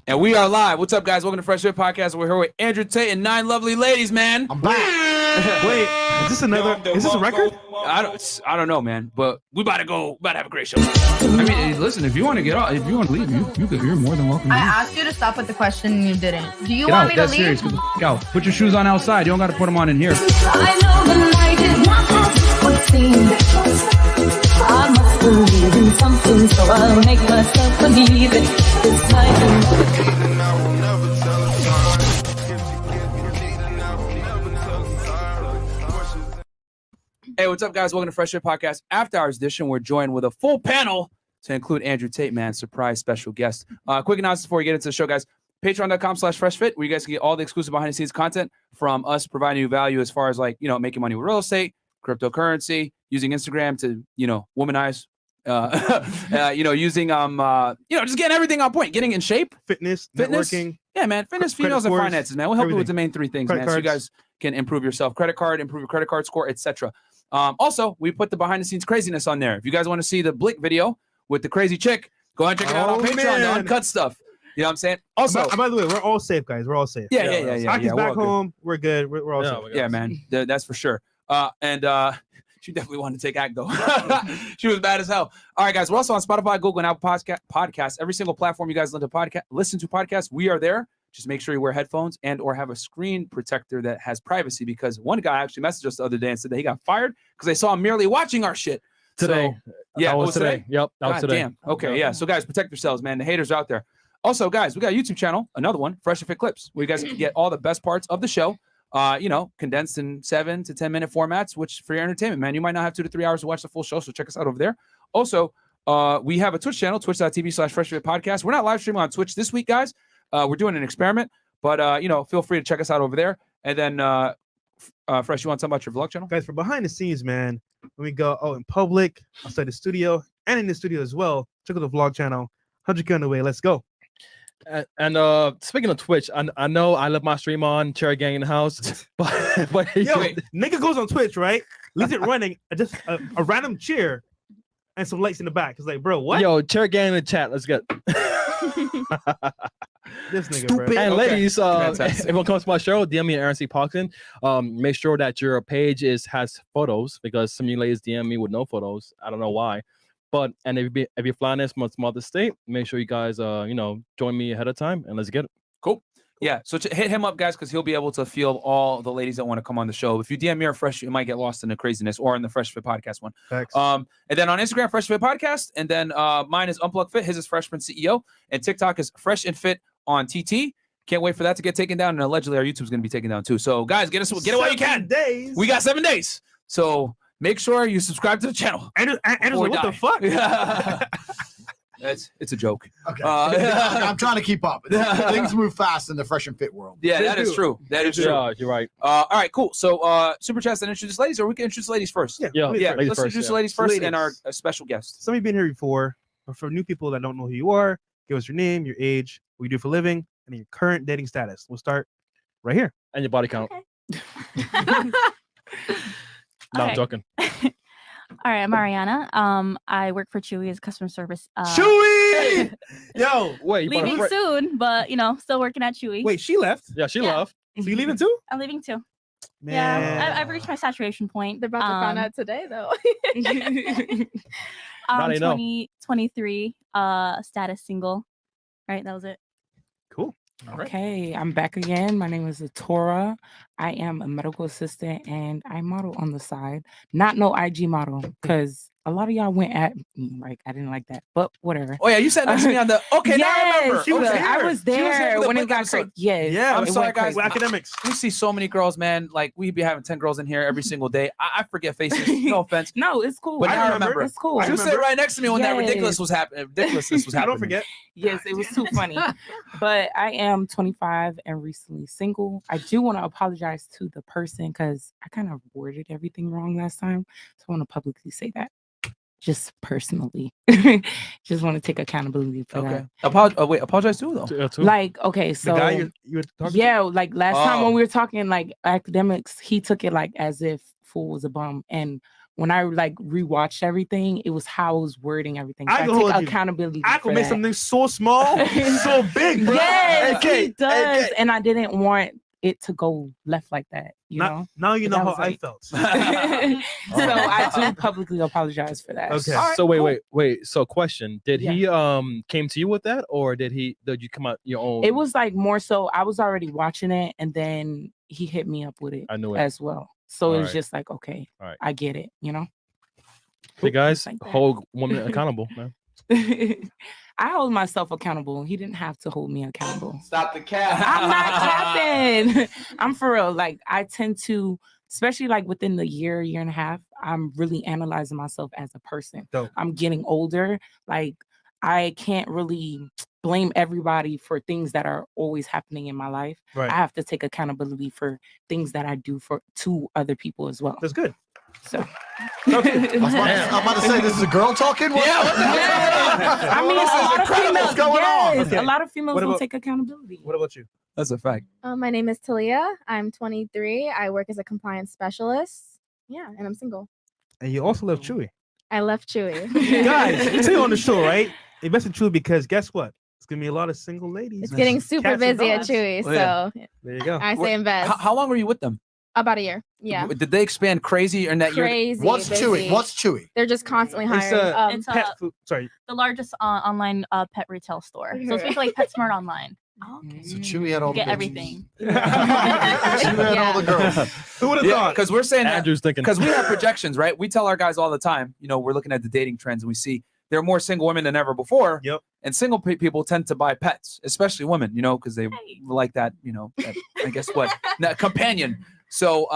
And we are live. What's up, guys? Welcome to Fresh Fit Podcast. We're here with Andrew Tate and 9 lovely ladies, man. I'm back. Wait, is this another? Is this a record? I don't know, man. But we about to have a great show. I mean, listen, if you want to get off, if you want to leave, you're more than welcome. I asked you to stop with the question and you didn't. Do you want me to leave? Serious. Get the f*** out. Put your shoes on outside. You don't got to put them on in here. I know the night is not as what seems. I must believe in something, so I'll make myself believe it. This night. Hey, what's up, guys? Welcome to Fresh Fit Podcast After Hours Edition. We're joined with a full panel to include Andrew Tate, man, surprise special guest. Quick announcement before we get into the show, guys. Patreon.com/FreshFit, where you guys can get all the exclusive behind-the-scenes content from us, providing you value as far as making money with real estate, cryptocurrency, using Instagram to womanize, using just getting everything on point, getting in shape, Fitness, networking. Yeah, man, fitness, females, and finances, man. We'll help you with the main three things, man. So you guys can improve yourself, improve your credit card score, etc. Also, we put the behind-the-scenes craziness on there. If you guys want to see the Blick video with the crazy chick, go ahead and check it out on Patreon. The uncut stuff. You know what I'm saying? Also, by the way, we're all safe, guys. We're all safe. Yeah. Aki's back home. We're good. We're all safe. Yeah, man. That's for sure. And she definitely wanted to take act, though. She was bad as hell. All right, guys. We're also on Spotify, Google, and Apple Podcasts. Every single platform you guys listen to podcasts, we are there. Just make sure you wear headphones and or have a screen protector that has privacy, because one guy actually messaged us the other day and said that he got fired because they saw him merely watching our shit. Today. So, yeah, that was today. Yep, that was today. Damn. Okay, yeah. So, guys, protect yourselves, man. The haters are out there. Also, guys, we got a YouTube channel, another one, Fresh and Fit Clips, where you guys can get all the best parts of the show, condensed in 7 to 10 minute formats, which for your entertainment, man. You might not have 2 to 3 hours to watch the full show, so check us out over there. Also, we have a Twitch channel, twitch.tv/Fresh Fit Podcast. We're not live streaming on Twitch this week, guys. We're doing an experiment, but feel free to check us out over there. And then, Fresh, you want to talk about your vlog channel? Guys, for behind the scenes, man, when we go out in public, outside the studio, and in the studio as well, check out the vlog channel. 100K on the way. Let's go. And speaking of Twitch, I know I left my stream on, Cherry Gang in the house, but nigga goes on Twitch, right? Leaves it running, just a random chair and some lights in the back. It's like, bro, what? Yo, Cherry Gang in the chat. Let's get this nigga, stupid. Bro. And ladies, Fantastic. if anyone comes to my show, DM me at Aaron C. Parkson. Make sure that your page has photos, because some of you ladies DM me with no photos. I don't know why. But if you're flying this from some other state, make sure you guys join me ahead of time, and let's get it. Cool. Yeah, so hit him up, guys, because he'll be able to field all the ladies that want to come on the show. If you DM me or Fresh, you might get lost in the craziness, or in the Fresh Fit Podcast one. Thanks. And then on Instagram, Fresh Fit Podcast, and then mine is Unplug Fit. His is Freshman CEO, and TikTok is Fresh and Fit on TT. Can't wait for that to get taken down, and allegedly our YouTube's going to be taken down too. So guys, get it while you can. Days. We got 7 days, so make sure you subscribe to the channel. And what the fuck? It's a joke. Okay. I'm trying to keep up. Things move fast in the Fresh and Fit world. Yeah, that is true. That is true. Yeah, you're right. All right, cool. So super chats and introduce ladies, or we can introduce ladies first. Yeah. Let's introduce the ladies first and our special guest. Some of you been here before, but for new people that don't know who you are, give us your name, your age, what you do for a living, and your current dating status. We'll start right here. And your body count. Okay. No, I'm joking. All right, I'm Mariana. I work for Chewy as customer service. Chewy! Yo, wait, leaving soon, but still working at Chewy. wait, she left. Yeah, she Yeah. left. So you leaving too? I'm leaving too. Man. Yeah, I've reached my saturation point. They're about to find out today, though. Now they know. 23, status single. All right, that was it. Cool. Okay, I'm back again. My name is Tora. I am a medical assistant and I model on the side. Not no IG model, because a lot of y'all went at me like I didn't like that, but whatever. Oh yeah, you sat next to me on the. Okay, now I remember. She was Okay. here. I was She was here there for the when it Blink got episode. crazy. Yes. Yeah, I'm it sorry, went guys. crazy. Academics. We see so many girls, man. Like we be having 10 girls in here every single day. I forget faces. No offense. No, it's cool. But now I remember. remember. It's cool. You sit right next to me when that Yes. ridiculousness was happening. I don't forget. Yes, it was too funny. But I am 25 and recently single. I do want to apologize to the person because I kind of worded everything wrong last time. So I want to publicly say that. Just personally. Just want to take accountability for Okay. that. Wait, apologize too though. Yeah, too. The Like, okay, guy so you were talking yeah, like last time Oh. when we were talking like academics, he took it like as if fool was a bum. And when I like rewatched everything, it was how I was wording everything. So I I can take hold you. accountability. I for could make that. something so small, so big, bro. Yes, Okay, he does, okay. and I didn't want it to go left like that. You know. Now you But know that how was I like- felt. So I do publicly apologize for that. Okay. All right, So cool. wait. So question: did Yeah. he came to you with that, or did you come out your own? It was like more so I was already watching it, and then he hit me up with it I knew it. as well. So it was Alright. just like, okay, Alright. I get it. You know. Hey guys, like that. hold women accountable, man. I hold myself accountable. He didn't have to hold me accountable. Stop the cap. I'm not capping. I'm for real. Like I tend to, especially like within the year and a half, I'm really analyzing myself as a person. Dope. I'm getting older. Like I can't really blame everybody for things that are always happening in my life. Right. I have to take accountability for things that I do to other people as well. That's good. So I'm about to say, this is a girl talking? Yeah, what the hell? I mean, a lot of incredible. females, What's going on? yes, Okay. a lot of females What don't about- take accountability. What about you? That's a fact. My name is Talia. I'm 23. I work as a compliance specialist. Yeah, and I'm single. And you also love Chewy. I left Chewy. Guys, we say on the show, right? Invest in Chewy because guess what? It's gonna be a lot of single ladies. It's getting super Cats and busy at dogs. Chewy, Oh, yeah. so There you go. I say invest. How long were you with them? About a year. Yeah. Did they expand crazy in that year? Crazy. What's busy. Chewy? What's Chewy? They're just constantly It's hiring. a pet food. Sorry. The largest online pet retail store. So it's basically like PetSmart online. So Chewy had all You the get bitches. everything. Chewy had all the girls. Who would have Yeah, thought? because we're saying that Andrew's thinking. because we have projections, right? We tell our guys all the time, you know, we're looking at the dating trends and we see there are more single women than ever before. Yep. And single people tend to buy pets, especially women, you know, because they like that, you know, that, I guess what, companion. So,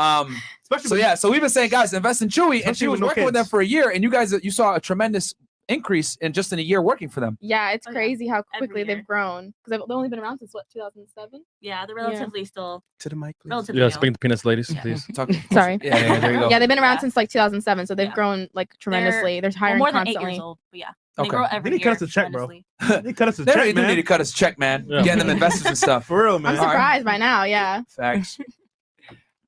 Especially so when- yeah, so we've been saying, guys, invest in Chewy, and Especially she was with no working with them kids. for a year, and you guys, you saw a tremendous increase in just in a year working for them. Yeah, it's Oh, yeah. crazy how Every quickly year. they've grown. Because they've only been around since what, 2007? Yeah, they're relatively still to the mic, please. relatively Yeah, new. speaking to penis ladies, Yeah. please. Talk, Sorry. yeah, there you go. Yeah, they've been around Yeah. since like 2007, so they've Yeah. grown like tremendously. They're Well, hiring more than 8 constantly. years old, but yeah. Okay. They grow They every need to cut year us a check, bro. tremendously. They cut us a They check, really do man. need to cut us a check, man. Yeah. Getting them investors and stuff. For real, I'm man. All right. surprised by now. Yeah. Facts.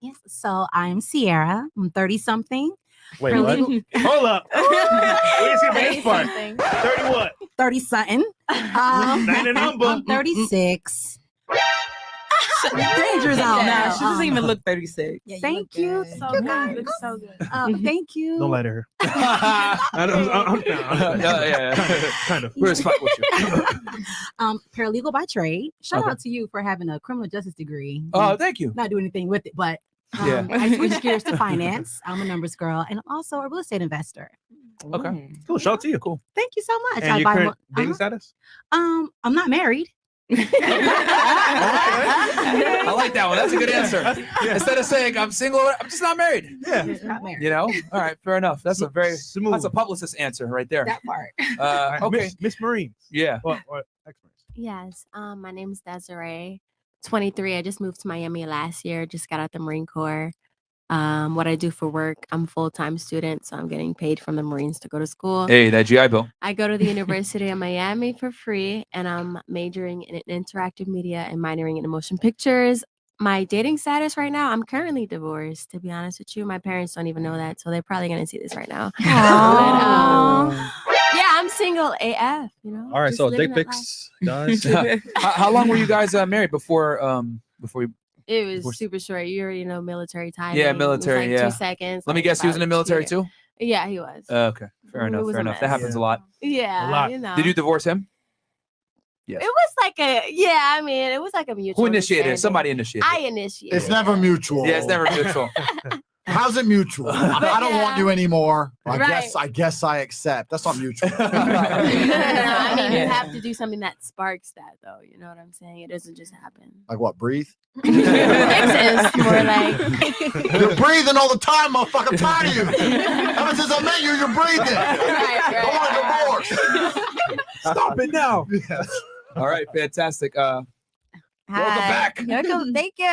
Yes. So I'm Sierra. I'm 30 something. Wait, what? Hold up. Wait, see Say this part. something. 30 what? 30 something. Nine a number. I'm 36. Danger zone. Nah, now. she doesn't even look 36. Thank you. So You good. guys. Looks so good. Thank you. Don't lie to her. yeah, yeah. Kind of. We're just fuck with you. Paralegal by trade. Shout Okay. out to you for having a criminal justice degree. Oh, thank you. Not doing anything with it, but Yeah. I switched gears to finance. I'm a numbers girl and also a real estate investor. Okay. Cool. Shout out to you. Cool. Thank you so much. And your buy current more- dating status? I'm not married. I like that one. That's a good answer. Instead of saying I'm single, I'm just not married. Yeah. Not married. You know? All right, fair enough. That's a very Smooth. that's a publicist answer right there. That part. All right, Okay. Miss Marine. Yeah. What? Experts. Yes. My name is Desiree. 23. I just moved to Miami last year. Just got out the Marine Corps. What I do for work, I'm a full-time student, so I'm getting paid from the Marines to go to school. Hey, that GI Bill. I go to the University of Miami for free, and I'm majoring in interactive media and minoring in motion pictures. My dating status right now, I'm currently divorced, to be honest with you. My parents don't even know that, so they're probably going to see this right now. But, yeah, I'm single AF, you know. All right, just so living dick that life. pics, guys. How long were you guys married before you It Divorce. was super short. You already know military time. Yeah, military, Like yeah. 2 seconds. Let me like guess, he was in the about military 2 years. too? Yeah, he was. Okay. Fair It enough. was Fair a enough. That mess. happens a lot. Yeah, A lot. you know. Did you divorce him? Yes. It was like I mean, it was like a mutual. Who initiated it? understanding. Somebody initiated I it. initiated. It's never mutual. Yeah, it's never mutual. How's it mutual? I don't want you anymore. I Right. guess I accept. That's not mutual. I mean, you have to do something that sparks that, though. You know what I'm saying? It doesn't just happen. Like what? Breathe? Exist, more like. You're breathing all the time, motherfucker. I'm tired of you. Ever since I met you, you're breathing. I want a divorce. Stop it now. All right, fantastic. Welcome back. Welcome. Thank you.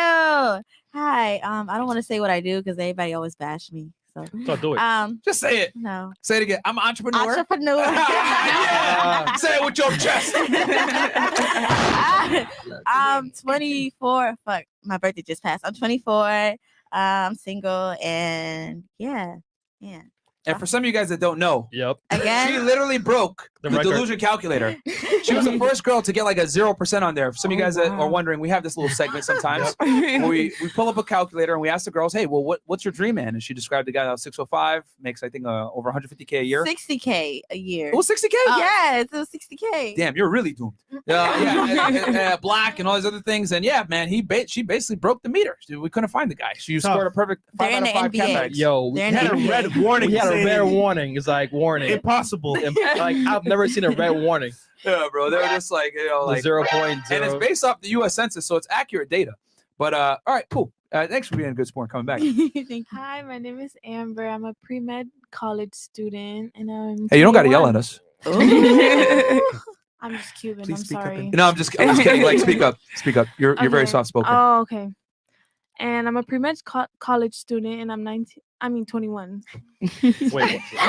Hi. I don't want to say what I do because everybody always bash me. So So do it. Just say it. No. Say it again. I'm an entrepreneur. Entrepreneur. Yeah. Say it with your chest. I'm 24. Fuck, my birthday just passed. I'm 24. I'm single, and yeah. And for some of you guys that don't know, Yep. she literally broke the record. delusion calculator. She was the first girl to get like a 0% on there. For some of you guys that are wondering, we have this little segment sometimes where we pull up a calculator and we ask the girls, hey, well, what's your dream man? And she described a guy that was 605, makes I think over 150K a year. 60K a year. It was 60K? Yes, it was 60K. Damn, you're really doomed. Black and all these other things. And yeah, man, she basically broke the meter. We couldn't find the guy. She scored a perfect 5 out of 5 cat bags. Yo, we had a red warning. We had a saying red warning. It's like warning. Impossible. Like I've never seen a red warning. Yeah, bro. They're just like, like 0.0. And it's based off the U.S. Census, so it's accurate data. But all right, cool. Thanks for being a good sport. Coming back. Hi, my name is Amber. I'm a pre-med college student, and I'm. Hey, you don't got to yell at us. I'm just Cuban. Please I'm speak up sorry. and- No, I'm just kidding. Like, speak up. Speak up. You're very Okay. soft spoken. Oh, okay. And I'm a pre-med college student, and I'm 21. Wait. I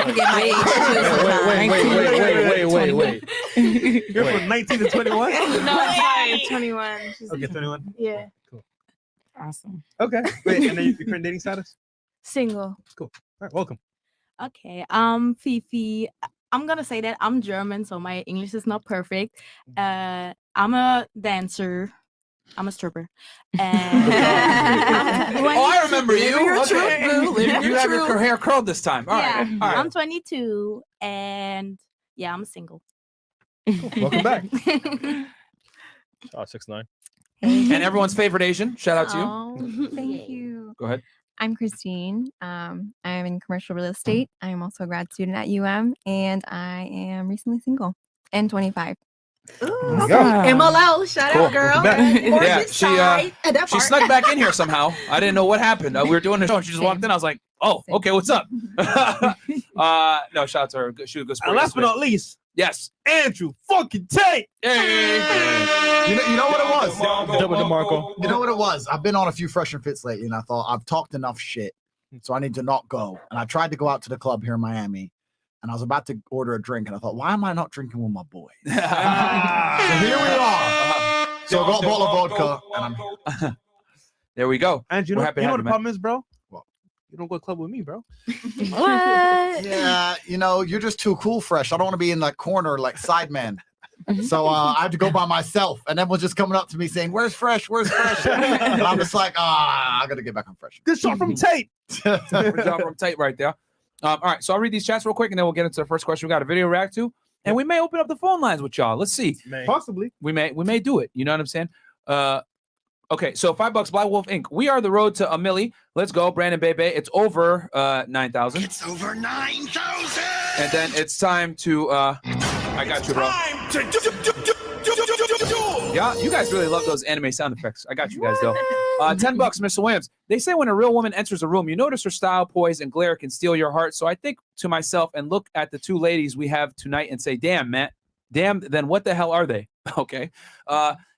forget my age. Wait. You're from 19 to 21? No, I'm sorry, 21. Okay, 21. Yeah. Cool. Awesome. Okay. Wait, and then your current dating status? Single. Cool. All right, welcome. Okay, Fifi. I'm gonna say that I'm German, so my English is not perfect. I'm a dancer. I'm a stripper. And I remember you. Living your Okay. truth, boo. Living You your have your truth. hair curled this time. All right. Yeah, All right. I'm 22, and yeah, I'm single. Welcome back. Oh, 6'9". And everyone's favorite Asian. Shout out to you. Oh, thank you. Go ahead. I'm Christine. I'm in commercial real estate. I'm also a grad student at UM, and I am recently single and 25. MLL, shout Cool. out, girl. Yeah, she snuck back in here somehow. I didn't know what happened. We were doing the show and she just walked in. I was like, oh, okay, what's up? No, shout out to her. She was a good sport. And last but not least, yes, Andrew fucking Tate. Hey. You know what it was? Double DeMarco. You know what it was? I've been on a few Fresh and Fits lately, and I thought I've talked enough shit, so I need to not go. And I tried to go out to the club here in Miami, and I was about to order a drink, and I thought, why am I not drinking with my boys? So here we are. So I got a bottle of vodka, and I'm. There we go. And you We're know, happy to you know have what the you, man. problem is, bro? Well, you don't go to the club with me, bro. What? Yeah, you know, you're just too cool, Fresh. I don't want to be in that corner like sideman. So I had to go by myself, and everyone's just coming up to me saying, "Where's Fresh? Where's Fresh?" And I'm just like, I gotta get back on Fresh. Good shot from Tate. Good job from Tate right there. All right, so I'll read these chats real quick, and then we'll get into the first question. We got a video to react to, and we may open up the phone lines with y'all. Let's see. Possibly. We may do it. You know what I'm saying? Okay, so $5 Black Wolf Inc. We are the road to a milli. Let's go, Brandon Bebe. It's over 9,000. It's over 9,000. And then it's time to I got you, bro. Yeah, you guys really love those anime sound effects. I got you guys though. $10, Mr. Williams. They say when a real woman enters a room, you notice her style, poise, and glare can steal your heart. So I think to myself and look at the two ladies we have tonight and say, damn, man. Damn, then what the hell are they? Okay.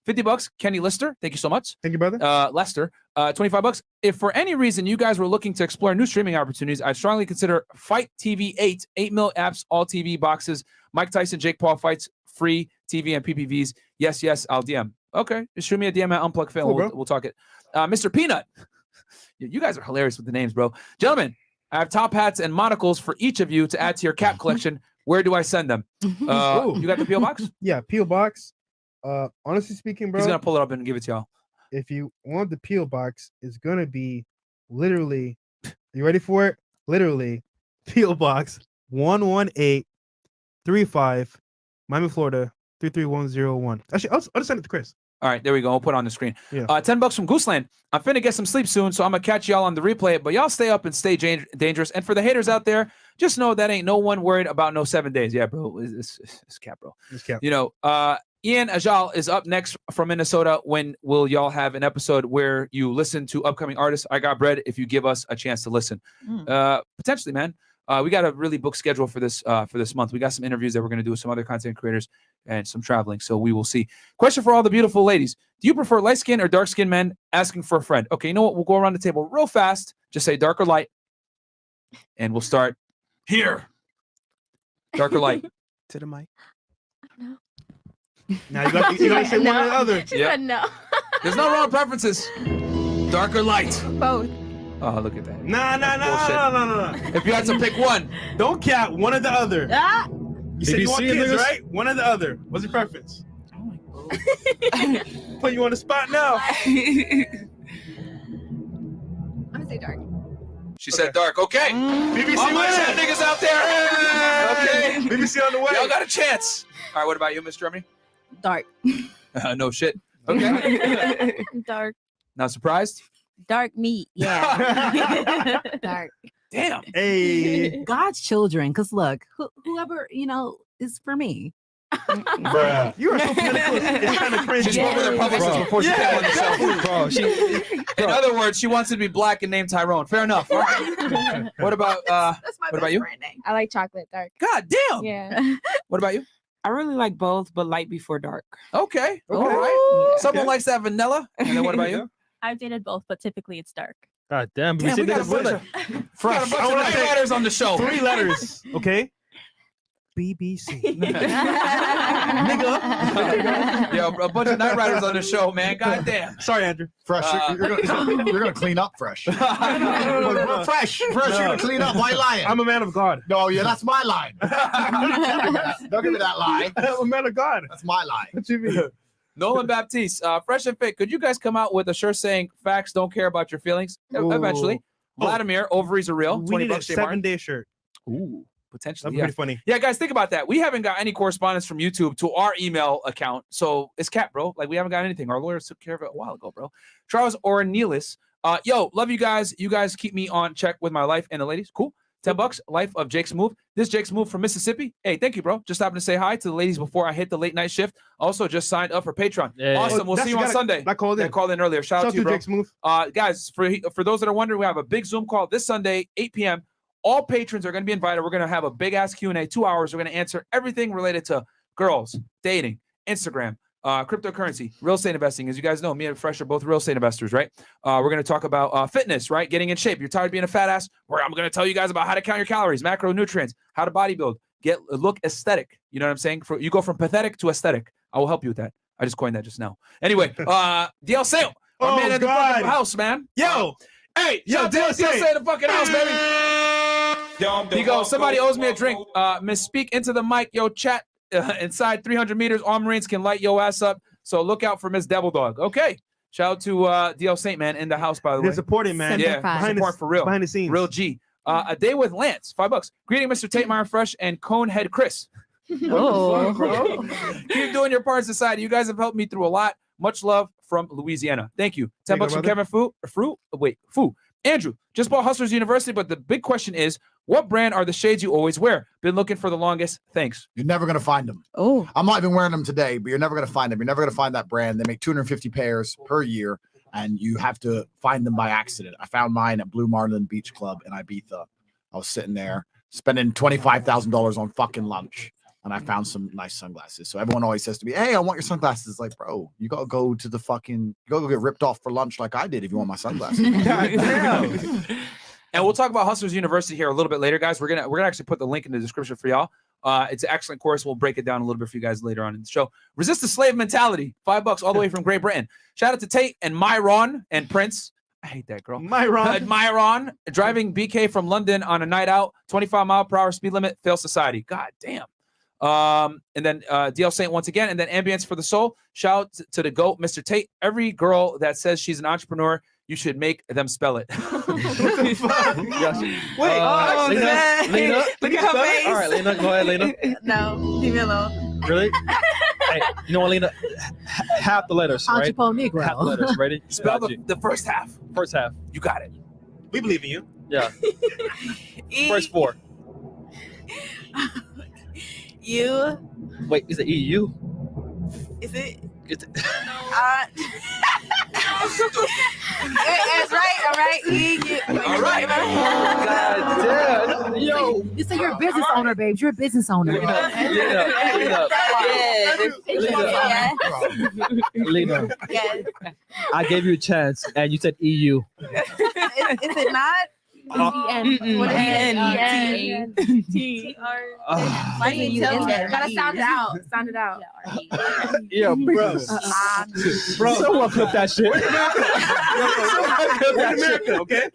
$50, Kenny Lister. Thank you so much. Thank you, brother. Lester. $25. If for any reason you guys were looking to explore new streaming opportunities, I'd strongly consider Fight TV 8 mil apps, all TV boxes, Mike Tyson, Jake Paul fights, free TV and PPVs. Yes, I'll DM. Okay, just shoot me a DM at Unplug Film. Cool, we'll talk it. Mr. Peanut. You guys are hilarious with the names, bro. Gentlemen, I have top hats and monocles for each of you to add to your cap collection. Where do I send them? You got the P.O. box? Yeah, P.O. box. Honestly speaking, bro, He's gonna pull it up and give it to y'all. if you want the P.O. box, it's gonna be literally. You ready for it? Literally, P.O. box 11835, Miami, Florida 33101. Actually, I'll just send it to Chris. All right, there we go. I'll put it on the screen. Yeah. $10 from Gooseland. I'm finna get some sleep soon, so I'm gonna catch y'all on the replay. But y'all stay up and stay dangerous. And for the haters out there, just know that ain't no one worried about no 7 days. Yeah, bro, it's cap, bro. It's cap. You know, Ian Ajal is up next from Minnesota. When will y'all have an episode where you listen to upcoming artists? I got bread if you give us a chance to listen. Potentially, man. We got a really booked schedule for this month. We got some interviews that we're going to do with some other content creators and some traveling. So we will see. Question for all the beautiful ladies. Do you prefer light skin or dark skin men asking for a friend? Okay, you know what? We'll go around the table real fast. Just say dark or light. And we'll start here. Dark or light? To the mic. Now you got to say one or the other. She said no. There's no wrong preferences. Dark or light? Both. Oh, look at that. Nah. If you had to pick one, don't cap. One or the other. Ah. You said you want BBC kids, niggas? right? One or the other. What's your preference? Put you on the spot now. I'm gonna say dark. she said dark. Okay. BBC All my wins. chat niggas out there. Okay. BBC on the way. Y'all got a chance. All right, what about you, Miss Germany? Dark. No shit. Okay. Dark. Not surprised? Dark meat. Yeah. Dark. Damn. Hey. God's children. Because look, whoever, is for me. Bruh. You are so political. It's kind of cringy. She spoke with her publicist before she came on the show. Bro, In other words, she wants to be black and named Tyrone. Fair enough. All right. What about That's my what about you? I like chocolate dark. God damn. Yeah. What about you? I really like both, but light before dark. Okay. Oh, All right. Someone Okay. likes that vanilla. And then what about you? I've dated both, but typically it's dark. God damn. Damn, we got a bunch of Fresh. night riders on the show. 3 letters. Okay. BBC. Nigga. Yo, a bunch of night riders on the show, man. God damn. Sorry, Andrew. Fresh, you're gonna clean up, Fresh. Fresh, you're gonna clean up. Why lying? I'm a man of God. No, yeah, that's my line. Don't give me that lie. I'm a man of God. That's my lie. What you mean? Nolan Baptiste, Fresh and Fit, could you guys come out with a shirt saying facts don't care about your feelings? Eventually. Vladimir, ovaries are real. We 20 need a bucks, J. Martin. 7-day shirt. Ooh, potentially. That'd be Yeah. pretty funny. Yeah, guys, think about that. We haven't got any correspondence from YouTube to our email account. So it's cap, bro. Like, we haven't got anything. Our lawyers took care of it a while ago, bro. Charles Ornelis. Yo, love you guys. You guys keep me on check with my life and the ladies. Cool. $10. Life of Jake's Move. This Jake's Move from Mississippi. Hey, thank you, bro. Just happened to say hi to the ladies before I hit the late night shift. Also, just signed up for Patreon. Yeah. Awesome. We'll see you on Sunday. I called in. I called in earlier. Shout out to you, bro. Jake's Move. Guys, for those that are wondering, we have a big Zoom call this Sunday, 8 p.m. All patrons are going to be invited. We're going to have a big ass Q&A, 2 hours. We're going to answer everything related to girls, dating, Instagram, cryptocurrency, real estate investing. As you guys know, me and Fresh are both real estate investors, right? We're going to talk about fitness, right? Getting in shape. You're tired of being a fat ass? I'm going to tell you guys about how to count your calories, macronutrients, how to bodybuild, look aesthetic. You know what I'm saying? You go from pathetic to aesthetic. I will help you with that. I just coined that just now. Anyway, DL Sale, our man in the fucking house, man. Yo. Hey, yo, DL Sale in the fucking house, baby. You go, somebody owes me a drink. Misspeak into the mic. Yo, chat. Inside 300 meters, all Marines can light your ass up. So look out for Miss Devil Dog. Okay. Shout out to DL Saint, man, in the house, by the way. They're supporting, man. Yeah, support for real. Behind the scenes. Real G. A day with Lance, $5. Greeting Mr. Tate, Myron Fresh, and Conehead Chris. Oh. Keep doing your part in society. You guys have helped me through a lot. Much love from Louisiana. Thank you. $10 from Kevin Fu. Andrew, just bought Hustlers University, but the big question is, what brand are the shades you always wear? Been looking for the longest. Thanks. You're never going to find them. Oh. I'm not even wearing them today, but you're never going to find them. You're never going to find that brand. They make 250 pairs per year, and you have to find them by accident. I found mine at Blue Marlin Beach Club in Ibiza. I was sitting there spending $25,000 on fucking lunch, and I found some nice sunglasses. So everyone always says to me, hey, I want your sunglasses. It's like, bro, you got to go to the fucking, you got to go get ripped off for lunch like I did if you want my sunglasses. And we'll talk about Hustlers University here a little bit later, guys. We're gonna actually put the link in the description for y'all. It's an excellent course. We'll break it down a little bit for you guys later on in the show. Resist the slave mentality. $5 all the way from Great Britain. Shout out to Tate and Myron and Prince. I hate that girl. Myron driving BK from London on a night out. 25-mile-per-hour speed limit. Fail society. God damn. And then DL Saint once again, and then Ambience for the Soul. Shout out to the GOAT, Mr. Tate. Every girl that says she's an entrepreneur, you should make them spell it. Wait, Lena, Look at her face. All right, Lena, go ahead, Lena. No, leave me alone. Really? Hey, you know what, Lena? Half the letters, right? Negro. Half the letters. Ready? Spell the first half. First half. You got it. We believe in you. Yeah. First 4. You. Wait, is it EU? Is it? It's That's right. All right. All right. God damn. Yo. You say you're a business owner, babes. You're a business owner. Lena, Yes. I gave you a chance, and you said EU. Is it not? Uh, What is it? Why didn't you end there? Gotta sound it out. Sound it out. Yeah, bro. Bro. Someone clip that shit. We're in America, okay?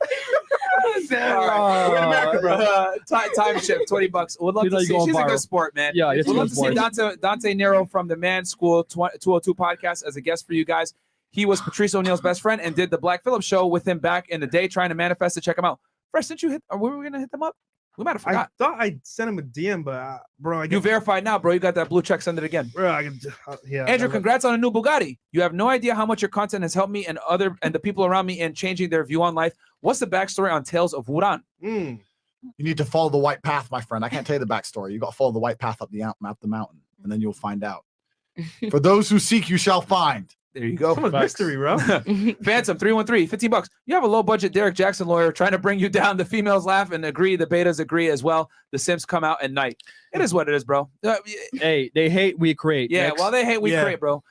We're in America, bro. Time shift, $20. We'd love to see. She's a good sport, man. Yeah, we'd love to see Dante Nero from the Man School 202 podcast as a guest for you guys. He was Patrice O'Neal's best friend and did the Black Phillip show with him back in the day, trying to manifest to check him out. Fresh, didn't you hit? Or were we gonna hit them up? We might have forgot. I thought I sent him a DM, but bro, You verified now, bro. You got that blue check. Send it again. Bro, I can, yeah. Andrew, congrats on a new Bugatti. You have no idea how much your content has helped me and the people around me in changing their view on life. What's the backstory on Tales of Wuran? You need to follow the white path, my friend. I can't tell you the backstory. You got to follow the white path up the mountain, and then you'll find out. For those who seek, you shall find. There you go. So much mystery, bro. Phantom 313, $15. You have a low budget Derek Jackson lawyer trying to bring you down. The females laugh and agree. The betas agree as well. The simps come out at night. It is what it is, bro. Hey, they hate, we create. Yeah, Next. well, they hate, we create, bro.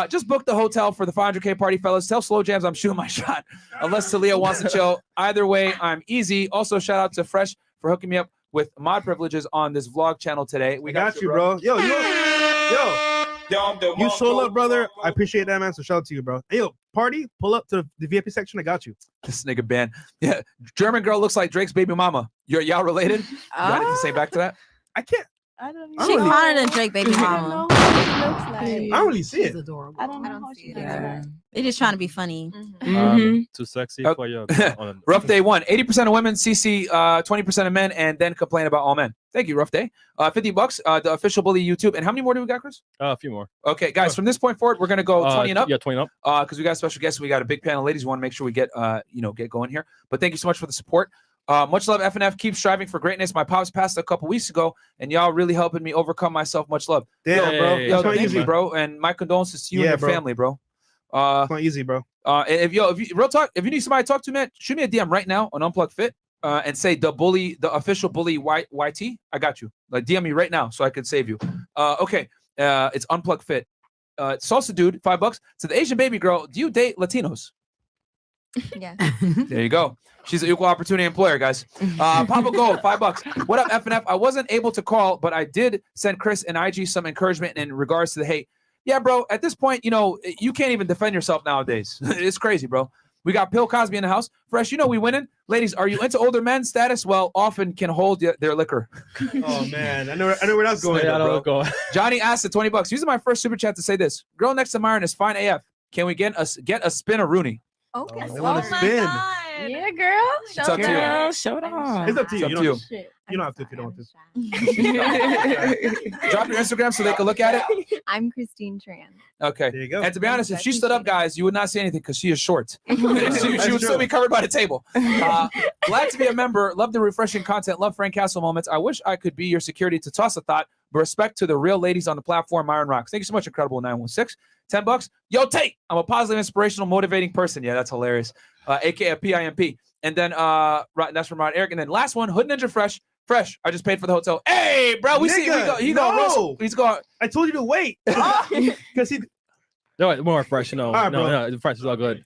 Just book the hotel for the 500K party, fellas. Tell Slow Jams I'm shooting my shot. Unless Talia wants to chill. Either way, I'm easy. Also, shout out to Fresh for hooking me up with mod privileges on this vlog channel today. We got you, bro. Yo. You sold up, brother. I appreciate that, man. So shout out to you, bro. Hey, yo, party, pull up to the VIP section. I got you. This nigga band. Yeah, German girl looks like Drake's baby mama. Y'all related? You got anything to say back to that? I can't. I don't She know. hotter than Drake, baby mama. I don't really see it. Adorable. I don't know how she does that. They're just trying to be funny. Too sexy for you. Rough day one. 80% of women CC 20% of men and then complain about all men. Thank you, Rough Day. $50, the official bully YouTube. And how many more do we got, Chris? A few more. Okay, guys, from this point forward, we're gonna go 20 and up. Yeah, 20 and up. Because we got a special guest. We got a big panel of ladies. We want to make sure we get get going here. But thank you so much for the support. Much love, FNF. Keep striving for greatness. My pops passed a couple weeks ago, and y'all really helping me overcome myself. Much love. Damn, bro. Yo, It's not thank easy, you, bro. And my condolences to you and Yeah, your bro. family, bro. It's not easy, bro. If you real talk, if you need somebody to talk to, man, shoot me a DM right now on Unplugged Fit. And say the official bully YT. I got you. Like DM me right now so I can save you. Okay. It's Unplugged Fit. Salsa dude, $5. To the Asian baby girl, do you date Latinos? Yeah. There you go. She's an equal opportunity employer, guys. Papa Gold, $5. What up, FNF? I wasn't able to call, but I did send Chris and IG some encouragement in regards to the hate. Yeah, bro. At this point, you can't even defend yourself nowadays. It's crazy, bro. We got Bill Cosby in the house. Fresh, we winning. Ladies, are you into older men status? Well, often can hold their liquor. Oh, man. I know where that's going. Yeah, bro. go. Johnny asked at $20. Using my first super chat to say this. Girl next to Myron is fine AF. Can we get a spin of Rooney? Okay. They want to spin. Yeah, girl. It's up to you. Girl, show it off. It's up to you. It's up to you. You don't have to if you don't want to. Drop your Instagram so they can look at it. I'm Christine Tran. Okay. There you go. And to be honest, if she stood up, guys, you would not see anything because she is short. she would still be covered by the table. Glad to be a member. Love the refreshing content. Love Frank Castle moments. I wish I could be your security to toss a thought, but respect to the real ladies on the platform. Myron rocks. Thank you so much, Incredible 916. $10. Yo, Tate. I'm a positive, inspirational, motivating person. Yeah, that's hilarious. AKA PIMP. And then that's from Rod Eric. And then last one, Hood Ninja Fresh. Fresh. I just paid for the hotel. Hey, bro, we see. He's going. I told you to wait. Because he. No, more fresh. No, All right, bro. no, the fresh is all good.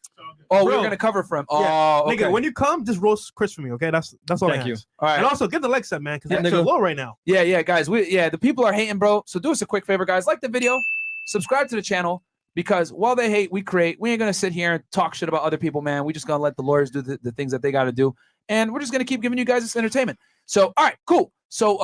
Oh, Bro. we're gonna cover for him. Yeah. Oh, okay. Nigga, when you come, just roast Chris for me, okay? That's all. Thank you. All right. And also, get the legs up, man, because Yeah, they're nigga. low right now. Yeah, guys. The people are hating, bro. So do us a quick favor, guys. Like the video, subscribe to the channel, because while they hate, we create. We ain't gonna sit here and talk shit about other people, man. We just gonna let the lawyers do the things that they gotta do, and we're just gonna keep giving you guys this entertainment. So, all right, cool. So,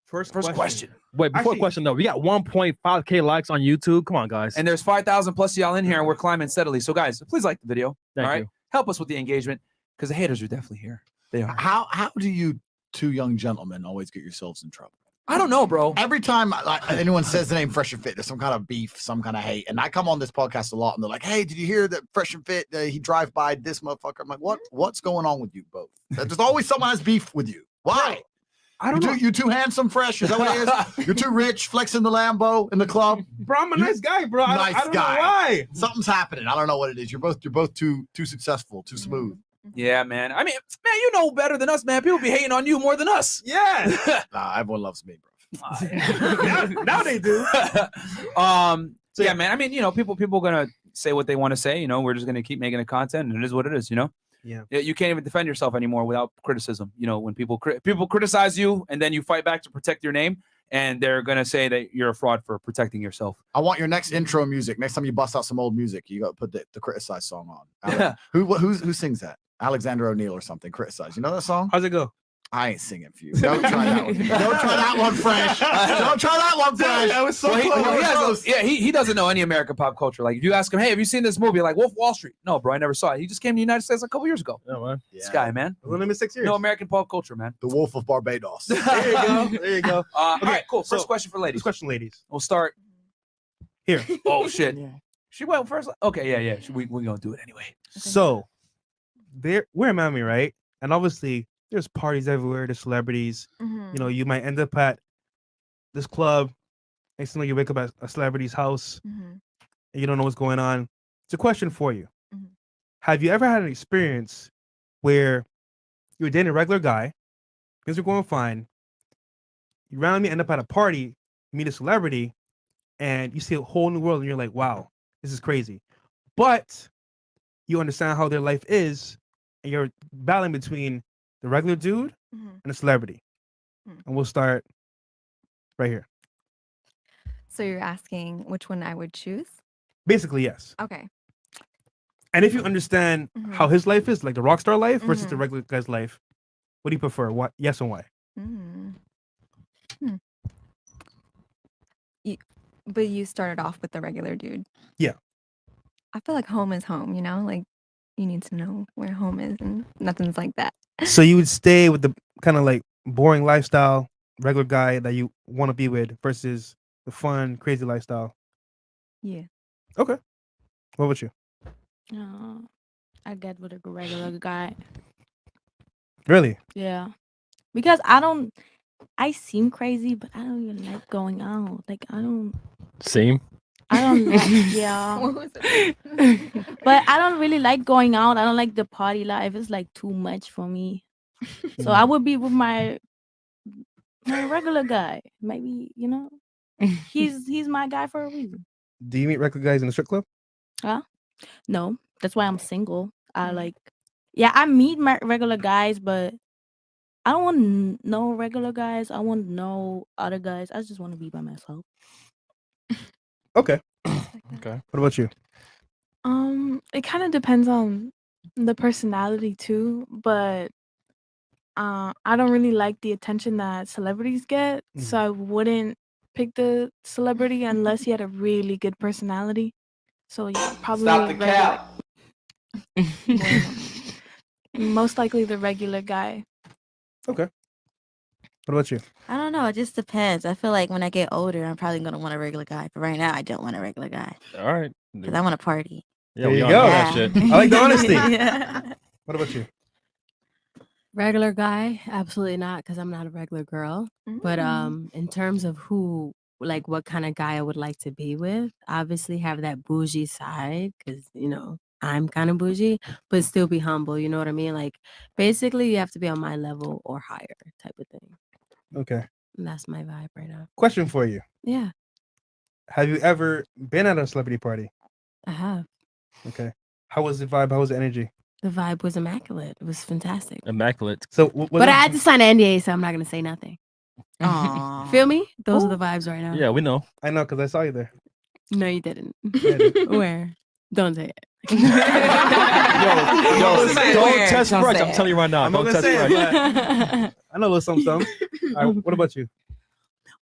First question. Wait, before question though, we got 1.5K likes on YouTube. Come on, guys. And there's 5,000 plus y'all in here, and we're climbing steadily. So, guys, please like the video. Thank all right, you. help us with the engagement, because the haters are definitely here. They are. How do you two young gentlemen always get yourselves in trouble? I don't know, bro. Every time anyone says the name Fresh and Fit, there's some kind of beef, some kind of hate. And I come on this podcast a lot, and they're like, "Hey, did you hear that Fresh and Fit? He drive by this motherfucker." I'm like, What's going on with you both? There's always someone has beef with you. Why? I don't know. You too handsome, Fresh. Is that what it is? You're too rich, flexing the Lambo in the club. Bro, I'm a nice guy, bro. I don't know guy. why. Something's happening. I don't know what it is. You're both too successful, too smooth. Yeah, man. I mean, man, you know better than us, man. People be hating on you more than us. Yeah. Nah, everyone loves me, bro. now they do. So yeah, man. I mean, people gonna say what they want to say. We're just gonna keep making the content, and it is what it is. Yeah. You can't even defend yourself anymore without criticism. When people criticize you, and then you fight back to protect your name, and they're gonna say that you're a fraud for protecting yourself. I want your next intro music. Next time you bust out some old music, you got to put the criticize song on. Who sings that? Alexander O'Neill or something criticized. You know that song? How's it go? I ain't singing for you. Don't try that one. Don't try that one, Fresh. Don't try that one, Fresh. That was so Well, close. He doesn't know any American pop culture. Like if you ask him, hey, have you seen this movie? Like Wolf of Wall Street? No, bro, I never saw it. He just came to the United States a couple years ago. Oh, man. This guy, man. A little bit 6 years. No American pop culture, man. The Wolf of Barbados. There you go. There you go. All right, cool. First question for ladies. First question, ladies. We'll start here. Oh shit. She went first. Okay, yeah. We're gonna do it anyway. So we're in Miami, right? And obviously there's parties everywhere, there's celebrities. You know, you might end up at this club. Next thing you wake up at a celebrity's house and you don't know what's going on. It's a question for you. Have you ever had an experience where you were dating a regular guy, things are going fine, you randomly end up at a party, meet a celebrity, and you see a whole new world and you're like, wow, this is crazy. But you understand how their life is, and you're battling between the regular dude and the celebrity. And we'll start right here. So you're asking which one I would choose? Basically, yes. Okay. And if you understand how his life is, like the rock star life versus the regular guy's life, what do you prefer? What? Yes and why? But you started off with the regular dude. Yeah. I feel like home is home, you know? Like you need to know where home is and nothing's like that. So you would stay with the kind of like boring lifestyle, regular guy that you want to be with versus the fun, crazy lifestyle. Yeah. Okay. What about you? I get with a regular guy. Really? Yeah. Because I seem crazy, but I don't even like going out. Like I don't like, yeah. But I don't really like going out. I don't like the party life. It's like too much for me. So I would be with my regular guy. Maybe, you know. He's my guy for a reason. Do you meet regular guys in the strip club? Huh? No. That's why I'm single. I meet my regular guys, but I don't want no regular guys. I want no other guys. I just want to be by myself. Okay. Okay. What about you? It kind of depends on the personality too, but I don't really like the attention that celebrities get, so I wouldn't pick the celebrity unless he had a really good personality. So yeah, probably Stop the cap. most likely the regular guy. Okay. What about you? I don't know. It just depends. I feel like when I get older, I'm probably gonna want a regular guy. But right now, I don't want a regular guy All right. because I want to party. Yeah, There we you all go. know that shit. I like the honesty. Yeah. What about you? Regular guy, absolutely not, because I'm not a regular girl. But in terms of who, like, what kind of guy I would like to be with, obviously have that bougie side, because I'm kind of bougie, but still be humble. You know what I mean? Like, basically, you have to be on my level or higher, type of thing. Okay. And that's my vibe right now. Question for you. Yeah, Have you ever been at a celebrity party? I have. Okay. How was the vibe? How was the energy? The vibe was immaculate. It was fantastic. Immaculate. So, But I had to sign an NDA, so I'm not gonna say nothing. Aw. Feel me? Those are the vibes right now. Yeah, we know. I know because I saw you there. No, you didn't. Yeah, I did. Where? Don't say it. Yo, don't test Fresh. I'm telling you right now. I'm not Don't gonna test say it, Fresh. but I know a little something. All right, what about you?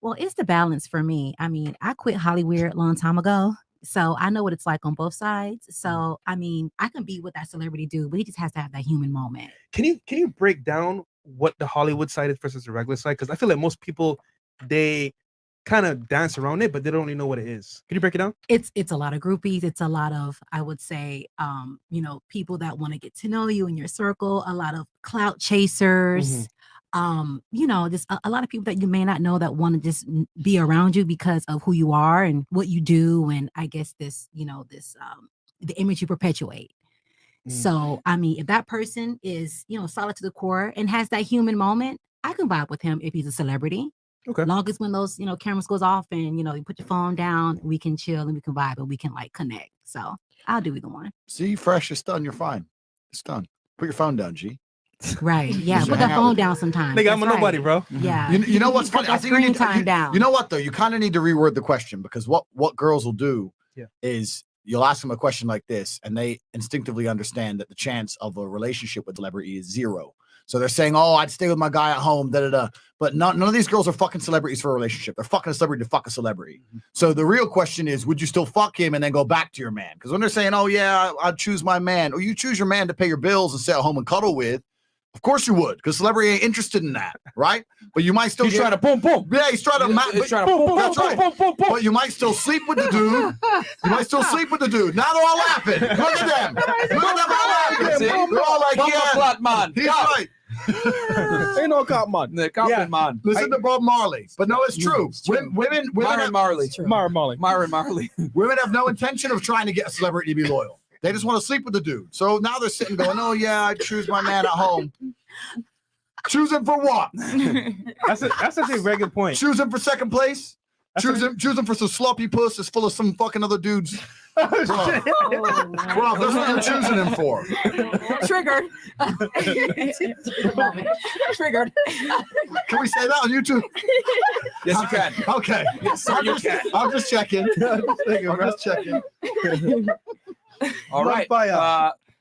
Well, it's the balance for me. I mean, I quit Hollywood a long time ago, so I know what it's like on both sides. So, I mean, I can be with that celebrity dude, but he just has to have that human moment. Can you break down what the Hollywood side is versus the regular side? Because I feel like most people, they kind of dance around it, but they don't really know what it is. Can you break it down? It's a lot of groupies. It's a lot of, I would say, people that want to get to know you in your circle. A lot of clout chasers. Just a lot of people that you may not know that want to just be around you because of who you are and what you do, and I guess the image you perpetuate. So, I mean, if that person is, solid to the core and has that human moment, I can vibe with him if he's a celebrity. Okay. Long as when those, cameras goes off and, you put your phone down, we can chill and we can vibe and we can like connect. So I'll do either one. See, Fresh, it's done. You're fine. It's done. Put your phone down, G. Right. Yeah. Just Put hang that out phone with down me. sometimes. Nigga, I'm a That's nobody, right. bro. Yeah. You know what's Put funny? I that think you need screen time down. You know what though? You kind of need to reword the question, because what girls will do Yeah. is you'll ask them a question like this, and they instinctively understand that the chance of a relationship with celebrity is 0. So they're saying, "Oh, I'd stay with my guy at home." Da da da. But none of these girls are fucking celebrities for a relationship. They're fucking a celebrity to fuck a celebrity. So the real question is, would you still fuck him and then go back to your man? Because when they're saying, "Oh yeah, I'd choose my man," or you choose your man to pay your bills and stay at home and cuddle with, of course you would, because celebrity ain't interested in that, right? But you might still He's trying to boom boom. Yeah, he's trying to He's trying to boom boom that's boom right. boom boom boom. But you might still sleep with the dude. You might still sleep with the dude. Now they're all laughing. Look at them. Look at them all laughing. They're all like, yeah, man. he's right. Ain't no cop man. The cop man. Listen to Bob Marley. But no, it's true. Women Myron Marley. Myron Marley. Women have no intention of trying to get a celebrity to be loyal. They just want to sleep with the dude. So now they're sitting going, "Oh yeah, I choose my man at home." Choose him for what? That's actually a very good point. Choose him for second place. Choose him for some sloppy puss that's full of some fucking other dudes. Bro, that's what you're choosing him for. Triggered. Triggered. Can we say that on YouTube? Yes, you can. Okay. Yes, sir, you can. I'm just checking. I'm just checking. All right.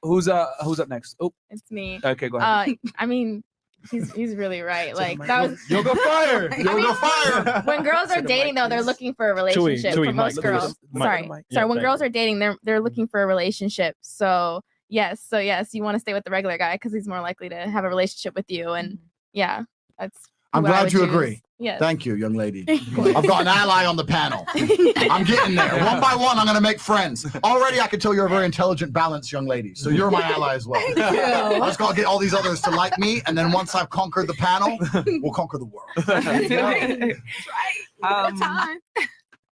Who's up next? Oh, It's me. okay, go ahead. I mean, he's really right. Like that was You'll go fire. You'll go fire. when girls are dating though, they're looking for a relationship. Chewy, For most Mike, girls, Mike. sorry. When girls are dating, they're looking for a relationship. So yes, you want to stay with the regular guy because he's more likely to have a relationship with you. And yeah, that's. I'm who I glad would you choose. agree. Yes. Thank you, young lady. I've got an ally on the panel. I'm getting there. One by one, I'm going to make friends. Already, I can tell you're a very intelligent, balanced young lady. So you're my ally as well. I just got to get all these others to like me. And then once I've conquered the panel, we'll conquer the world.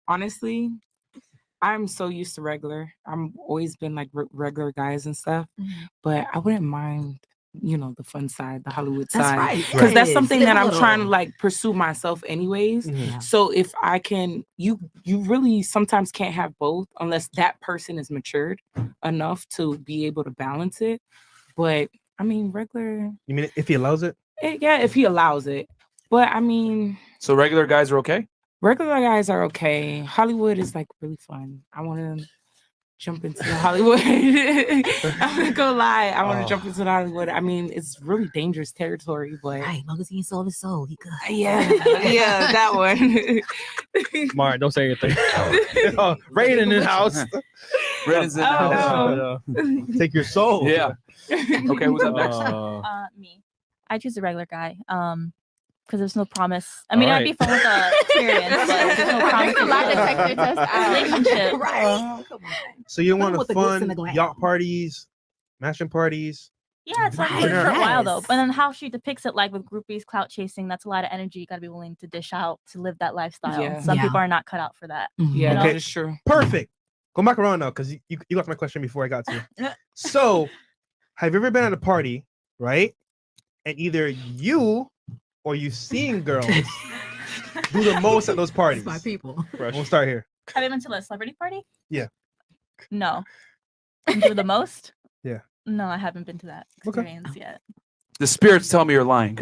Honestly, I'm so used to regular. I'm always been like regular guys and stuff. But I wouldn't mind, the fun side, the Hollywood That's side. right. Because that's Yes. something Live that a I'm little. trying to like pursue myself anyways. So if I can, you really sometimes can't have both unless that person is matured enough to be able to balance it. But I mean, regular. You mean if he allows it? Yeah, if he allows it. But I mean, So regular guys are okay? regular guys are okay. Hollywood is like really fun. I want to jump into the Hollywood. I'm not gonna lie. I want to jump into the Hollywood. I mean, it's really dangerous territory, but Right, long as he ain't sold his soul, he good. yeah, that one. Mark, don't say anything. Rain in the house. Redden's in the house. Take your soul. Yeah. Okay, who's up next? Me. I choose a regular guy. Because there's no promise. I mean, All I'd be fun with the experience, but there's no promise. a lie detector test out. Relationship. Right. So you want with the the glitz and fun the glam. yacht parties, mansion parties. Yeah, it's like Right. good for a while though. Yes. But then how she depicts it, like with groupies, clout chasing, that's a lot of energy you got to be willing to dish out to live that lifestyle. Yeah. Some Yeah. people are not cut out for that. Yeah, know? that is true. Perfect. Go back around now because you got my question before I got to you. So, have you ever been at a party, right? And either you or you've seen girls do the most at those parties? My people. We'll start here. Have you been to a celebrity party? Yeah. No. And do the most? Yeah. No, I haven't been to that Okay. experience yet. The spirits tell me you're lying.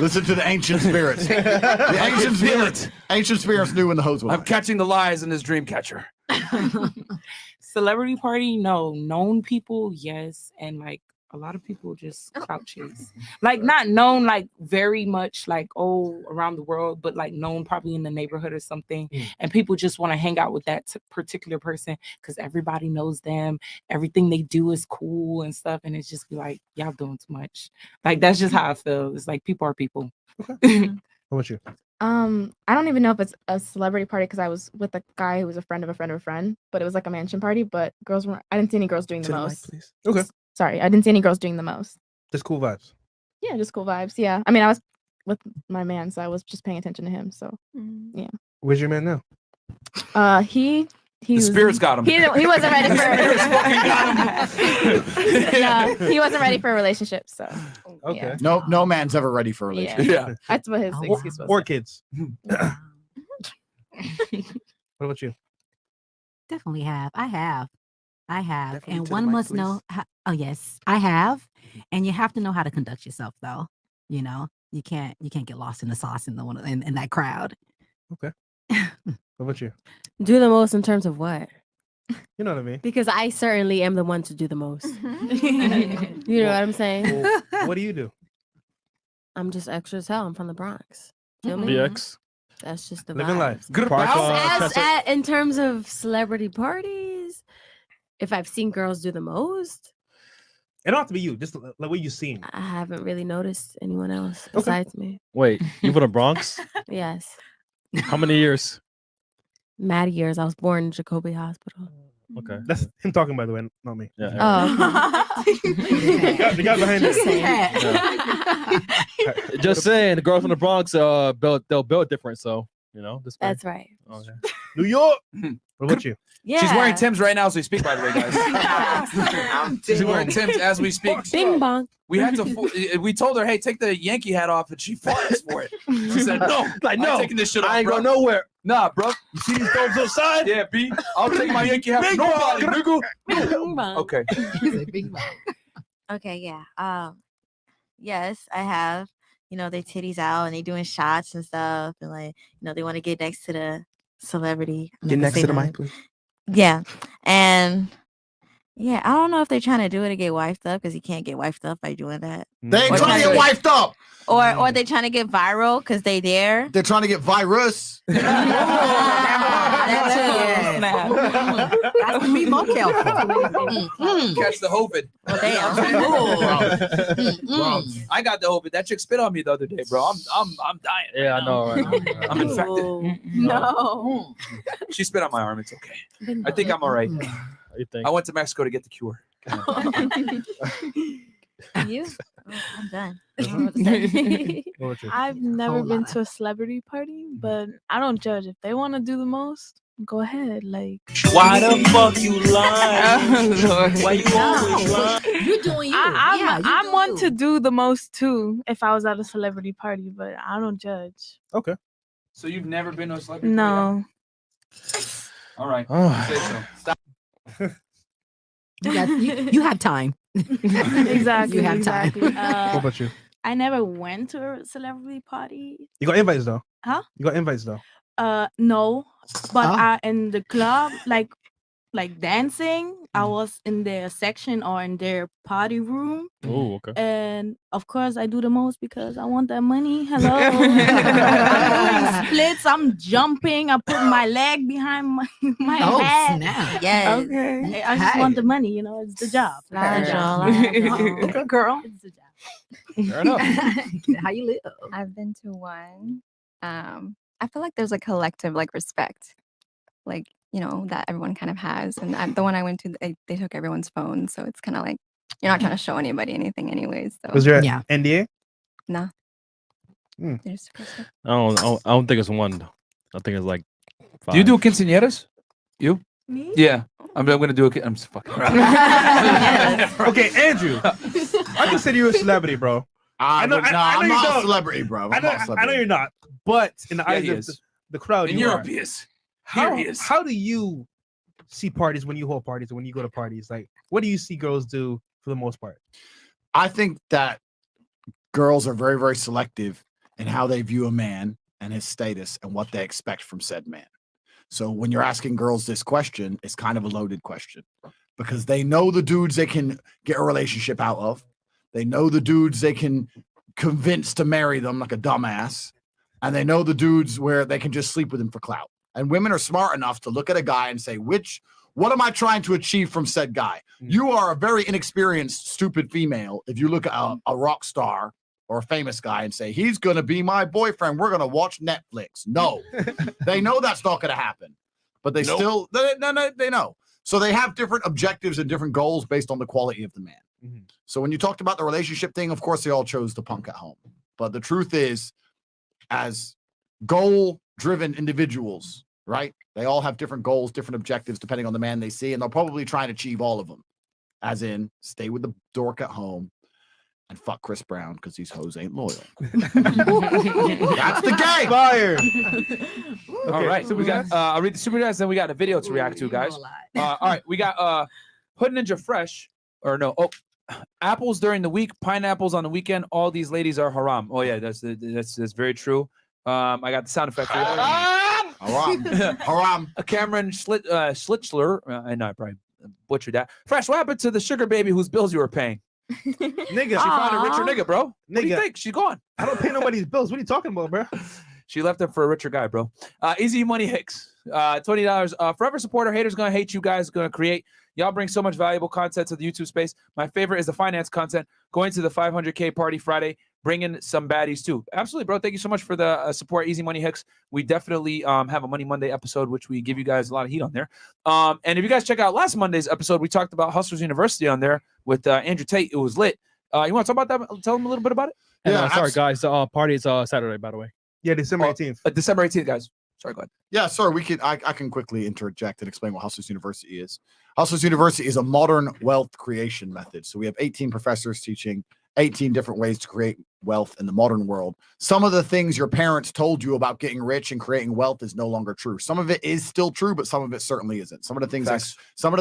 Listen to the ancient spirits. The ancient spirits. Ancient spirits knew when the hose was. I'm catching the lies in this dream catcher. Celebrity party, no. Known people, yes. And like a lot of people just clout chase. Like not known like very much like around the world, but like known probably in the neighborhood or something. And people just want to hang out with that particular person because everybody knows them. Everything they do is cool and stuff. And it's just be like, y'all doing too much. Like that's just how I feel. It's like people are people. How about you? I don't even know if it's a celebrity party because I was with a guy who was a friend of a friend of a friend, but it was like a mansion party. But girls weren't. I didn't see any girls doing the To the mic, most. please. Okay. Sorry, I didn't see any girls doing the most. Just cool vibes. Yeah, just cool vibes. Yeah, I mean, I was with my man, so I was just paying attention to him. So yeah. Where's your man now? He The spirits got him. He wasn't ready for. Yeah. No, he wasn't ready for a relationship. So Okay. yeah. No man's ever ready for a relationship. Yeah. That's what his Or, excuse was. or kids. What about you? Definitely have. I have. Definitely And to the one mic, must know. Oh yes, I have. And you have to know how to conduct yourself, though. You can't get lost in the sauce in in that crowd. Okay. What about you? Do the most in terms of what? You know what I mean? Because I certainly am the one to do the most. You know what I'm saying? Well, what do you do? I'm just extra as hell. I'm from the Bronx. Feel me? BX. That's just the Living life. vibes. In terms of celebrity parties, if I've seen girls do the most, It don't have to be you. Just like what you seen. I haven't really noticed anyone else besides me. Wait, you from the Bronx? Yes. How many years? Mad years. I was born in Jacoby Hospital. Okay. That's him talking, by the way, not me. Yeah. Oh. The guy behind Just say it. Just saying, the girls from the Bronx, they'll build different. So this way. That's right. Okay. New York. What about you? Yeah. She's wearing Tim's right now as we speak, by the way, guys. She's wearing Tim's as we speak. Bing bong. We had to. We told her, "Hey, take the Yankee hat off," and she fought us for it. She said, "No, Like, I'm no, taking this shit off. I ain't bro. going nowhere. Nah, bro. You see these dogs outside? Yeah, B. I'll take my Yankee hat. For nobody, nigga. Bing bong. Okay. Okay, yeah. Yes, I have. Their titties out and they doing shots and stuff, and like, they want to get next to the celebrity. I'm Get not next gonna to say the nothing. mic, please. Yeah, and yeah, I don't know if they're trying to do it to get wifed up because you can't get wifed up by doing that. They ain't Or trying to get wifed up. Or they trying to get viral because they there. They're trying to get virus. That's to be more careful. Catch the COVID. Damn. I got the COVID. That chick spit on me the other day, bro. I'm dying. Yeah, I know, right? I'm infected. No. She spit on my arm. It's okay. I think I'm all right. You think? I went to Mexico to get the cure. You? Oh, I'm done. I don't know what to say. What about you? I've never Whole been lot. to a celebrity party, but I don't judge. If they want to do the most, go ahead. Like, Why the fuck you lying? Why you always lying? You're doing you. I'm one to do the most too. If I was at a celebrity party, but I don't judge. Okay. So you've never been to a celebrity party? No. All right. Oh. Say so. Stop. You have time. Exactly. You have time. exactly. What about you? I never went to a celebrity party. You got invites though. Huh? You got invites though. No, but Oh. in the club, like dancing, I was in their section or in their party room. Oh, okay. And of course, I do the most because I want that money. Hello. I'm doing splits. I'm jumping. I put my leg behind my Oh, head. snap. Yes. Okay. I just want the money. It's the job. Large, Okay, girl. It's the job. Fair enough. How you live? I've been to one. I feel like there's a collective respect, that everyone kind of has. And the one I went to, they took everyone's phone, so it's kind of like you're not trying to show anybody anything, anyways. So Was there an Yeah. NDA? no. Hmm. There's respect. I don't think it's one. Though. I think it's like 5. Do you do quinceañeras? You? Me? Yeah. I'm gonna do it. I'm just fucking around. Okay, Andrew. I consider you a celebrity, bro. I'm know not you a don't. celebrity, bro. I'm I know, not a celebrity. I know you're not, but in the Yeah, eyes he of is. the crowd, In you Europe, are. he is. Here he is. How do you see parties when you hold parties and when you go to parties? Like, what do you see girls do for the most part? I think that girls are very, very selective in how they view a man and his status and what they expect from said man. So when you're asking girls this question, it's kind of a loaded question because they know the dudes they can get a relationship out of. They know the dudes they can convince to marry them like a dumbass. And they know the dudes where they can just sleep with him for clout. And women are smart enough to look at a guy and say, what am I trying to achieve from said guy? You are a very inexperienced, stupid female if you look at a rock star or a famous guy and say, he's going to be my boyfriend. We're going to watch Netflix. No, they know that's not going to happen, but they still, they know. So they have different objectives and different goals based on the quality of the man. Mhm. So when you talked about the relationship thing, of course, they all chose the punk at home. But the truth is, as goal-driven individuals, right? They all have different goals, different objectives, depending on the man they see, and they'll probably try and achieve all of them. As in, stay with the dork at home and fuck Chris Brown because these hoes ain't loyal. That's the game. Fired. All right. So we got I'll read the super chats, then we got a video to react to, guys. All right, we got Hood Ninja Fresh, or no, apples during the week, pineapples on the weekend. All these ladies are haram. Oh yeah, that's very true. I got the sound effect for you. Haram. Cameron Schlitzler. I know I probably butchered that. Fresh, what happened to the sugar baby whose bills you were paying? Nigga, She found a richer nigga, bro. What do you Nigga. think? She's gone. I don't pay nobody's bills. What are you talking about, bro? She left him for a richer guy, bro. Easy Money Hicks, $20. Forever supporter. Haters gonna hate you guys. Gonna create. Y'all bring so much valuable content to the YouTube space. My favorite is the finance content. Going to the 500K party Friday. Bringing some baddies too. Absolutely, bro. Thank you so much for the support, Easy Money Hicks. We definitely have a Money Monday episode, which we give you guys a lot of heat on there. And if you guys check out last Monday's episode, we talked about Hustlers University on there with Andrew Tate. It was lit. You want to talk about that? Tell them a little bit about it. And, sorry, guys. The party is Saturday, by the way. Yeah, December 18th. December 18th, guys. Sorry, go ahead. Yeah, sir. I can quickly interject and explain what Hustlers University is. Hustlers University is a modern wealth creation method. So we have 18 professors teaching 18 different ways to create wealth in the modern world. Some of the things your parents told you about getting rich and creating wealth is no longer true. Some of it is still true, but some of it certainly isn't. Some of the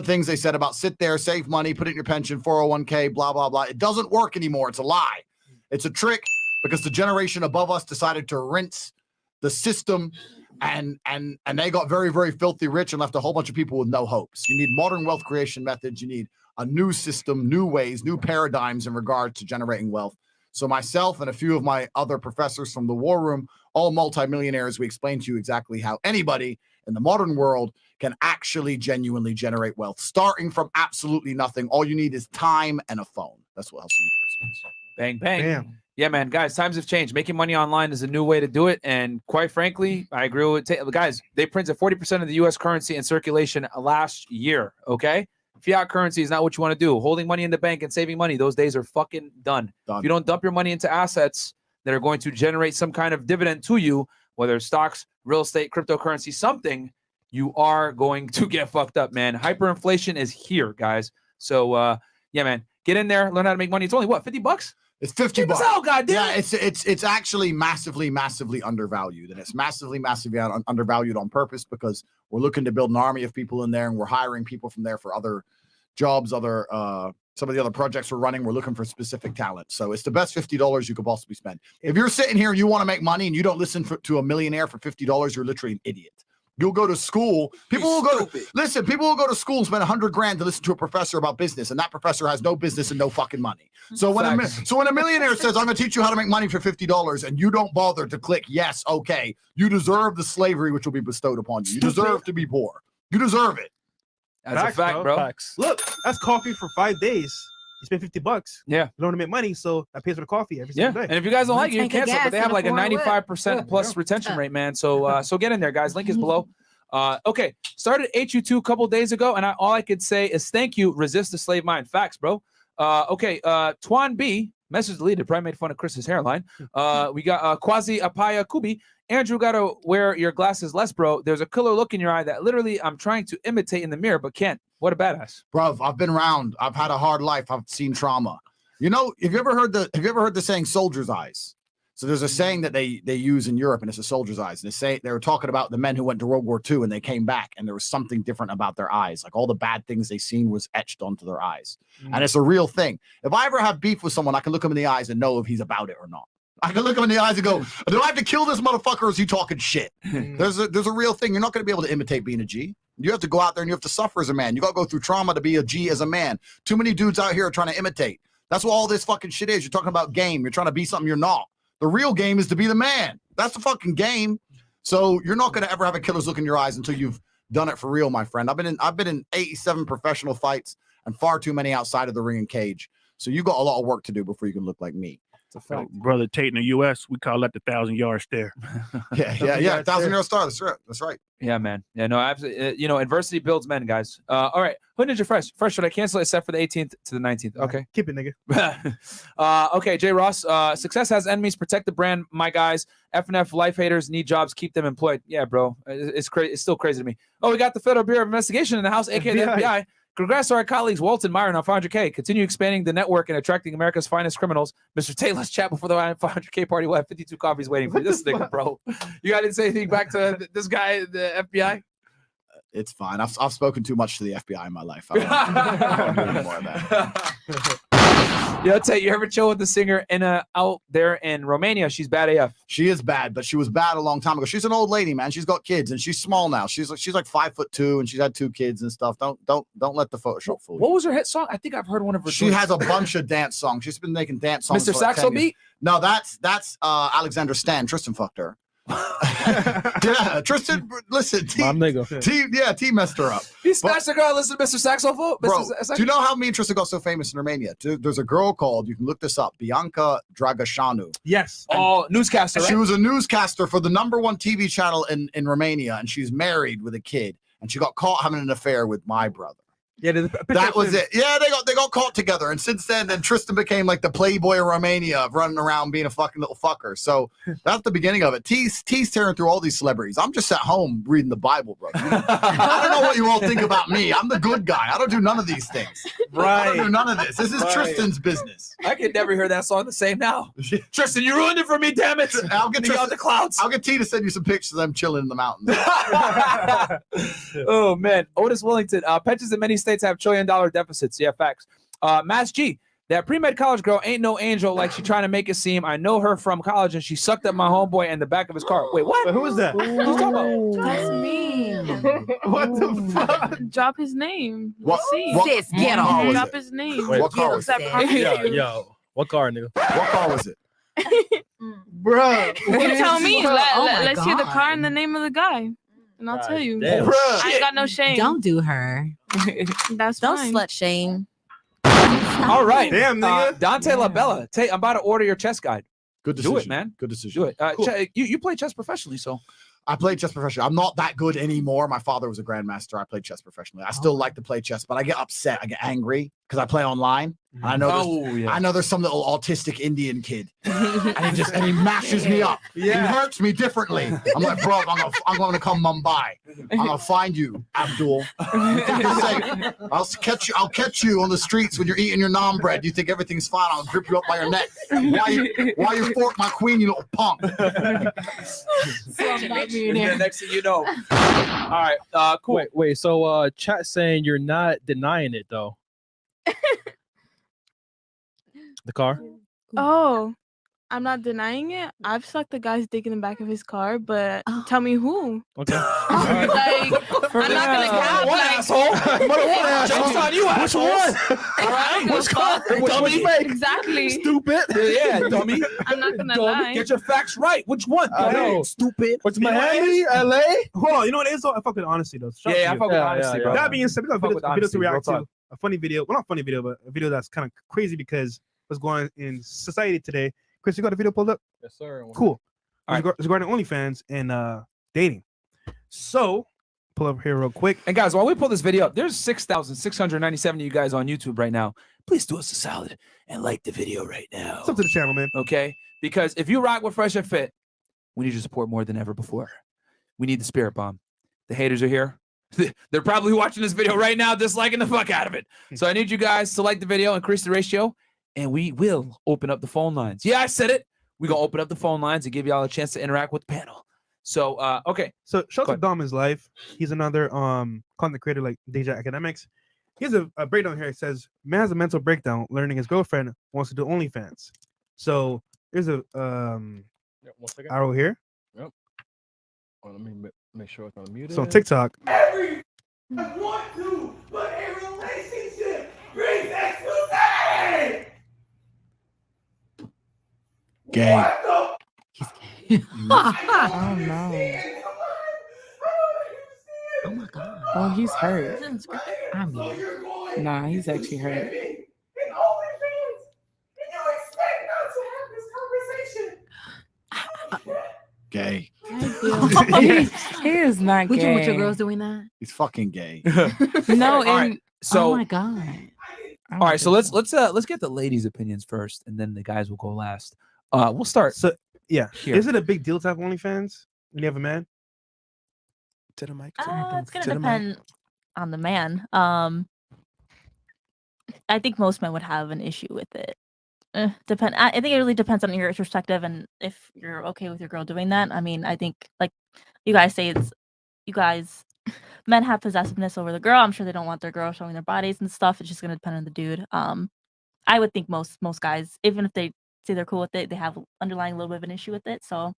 things they said about sit there, save money, put it in your pension, 401k, blah, blah, blah. It doesn't work anymore. It's a lie. It's a trick because the generation above us decided to rinse the system and they got very, very filthy rich and left a whole bunch of people with no hopes. You need modern wealth creation methods. You need a new system, new ways, new paradigms in regard to generating wealth. So myself and a few of my other professors from the War Room, all multimillionaires, we explain to you exactly how anybody in the modern world can actually genuinely generate wealth, starting from absolutely nothing. All you need is time and a phone. That's what Hustle University is. Bang, bang. Damn. Yeah, man. Guys, times have changed. Making money online is a new way to do it. And quite frankly, I agree with guys, they printed 40% of the U.S. currency in circulation last year, okay? Fiat currency is not what you want to do. Holding money in the bank and saving money, those days are fucking done. If you don't dump your money into assets that are going to generate some kind of dividend to you, whether it's stocks, real estate, cryptocurrency, something, you are going to get fucked up, man. Hyperinflation is here, guys. So, yeah, man, get in there, learn how to make money. It's only what, $50? It's $50. Oh, goddamn. Yeah, it's actually massively undervalued, and it's massively undervalued on purpose because we're looking to build an army of people in there, and we're hiring people from there for other jobs, some of the other projects we're running. We're looking for specific talent, so it's the best $50 you could possibly spend. If you're sitting here and you want to make money and you don't listen to a millionaire for $50, you're literally an idiot. You'll go to school. People will go to school and spend $100,000 to listen to a professor about business, and that professor has no business and no fucking money. So when a millionaire says, "I'm going to teach you how to make money for $50," and you don't bother to click yes, okay, you deserve the slavery which will be bestowed upon you. You deserve to be poor. You deserve it. That's a fact, bro. Facts. Look, that's coffee for 5 days. You spend $50. Yeah. You don't want to make money, so that pays for the coffee every single day. And if you guys don't like it, you can cancel. But they have like a 95% plus Yeah. retention rate, man. So so get in there, guys. Link is below. Okay, started HU2 a couple days ago, and all I could say is thank you. Resist the slave mind. Facts, bro. Okay, Twan B, message deleted. Probably made fun of Chris's hairline. We got Quasi Apaya Kubi. Andrew, gotta wear your glasses less, bro. There's a killer look in your eye that literally I'm trying to imitate in the mirror, but can't. What a badass, bro. I've been around. I've had a hard life. I've seen trauma. You know, have you ever heard the saying "soldier's eyes"? So there's a saying that they use in Europe, and it's a soldier's eyes. And they were talking about the men who went to World War II and they came back, and there was something different about their eyes. Like all the bad things they seen was etched onto their eyes. And it's a real thing. If I ever have beef with someone, I can look him in the eyes and know if he's about it or not. I can look him in the eyes and go, do I have to kill this motherfucker or is he talking shit? There's a real thing. You're not going to be able to imitate being a G. You have to go out there and you have to suffer as a man. You got to go through trauma to be a G as a man. Too many dudes out here are trying to imitate. That's what all this fucking shit is. You're talking about game. You're trying to be something you're not. The real game is to be the man. That's the fucking game. So you're not going to ever have a killer's look in your eyes until you've done it for real, my friend. I've been in 87 professional fights and far too many outside of the ring and cage. So you got a lot of work to do before you can look like me. It's a fact. Brother Tate in the U.S., we call that the 1,000-yard stare. Yeah. 1,000-yard star. That's right. Yeah, man. Yeah, no, absolutely. You know, adversity builds men, guys. All right. Who Ninja Fresh? First, should I cancel it except for the 18th to the 19th? Okay. Keep it, nigga. Okay, J. Ross. Success has enemies. Protect the brand, my guys. FNF life haters need jobs. Keep them employed. Yeah, bro. It's crazy. It's still crazy to me. Oh, we got the Federal Bureau of Investigation in the house, aka the FBI. Congrats to our colleagues, Walt and Myron, on 500K. Continue expanding the network and attracting America's finest criminals. Mr. Tate, let's chat before the 500K party. We'll have 52 coffees waiting for you. This nigga, bro. You got to say anything back to this guy, the FBI? It's fine. I've spoken too much to the FBI in my life. I don't do any more of that. Yo, Tate, you ever chill with the singer out there in Romania? She's bad AF. She is bad, but she was bad a long time ago. She's an old lady, man. She's got kids and she's small now. She's like 5'2" and she's had 2 kids and stuff. Don't let the Photoshop fool you. What was her hit song? I think I've heard one of her. She has a bunch of dance songs. She's been making dance songs. Mr. for like 10 Saxo years. Beat? No, that's Alexander Stan. Tristan fucked her. Yeah, Tristan, listen, T messed her up. He smashed the girl. Listen to Mr. Saxophone. Bro, do you know how me and Tristan got so famous in Romania? There's a girl called, you can look this up, Bianca Dragășanu. Yes. Oh, newscaster, right? She was a newscaster for the #1 TV channel in Romania, and she's married with a kid, and she got caught having an affair with my brother. Yeah, that was it. Yeah, they got caught together, and since then Tristan became like the playboy of Romania, of running around being a fucking little fucker. So that's the beginning of it. T's tearing through all these celebrities. I'm just at home reading the Bible, bro. I don't know what you all think about me. I'm the good guy. I don't do none of these things. I don't do none of this. This is Tristan's business. I could never hear that song the same now. Tristan, you ruined it for me, damn it. I'll get Tristan, the clouds. I'll get T to send you some pictures of them chilling in the mountains. Oh man, Otis Willington. Pensions in many states have $1 trillion deficits. Yeah, facts. Mass G. That pre-med college girl ain't no angel like she trying to make it seem. I know her from college and she sucked up my homeboy in the back of his car. Wait, what? Wait, who is that? What are you talking about? That's me. What the fuck? Drop his name. What- See. what- Sis, get what car was Drop it? his name. Wait, what car was Accept it? conversation. Yo, what car, nigga? What car was it? Bruh. You tell me. Oh my Let's hear the car God. and the name of the guy. And I'll tell you. damn. I ain't got no shame. Don't do her. That's Don't fine. slut shame. All right. Damn, nigga. Dante LaBella. Tate, I'm about to order your chess guide. Good decision. Do it, man. Good decision. Do it. Cool. You play chess professionally, so. I played chess professionally. I'm not that good anymore. My father was a grandmaster. I played chess professionally. I still like to play chess, but I get upset. I get angry because I play online. I know I know there's some little autistic Indian kid, and he mashes me up. He hurts me differently. I'm like, bro, I'm gonna come Mumbai. I'm gonna find you, Abdul. You think you're safe? I'll catch you on the streets when you're eating your naan bread. You think everything's fine? I'll grip you up by your neck. Why you fork my queen, you little punk? Yeah, next thing you know. All right. Cool. Wait. So, chat saying you're not denying it though. The car. Oh, I'm not denying it. I've sucked the guy's dick in the back of his car, but tell me who. Okay. Like, I'm not gonna cap. One Like, asshole. Joke's on you, Which assholes. one? All right. Which car? Dummy. exactly. Stupid. Yeah, dummy. I'm not gonna Dummy. lie. Get your facts right. Which one? I know. Stupid. What's Miami? LA? Hold on, you know what it is though? I fuck with honesty though. Shout out to Yeah, I you. fuck with honesty, bro. That being said, we got a Fuck video, with a video honesty, to react real to. talk. A funny video. Well, not funny video, but a video that's kind of crazy because what's going on in society today. Chris, you got a video pulled up? Yes, sir. Cool. All right. It's regarding OnlyFans and dating. So, pull up here real quick. And guys, while we pull this video up, there's 6,697 of you guys on YouTube right now. Please do us a solid and like the video right now. What's up to the channel, man? Okay? Because if you rock with Fresh and Fit, we need your support more than ever before. We need the spirit bomb. The haters are here. They're probably watching this video right now, disliking the fuck out of it. So I need you guys to like the video, increase the ratio, and we will open up the phone lines. Yeah, I said it. We're going to open up the phone lines and give y'all a chance to interact with the panel. So, okay. So, shout out to Dom His Life. He's another content creator like Deja Academics. Here's a breakdown here. It says, man has a mental breakdown learning his girlfriend wants to do OnlyFans. So, there's a 1 second. arrow here. Yep. Oh, let me make sure it's not muted. So, on TikTok. Every want to, but a relationship brings exclusivity. Gay. Oh no. Oh my God. Oh, he's hurt. I mean, Nah, he's actually hurt. Gay. He is not would gay. you want your girls doing that? He's fucking gay. No, All right. and So, Oh my God. all right. So let's get the ladies' opinions first, and then the guys will go last. We'll start. So, yeah. Here. Is it a big deal to have OnlyFans when you have a man? To the mic. It's gonna depend on the man. I think most men would have an issue with it. I think it really depends on your perspective and if you're okay with your girl doing that. I mean, I think like you guys say, it's you guys men have possessiveness over the girl. I'm sure they don't want their girl showing their bodies and stuff. It's just gonna depend on the dude. I would think most guys, even if they say they're cool with it, they have underlying a little bit of an issue with it. So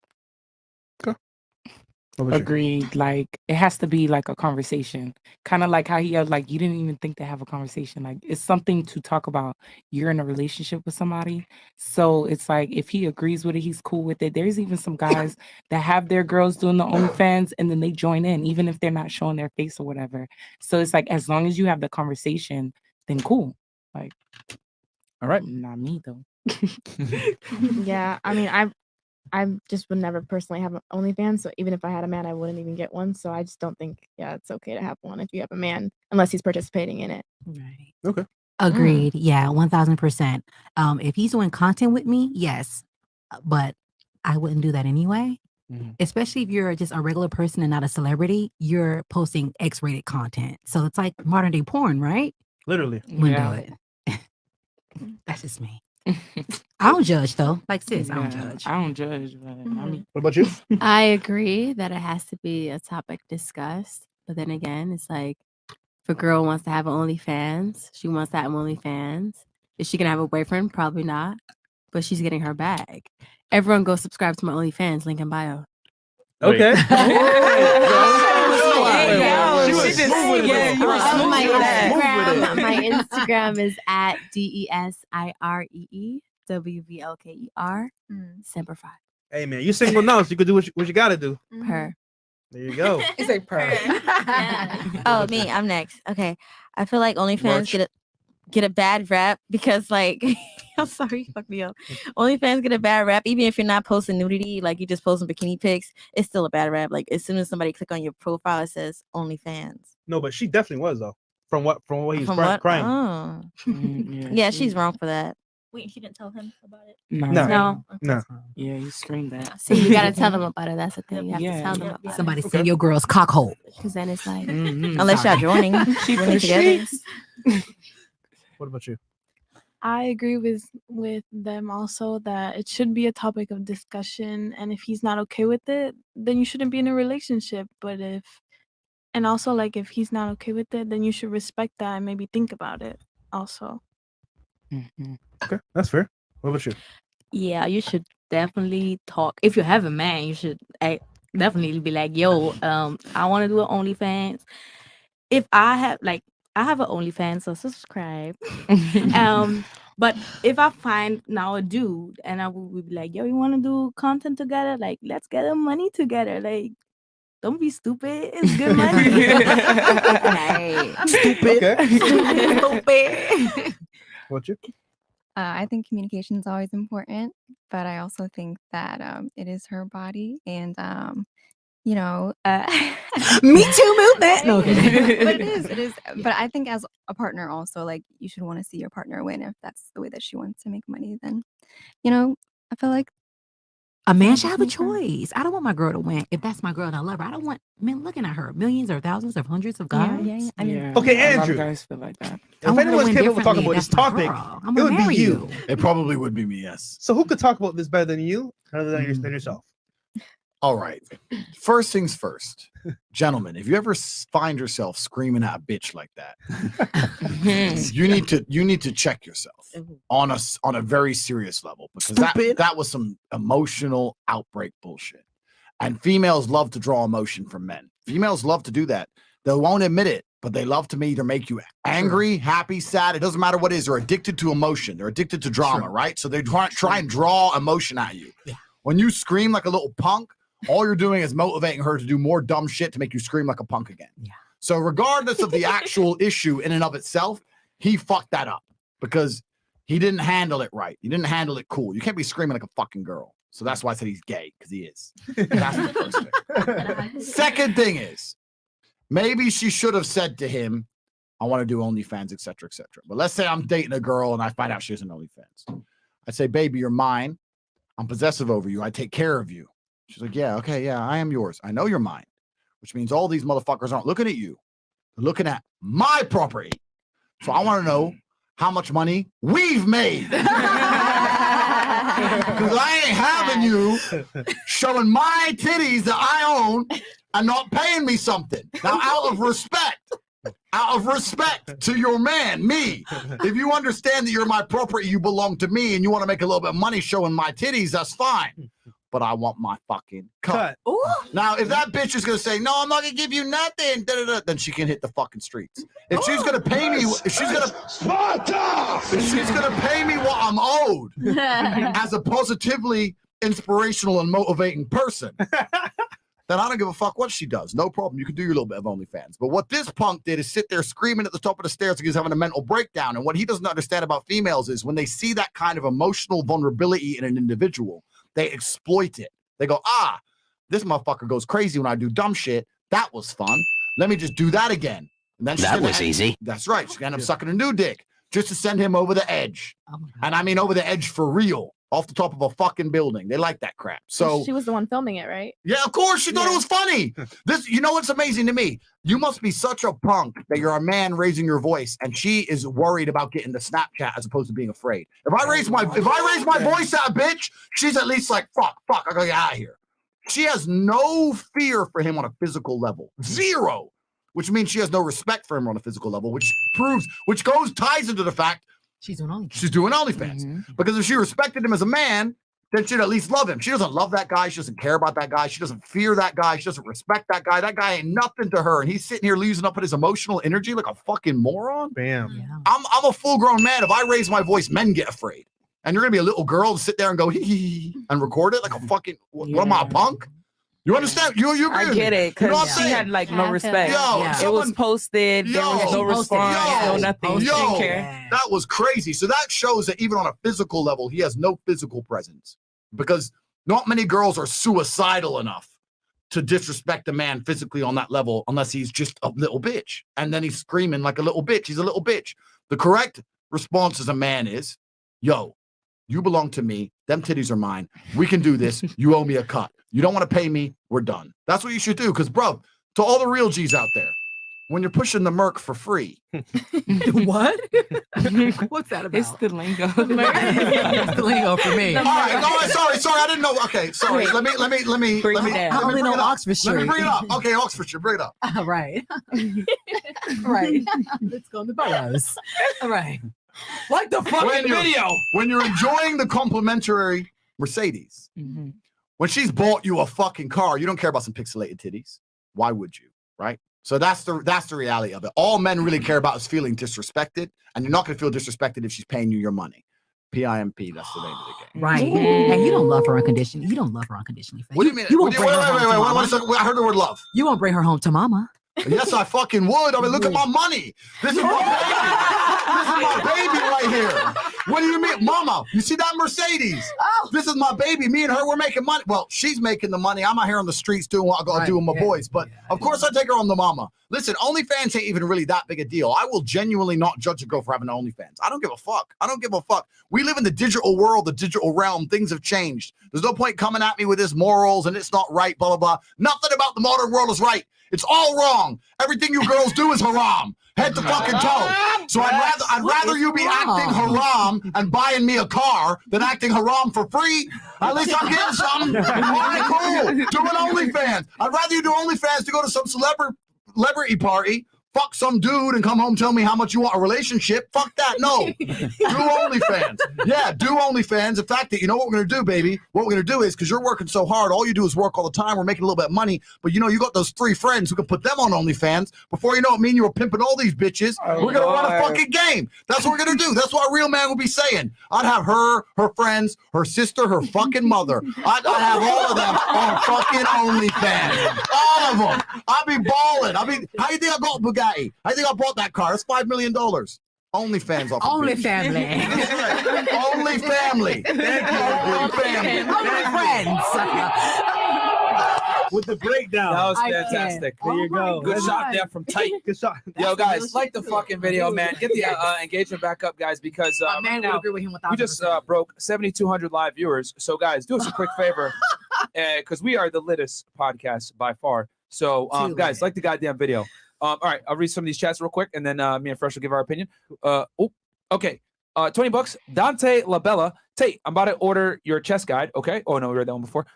Agreed. Like it has to be like a conversation, kind of like how he like you didn't even think to have a conversation. Like it's something to talk about. You're in a relationship with somebody, so it's like if he agrees with it, he's cool with it. There's even some guys that have their girls doing the OnlyFans and then they join in, even if they're not showing their face or whatever. So it's like as long as you have the conversation, then cool. Like, all right, not me though. Yeah, I mean, I just would never personally have an OnlyFans. So even if I had a man, I wouldn't even get one. So I just don't think, it's okay to have one if you have a man, unless he's participating in it. Right. Okay. Agreed. Yeah, 1000%. If he's doing content with me, yes, but I wouldn't do that anyway. Especially if you're just a regular person and not a celebrity, you're posting X-rated content. So it's like modern day porn, right? Literally. Wouldn't do it. That's just me. I don't judge though. Like sis, I don't judge. I don't judge. But I mean, What about you? I agree that it has to be a topic discussed. But then again, it's like if a girl wants to have an OnlyFans, she wants to have OnlyFans. Is she gonna have a boyfriend? Probably not. But she's getting her bag. Everyone go subscribe to my OnlyFans, link in bio. Okay. My Instagram is at DESIREEWVLKER. Semper Fi. Hey man, you single now, so you could do what you gotta do. Per. There you go. It's a per. Oh, me, I'm next. Okay. I feel like OnlyFans get a bad rap because like I'm sorry, fuck me up. OnlyFans get a bad rap, even if you're not posting nudity, like you just posting bikini pics, it's still a bad rap. Like as soon as somebody click on your profile, it says OnlyFans. No, but she definitely was though. From what he's From what? crying. Oh. Yeah, Yeah, she's wrong for that. wait, she didn't tell him about it. No. Yeah, you screamed that. See, you gotta tell them about it. That's the thing. You have to tell them about it. Somebody see your girl's cock hole. Because then it's like, Unless y'all joining. Joining together. What about you? I agree with them also that it should be a topic of discussion, and if he's not okay with it, then you shouldn't be in a relationship. But if he's not okay with it, then you should respect that and maybe think about it also. Okay, that's fair. What about you? Yeah, you should definitely talk. If you have a man, you should definitely be like, yo, I want to do an OnlyFans. If I have an OnlyFans, so subscribe. But if I find now a dude and I would be like, yo, you want to do content together? Like, let's get the money together. Like, don't be stupid. It's good money. Stupid. Okay. Stupid. What you? I think communication is always important, but I also think that it is her body, and Me Too movement. No, but it is. But I think as a partner, also, like you should want to see your partner win. If that's the way that she wants to make money, then I feel like a man should have a choice. I don't want my girl to win. If that's my girl and I love her, I don't want men looking at her. Millions or thousands or hundreds of guys. Yeah. I mean, Okay, A lot Andrew. of guys feel like that. If anyone's capable of talking about this topic, I'm it would gonna be marry you. It probably would be me, yes. So who could talk about this better than you, other than yourself? All right. First things first. Gentlemen, if you ever find yourself screaming at a bitch like that, you need to check yourself on a very serious level, because that was some emotional outbreak bullshit. And females love to draw emotion from men. Females love to do that. They won't admit it, but they love to either make you angry, happy, sad. It doesn't matter what it is. They're addicted to emotion. They're addicted to drama, right? So they try and draw emotion at you. Yeah. When you scream like a little punk, all you're doing is motivating her to do more dumb shit to make you scream like a punk again. Yeah. So regardless of the actual issue in and of itself, he fucked that up because he didn't handle it right. He didn't handle it cool. You can't be screaming like a fucking girl. So that's why I said he's gay, because he is. That's the first thing. Second thing is, maybe she should have said to him, I want to do OnlyFans, etc., etc. But let's say I'm dating a girl and I find out she has an OnlyFans. I'd say, baby, you're mine. I'm possessive over you. I take care of you. She's like, yeah, okay, yeah, I am yours. I know you're mine, which means all these motherfuckers aren't looking at you. They're looking at my property. So I want to know how much money we've made. Because I ain't having you showing my titties that I own and not paying me something. Now, out of respect to your man, me, if you understand that you're my property, you belong to me, and you want to make a little bit of money showing my titties, that's fine. But I want my fucking cut. Now, if that bitch is gonna say, no, I'm not gonna give you nothing, then she can hit the fucking streets. If she's gonna pay me, if she's gonna pay me what I'm owed as a positively inspirational and motivating person, then I don't give a fuck what she does. No problem. You can do your little bit of OnlyFans. But what this punk did is sit there screaming at the top of the stairs like he's having a mental breakdown. And what he doesn't understand about females is when they see that kind of emotional vulnerability in an individual, they exploit it. They go, this motherfucker goes crazy when I do dumb shit. That was fun. Let me just do that again. And then That was easy. That's right. She's gonna end up sucking a new dick just to send him over the edge. And I mean over the edge for real. Off the top of a fucking building. They like that crap. So she was the one filming it, right? yeah, of course. She thought it was funny. You know what's amazing to me? You must be such a punk that you're a man raising your voice, and she is worried about getting the Snapchat as opposed to being afraid. If I raise my voice at a bitch, she's at least like, fuck, I gotta get out of here. She has no fear for him on a physical level. Zero. Which means she has no respect for him on a physical level, which ties into the fact she's doing OnlyFans. She's doing OnlyFans. Because if she respected him as a man, then she'd at least love him. She doesn't love that guy. She doesn't care about that guy. She doesn't fear that guy. She doesn't respect that guy. That guy ain't nothing to her. And he's sitting here using up his emotional energy like a fucking moron. Bam. Yeah. I'm a full-grown man. If I raise my voice, men get afraid. And you're going to be a little girl to sit there and go, hee and record it like a fucking, what am I, a punk? You understand? You agree I with get me? it, You know what I'm because she saying? had like no respect. It was posted. There was no response. No nothing. She didn't care. That was crazy. So that shows that even on a physical level, he has no physical presence, because not many girls are suicidal enough to disrespect a man physically on that level unless he's just a little bitch. And then he's screaming like a little bitch. He's a little bitch. The correct response as a man is, yo, you belong to me. Them titties are mine. We can do this. You owe me a cut. You don't want to pay me. We're done. That's what you should do. Because, bro, to all the real G's out there, when you're pushing the Merc for free. What? What's that about? It's the lingo. It's the lingo for me. All right. No, sorry. I didn't know. Okay. Sorry. Let me. I only know Oxfordshire. Let me bring it up. Okay. Oxfordshire. Bring it up. Right. Right. Let's go in the boroughs. All right. Like the fucking video. When you're enjoying the complimentary Mercedes, when she's bought you a fucking car, you don't care about some pixelated titties. Why would you? Right? So that's the reality of it. All men really care about is feeling disrespected, and you're not going to feel disrespected if she's paying you your money. PIMP, that's the name of the game. Right. And you don't love her unconditionally. You don't love her unconditionally. What do you mean? Wait, I heard the word love. You won't bring her home to mama. Yes, I fucking would. I mean, look at my money. This is my baby. This is my baby right here. What do you mean? Mama, you see that Mercedes? This is my baby. Me and her, we're making money. Well, she's making the money. I'm out here on the streets doing what I got to do with my boys. But of course, I take her on the mama. Listen, OnlyFans ain't even really that big a deal. I will genuinely not judge a girl for having an OnlyFans. I don't give a fuck. I don't give a fuck. We live in the digital world, the digital realm. Things have changed. There's no point coming at me with this morals and it's not right, blah, blah, blah. Nothing about the modern world is right. It's all wrong. Everything you girls do is haram, head to fucking toe. So I'd rather you be acting haram and buying me a car than acting haram for free. At least I'm getting something. All right, cool. Do an OnlyFans. I'd rather you do OnlyFans to go to some celebrity party, fuck some dude and come home and tell me how much you want a relationship. Fuck that. No. Do OnlyFans. Yeah, do OnlyFans. In fact, you know what we're going to do, baby? What we're going to do is, because you're working so hard, all you do is work all the time. We're making a little bit of money. But, you know, you got those 3 friends who can put them on OnlyFans. Before you know it, me and you were pimping all these bitches. We're going to run a fucking game. That's what we're going to do. That's what a real man would be saying. I'd have her friends, her sister, her fucking mother. I'd have all of them on fucking OnlyFans. All of them. I'd be balling. How you think I got Bugatti? I think I bought that car. That's $5 million. OnlyFans off. Only family. Only family. Only family. Only friends. With the breakdown. That was fantastic. There you go. Good shot there from Tate. Good shot. Yo, guys, like the fucking video, man. Get the engagement back up, guys, because man now, would agree with him we just broke 7,200 live viewers. So, guys, do us a quick favor, because we are the littest podcast by far. So, guys, like the goddamn video. All right, I'll read some of these chats real quick, and then me and Fresh will give our opinion. Okay. $20. Dante Labella. Tate, I'm about to order your chess guide. Okay. Oh no, we read that one before.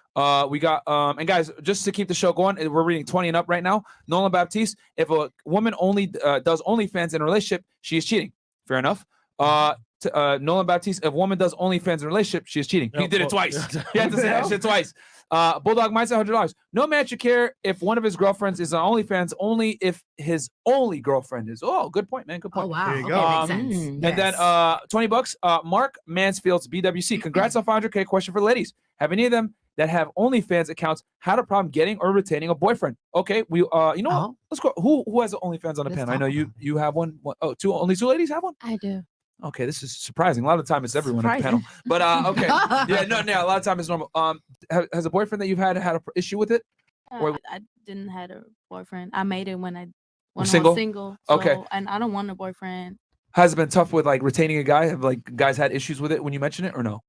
We got and guys, just to keep the show going, we're reading 20 and up right now. Nolan Baptiste. If a woman only does OnlyFans in a relationship, she is cheating. Fair enough. Nolan Baptiste. If a woman does OnlyFans in a relationship, she is cheating. He did it twice. He had to say that shit twice. Bulldog Mindset, $100. No man should care if one of his girlfriends is on OnlyFans, only if his only girlfriend is. Oh, good point, man. Good point. Oh, wow. There you Okay, go. makes sense. And then $20. Mark Mansfield's BWC. Congrats on 500K. Question for the ladies. Have any of them that have OnlyFans accounts had a problem getting or retaining a boyfriend? Okay, we you know what? Let's go. Who has OnlyFans on the panel? I know you have one. Oh, only two ladies have one? I do. Okay, this is surprising. A lot of the time it's everyone on the panel. But okay. Yeah, no, a lot of time it's normal. Has a boyfriend that you've had an issue with it? Or I didn't have a boyfriend. I made it when I was single? single. Okay. So, and I don't want a boyfriend. Has it been tough with like retaining a guy? Have like guys had issues with it when you mention it or no?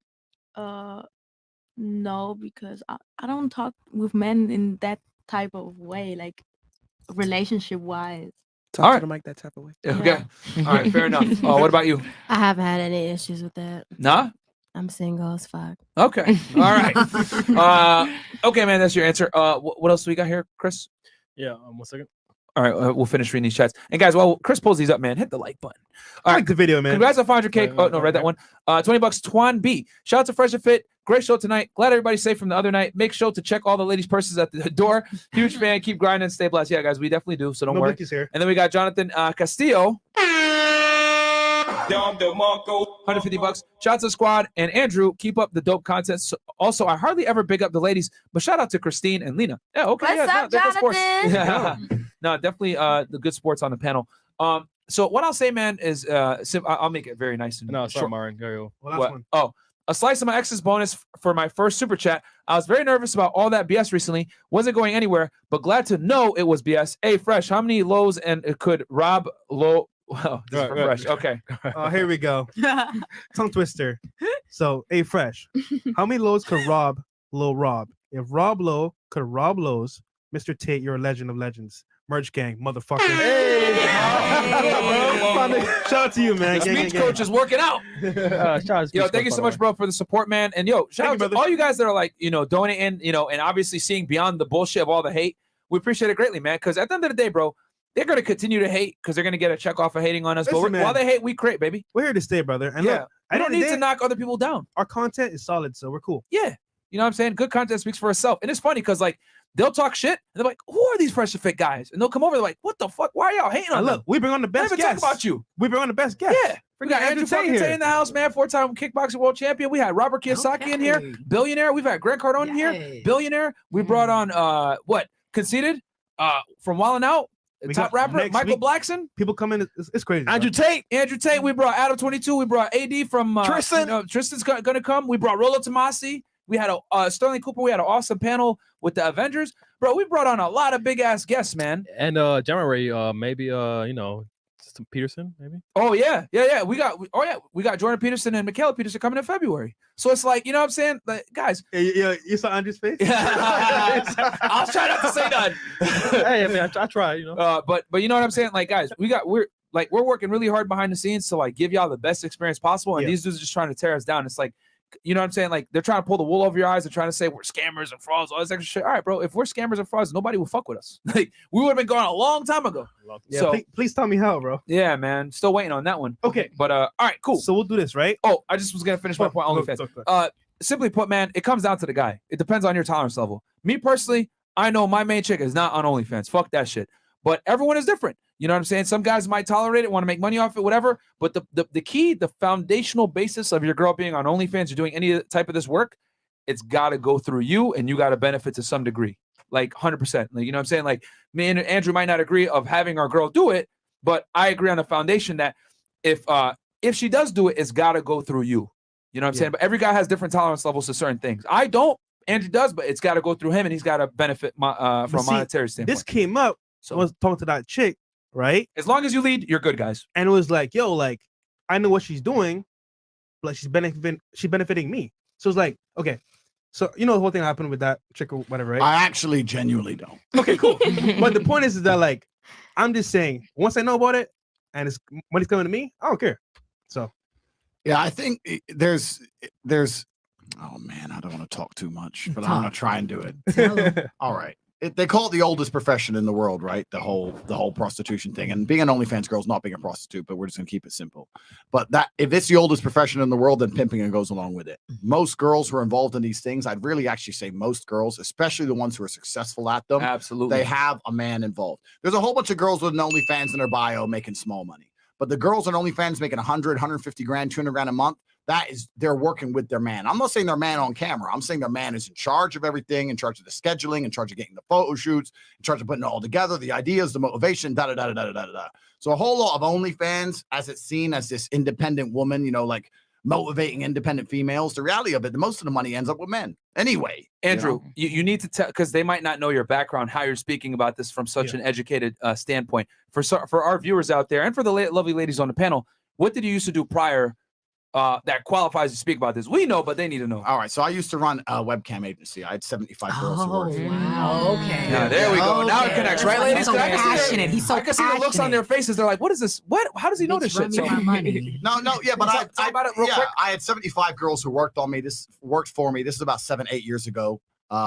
No, because I don't talk with men in that type of way, like relationship wise. Talk to the mic that type of way. Okay. All right, fair enough. What about you? I haven't had any issues with that. Nah? I'm single as fuck. Okay. All right. Okay, man, that's your answer. What else do we got here, Chris? Yeah, 1 second. All right, we'll finish reading these chats. And guys, while Chris pulls these up, man, hit the like button. All right, like the video, man. Congrats on 500K. Oh, no, read that one. $20. Twan B. Shout out to Fresh and Fit. Great show tonight. Glad everybody's safe from the other night. Make sure to check all the ladies' purses at the door. Huge fan. Keep grinding. Stay blessed. Yeah, guys, we definitely do. So don't worry. Here. And then we got Jonathan Castillo. $150. Shout out to the squad and Andrew. Keep up the dope content. Also, I hardly ever big up the ladies, but shout out to Christine and Lena. Yeah, okay. What's up, they're good sports. Jonathan? Yeah. No, definitely the good sports on the panel. So what I'll say, man, is I'll make it very nice and No, sorry, short. Myron. Go. What? Oh, a slice of my ex's bonus for my first super chat. I was very nervous about all that BS recently. Wasn't going anywhere, but glad to know it was BS. Hey, Fresh, how many lows and it could Rob low? Wow, this is for Fresh. Okay. Oh, here we go. Tongue twister. So, hey, Fresh, how many lows could Rob Low rob? If Rob Low could rob lows, Mr. Tate, you're a legend of legends. Merch gang, motherfucker. Hey, shout out to you, man. Speech coach is working out. Yo, thank you so much, bro, for the support, man. And yo, shout out to all you guys that are like, donating, and obviously seeing beyond the bullshit of all the hate. We appreciate it greatly, man. Because at the end of the day, bro, they're gonna continue to hate because they're gonna get a check off of hating on us. Listen, but while they hate, we create, baby. We're here to stay, brother. And yeah, look, I don't need to knock other people down. Our content is solid, so we're cool. Yeah. You know what I'm saying? Good content speaks for itself. And it's funny because like they'll talk shit and they're like, who are these Fresh and Fit guys? And they'll come over, they're like, what the fuck? Why are y'all hating on them? We bring on the best guests. guests. Talk about you. We bring on the best guests. Yeah. We got Andrew fucking Tate in the house, man. 4-time kickboxing world champion. We had Robert Kiyosaki in here, billionaire. We've had Greg Cardone in here, billionaire. We brought on Conceited from Wildin' Out. Top rapper Michael Blackson. People come in. It's crazy. Andrew Tate. We brought Adam 22. We brought AD from Tristan. Tristan's gonna come. We brought Rolo Tomasi. We had a Sterling Cooper. We had an awesome panel with the Avengers, bro. We brought on a lot of big ass guests, man. And January, maybe some Peterson, maybe. Oh yeah. We got Jordan Peterson and Michaela Peterson coming in February. So it's like, you know what I'm saying, like, guys. You saw Andrew's face. I was trying not to say none. Hey, I mean, I try, But you know what I'm saying, like, guys, we're working really hard behind the scenes to like give y'all the best experience possible, and these dudes are just trying to tear us down. It's like, you know what I'm saying? Like, they're trying to pull the wool over your eyes and trying to say we're scammers and frauds, all this extra shit. All right, bro. If we're scammers and frauds, nobody will fuck with us. Like, we would have been gone a long time ago. Yeah, so please tell me how, bro. Yeah, man. Still waiting on that one. Okay. But all right, cool. So we'll do this, right? Oh, I just was gonna finish my point on OnlyFans. Simply put, man, it comes down to the guy. It depends on your tolerance level. Me personally, I know my main chick is not on OnlyFans. Fuck that shit. But everyone is different. You know what I'm saying? Some guys might tolerate it, want to make money off it, whatever. But the key, the foundational basis of your girl being on OnlyFans or doing any type of this work, it's got to go through you, and you got to benefit to some degree, like 100%. Like, you know what I'm saying? Like, me and Andrew might not agree of having our girl do it, but I agree on the foundation that if she does do it, it's got to go through you. You know what I'm saying? But every guy has different tolerance levels to certain things. I don't. Andrew does, but it's got to go through him, and he's got to benefit from a monetary standpoint. This came up. So I was talking to that chick. Right? As long as you lead, you're good, guys. And it was like, yo, like, I know what she's doing, like she's benefiting me. So it's like, okay. So the whole thing happened with that chick or whatever, right? I actually genuinely don't. Okay, cool. But the point is that, like, I'm just saying, once I know about it and it's money's coming to me, I don't care. So Yeah, I think there's. Oh man, I don't want to talk too much, but I'm gonna try and do it. All right. They call it the oldest profession in the world, right? The whole prostitution thing. And being an OnlyFans girl is not being a prostitute, but we're just gonna keep it simple. But that if it's the oldest profession in the world, then pimping goes along with it. Most girls who are involved in these things, I'd really actually say most girls, especially the ones who are successful at them, absolutely, they have a man involved. There's a whole bunch of girls with an OnlyFans in their bio making small money. But the girls on OnlyFans making 100, 150 grand, 200 grand a month, they're working with their man. I'm not saying their man on camera. I'm saying their man is in charge of everything, in charge of the scheduling, in charge of getting the photo shoots, in charge of putting it all together, the ideas, the motivation, da-da-da-da-da-da-da. So a whole lot of OnlyFans, as it's seen as this independent woman, you know, like motivating independent females. The reality of it, most of the money ends up with men. Anyway, Andrew, you need to tell, because they might not know your background, how you're speaking about this from such an educated standpoint. For our viewers out there and for the lovely ladies on the panel, what did you used to do prior that qualifies to speak about this? We know, but they need to know. All right, so I used to run a webcam agency. I had 75 girls who worked for me. Wow. Okay. Yeah, there we go. Now it connects, right, ladies? He's so passionate. He's so I can see the looks on their faces. They're like, "What is this? What? How does he know this shit?" So, No, yeah, but talk about it real quick. I had 75 girls who worked for me. This is about 7-8 years ago.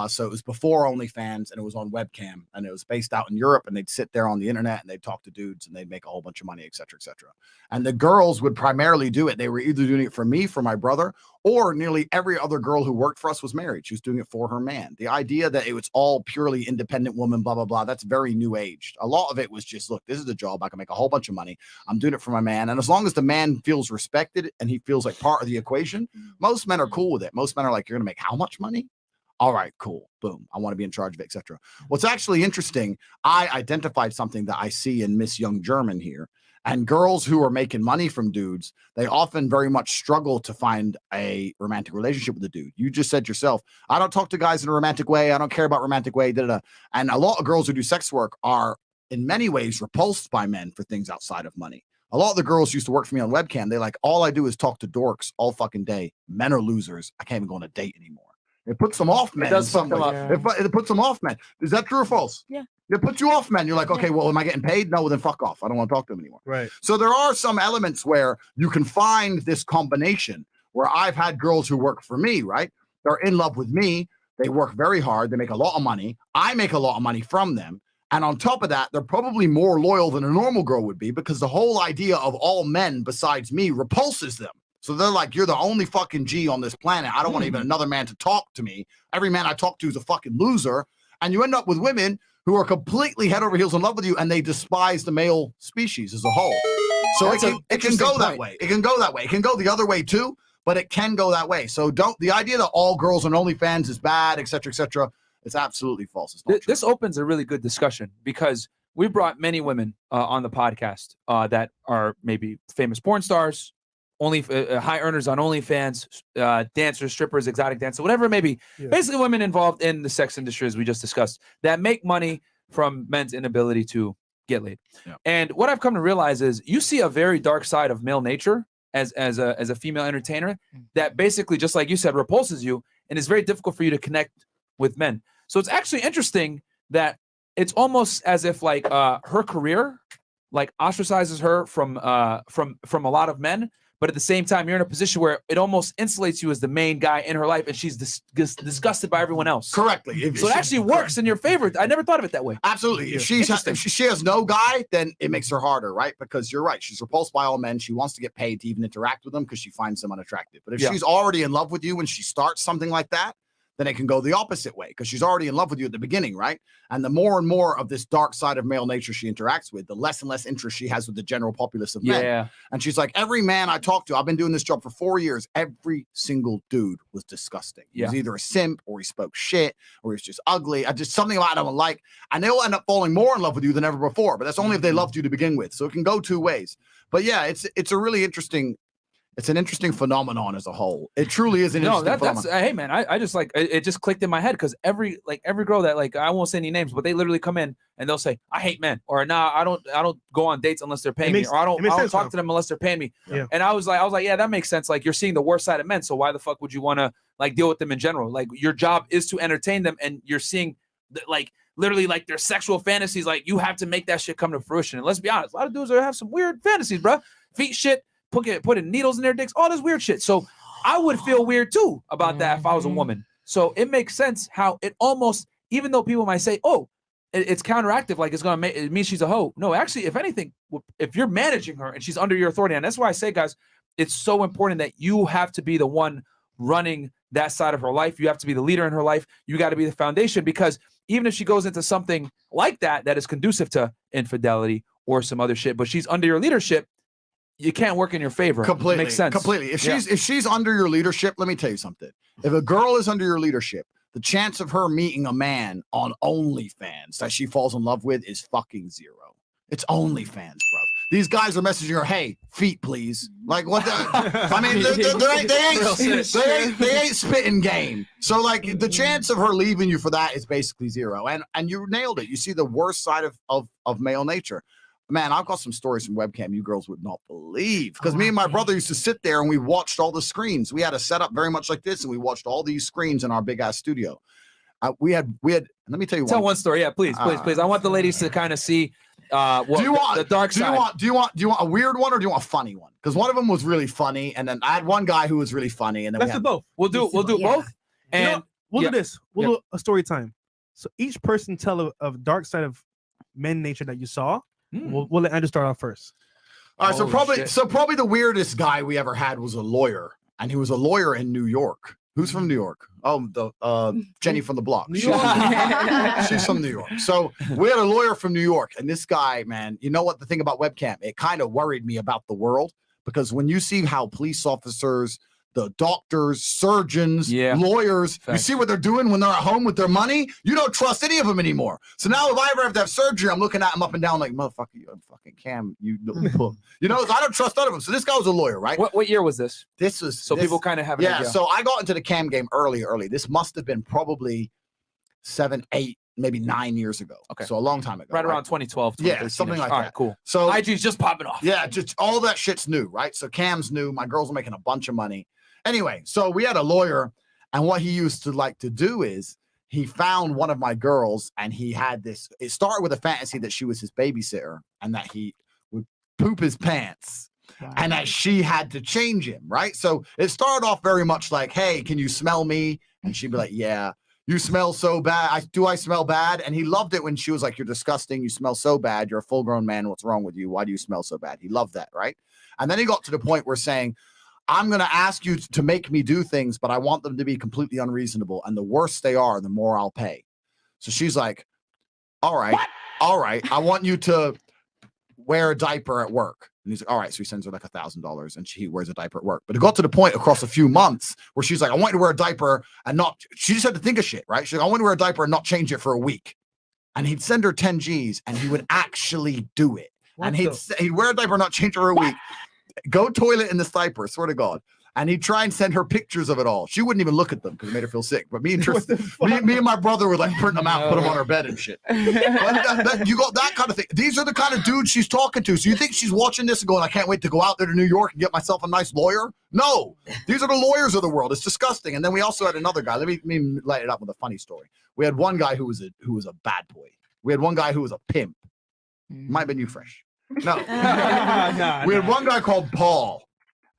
So it was before OnlyFans, and it was on webcam, and it was based out in Europe, and they'd sit there on the internet and they'd talk to dudes and they'd make a whole bunch of money, et cetera, et cetera. And the girls would primarily do it. They were either doing it for me, for my brother, or nearly every other girl who worked for us was married. She was doing it for her man. The idea that it was all purely independent woman, blah, blah, blah, that's very new age. A lot of it was just, look, this is a job. I can make a whole bunch of money. I'm doing it for my man. And as long as the man feels respected and he feels like part of the equation, most men are cool with it. Most men are like, you're going to make how much money? All right, cool. Boom. I want to be in charge of it, etc. What's actually interesting, I identified something that I see in Miss Young German here. And girls who are making money from dudes, they often very much struggle to find a romantic relationship with a dude. You just said yourself, I don't talk to guys in a romantic way. I don't care about romantic way. Da, da, da. And a lot of girls who do sex work are in many ways repulsed by men for things outside of money. A lot of the girls used to work for me on webcam. They like, all I do is talk to dorks all fucking day. Men are losers. I can't even go on a date anymore. It puts them off, man. It does fuck them up. It puts them off, man. Is that true or false? Yeah. It puts you off, man. You're like, okay, well, am I getting paid? No, well, then fuck off. I don't want to talk to them anymore. Right. So there are some elements where you can find this combination where I've had girls who work for me, right? They're in love with me. They work very hard. They make a lot of money. I make a lot of money from them. And on top of that, they're probably more loyal than a normal girl would be because the whole idea of all men besides me repulses them. So they're like, you're the only fucking G on this planet. I don't want even another man to talk to me. Every man I talk to is a fucking loser. And you end up with women who are completely head over heels in love with you, and they despise the male species as a whole. So it can go that way. It can go that way. It can go the other way too, but it can go that way. So the idea that all girls on OnlyFans is bad, et cetera, it's absolutely false. It's not true. This opens a really good discussion because we brought many women on the podcast that are maybe famous porn stars, high earners on OnlyFans, dancers, strippers, exotic dancers, whatever it may be. Yeah. Basically, women involved in the sex industry, as we just discussed, that make money from men's inability to get laid. Yeah. And what I've come to realize is you see a very dark side of male nature as a female entertainer that basically, just like you said, repulses you and is very difficult for you to connect with men. So it's actually interesting that it's almost as if like her career like ostracizes her from a lot of men. But at the same time, you're in a position where it almost insulates you as the main guy in her life, and she's disgusted by everyone else. Correctly. So it actually works in your favor. I never thought of it that way. Absolutely. If she has no guy, then it makes her harder, right? Because you're right. She's repulsed by all men. She wants to get paid to even interact with them because she finds them unattractive. But if she's already in love with you when she starts something like that, then it can go the opposite way because she's already in love with you at the beginning, right? And the more and more of this dark side of male nature she interacts with, the less and less interest she has with the general populace of men. Yeah. And she's like, every man I talk to, I've been doing this job for 4 years. Every single dude was disgusting. He was either a simp or he spoke shit or he's just ugly. Just something I don't like. And they'll end up falling more in love with you than ever before. But that's only if they loved you to begin with. So it can go two ways. But yeah, it's a really interesting. It's an interesting phenomenon as a whole. It truly is an interesting phenomenon. That's hey man, I just like it just clicked in my head because every girl that like I won't say any names, but they literally come in and they'll say, I hate men, or nah, I don't go on dates unless they're paying me, or I don't talk to them unless they're paying me. Yeah. And I was like, yeah, that makes sense. Like you're seeing the worst side of men, so why the fuck would you want to like deal with them in general? Like your job is to entertain them, and you're seeing like literally like their sexual fantasies. Like you have to make that shit come to fruition. And let's be honest, a lot of dudes have some weird fantasies, bro. Feet shit. putting needles in their dicks, all this weird shit. So I would feel weird too about that if I was a woman. So it makes sense how it almost, even though people might say, oh, it's counteractive, like it's gonna make it means she's a hoe. No, actually, if anything, if you're managing her and she's under your authority, and that's why I say, guys, it's so important that you have to be the one running that side of her life. You have to be the leader in her life. You got to be the foundation, because even if she goes into something like that is conducive to infidelity or some other shit, but she's under your leadership, you can't work in your favor. Completely. Makes sense. Completely. If she's under your leadership, let me tell you something. If a girl is under your leadership, the chance of her meeting a man on OnlyFans that she falls in love with is fucking zero. It's OnlyFans, bro. Ththese guys are messaging her, hey, feet, please. Like, what the? I mean, they ain't spitting game. So, like, the chance of her leaving you for that is basically zero. And you nailed it. You see the worst side of male nature. Man, I've got some stories from webcam you girls would not believe. Because me and my brother used to sit there and we watched all the screens. We had a setup very much like this, and we watched all these screens in our big ass studio. We had. Let me tell you. Tell one story. Yeah, please. I want the ladies to kind of see what the dark side. Do you want a weird one or do you want a funny one? Because one of them was really funny, and then I had one guy who was really funny, and then let's do both. We'll do both, and we'll do this. We'll do a story time. So each person tell a dark side of men nature that you saw. We'll let Andrew start off first. All right, so probably the weirdest guy we ever had was a lawyer, and he was a lawyer in New York. Who's from New York? Oh, the Jenny from the block. She's from New York. So we had a lawyer from New York, and this guy, man, you know what the thing about webcam? It kind of worried me about the world, because when you see how police officers, the doctors, surgeons, lawyers, you see what they're doing when they're at home with their money, you don't trust any of them anymore. So now if I ever have to have surgery, I'm looking at them up and down like, motherfucker, you fucking Cam, you know, I don't trust none of them. So this guy was a lawyer, right? What year was this? This was people kind of have an idea. So I got into the cam game early. This must have been probably 7, 8, maybe 9 years ago. Okay. So a long time ago. Right around 2012, yeah, something like that. All right, cool. So IG's just popping off. Yeah, just all that shit's new, right? So cam's new. My girls are making a bunch of money. Anyway, so we had a lawyer, and what he used to like to do is he found one of my girls, and he had this. It started with a fantasy that she was his babysitter and that he would poop his pants. Wow. And that she had to change him, right? So it started off very much like, hey, can you smell me? And she'd be like, yeah, you smell so bad. Do I smell bad? And he loved it when she was like, you're disgusting. You smell so bad. You're a full grown man. What's wrong with you? Why do you smell so bad? He loved that, right? And then he got to the point where saying, I'm going to ask you to make me do things, but I want them to be completely unreasonable. And the worse they are, the more I'll pay. So she's like, all right. I want you to wear a diaper at work. And he's like, all right. So he sends her like $1,000 and she wears a diaper at work. But it got to the point across a few months where she's like, I want you to wear a diaper and not, she just had to think of shit, right? She's like, I want you to wear a diaper and not change it for a week. And he'd send her 10 G's and he would actually do it. And he'd wear a diaper and not change it for a week. Go toilet in this diaper, swear to God. And he'd try and send her pictures of it all. She wouldn't even look at them because it made her feel sick. But me and my brother would like print them out, put them on her bed and shit. You got that kind of thing. These are the kind of dudes she's talking to. So you think she's watching this and going, I can't wait to go out there to New York and get myself a nice lawyer? No, these are the lawyers of the world. It's disgusting. And then we also had another guy. Let me light it up with a funny story. We had one guy who was a bad boy. We had one guy who was a pimp. Might have been you, Fresh. No. We had one guy called Paul.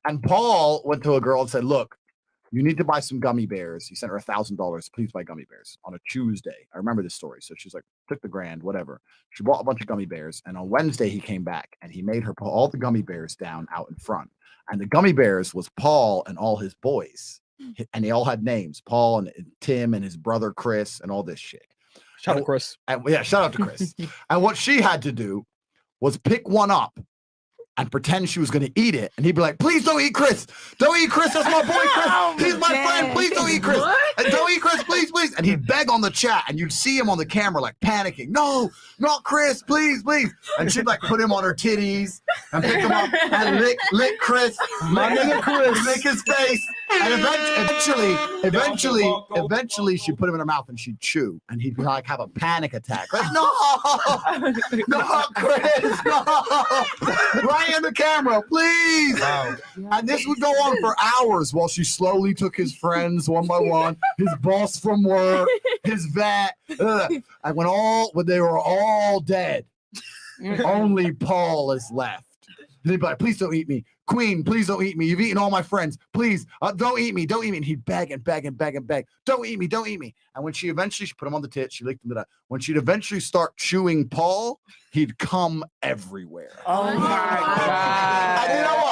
And Paul went to a girl and said, look, you need to buy some gummy bears. He sent her $1,000. Please buy gummy bears on a Tuesday. I remember this story. So she's like, took the grand, whatever. She bought a bunch of gummy bears. And on Wednesday, he came back and he made her put all the gummy bears down out in front. And the gummy bears was Paul and all his boys. And they all had names, Paul and Tim and his brother, Chris, and all this shit. Shout out, Chris. And, yeah, shout out to Chris. And what she had to do was pick one up and pretend she was going to eat it. And he'd be like, please don't eat Chris. Don't eat Chris. That's my boy, Chris. He's my friend. Please don't eat Chris. And don't eat Chris, please, please. And he'd beg on the chat and you'd see him on the camera like panicking. No, not Chris, please, please. And she'd like put him on her titties and pick him up and lick Chris. Lick his face. And eventually she'd put him in her mouth and she'd chew. And he'd be like, have a panic attack. Like, no, Chris, no. Right in the camera, please. Wow. And this would go on for hours while she slowly took his friends one by one, his boss from work, his vet. And when they were all dead, only Paul is left. And he'd be like, please don't eat me. Queen, please don't eat me. You've eaten all my friends. Please, don't eat me. Don't eat me. And he'd beg and beg and beg and beg. Don't eat me. Don't eat me. And when she put him on the tits, she licked him to that. When she'd eventually start chewing Paul, he'd come everywhere. Oh my God. And you know what?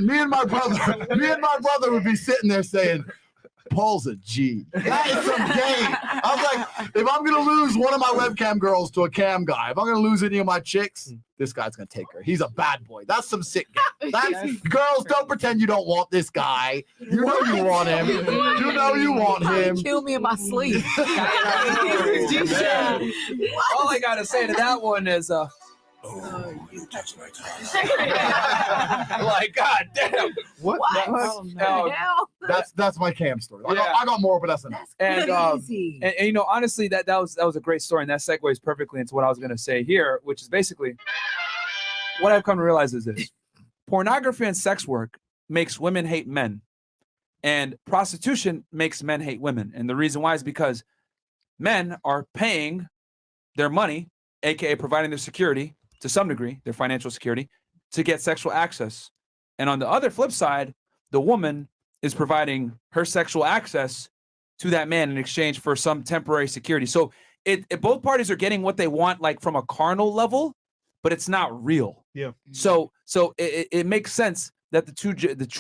Me and my brother would be sitting there saying, Paul's a G. That is some game. I was like, if I'm gonna lose one of my webcam girls to a cam guy, if I'm gonna lose any of my chicks, this guy's gonna take her. He's a bad boy. That's some sick game. Girls, don't pretend you don't want this guy. You know you want him. You know you want him. Kill me in my sleep. All I gotta say to that one is Oh, you touched my tongue. like, God damn. What? That's my cam story. I got more, but that's enough. And, and you know, honestly, that was a great story, and that segues perfectly into what I was gonna say here, which is basically what I've come to realize is this: pornography and sex work makes women hate men, and prostitution makes men hate women. And the reason why is because men are paying their money, aka providing their security to some degree, their financial security, to get sexual access. And on the other flip side, the woman is providing her sexual access to that man in exchange for some temporary security. So it both parties are getting what they want, like from a carnal level, but it's not real. Yeah. So it makes sense that the two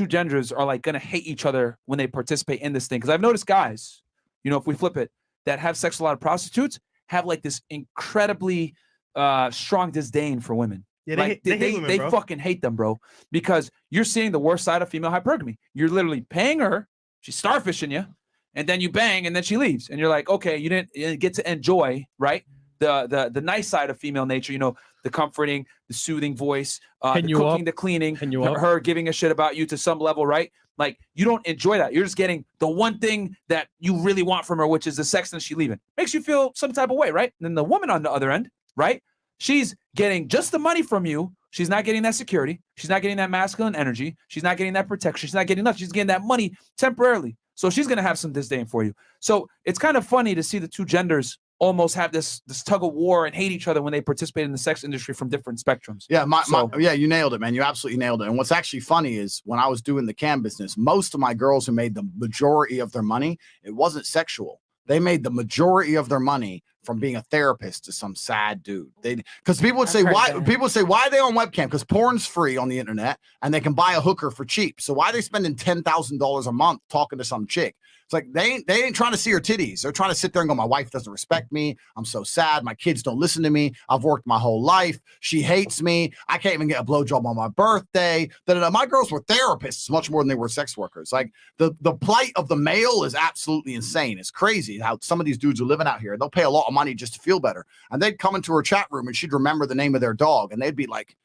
genders are like gonna hate each other when they participate in this thing. Because I've noticed guys, you know, if we flip it, that have sex with a lot of prostitutes have like this incredibly strong disdain for women. Yeah, like they fucking hate them, bro, because you're seeing the worst side of female hypergamy. You're literally paying her, she's starfishing you, and then you bang, and then she leaves, and you're like, okay, you didn't get to enjoy, right, the nice side of female nature, you know, the comforting, the soothing voice, the cooking, the cleaning, her giving a shit about you to some level, right? Like, you don't enjoy that. You're just getting the one thing that you really want from her, which is the sex, and she leaving. Makes you feel some type of way, right? And then the woman on the other end, right? She's getting just the money from you. She's not getting that security. She's not getting that masculine energy. She's not getting that protection. She's not getting nothing. She's getting that money temporarily. So she's going to have some disdain for you. So it's kind of funny to see the two genders almost have this tug of war and hate each other when they participate in the sex industry from different spectrums. Yeah, yeah, you nailed it, man. You absolutely nailed it. And what's actually funny is when I was doing the cam business, most of my girls who made the majority of their money, it wasn't sexual. They made the majority of their money from being a therapist to some sad dude. Because people would say, why are they on webcam? Because porn's free on the internet and they can buy a hooker for cheap. So why are they spending $10,000 a month talking to some chick? It's like they ain't trying to see her titties. They're trying to sit there and go, my wife doesn't respect me. I'm so sad. My kids don't listen to me. I've worked my whole life. She hates me. I can't even get a blowjob on my birthday. My girls were therapists much more than they were sex workers. Like the plight of the male is absolutely insane. It's crazy how some of these dudes are living out here. They'll pay a lot of money just to feel better. And they'd come into her chat room and she'd remember the name of their dog. And they'd be like,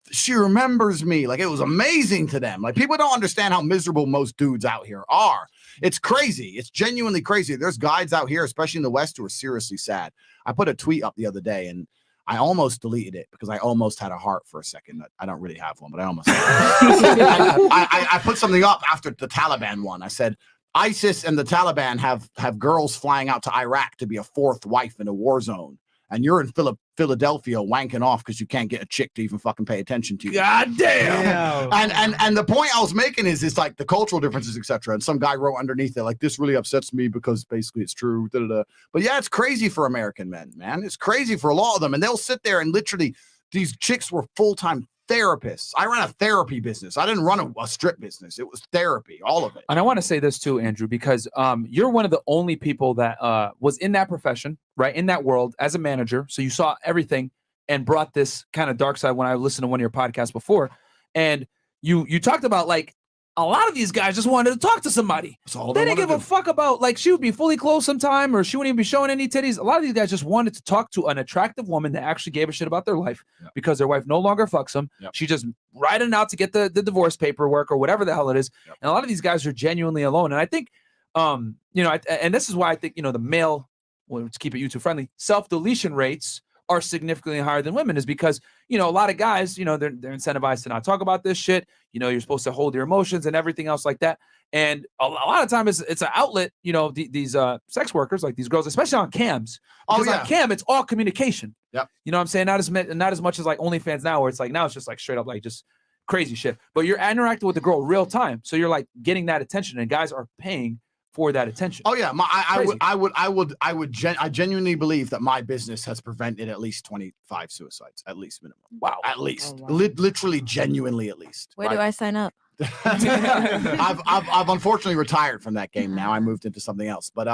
she remembers me. Like, it was amazing to them. Like, people don't understand how miserable most dudes out here are. It's crazy. It's genuinely crazy. There's guys out here, especially in the West, who are seriously sad. I put a tweet up the other day and I almost deleted it because I almost had a heart for a second. I don't really have one, but I almost I put something up after the Taliban one. I said, ISIS and the Taliban have girls flying out to Iraq to be a fourth wife in a war zone. And you're in Philadelphia wanking off because you can't get a chick to even fucking pay attention to you. God damn. And the point I was making is like the cultural differences, etc. And some guy wrote underneath it, like, this really upsets me because basically it's true. But yeah, it's crazy for American men, man. It's crazy for a lot of them. And they'll sit there and literally, these chicks were full-time therapists. I ran a therapy business. I didn't run a strip business. It was therapy, all of it. And I want to say this too, Andrew, because you're one of the only people that was in that profession, right, in that world as a manager. So you saw everything and brought this kind of dark side when I listened to one of your podcasts before. And you talked about, like, a lot of these guys just wanted to talk to somebody. They didn't give a fuck about, like, she would be fully clothed sometime or she wouldn't even be showing any titties. A lot of these guys just wanted to talk to an attractive woman that actually gave a shit about their life because their wife no longer fucks them. She just riding out to get the divorce paperwork or whatever the hell it is. And a lot of these guys are genuinely alone. And I think, you know, and this is why I think, you know, the male, well, let's keep it YouTube friendly, self-deletion rates are significantly higher than women, is because, you know, a lot of guys, you know, they're incentivized to not talk about this shit. You know, you're supposed to hold your emotions and everything else like that. And a lot of times it's an outlet, you know, these sex workers, like these girls, especially on cams. Because on cam, it's all communication. Yep. You know what I'm saying? Not as much as like OnlyFans now, where it's like now it's just like straight up like just crazy shit. But you're interacting with the girl real time, so you're like getting that attention, and guys are paying for that attention. Oh yeah, I genuinely believe that my business has prevented at least 25 suicides, at least minimum. Wow, at least, literally, genuinely, at least. Where do I sign up? I've unfortunately retired from that game now. I moved into something else, but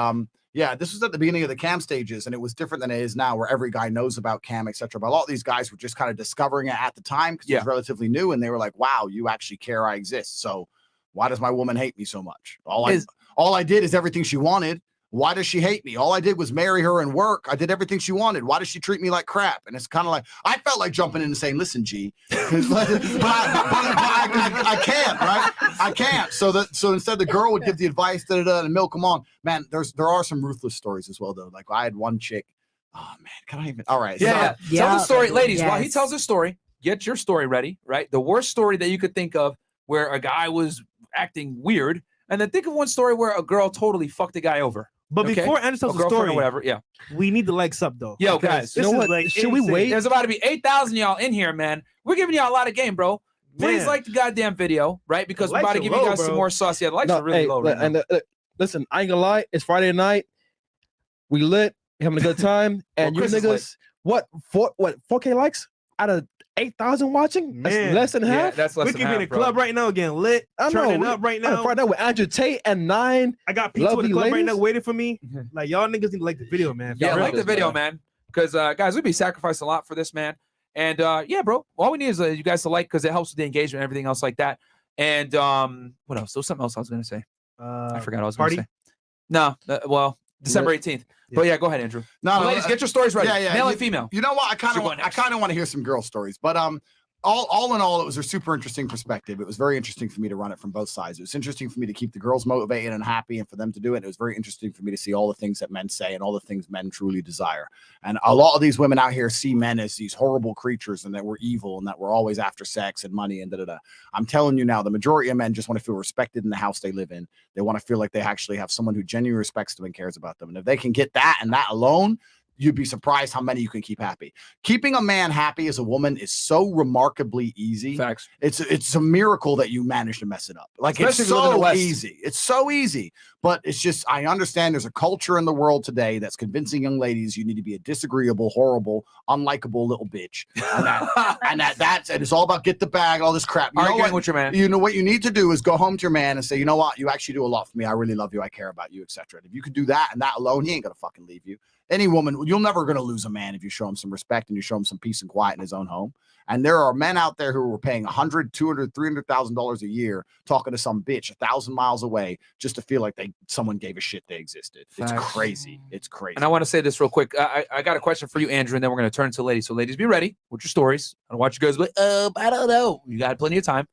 yeah, this was at the beginning of the cam stages, and it was different than it is now, where every guy knows about cam, etc. But a lot of these guys were just kind of discovering it at the time because it was relatively new, and they were like, "Wow, you actually care I exist." So why does my woman hate me so much? All I did is everything she wanted. Why does she hate me? All I did was marry her and work. I did everything she wanted. Why does she treat me like crap? And it's kind of like, I felt like jumping in and saying, listen, G, but I can't, right? I can't. So instead the girl would give the advice, and milk them on. Man, there are some ruthless stories as well, though. Like I had one chick. Oh man, can I even? All right. Yeah. Tell the story, ladies. While he tells his story, get your story ready, right? The worst story that you could think of where a guy was acting weird, and then think of one story where a girl totally fucked a guy over. But before Andrew tells the story, or whatever, yeah, we need the likes up though. Yo, guys, you know what? Like, should we wait? There's about to be 8,000 y'all in here, man. We're giving y'all a lot of game, bro. Please like the goddamn video, right? Because we're about to give you guys some more sauce. Yeah, the likes are really low right now. Listen, I ain't gonna lie. It's Friday night. We lit, having a good time, and you niggas, what 4K likes out of 8,000 watching? That's Man. less than half. That's less we than can be in half, the club right now, getting lit, turning up right now. Right now with Andrew Tate and 9. I got pizza with the club right ladies. now waiting for me. Like y'all niggas need to like the video, man. Yeah, like the video, man. Because guys, we'd be sacrificing a lot for this, man. And yeah, bro, all we need is you guys to like, because it helps with the engagement and everything else like that. And what else? There was something else I was gonna say. I forgot what I was gonna say. No, well, December 18th. But yeah, go ahead, Andrew. No, ladies, get your stories ready. Yeah. Male and female. You know what? I kind of want to hear some girl stories, but all in all, it was a super interesting perspective. It was very interesting for me to run it from both sides. It was interesting for me to keep the girls motivated and happy, and for them to do it. It was very interesting for me to see all the things that men say and all the things men truly desire. And a lot of these women out here see men as these horrible creatures, and that we're evil, and that we're always after sex and money and da-da-da. I'm telling you now, the majority of men just want to feel respected in the house they live in. They want to feel like they actually have someone who genuinely respects them and cares about them. And if they can get that and that alone, you'd be surprised how many you can keep happy. Keeping a man happy as a woman is so remarkably easy. Facts. It's a miracle that you manage to mess it up. Like, Especially it's if you live in the so West. easy. It's so easy. But it's just, I understand there's a culture in the world today that's convincing young ladies you need to be a disagreeable, horrible, unlikable little bitch. And that's it's all about get the bag, all this crap. You know Arguing what? with your man. You know what you need to do is go home to your man and say, you know what? You actually do a lot for me. I really love you. I care about you, etc. If you could do that and that alone, he ain't gonna fucking leave you. Any woman, you're never going to lose a man if you show him some respect and you show him some peace and quiet in his own home. And there are men out there who are paying $100,000, $200,000, $300,000 a year talking to some bitch 1,000 miles away just to feel like someone gave a shit they existed. It's Facts. crazy. It's crazy. And I want to say this real quick. I got a question for you, Andrew, and then we're going to turn to ladies. So ladies, be ready with your stories. I don't want you guys to be like, I don't know. You got plenty of time.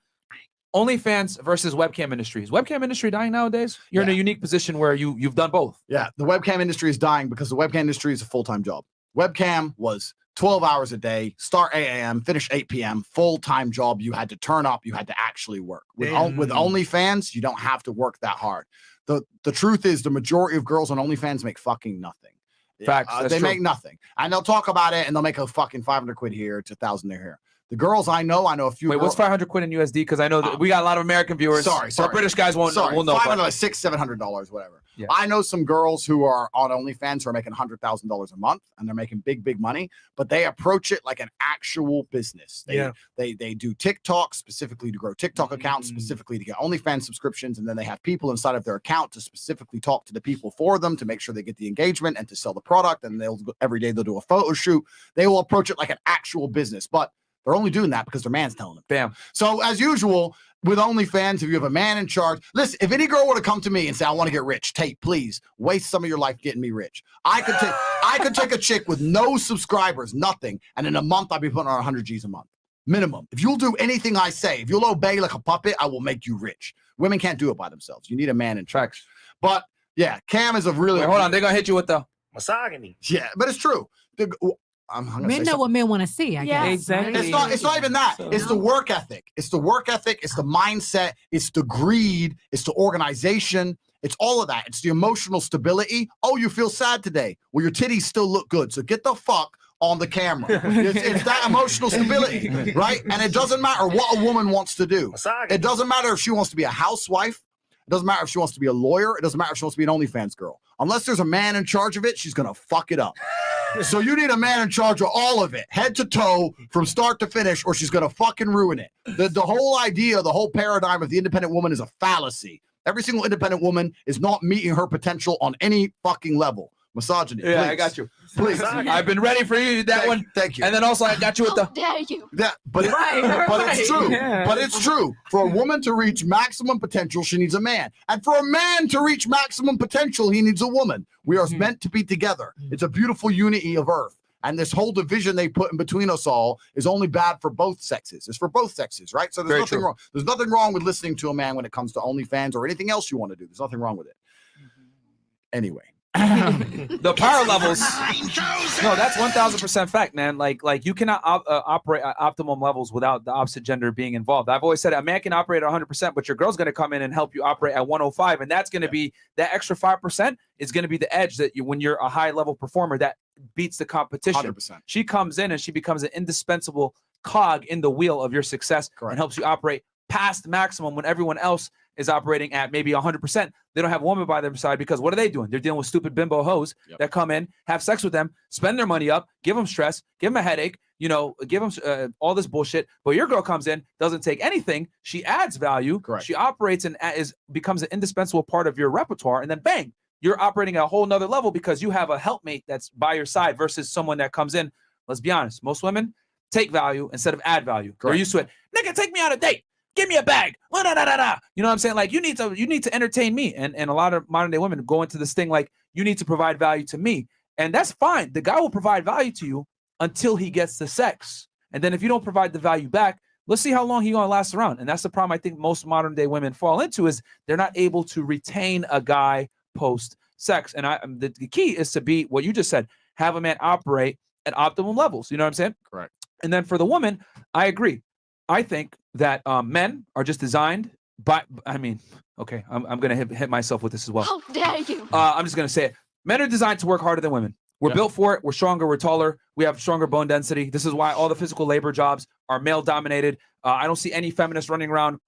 OnlyFans versus webcam industry. Is webcam industry dying nowadays? You're in a unique position where you've done both. Yeah, the webcam industry is dying because the webcam industry is a full-time job. Webcam was 12 hours a day, start 8 a.m., finish 8 p.m., full-time job. You had to turn up. You had to actually work. With OnlyFans, you don't have to work that hard. The truth is the majority of girls on OnlyFans make fucking nothing. Facts. They make nothing. And they'll talk about it, and they'll make a fucking 500 quid here to 1,000 here. The girls I know a few. Wait, what's 500 quid in USD? Because I know that we got a lot of American viewers. Sorry. Our British guys won't know. $500, like $600, $700, whatever. Yeah. I know some girls who are on OnlyFans who are making $100,000 a month, and they're making big money, but they approach it like an actual business. They do TikTok specifically to grow TikTok accounts, specifically to get OnlyFans subscriptions, and then they have people inside of their account to specifically talk to the people for them to make sure they get the engagement and to sell the product. And every day they'll do a photo shoot. They will approach it like an actual business, but they're only doing that because their man's telling them. Bam. So as usual, with OnlyFans, if you have a man in charge, listen, if any girl were to come to me and say, I want to get rich, Tate, please waste some of your life getting me rich. I could take a chick with no subscribers, nothing, and in a month I'd be putting on 100 G's a month. Minimum. If you'll do anything I say, if you'll obey like a puppet, I will make you rich. Women can't do it by themselves. You need a man in charge. But yeah, Cam is a really... Wait, hold on. They're going to hit you with the... misogyny. Yeah, but it's true. Men know what men want to see. I guess. Exactly. It's not even that. It's the work ethic. It's the work ethic. It's the mindset. It's the greed. It's the organization. It's all of that. It's the emotional stability. Oh, you feel sad today. Well, your titties still look good. So get the fuck on the camera. It's that emotional stability, right? And it doesn't matter what a woman wants to do. It doesn't matter if she wants to be a housewife. It doesn't matter if she wants to be a lawyer. It doesn't matter if she wants to be an OnlyFans girl. Unless there's a man in charge of it, she's going to fuck it up. So you need a man in charge of all of it, head to toe, from start to finish, or she's going to fucking ruin it. The whole idea, the whole paradigm of the independent woman is a fallacy. Every single independent woman is not meeting her potential on any fucking level. Misogyny. Yeah, please. I got you. Please. I've been ready for you. That one. Thank you. And then also I got you with the. Dare you? But it's true. Yeah. But it's true. For a woman to reach maximum potential, she needs a man. And for a man to reach maximum potential, he needs a woman. We are meant to be together. It's a beautiful unity of Earth. And this whole division they put in between us all is only bad for both sexes. It's for both sexes, right? So there's Very nothing true. wrong. There's nothing wrong with listening to a man when it comes to OnlyFans or anything else you want to do. There's nothing wrong with it. Anyway. The power levels. No, that's 1000% fact, man. Like you cannot operate at optimum levels without the opposite gender being involved. I've always said a man can operate at 100%, but your girl's going to come in and help you operate at 105, and that's going to be that extra 5% is going to be the edge that you, when you're a high level performer, that beats the competition. 100%. She comes in and she becomes an indispensable cog in the wheel of your success and helps you operate past maximum when everyone else is operating at maybe 100%. They don't have a woman by their side because what are they doing? They're dealing with stupid bimbo hoes that come in, have sex with them, spend their money up, give them stress, give them a headache, give them all this bullshit. But your girl comes in, doesn't take anything. She adds value. Correct. She operates and becomes an indispensable part of your repertoire. And then bang, you're operating at a whole nother level because you have a helpmate that's by your side versus someone that comes in. Let's be honest. Most women take value instead of add value. They're used to it. Nigga, take me on a date. Give me a bag. You know what I'm saying? Like you need to entertain me. And a lot of modern day women go into this thing like you need to provide value to me. And that's fine. The guy will provide value to you until he gets the sex. And then if you don't provide the value back, let's see how long he's gonna last around. And that's the problem I think most modern day women fall into is they're not able to retain a guy post sex. And the key is to be what you just said, have a man operate at optimum levels. You know what I'm saying? Correct. And then for the woman, I agree. I think that men are just designed by, okay, I'm going to hit myself with this as well. How dare you? I'm just going to say it. Men are designed to work harder than women. We're built for it. We're stronger. We're taller. We have stronger bone density. This is why all the physical labor jobs are male dominated. I don't see any feminists running around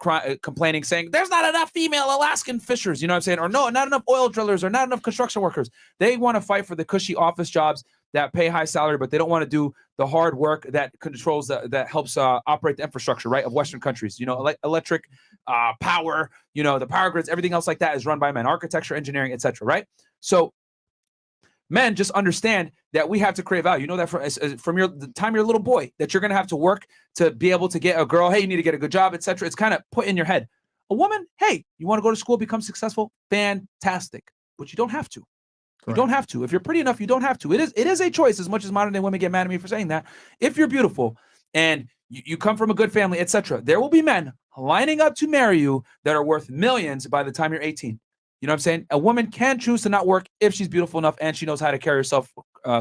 complaining, saying there's not enough female Alaskan fishers. You know what I'm saying? Or no, not enough oil drillers or not enough construction workers. They want to fight for the cushy office jobs that pay high salary, but they don't want to do the hard work that controls that helps operate the infrastructure, right, of Western countries. Electric, power, the power grids, everything else like that is run by men, architecture, engineering, etc. Right? So men just understand that we have to create value. You know that from the time you're a little boy, that you're going to have to work to be able to get a girl. Hey, you need to get a good job, etc. It's kind of put in your head. A woman, hey, you want to go to school, become successful? Fantastic. But you don't have to. You don't have to. If you're pretty enough, you don't have to. It is a choice, as much as modern day women get mad at me for saying that. If you're beautiful and you come from a good family, etc., there will be men lining up to marry you that are worth millions by the time you're 18. You know what I'm saying? A woman can choose to not work if she's beautiful enough and she knows how to carry herself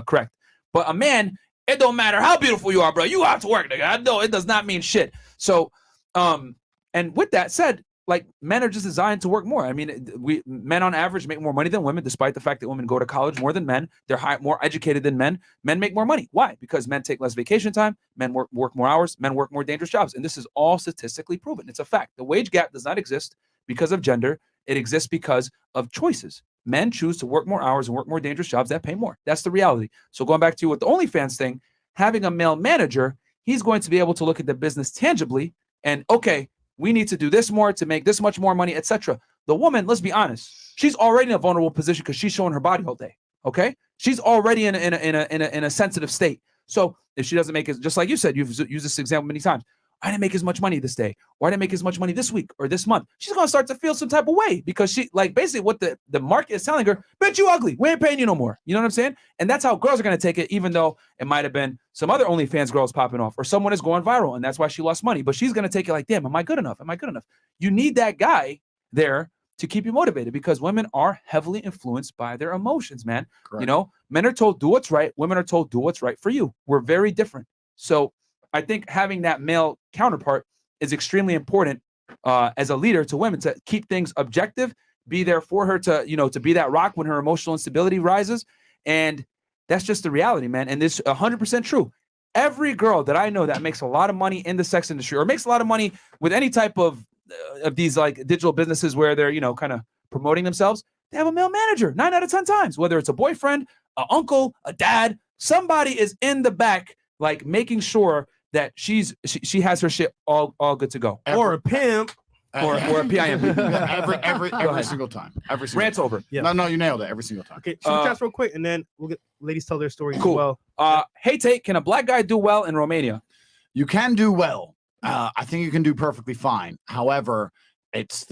correct. But a man, it don't matter how beautiful you are, bro. You have to work, nigga. I know it does not mean shit. So, and with that said, like men are just designed to work more. I mean, men on average make more money than women, despite the fact that women go to college more than men. They're more educated than men. Men make more money. Why? Because men take less vacation time. Men work more hours. Men work more dangerous jobs. And this is all statistically proven. It's a fact. The wage gap does not exist because of gender. It exists because of choices. Men choose to work more hours and work more dangerous jobs that pay more. That's the reality. So going back to you with the OnlyFans thing, having a male manager, he's going to be able to look at the business tangibly and, okay, we need to do this more to make this much more money, etc. The woman, let's be honest, she's already in a vulnerable position because she's showing her body all day. Okay, she's already in a sensitive state. So if she doesn't make it, just like you said, you've used this example many times. I didn't make as much money this day, or I didn't make as much money this week or this month. She's gonna start to feel some type of way because she, like, basically what the market is telling her, bitch, you ugly. We ain't paying you no more. You know what I'm saying? And that's how girls are gonna take it, even though it might have been some other OnlyFans girls popping off, or someone is going viral, and that's why she lost money. But she's gonna take it like, damn, am I good enough? Am I good enough? You need that guy there to keep you motivated, because women are heavily influenced by their emotions, man. Correct. You know, men are told do what's right, women are told do what's right for you. We're very different. So I think having that male counterpart is extremely important as a leader to women, to keep things objective, be there for her, to, you know, to be that rock when her emotional instability rises. And that's just the reality, man. And this 100% true. Every girl that I know that makes a lot of money in the sex industry, or makes a lot of money with any type of these like digital businesses where they're, you know, kind of promoting themselves, they have a male manager 9 out of 10 times, whether it's a boyfriend, an uncle, a dad, somebody is in the back, like making sure that she has her shit all good to go. Or a pimp. Or a PIMP. Every single time. Every single Rant's time. over. Yeah. No, you nailed it every single time. Okay, super chats real quick, and then we'll get ladies tell their story Cool. as well. Hey, Tate, can a black guy do well in Romania? You can do well. I think you can do perfectly fine. However, it's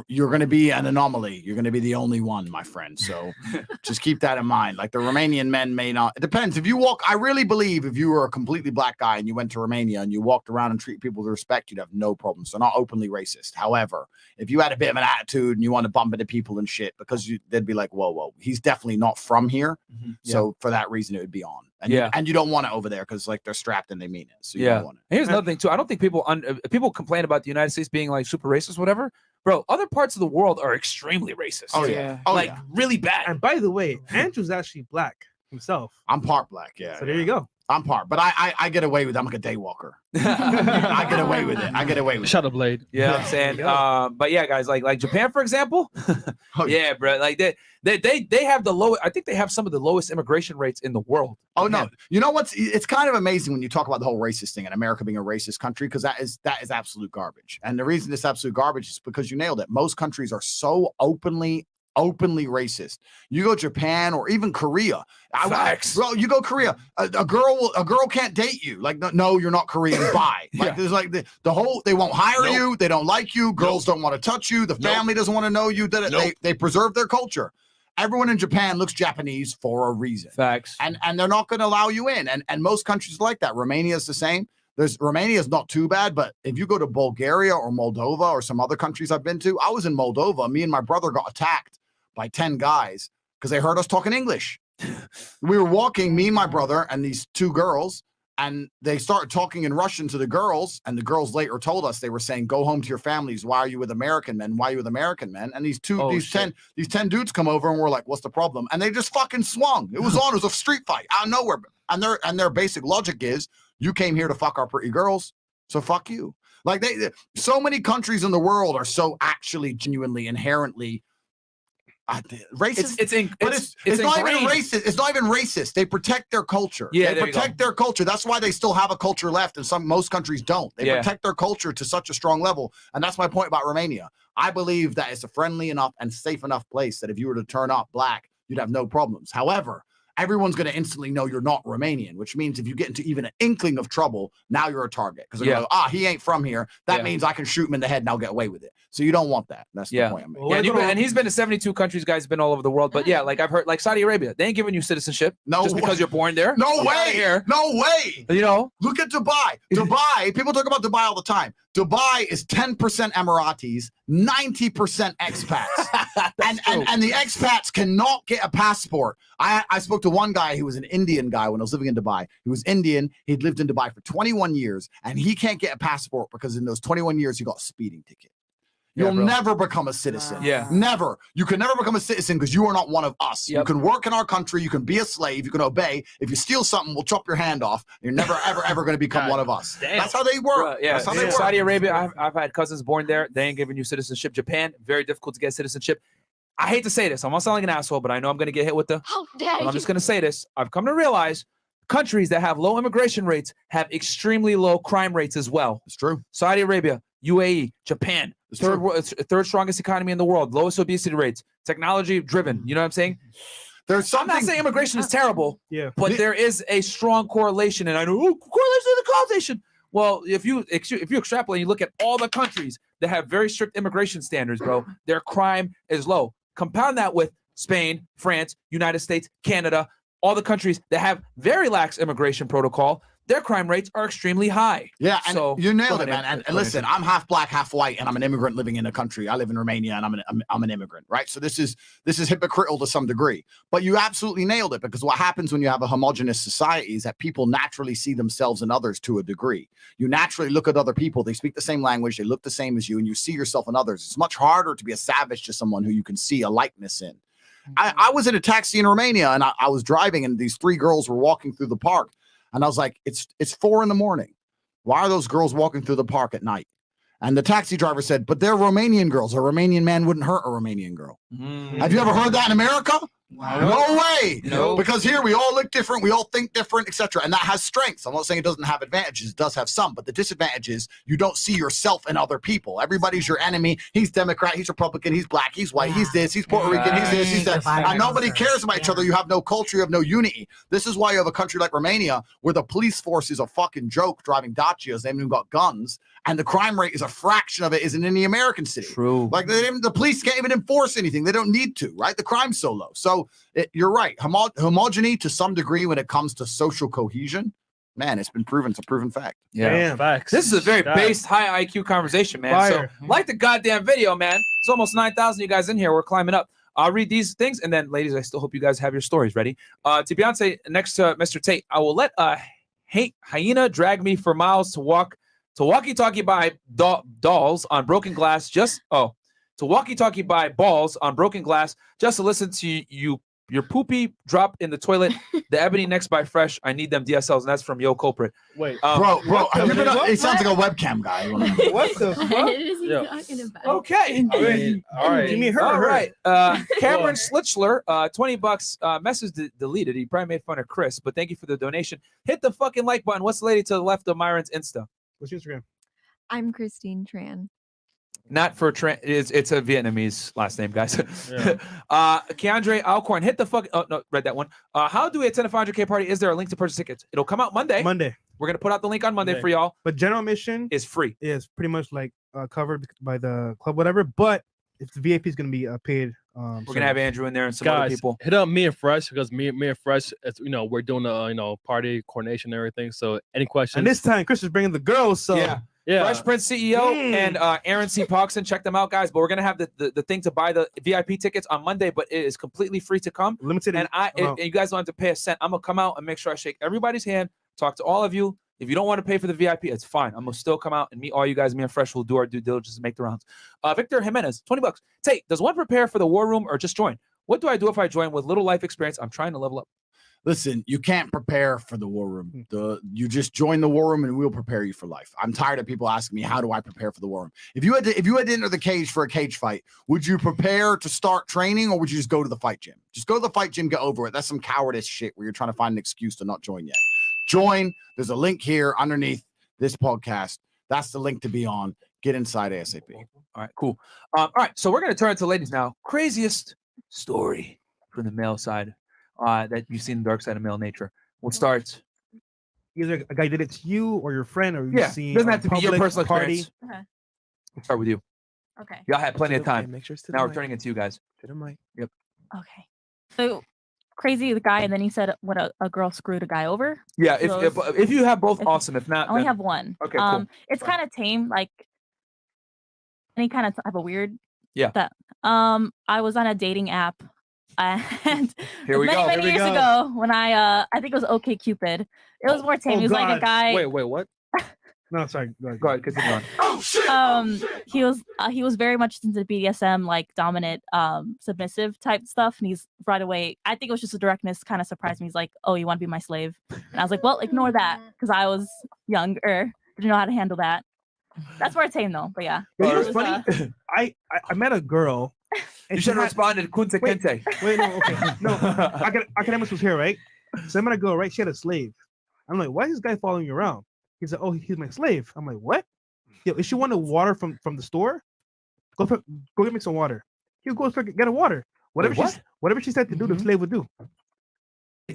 you're going to be an anomaly. You're going to be the only one, my friend. So just keep that in mind. Like the Romanian men may not. It depends. If you walk, I really believe if you were a completely black guy and you went to Romania and you walked around and treat people with respect, you'd have no problems. So not openly racist. However, if you had a bit of an attitude and you want to bump into people and shit, because they'd be like, whoa, he's definitely not from here. Mm-hmm. So for that reason, it would be on. And and you don't want it over there because like they're strapped and they mean it. So you don't want it. And here's another thing too. I don't think people complain about the United States being like super racist, whatever. Bro, other parts of the world are extremely racist. Oh yeah, really bad. And by the way, Andrew's actually black himself. I'm part black. Yeah. So there you go. I'm part, but I get away with it. I'm like a daywalker. I get away with it. I get away with Shut up, Blade. Yeah, I'm saying. But yeah, guys, like Japan, for example. Yeah, bro. Like they have the lowest. I think they have some of the lowest immigration rates in the world. Oh no, you know what's? It's kind of amazing when you talk about the whole racist thing and America being a racist country, because that is absolute garbage. And the reason it's absolute garbage is because you nailed it. Most countries are so openly racist. You go Japan or even Korea. Bro, you go Korea. A girl can't date you. Like no, you're not Korean. Bye. Like there's like the whole. They won't hire you. They don't like you. Girls don't want to touch you. The family doesn't want to know you. They preserve their culture. Everyone in Japan looks Japanese for a reason. Facts. And they're not going to allow you in. And most countries like that. Romania is the same. Romania is not too bad, but if you go to Bulgaria or Moldova or some other countries I've been to, I was in Moldova. Me and my brother got attacked by 10 guys because they heard us talking English. We were walking, me and my brother and these 2 girls, and they started talking in Russian to the girls, and the girls later told us, they were saying, go home to your families. Why are you with American men? Why are you with American men? And these 10 dudes come over and we're like, what's the problem? And they just fucking swung. It was on. It was a street fight out of nowhere. And their basic logic is, you came here to fuck our pretty girls, so fuck you. Like so many countries in the world are so actually genuinely inherently racist. It's not even racist. It's not even racist. They protect their culture. Yeah, they protect their culture. That's why they still have a culture left, and most countries don't. They protect their culture to such a strong level, and that's my point about Romania. I believe that it's a friendly enough and safe enough place that if you were to turn up black, you'd have no problems. However, everyone's going to instantly know you're not Romanian, which means if you get into even an inkling of trouble, now you're a target. Because they're going to go, he ain't from here. That means I can shoot him in the head and I'll get away with it. So you don't want that. That's the point I'm making. And he's been to 72 countries, guys. He's been all over the world. But yeah, like I've heard, like Saudi Arabia, they ain't giving you citizenship just because you're born there. No way. No way. You know, look at Dubai. Dubai, people talk about Dubai all the time. Dubai is 10% Emiratis, 90% expats. and the expats cannot get a passport. I spoke to one guy who was an Indian guy when I was living in Dubai. He was Indian. He'd lived in Dubai for 21 years, and he can't get a passport because in those 21 years, he got a speeding ticket. You'll never become a citizen. Never. You can never become a citizen because you are not one of us. You can work in our country. You can be a slave. You can obey. If you steal something, we'll chop your hand off. You're never, ever going to become one of us. That's how they work. That's how they work. Saudi Arabia, I've had cousins born there. They ain't giving you citizenship. Japan, very difficult to get citizenship. I hate to say this. I'm going to sound like an asshole, but I know I'm going to get hit with the... How dare I'm just going to say this. I've come to realize countries that have low immigration rates have extremely low crime rates as well. It's true. Saudi Arabia, UAE, Japan, third strongest economy in the world, lowest obesity rates, technology driven. You know what I'm saying? I'm not saying immigration is terrible, but there is a strong correlation. And I know correlation to the causation. Well, if you extrapolate, you look at all the countries that have very strict immigration standards, bro, their crime is low. Compound that with Spain, France, United States, Canada, all the countries that have very lax immigration protocol, their crime rates are extremely high. Yeah, and so you nailed go it, ahead, man. Andrew. And listen, I'm half black, half white, and I'm an immigrant living in a country. I live in Romania, and I'm an immigrant, right? So this is hypocritical to some degree. But you absolutely nailed it, because what happens when you have a homogenous society is that people naturally see themselves in others to a degree. You naturally look at other people; they speak the same language, they look the same as you, and you see yourself in others. It's much harder to be a savage to someone who you can see a likeness in. I was in a taxi in Romania, and I was driving, and these 3 girls were walking through the park. And I was like, it's 4 a.m. Why are those girls walking through the park at night? And the taxi driver said, but they're Romanian girls. A Romanian man wouldn't hurt a Romanian girl. Have you ever heard that in America? No way. No. Because here we all look different, we all think different, etc. And that has strengths. I'm not saying it doesn't have advantages. It does have some, but the disadvantage is you don't see yourself in other people. Everybody's your enemy. He's Democrat, he's Republican, he's black, he's white, he's this, he's Puerto Rican, he's this, he's that. And nobody cares about each other. You have no culture, you have no unity. This is why you have a country like Romania where the police force is a fucking joke, driving Dacias. They haven't even got guns. And the crime rate is a fraction of it is in any American city. True. Like the police can't even enforce anything. They don't need to, right? The crime's so low. So you're right. Homogeny to some degree when it comes to social cohesion, man, it's been proven. It's a proven fact. Yeah. Damn. Facts. This is a very Facts. based, high IQ conversation, man. Fire. So like the goddamn video, man. It's almost 9,000 you guys in here. We're climbing up. I'll read these things, and then, ladies, I still hope you guys have your stories ready. To Beyonce, next to Mr. Tate, I will let a hyena drag me for miles to walkie-talkie by dolls on broken glass. To walkie-talkie by balls on broken glass just to listen to your poopy drop in the toilet. The ebony next by fresh. I need them DSLs, and that's from Yo Culprit. Wait, Bro, have you been it sounds like a webcam guy. What the fuck? What is he Yeah. talking about? Okay. I mean, all right. You mean her? All or her? right. Cameron Slitchler, $20. Message deleted. He probably made fun of Chris, but thank you for the donation. Hit the fucking like button. What's the lady to the left of Myron's Insta? What's your Instagram? I'm Christine Tran. Not for it's a Vietnamese last name, guys. Yeah. Keandre Alcorn, hit the fuck. Oh no, read that one. How do we attend a 500K party? Is there a link to purchase tickets? It'll come out Monday. We're gonna put out the link on Monday for y'all. But general admission is free. Is pretty much like covered by the club, whatever. But if the VIP is gonna be paid, we're gonna have Andrew in there and some Guys, other people. hit up me and Fresh, because me and Fresh, as you know, we're doing party coordination and everything. So any questions? And this time Chris is bringing the girls. So yeah. Fresh Prince CEO and Aaron C. Parkson, check them out, guys. But we're gonna have the thing to buy the VIP tickets on Monday, but it is completely free to come. Limited. And and you guys don't have to pay a cent. I'm gonna come out and make sure I shake everybody's hand, talk to all of you. If you don't want to pay for the VIP, it's fine. I'm gonna still come out and meet all you guys. Me and Fresh will do our due diligence and make the rounds. Victor Jimenez, $20. Tate, does one prepare for the war room or just join? What do I do if I join with little life experience? I'm trying to level up. Listen, you can't prepare for the war room. You just join the war room and we'll prepare you for life. I'm tired of people asking me, how do I prepare for the war room? If you had to enter the cage for a cage fight, would you prepare to start training, or would you just go to the fight gym? Just go to the fight gym, get over it. That's some cowardice shit where you're trying to find an excuse to not join yet. Join. There's a link here underneath this podcast. That's the link to be on. Get inside ASAP. All right, cool. All right, so we're gonna turn to ladies now. Craziest story from the male side that you've seen the dark side of male nature. We'll start. Either a guy did it to you or your friend, or you see doesn't have to be your public personal party. experience. Okay. We'll start with you. Okay. Y'all had plenty of Okay, time. make sure it's to the Now we're mic. turning it to you guys. To the mic. Yep. Okay. So crazy the guy, and then he said what a girl screwed a guy over. Yeah, So if you have both, awesome. If not, I only then- have one. Okay, cool. It's kind of tame, like any kind of have a weird. Yeah. That I was on a dating app, and Here we many go. many Here we years go. ago when I think it was OkCupid. It was more tame. He was like a guy. Wait, what? No, sorry. Go ahead. Continue on. He was very much into BDSM, like dominant, submissive type stuff, and he's right away. I think it was just a directness kind of surprised me. He's like, "Oh, you want to be my slave?" And I was like, "Well, ignore that," because I was younger, didn't know how to handle that. That's more tame though, but yeah. But you know It what's was, funny? I met a girl. You should have responded Kunta Kinte. Wait, no, okay. No, academics was here, right? So I met a girl, right? She had a slave. I'm like, why is this guy following you around? He said, oh, he's my slave. I'm like, what? Yo, if she wanted water from the store, go get me some water. He'll go get a water. Whatever she said to do, the slave would do.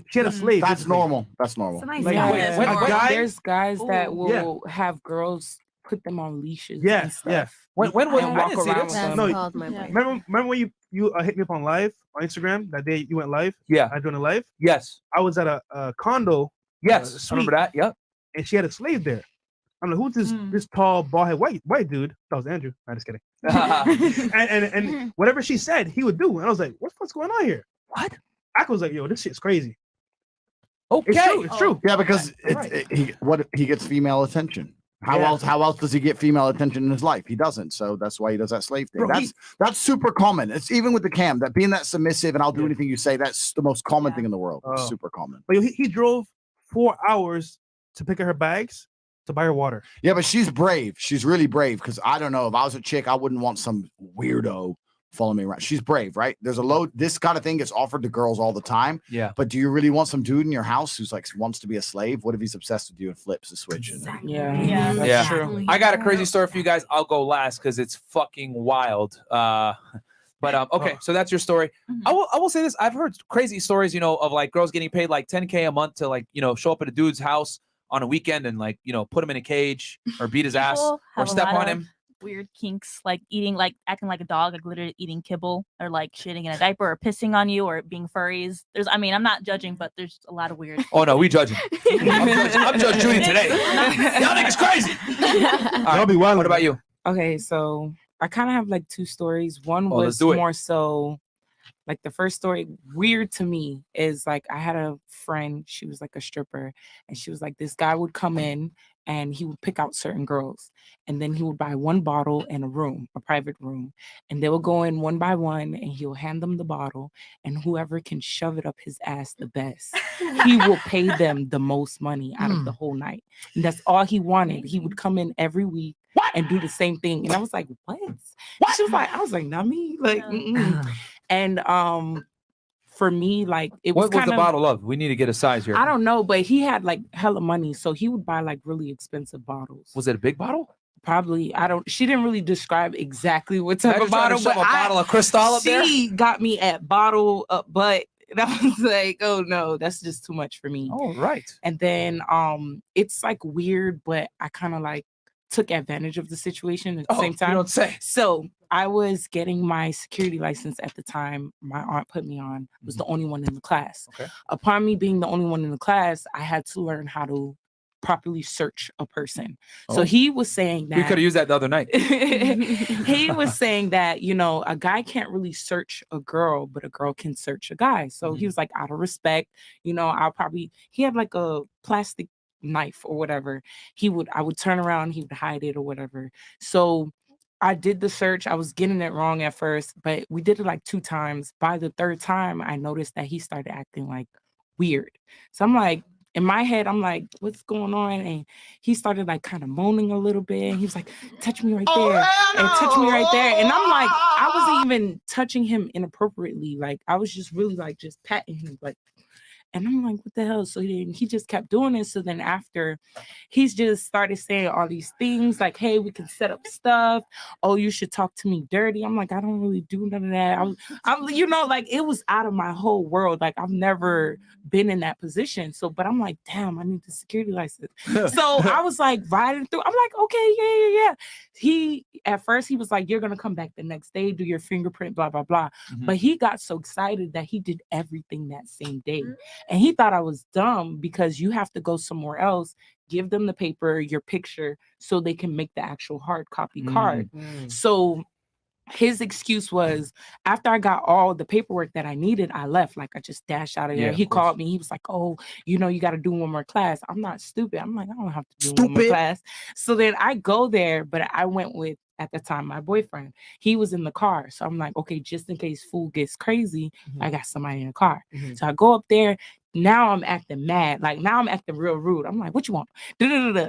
She had a slave. That's normal. That's normal. Like, Yeah. there's guys that Ooh. will have girls put them on leashes. Yeah, and stuff. yeah. When was And I walk didn't see around this? with them. No, remember when you hit me up on live on Instagram that day you went live? Yeah, I joined a live. Yes, I was at a condo. Yes, I remember that. Yep. and she had a slave there. I'm like, who's this tall, bald head white dude? That was Andrew. I'm just kidding. and whatever she said, he would do. And I was like, what's going on here? What? I was like, yo, this shit's crazy. Okay, it's true. Yeah, because he gets female attention. How else does he get female attention in his life? He doesn't. So that's why he does that slave thing. Bro, that's super common. It's even with the cam, that being that submissive and I'll do anything you say, that's the most common thing in the world. It's super common. But he drove 4 hours to pick up her bags to buy her water. Yeah, but she's brave. She's really brave, because I don't know, if I was a chick, I wouldn't want some weirdo follow me around. She's brave, right? There's a load. This kind of thing gets offered to girls all the time. Yeah. But do you really want some dude in your house who's like wants to be a slave? What if he's obsessed with you and flips the switch? Yeah. I got a crazy story for you guys. I'll go last because it's fucking wild. Okay, so that's your story. I will say this. I've heard crazy stories, of like girls getting paid like $10K a month to like, show up at a dude's house on a weekend and like, put him in a cage or beat his ass People or have a step lot on of him. Weird kinks, like acting like a dog, like literally eating kibble, or like shitting in a diaper, or pissing on you, or being furries. I'm not judging, but there's a lot of weird. Oh no, we judging. I'm Judge Judy today. Y'all niggas crazy. I'll be wild. What about you? Okay, so I kind of have like two stories. One let's was do it. more so like the first story, weird to me, is like I had a friend, she was like a stripper, and she was like, this guy would come in and he would pick out certain girls, and then he would buy one bottle in a private room, and they will go in one by one, and he'll hand them the bottle, and whoever can shove it up his ass the best, he will pay them the most money out of the whole night. And that's all he wanted. He would come in every week and do the same thing. And I was like, what? She was like, I was like, not me. Like, and for me, like, it was What was the bottle of? We need to get a size here. I don't know, but he had like hella money, so he would buy like really expensive bottles. Was it a big bottle? Probably. She didn't really describe exactly what type Now of you're trying to bottle, shove but a bottle of Cristal up there? She got me at bottle up butt. And I was like, oh no, that's just too much for me. Oh, right. And then it's like weird, but I kind of like took advantage of the situation at the same time. You don't say. So I was getting my security license at the time. My aunt put me on, was the only one in the class. Okay. Upon me being the only one in the class, I had to learn how to properly search a person. So he was saying that We could have used that the other night. he was saying that, a guy can't really search a girl, but a girl can search a guy. So he was like, out of respect, he had like a plastic knife or whatever. I would turn around, he would hide it or whatever. So I did the search. I was getting it wrong at first, but we did it like 2 times. By the 3rd time, I noticed that he started acting like weird. So I'm like, in my head, I'm like, what's going on? And he started like kind of moaning a little bit. And he was like, touch me right there. And touch me right there. And I'm like, I wasn't even touching him inappropriately. Like, I was just really like just patting him. Like, and I'm like, what the hell? So he just kept doing it. So then after, he's just started saying all these things like, hey, we can set up stuff. Oh, you should talk to me dirty. I'm like, I don't really do none of that. I'm like, it was out of my whole world. Like, I've never been in that position. So, but I'm like, damn, I need the security license. So I was like riding through. I'm like, okay, yeah. At first he was like, you're going to come back the next day, do your fingerprint, blah, blah, blah. But he got so excited that he did everything that same day. And he thought I was dumb because you have to go somewhere else, give them the paper, your picture, so they can make the actual hard copy card. So his excuse was, after I got all the paperwork that I needed, I left. Like, I just dashed out of there. He called me. He was like, oh, you got to do one more class. I'm not stupid. I'm like, I don't have to do one more class. So then I go there, but I went with, at the time, my boyfriend. He was in the car. So I'm like, okay, just in case fool gets crazy, I got somebody in the car. So I go up there. Now I'm acting mad. Like, now I'm acting real rude. I'm like, what you want?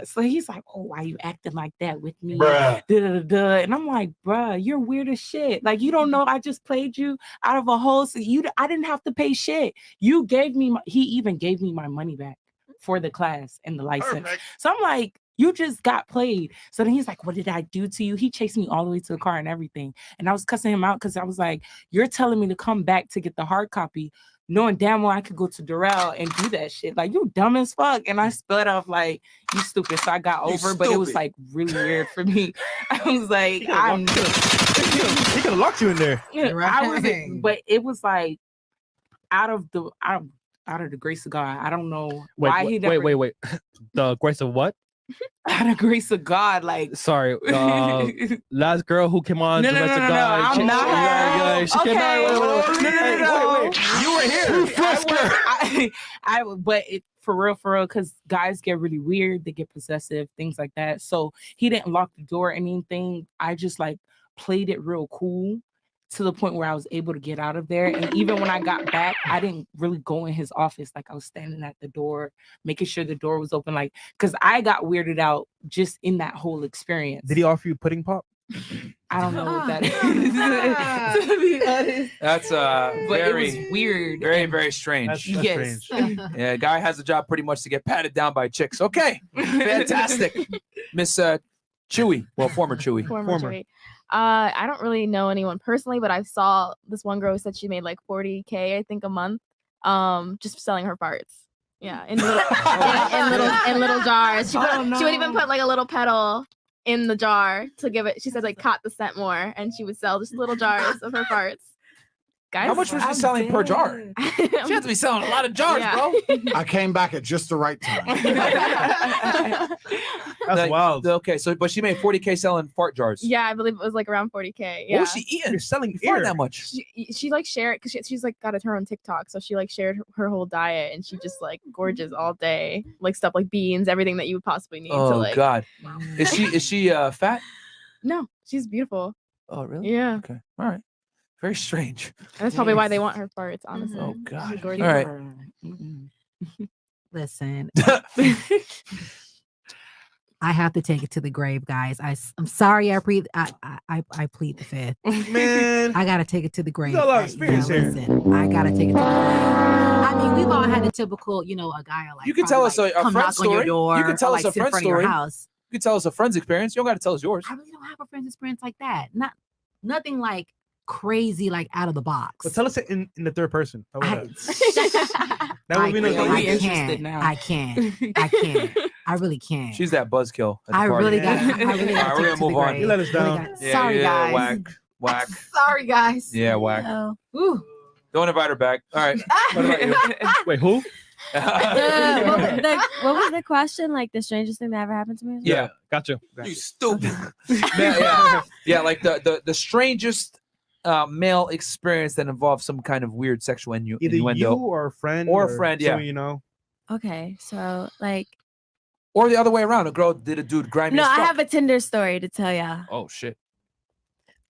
So he's like, oh, why you acting like that with me? And I'm like, bruh, you're weird as shit. Like, you don't know I just played you out of a hole. So I didn't have to pay shit. You gave me, he even gave me my money back for the class and the license. So I'm like, you just got played. So then he's like, what did I do to you? He chased me all the way to the car and everything. And I was cussing him out because I was like, you're telling me to come back to get the hard copy, knowing damn well I could go to Durrell and do that shit. Like, you dumb as fuck. And I spelled off like, you stupid. So I got over, but it was like really weird for me. I was like, I'm he could have locked you in there. I was, but it was like I out of the grace of God. I don't know Wait, why he wait, never, wait. The grace of what? out of grace of God. Like, Sorry, last girl who came on. No, the no, grace no, of no, God. I'm she, not. she came on. No. You were here. But for real, because guys get really weird, they get possessive, things like that. So he didn't lock the door or anything. I just like played it real cool to the point where I was able to get out of there. And even when I got back, I didn't really go in his office. Like I was standing at the door, making sure the door was open. Like, because I got weirded out just in that whole experience. Did he offer you pudding pop? I don't know what that is. To be honest. That's But very it was weird. Very, very strange. That's Yes. strange. Yeah, guy has a job pretty much to get patted down by chicks. Okay, fantastic, Miss Chewy. Well, former Chewy. Former. Chewy. I don't really know anyone personally, but I saw this one girl who said she made like 40K, I think, a month, just selling her farts. Yeah, in little jars. She would even put like a little pedal in the jar to give it. She said like caught the scent more, and she would sell just little jars of her farts. Guys, How much was she selling per jar? She has to be selling a lot of jars, bro. I came back at just the right time. That's wild. Okay, so but she made 40K selling fart jars. Yeah, I believe it was like around 40K. Yeah. What was she eating? You're selling fart that much. She like shared because she's like got her own TikTok, so she like shared her whole diet, and she just like gorges all day, like stuff like beans, everything that you would possibly need to Oh like. God, is she fat? No, she's beautiful. Oh really? Yeah. Okay, all right. Very strange. And that's probably why they want her farts, honestly. Oh God. She's All gorgeous. right. Listen. I have to take it to the grave, guys. I'm sorry. I plead the fifth. Man, I gotta take it to the grave. got a lot of experience here. Listen, I gotta take it to the grave. I mean, we've all had the typical, a guy like You can tell us a come friend knock on your story. door, You can tell or, us like, a sit in friend front of your story. house. You can tell us a friend's experience. You don't got to tell us yours. I really don't have a friend's experience like that. Nothing like crazy, like out of the box. But tell us it in the third person. How about that? That I would be can't. I can't. I really can't. She's that buzzkill. at the I party. really got. I really All right, got we're gonna move on. You let us down. Sorry, guys. Whack. Sorry, guys. Yeah, whack. Ooh. Don't invite her back. All right. What about you? Wait, who? What was the question? Like the strangest thing that ever happened to me? Yeah, gotcha. You stupid. Yeah, like the strangest male experience that involves some kind of weird sexual Either innuendo. you or a friend. Or a friend, yeah. someone you know. Okay, so like. Or the other way around. A girl did a dude grimy No, as I fuck. have a Tinder story to tell y'all. Oh shit.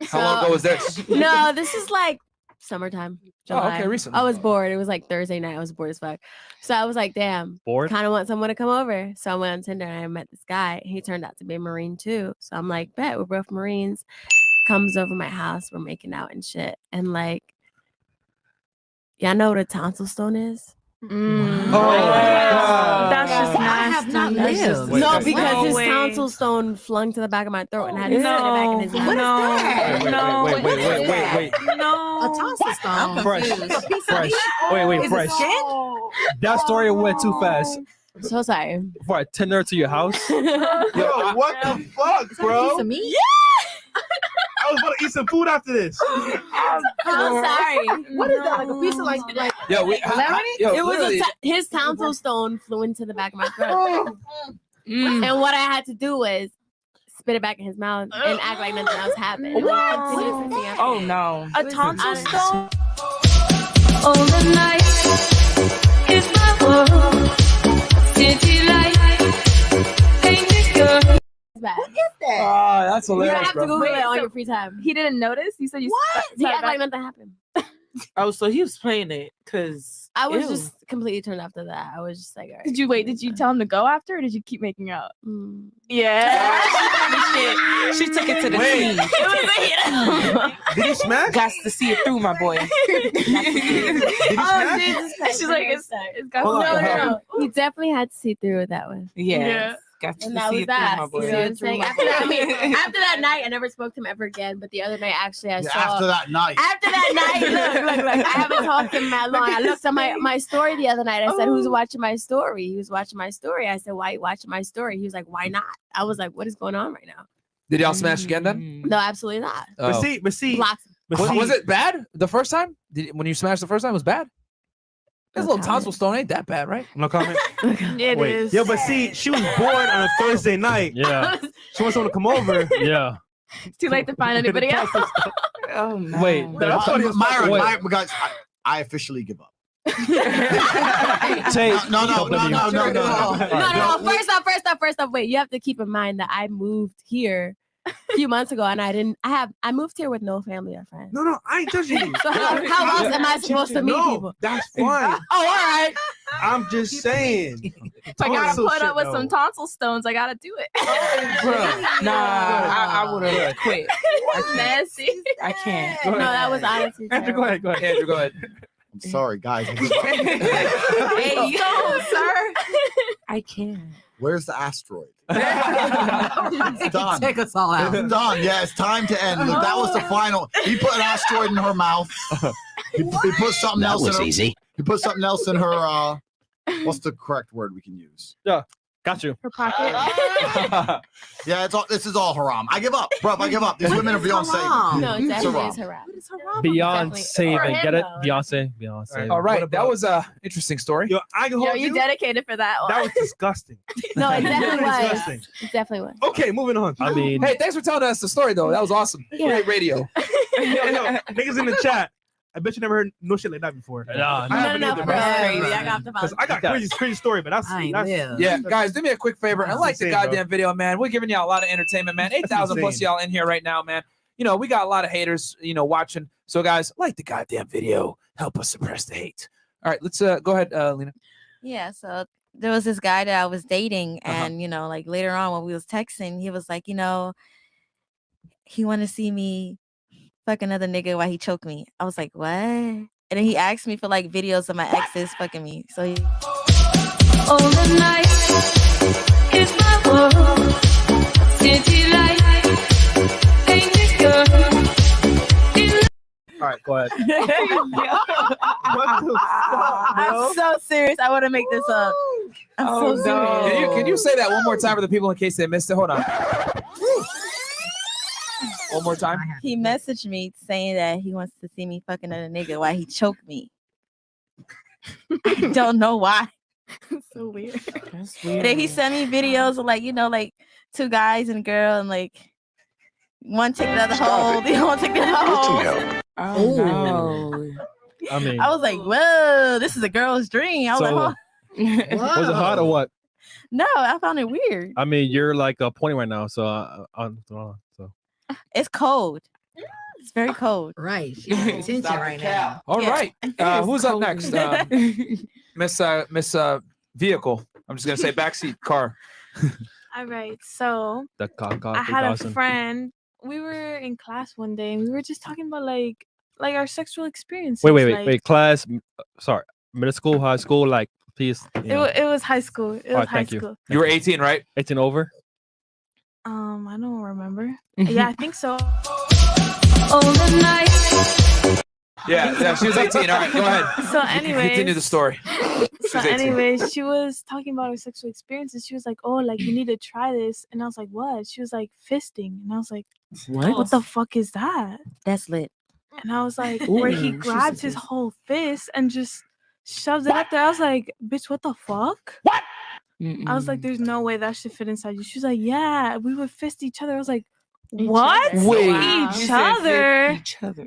How long ago was this? No, this is like summertime. July. okay, recently. I was bored. It was like Thursday night. I was bored as fuck. So I was like, damn, Bored? kind of want someone to come over. So I went on Tinder and I met this guy. He turned out to be a Marine too. So I'm like, bet, we're both Marines. Comes over my house. We're making out and shit. And like, y'all know what a tonsil stone is? That's just I have nasty. not That's just lived. No, disgusting. because No his way. tonsil stone flung to the back of my throat and I had to sit it back in his mouth. Wait. No. A tonsil stone. Fresh. A piece of meat? Wait, Is it fresh. skin? That story went too fast. So sorry. For a Tinder to your house. Yo, what the fuck, bro? Piece of meat? I was about to eat some food after this. I'm sorry. What is that? Like a piece of like Yo, it was his tonsil stone flew into the back of my throat. And what I had to do was spit it back in his mouth and act like nothing else happened. Oh no. A tonsil stone? All the night is my world. City light, painted girl. What is that? Oh, that's You hilarious, have to bro. Google it on your free time. He didn't notice. You said you. What? He act like nothing happened. Oh, so he was playing it because I was just completely turned after that. I was just like, all right. Did you wait? Did you tell him to go after, or did you keep making out? Yeah. She took it to the Wait. team. Did he smash? Got to see it through, my boy. Did he smash? Jesus Christ. She's like, it's got Hold on, No. He definitely had to see through it that way. Yeah. Got to And see that was it that. through, my You boy. know what I'm saying? After that, after that night, I never spoke to him ever again. But the other night, actually, I saw. After that night. After that night, look. I haven't talked to him that long. I looked at my story the other night. I said, "Who's watching my story?" He was watching my story. I said, "Why are you watching my story?" He was like, "Why not?" I was like, "What is going on right now?" Did y'all smash again then? No, absolutely not. But Oh. see, Blocks. but Was see, it bad the first time? When you smashed the first time, it was bad? This little tonsil stone ain't that bad, right? No comment. It Wait. is. Yo, but see, she was bored on a Thursday night. Yeah. She wants someone to come over. Yeah. It's too late to find anybody else. Oh no. Wait. Myron, guys, I officially give up. Tate, No. No. First off, wait. You have to keep in mind that I moved here a few months ago, and I moved here with no family or friends. No, I ain't judging you. So how else am I supposed to meet No, people? that's fine. Oh, all right. I'm just saying. If I gotta Tonsil put up shit, with though. some tonsil stones, I gotta do it. Nah, I would have quit. That's nasty. I can't. No, that was honestly Andrew, go ahead. Andrew, go ahead. I'm sorry, guys. Hey, yo, sir. I can't. Where's the asteroid? It's done. Take us all out. It's done. Yeah, it's time to end. Look, that was the final. He put an asteroid in her mouth. He put something else in her. easy. He put something else in her. What's the correct word we can use? Yeah. Got you. Her pocket. Yeah, it's all. This is all haram. I give up, bro. I give up. These women are beyond saving. No, it It's definitely haram. is haram. Beyond Exactly. saving. For Get him, it? Beyonce. All right, that was a interesting story. Yo, I can hold You dedicated for that one. That was disgusting. No, it definitely was. Disgusting. It definitely was. Okay, moving on. I mean, Hey, thanks for telling us the story, though. That was awesome. Great radio. yo, niggas in the chat. I bet you never heard no shit like that before. No, No, bro. crazy. I got the 'Cause I got crazy story, but that's Yeah, guys, do me a quick favor and like the insane, goddamn video, man. We're giving y'all a lot of entertainment, man. 8,000 plus insane. y'all in here right now, man. You know, we got a lot of haters, watching. So, guys, like the goddamn video. Help us suppress the hate. All right, let's go ahead, Lena. Yeah, so there was this guy that I was dating, and like later on when we was texting, he was like, he wanted to see me fuck another nigga while he choked me. I was like, what? And then he asked me for like videos of my exes fucking me. So he All the night is my world. City light, ain't it good? All right, go ahead. What the fuck, bro? I'm so serious. I want to make this up. I'm so serious. Can you say that one more time for the people in case they missed it? Hold on. One more time. He messaged me saying that he wants to see me fucking another nigga while he choked me. I don't know why. So weird. That's And then he sent me videos of like two guys and a girl, and like one take the other hole, the other one take the other hole. Oh no. I mean, I was like, whoa, this is a girl's dream. I was So- like, was it hot or what? no, I found it weird. I mean, you're like pointing right now, so so. It's cold. It's very cold. Right. She's paying attention right now. All Yeah. right. Who's up next? Miss Vehicle. I'm just gonna say backseat car. All right. So The I had a friend. We were in class one day, and we were just talking about like our sexual experiences. like, Wait. Class. Sorry, middle school, high school. Like, please. It was high school. It was Alright, high thank you. school. You were 18, right? 18 over. I don't remember. Yeah, I think so. All the night. Yeah, she was 18. All right, go ahead. So Continue anyways, the story. So She's 18. anyways, she was talking about her sexual experiences. She was like, "Oh, like you need to try this," and I was like, "What?" She was like, "Fisting," and I was like, "What the fuck is that?" That's lit. And I was like, where he grabs his whole fist and just shoves it up there. I was like, "Bitch, what the fuck?" What? I was like, "There's no way that should fit inside you." She was like, "Yeah, we would fist each other." I was like, "What? Wait. Each other?" Each other.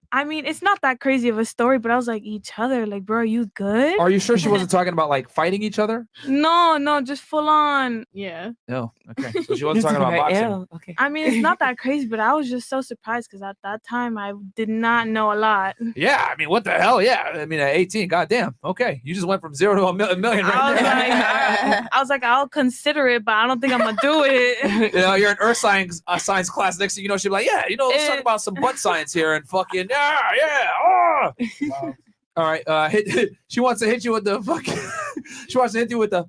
I mean, it's not that crazy of a story, but I was like, "Each other?" Like, bro, are you good? Are you sure she wasn't talking about like fighting each other? No, just full on. Yeah. No. Okay. So she wasn't talking about boxing. Okay. I mean, it's not that crazy, but I was just so surprised because at that time I did not know a lot. Yeah. I mean, what the hell? Yeah. I mean, at 18, goddamn. Okay. You just went from 0 to a million right there. I was like, I'll consider it, but I don't think I'm gonna do it. You're in earth science class. Next thing you know, she'll be like, yeah, let's talk about some butt science here and fucking yeah. All right. She wants to hit you with the fucking. She wants to hit you with the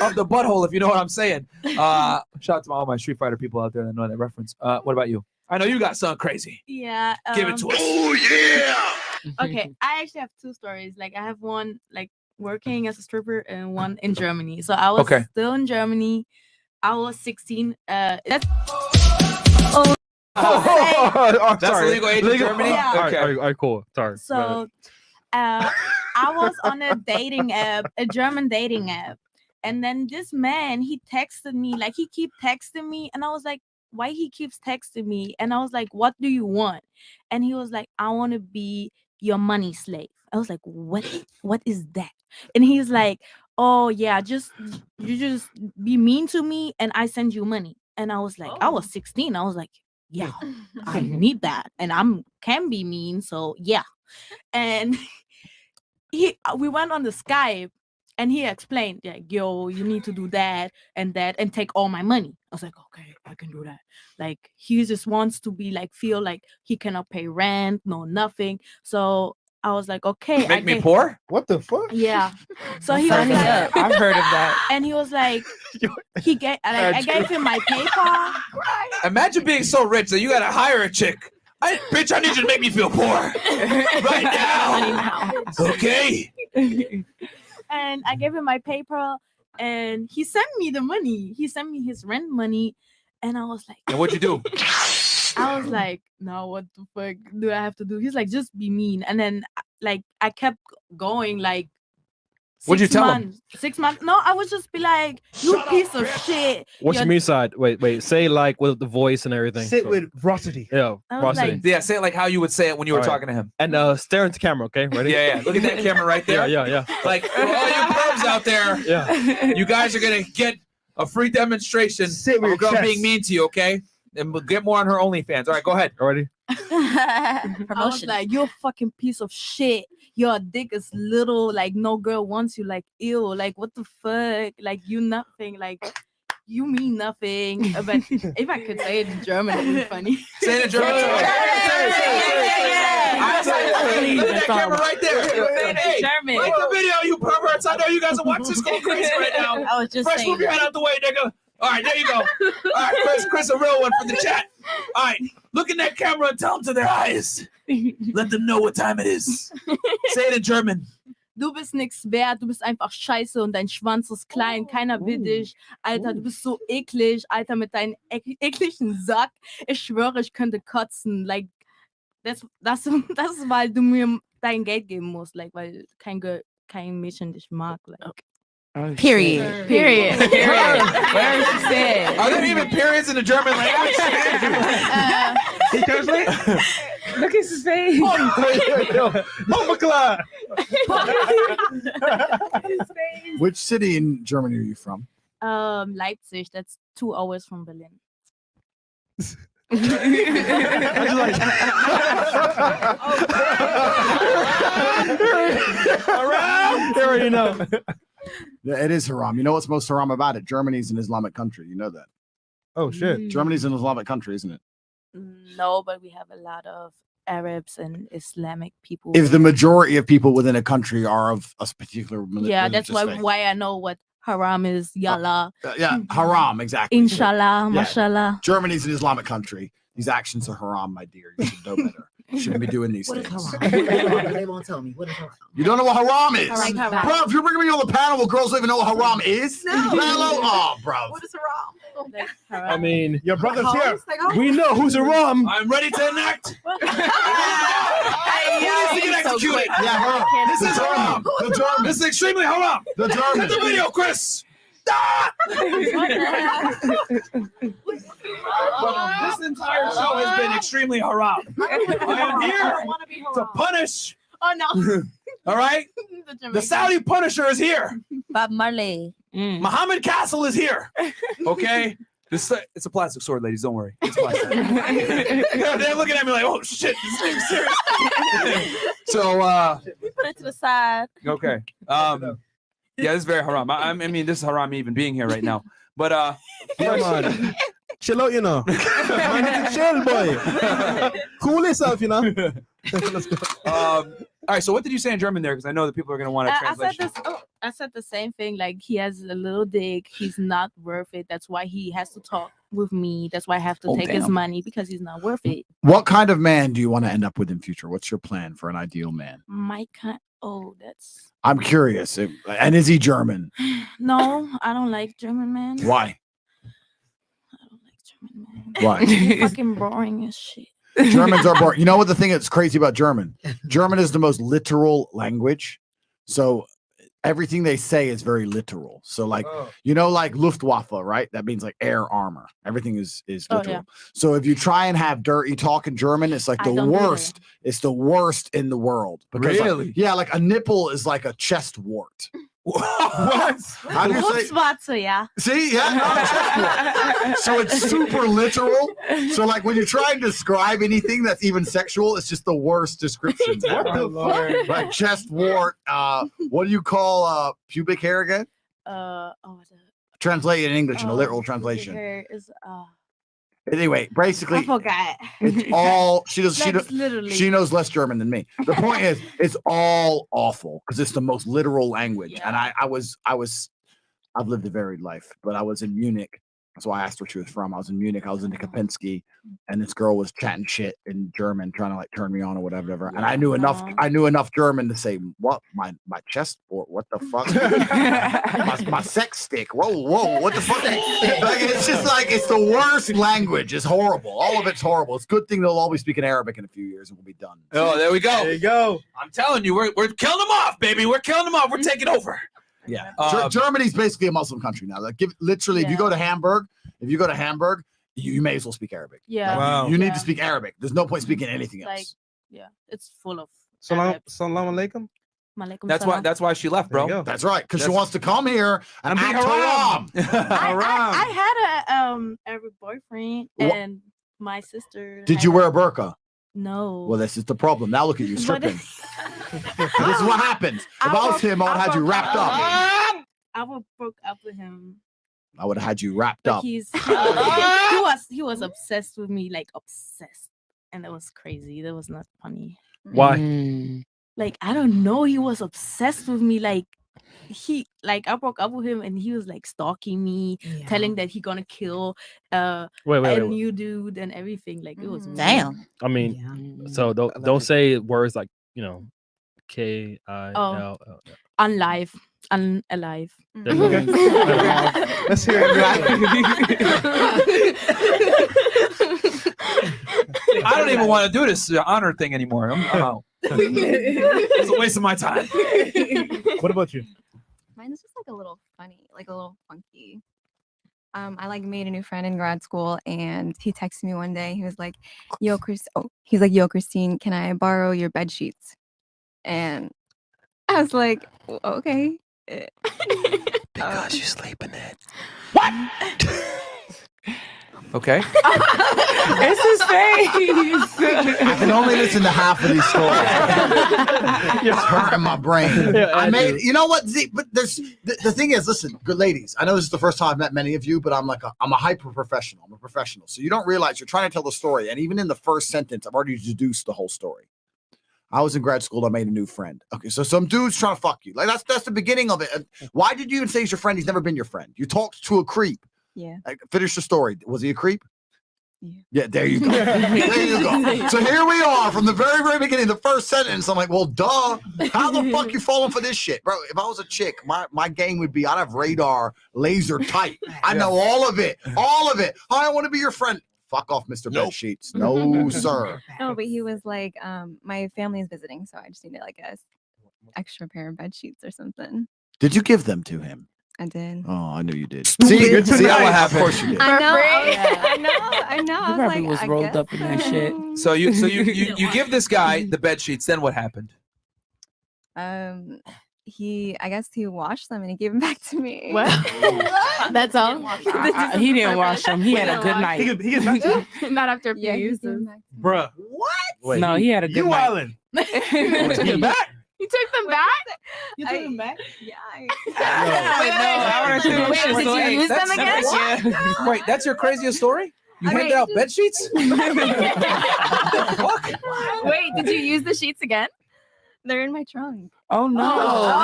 of the butthole, if you know what I'm saying. Shout out to all my Street Fighter people out there that know that reference. What about you? I know you got something crazy. Yeah. Give it to us. Oh yeah. Okay, I actually have two stories. Like I have one like working as a stripper and one in Germany. So I was Okay. still in Germany. I was 16. That's That's sorry. the legal age in Germany? Yeah. Okay. All right, cool. Sorry. so I was on a dating app, a German dating app, and then this man he texted me like he keep texting me, and I was like, why he keeps texting me? And I was like, what do you want? And he was like, I want to be your money slave. I was like, what is that? And he's like, oh yeah, you just be mean to me and I send you money. And I was like, I was 16. I was like, yeah, I need that. And can be mean, so yeah. And we went on the Skype and he explained, like, yo, you need to do that and take all my money. I was like, okay, I can do that. Like, he just wants to be like, feel like he cannot pay rent, no nothing. So I was like, okay. Make me poor? What the fuck? Yeah. So he was Sign me like, up. I've heard of that. and he was like, I gave him my PayPal. Imagine being so rich that you gotta hire a chick. Bitch, I need you to make me feel poor right now. Okay. And I gave him my PayPal, and he sent me the money. He sent me his rent money, and I was like, And what'd you do? I was like, no, what the fuck do I have to do? He's like, just be mean. And then like I kept going like What'd you tell him? 6 months. No, I would just be like, you piece of shit. What's your You're- mean side? Wait. Say like with the voice and everything. Sit So- with veracity. Yeah, I was veracity. like- Yeah, say it like how you would say it when you were All right. talking to him. And stare into camera, okay? Ready? Yeah. Look at that camera right there. Yeah. Like, for all you pervs out there, Yeah. you guys are gonna get a free demonstration Sit with of a your girl chest. being mean to you, okay? And we'll get more on her OnlyFans. All right, go ahead. Ready? I was like, you're a fucking piece of shit. Your dick is little, like no girl wants you, like ew, like what the fuck? Like you nothing, like you mean nothing. But if I could say it in German, it would be funny. Say it in German. Look at that camera right there. Hey, German. like the video, you perverts. I know you guys are watching this going crazy right now. I was just Fresh, saying move your head out the way, nigga. All right, there you go. All right, Chris, a real one for the chat. All right, look in that camera and tell them to their eyes. Let them know what time it is. Say it in German. Du bist nix wert, du bist einfach scheiße und dein Schwanz ist klein, keiner will dich. Alter, du bist so eklig, Alter, mit deinem ekligen Sack. Ich schwöre, ich könnte kotzen. Like, das ist, weil du mir dein Geld geben musst, like, weil kein Mädchen dich mag. Like. Period. Period. Where she said. Are there even periods in the German language? He translate? Look at his face. Mama Clyde. Which city in Germany are you from? Leipzig, that's 2 hours from Berlin. Around. There you know. Yeah, it is haram. You know what's most haram about it? Germany's an Islamic country. You know that. Oh shit. Germany's an Islamic country, isn't it? No, but we have a lot of Arabs and Islamic people. If the majority of people within a country are of a particular Yeah, that's religious faith. why I know what haram is. Yalla. Yeah, haram, exactly. Inshallah, Yeah. mashallah. Germany's an Islamic country. These actions are haram, my dear. You should know better. You shouldn't be doing these What is things. haram? They won't tell me. What is haram? You don't know what haram is? Haram. Haram. Bro, if you're bringing me on the panel where girls don't even know what haram is, No. hello? Oh, bro. What is haram? I mean, your brother's here. Like, We know who's a rum. I'm ready to enact. Who needs to get so executed? quick. Yeah, haram. This is haram. The German. This is extremely haram. The German. Cut the video, Chris. This entire show has been extremely haram. I am here to punish. Oh no. All right? The Saudi Punisher is here. Bob Marley. Muhammad Castle is here. Okay? It's a plastic sword, ladies. Don't worry. It's plastic. They're looking at me like, oh shit, this thing's serious. So, We put it to the side. okay. Yeah, this is very haram. I mean, this is haram even being here right now. But Yeah, man. Chill out, you know. Man, you can chill, boy. Cool yourself, you know. Let's go. all right. So, what did you say in German there? Because I know that people are going to want to translate. I said the same thing. Like, he has a little dick. He's not worth it. That's why he has to talk with me. That's why I have to take his damn. money, because he's not worth it. What kind of man do you want to end up with in future? What's your plan for an ideal man? My kind. Oh, that's I'm curious. And is he German? no. I don't like German men. Why? I don't like German men. Why? They're fucking boring as shit. Germans are boring. You know what the thing that's crazy about German? German is the most literal language. So everything they say is very literal. So like, you know, like Luftwaffe, right? That means like air armor. Everything is literal. yeah. So if you try and have dirty talk in German, it's like I the don't do that. worst. It's the worst in the world. Because like, Really? yeah, like a nipple is like a chest wart. What? How do you say? Hochschwarze, yeah. See, yeah, not a chest wart. So it's super literal. So like when you try and describe anything that's even sexual, it's just the worst description. What the fuck? Like chest wart. What do you call pubic hair again? Translate it in English in a literal translation. Hair is, Anyway, basically, I forgot. it's all she does. That's literally- She knows less German than me. The point is, it's all awful because it's the most literal language. And I've lived a varied life, but I was in Munich. That's why I asked where she was from. I was in Munich. I was in the Kapinski, and this girl was chatting shit in German, trying to like turn me on or whatever. And I knew enough. I knew enough German to say, "What my chest? What the fuck? my sex stick? Whoa, what the fuck?" Like, it's just like it's the worst language. It's horrible. All of it's horrible. It's a good thing they'll all be speaking Arabic in a few years and we'll be done. Oh, there we go. There you go. I'm telling you, we're killing them off, baby. We're killing them off. We're taking over. Yeah, Germany's basically a Muslim country now. Like, literally, if you go to Hamburg, you may as well speak Arabic. Yeah. Like, Wow. you need to speak Arabic. There's no point speaking anything Like, else. yeah, it's full of. Salam alaikum. Malaikum That's salam. why. That's why she left, There you bro. go. That's right, because she That's- wants to come here and be act haram. haram. I had a every boyfriend and my sister. Did had you wear a- a burqa? No. Well, this is the problem. Now look at you But- stripping. This is what happens. If I was him, I would have had you wrapped up. I would broke up with him. I would have had you wrapped But up. he was obsessed with me, like obsessed, and that was crazy. That was not funny. Why? Like I don't know, he was obsessed with me. Like I broke up with him, and he was like stalking me, telling that he gonna kill Wait. a new dude and everything. Like it was Damn. I mean, so don't say words like, you know, KILL. unalive. There's no- Let's hear it. I don't even want to do this honor thing anymore. I'm out. It's a waste of my time. What about you? Mine is just like a little funny, like a little funky. I like made a new friend in grad school, and he texted me one day. He was like, "Yo, Christine, can I borrow your bed sheets?" And I was like, "Okay." Because you sleep in it. Okay. It's his face. I can only listen to half of these stories. It's hurting my brain. I made, you know what? But there's the thing is, listen, good ladies. I know this is the first time I've met many of you, but I'm a hyper professional. I'm a professional, so you don't realize you're trying to tell the story, and even in the first sentence, I've already deduced the whole story. I was in grad school. I made a new friend. Okay, so some dude's trying to fuck you. Like that's the beginning of it. Why did you even say he's your friend? He's never been your friend. You talked to a creep. Yeah. Like, finish the story. Was he a creep? Yeah, there you go. There you go. So here we are from the very, very beginning, the first sentence. I'm like, well, duh. How the fuck you falling for this shit? Bro, if I was a chick, my game would be I'd have radar laser tight. I know all of it. All of it. I want to be your friend. Fuck off, Mr. Bed Sheets. No, sir. No, but he was like, my family is visiting, so I just needed like a extra pair of bed sheets or something. Did you give them to him? I did. Oh, I knew you did. Stupid. See how Nice. what happened? Of course you did. I know. I know. You I was probably like, was I rolled guess up in that shit. So you give this guy the bed sheets. Then what happened? I guess he washed them and he gave them back to me. What? That's all. He didn't wash them. He had a good night. He get back to you? Not after a few Yeah, he uses. gave them back. Bruh. What? No, he had a good You night. wildin'. You took them back? You took him back? Yeah. Wait, did you use them again? Wait, that's your craziest story? You handed out bed sheets? Wait, did you use the sheets again? They're in my trunk. Oh no,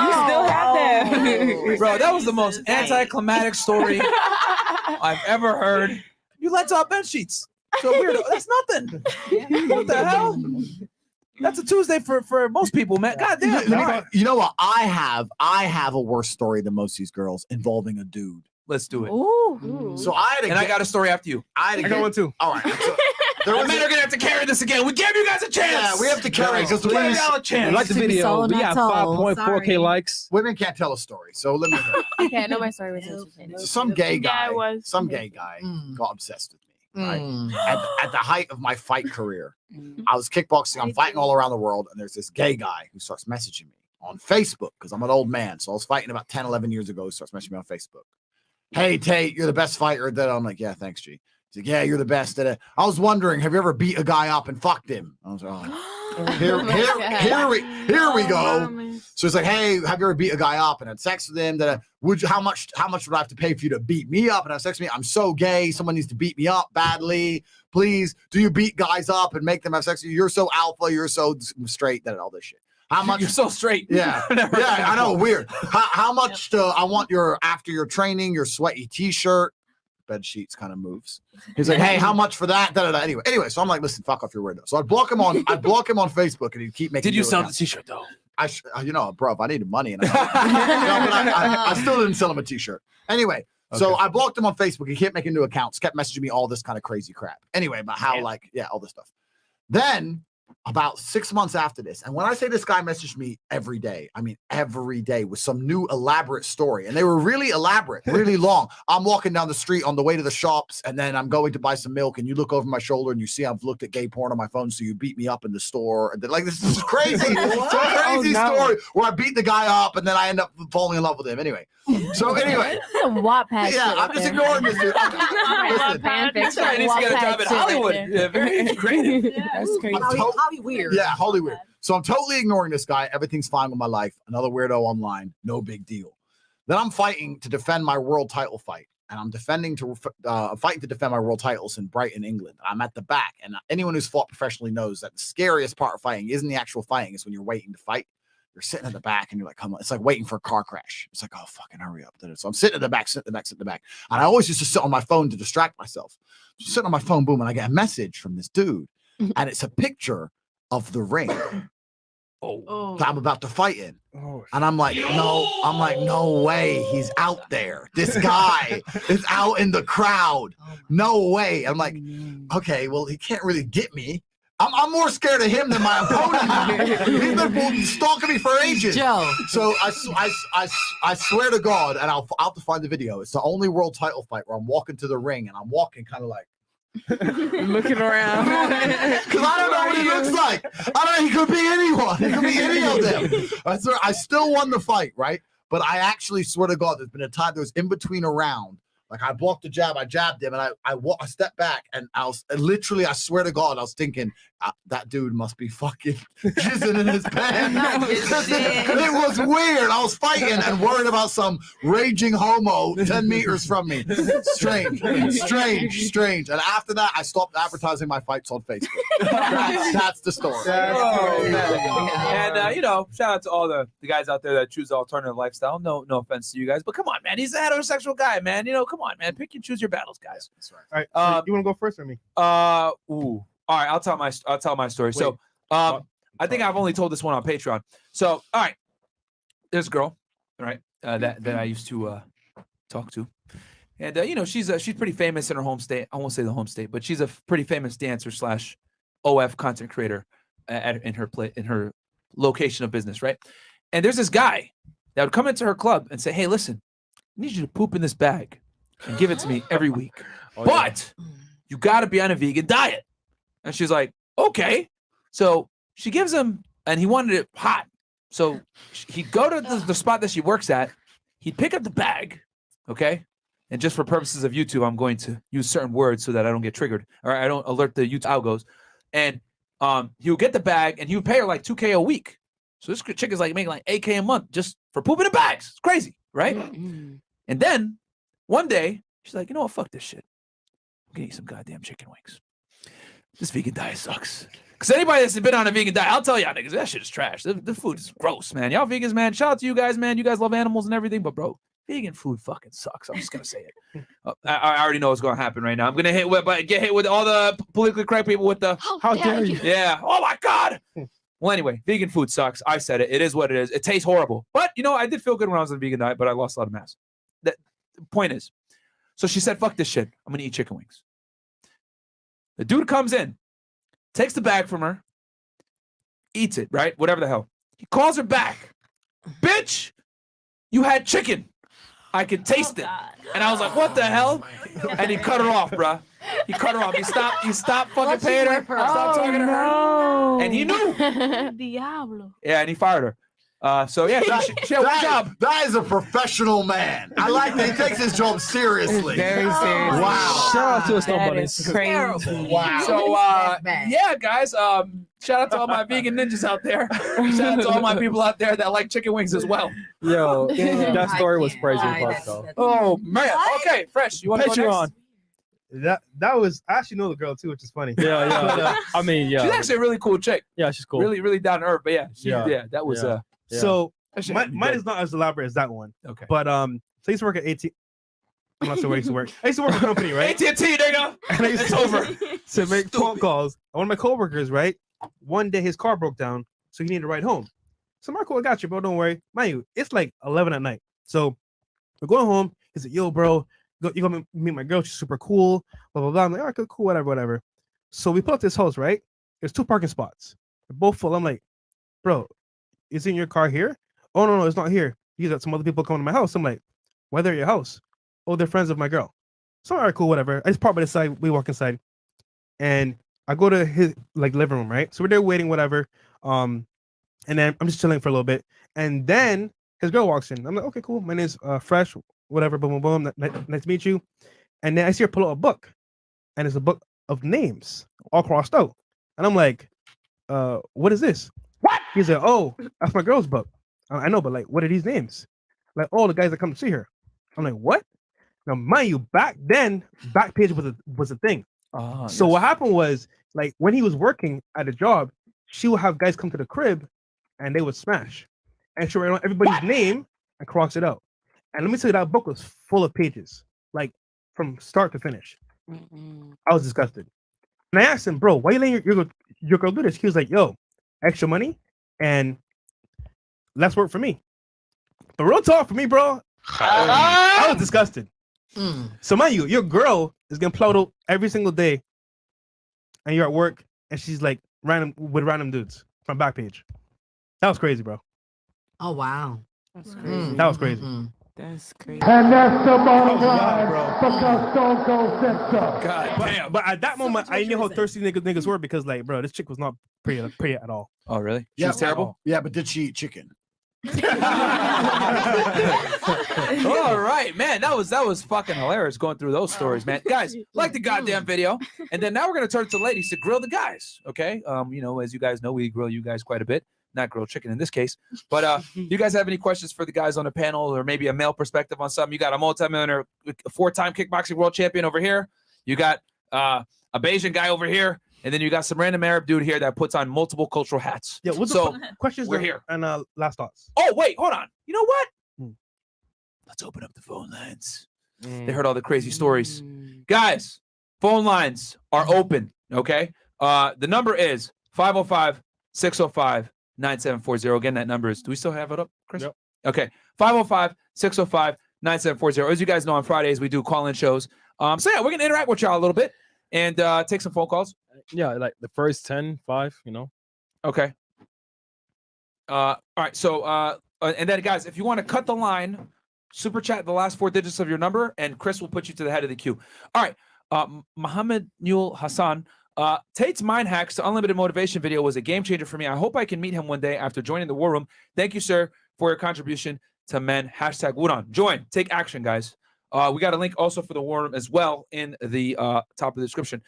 you still have them. Bro, that was the most anticlimactic story I've ever heard. You let out bed sheets. So weird. That's nothing. What the hell? That's a Tuesday for most people, man. God damn. You know what? I have a worse story than most of these girls involving a dude. Let's do it. Ooh. So I had And I got a story after you. I I got one too. All right. So There was men are gonna have to carry this again. We gave you guys a chance. Yeah, we have to carry because we gave y'all a chance. Like the video, we got 5.4K likes. Women can't tell a story, so let me hear. Okay, I know my story was interesting. Some gay guy, Yeah, it was. some gay guy got obsessed with me. Right? At the height of my fight career, I was kickboxing. I'm fighting all around the world, and there's this gay guy who starts messaging me on Facebook because I'm an old man. So I was fighting about 10, 11 years ago. He starts messaging me on Facebook. Hey, Tate, you're the best fighter. That I'm like, yeah, thanks, G. He's like, yeah, you're the best. I was wondering, have you ever beat a guy up and fucked him? I was like, oh, here we go. So it's like, hey, have you ever beat a guy up and had sex with him? How much would I have to pay for you to beat me up and have sex with me? I'm so gay. Someone needs to beat me up badly. Please, do you beat guys up and make them have sex with you? You're so alpha. You're so straight. That all this shit. How much? You're so straight. Yeah, yeah, I know. Weird. How much? I want after your training, your sweaty T-shirt. Bed sheets kind of moves. He's like, hey, how much for that? Anyway, so I'm like, listen, fuck off your weirdo. So I block him on Facebook, and he'd keep making. Did you sell the T-shirt though? Bro, if I needed money, and I still didn't sell him a T-shirt. Anyway, so I blocked him on Facebook. He kept making new accounts, kept messaging me all this kind of crazy crap. Anyway, about how all this stuff. Then about 6 months after this, and when I say this guy messaged me every day, I mean every day with some new elaborate story, and they were really elaborate, really long. I'm walking down the street on the way to the shops, and then I'm going to buy some milk, and you look over my shoulder and you see I've looked at gay porn on my phone, so you beat me up in the store. And like, this is crazy. It's a crazy story where I beat the guy up and then I end up falling in love with him. Anyway, Wattpad. Yeah, I'm just ignoring this dude. This guy needs to get a job in Hollywood. Yeah, very creative. That's crazy. Holly weird. Yeah, Holly weird. So I'm totally ignoring this guy. Everything's fine with my life. Another weirdo online. No big deal. Then I'm fighting to defend my world title fight. And I'm fighting to defend my world titles in Brighton, England. I'm at the back. And anyone who's fought professionally knows that the scariest part of fighting isn't the actual fighting. It's when you're waiting to fight. You're sitting at the back and you're like, come on. It's like waiting for a car crash. It's like, oh, fucking hurry up. So I'm sitting at the back. And I always used to sit on my phone to distract myself. Just sitting on my phone, boom, and I get a message from this dude. And it's a picture of the ring that I'm about to fight in. And I'm like, no way. He's out there. This guy is out in the crowd. No way. I'm like, okay, well, he can't really get me. I'm more scared of him than my opponent now. He's been stalking me for ages. Joe. So I swear to God, and I'll have to find the video. It's the only world title fight where I'm walking to the ring and I'm walking kind of like looking around. Because I don't know what he looks like. I don't know. He could be anyone. He could be any of them. I still won the fight, right? But I actually swear to God, there's been a time there was in between a round. Like I blocked the jab, I jabbed him, and I stepped back, and I swear to God, I was thinking that dude must be fucking jizzing in his pants. It was weird. I was fighting and worried about some raging homo 10 meters from me. Strange. And after that, I stopped advertising my fights on Facebook. That's the story. And shout out to all the guys out there that choose the alternative lifestyle. No offense to you guys, but come on, man. He's a heterosexual guy, man. Come on, man. Pick and choose your battles, guys. That's right. All right. So you want to go first or me? All right. I'll tell my story. Wait, so, I think I've only told this one on Patreon. So, all right. There's a girl, right? That I used to talk to, and she's pretty famous in her home state. I won't say the home state, but she's a pretty famous dancer / OF content creator in her location of business, right? And there's this guy that would come into her club and say, "Hey, listen, I need you to poop in this bag and give it to me every week. But you got to be on a vegan diet." And she's like, "Okay." So she gives him, and he wanted it hot. So he'd go to the spot that she works at. He'd pick up the bag, okay? And just for purposes of YouTube, I'm going to use certain words so that I don't get triggered or I don't alert the YouTube algos. And he would get the bag, and he would pay her like $2K a week. So this chick is like making like $8K a month just for pooping in bags. It's crazy, right? And then one day, she's like, "You know what? Fuck this shit. I'm gonna eat some goddamn chicken wings. This vegan diet sucks." Because anybody that's been on a vegan diet, I'll tell y'all niggas, that shit is trash. The food is gross, man. Y'all vegans, man. Shout out to you guys, man. You guys love animals and everything, but bro, vegan food fucking sucks. I'm just gonna say it. I already know what's gonna happen right now. I'm gonna get hit with all the politically correct people with the how dare you? Yeah. Oh my God. Well, anyway, vegan food sucks. I said it. It is what it is. It tastes horrible. But I did feel good when I was on a vegan diet, but I lost a lot of mass. The point is, so she said, "Fuck this shit. I'm gonna eat chicken wings." The dude comes in, takes the bag from her, eats it, right? Whatever the hell. He calls her back. Bitch, you had chicken. I could taste it. And I was like, what the hell? And he cut her off, bruh. He cut her off. He stopped fucking paying her. Stopped talking to her. And he knew. Diablo. Yeah, and he fired her. So yeah, she had one job. That is a professional man. I like that he takes his job seriously. Very serious. Wow. Shout out to the Stone That Bunnies. is crazy. Wow. So yeah, guys. Shout out to all my vegan ninjas out there. Shout out to all my people out there that like chicken wings as well. Yo, that story was crazy. Though. Oh man. Okay, Fresh. You want to go Patreon. next? That was I actually know the girl too, which is funny. Yeah. I mean, yeah. She's actually a really cool chick. Yeah, she's cool. Really, really down to earth. But yeah, that was Yeah. So That shit mine good. is not as elaborate as that one. Okay. But so I used to work at AT. I'm not sure where I used to work. I used to work at a company, right? AT&T, nigga. And I used It's to, over. to make phone calls. One of my coworkers, right? One day his car broke down, so he needed to ride home. So Marco, I got you, bro. Don't worry. Mind you, it's like 11 at night. So we're going home. He's like, yo, bro, you gonna meet my girl? She's super cool. Blah blah blah. I'm like, all right, cool, whatever. So we pull up this house, right? There's 2 parking spots. They're both full. I'm like, bro, is in your car here? Oh no, it's not here. You got some other people coming to my house. I'm like, why they're at your house? Oh, they're friends of my girl. So all right, cool, whatever. I just park by the side. We walk inside, and I go to his like living room, right? So we're there waiting, whatever. And then I'm just chilling for a little bit, and then his girl walks in. I'm like, okay, cool. My name's Fresh, whatever. Boom, boom, boom. Nice to meet you. And then I see her pull out a book, and it's a book of names all crossed out. And I'm like, what is this? What? He's like, oh, that's my girl's book. I know, but like, what are these names? Like, all the guys that come to see her. I'm like, what? Now, mind you, back then, Backpage was a thing. So what happened was, like, when he was working at a job, she would have guys come to the crib, and they would smash, and she would write on everybody's name and cross it out. And let me tell you, that book was full of pages, like from start to finish. I was disgusted, and I asked him, bro, why you letting your girl do this? He was like, yo, extra money and less work for me. But real talk for me, bro, I was disgusted. So mind you, your girl is getting plowed out every single day, and you're at work, and she's like random dudes from Backpage. That was crazy, bro. Oh wow. That's crazy. That was crazy. That's crazy. And that's the bottom line, line, because Stone Cold said so. God damn. But at that moment, I knew how thirsty niggas were, because, like, bro, this chick was not pretty at all. Oh, really? She Yeah, was terrible? Yeah, but did she eat chicken? All right, man. That was fucking hilarious going through those stories, man. Guys, like the goddamn video. And then now we're gonna turn to the ladies to grill the guys. Okay. You know, as you guys know, we grill you guys quite a bit. Not grilled chicken in this case. But you guys have any questions for the guys on the panel, or maybe a male perspective on something? You got a multi-millionaire, 4-time kickboxing world champion over here. You got a Bayesian guy over here. And then you got some random Arab dude here that puts on multiple cultural hats. Yeah, what's so the questions we're here. And last thoughts. Oh, wait, hold on. You know what? Let's open up the phone lines. They heard all the crazy stories. Guys, phone lines are open, okay? The number is 505-605-9740. Again, that number is, do we still have it up, Chris? Yep. Okay, 505-605-9740. As you guys know, on Fridays, we do call-in shows. So yeah, we're going to interact with y'all a little bit and take some phone calls. Yeah, like the first 10, 5, you know. Okay. All right. So, and then guys, if you want to cut the line, super chat the last 4 digits of your number, and Chris will put you to the head of the queue. All right. Mohammed Newell Hassan. Tate's Mind Hacks to Unlimited Motivation video was a game changer for me. I hope I can meet him one day after joining the War Room. Thank you, sir, for your contribution to men. # Wudon. Join. Take action, guys. We got a link also for the War Room as well in the top of the description.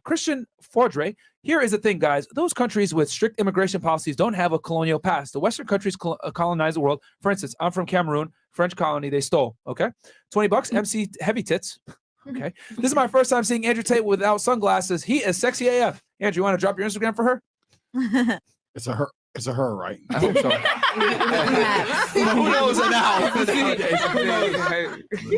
Christian Fordre, here is the thing, guys. Those countries with strict immigration policies don't have a colonial past. The Western countries colonized the world. For instance, I'm from Cameroon, French colony, they stole. Okay. $20, MC Heavy Tits. Okay. This is my first time seeing Andrew Tate without sunglasses. He is sexy AF. Andrew, you want to drop your Instagram for her? It's a her. It's a her, right? I hope so. Who knows it now?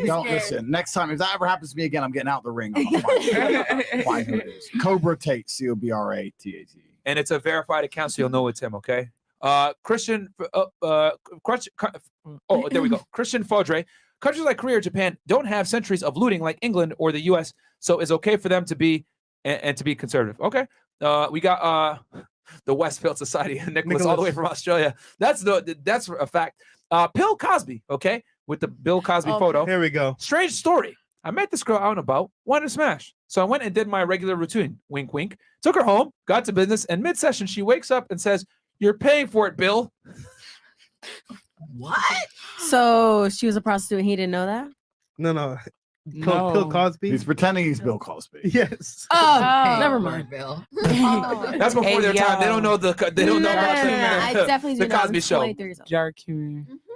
Don't listen. Next time, if that ever happens to me again, I'm getting out the ring. I'm gonna find who it is. Cobra Tate, COBRATAT. And it's a verified account, so you'll know it's him. Okay. Christian. Oh, there we go. Christian Fodre. Countries like Korea or Japan don't have centuries of looting like England or the U.S., so it's okay for them to be and to be conservative. Okay. We got the Westfield Society, Nicholas, all the way from Australia. That's a fact. Bill Cosby, okay, with the Bill Cosby photo. Here we go. Strange story. I met this girl out and about, wanted to smash. So I went and did my regular routine. Wink, wink. Took her home, got to business, and mid-session she wakes up and says, "You're paying for it, Bill." What? So she was a prostitute and he didn't know that? No. Bill Cosby. He's pretending he's Bill Cosby. Yes. Oh, never mind, Bill. That's before their time. They don't know They don't know about I definitely the do that. Cosby I'm Show. 23 years old.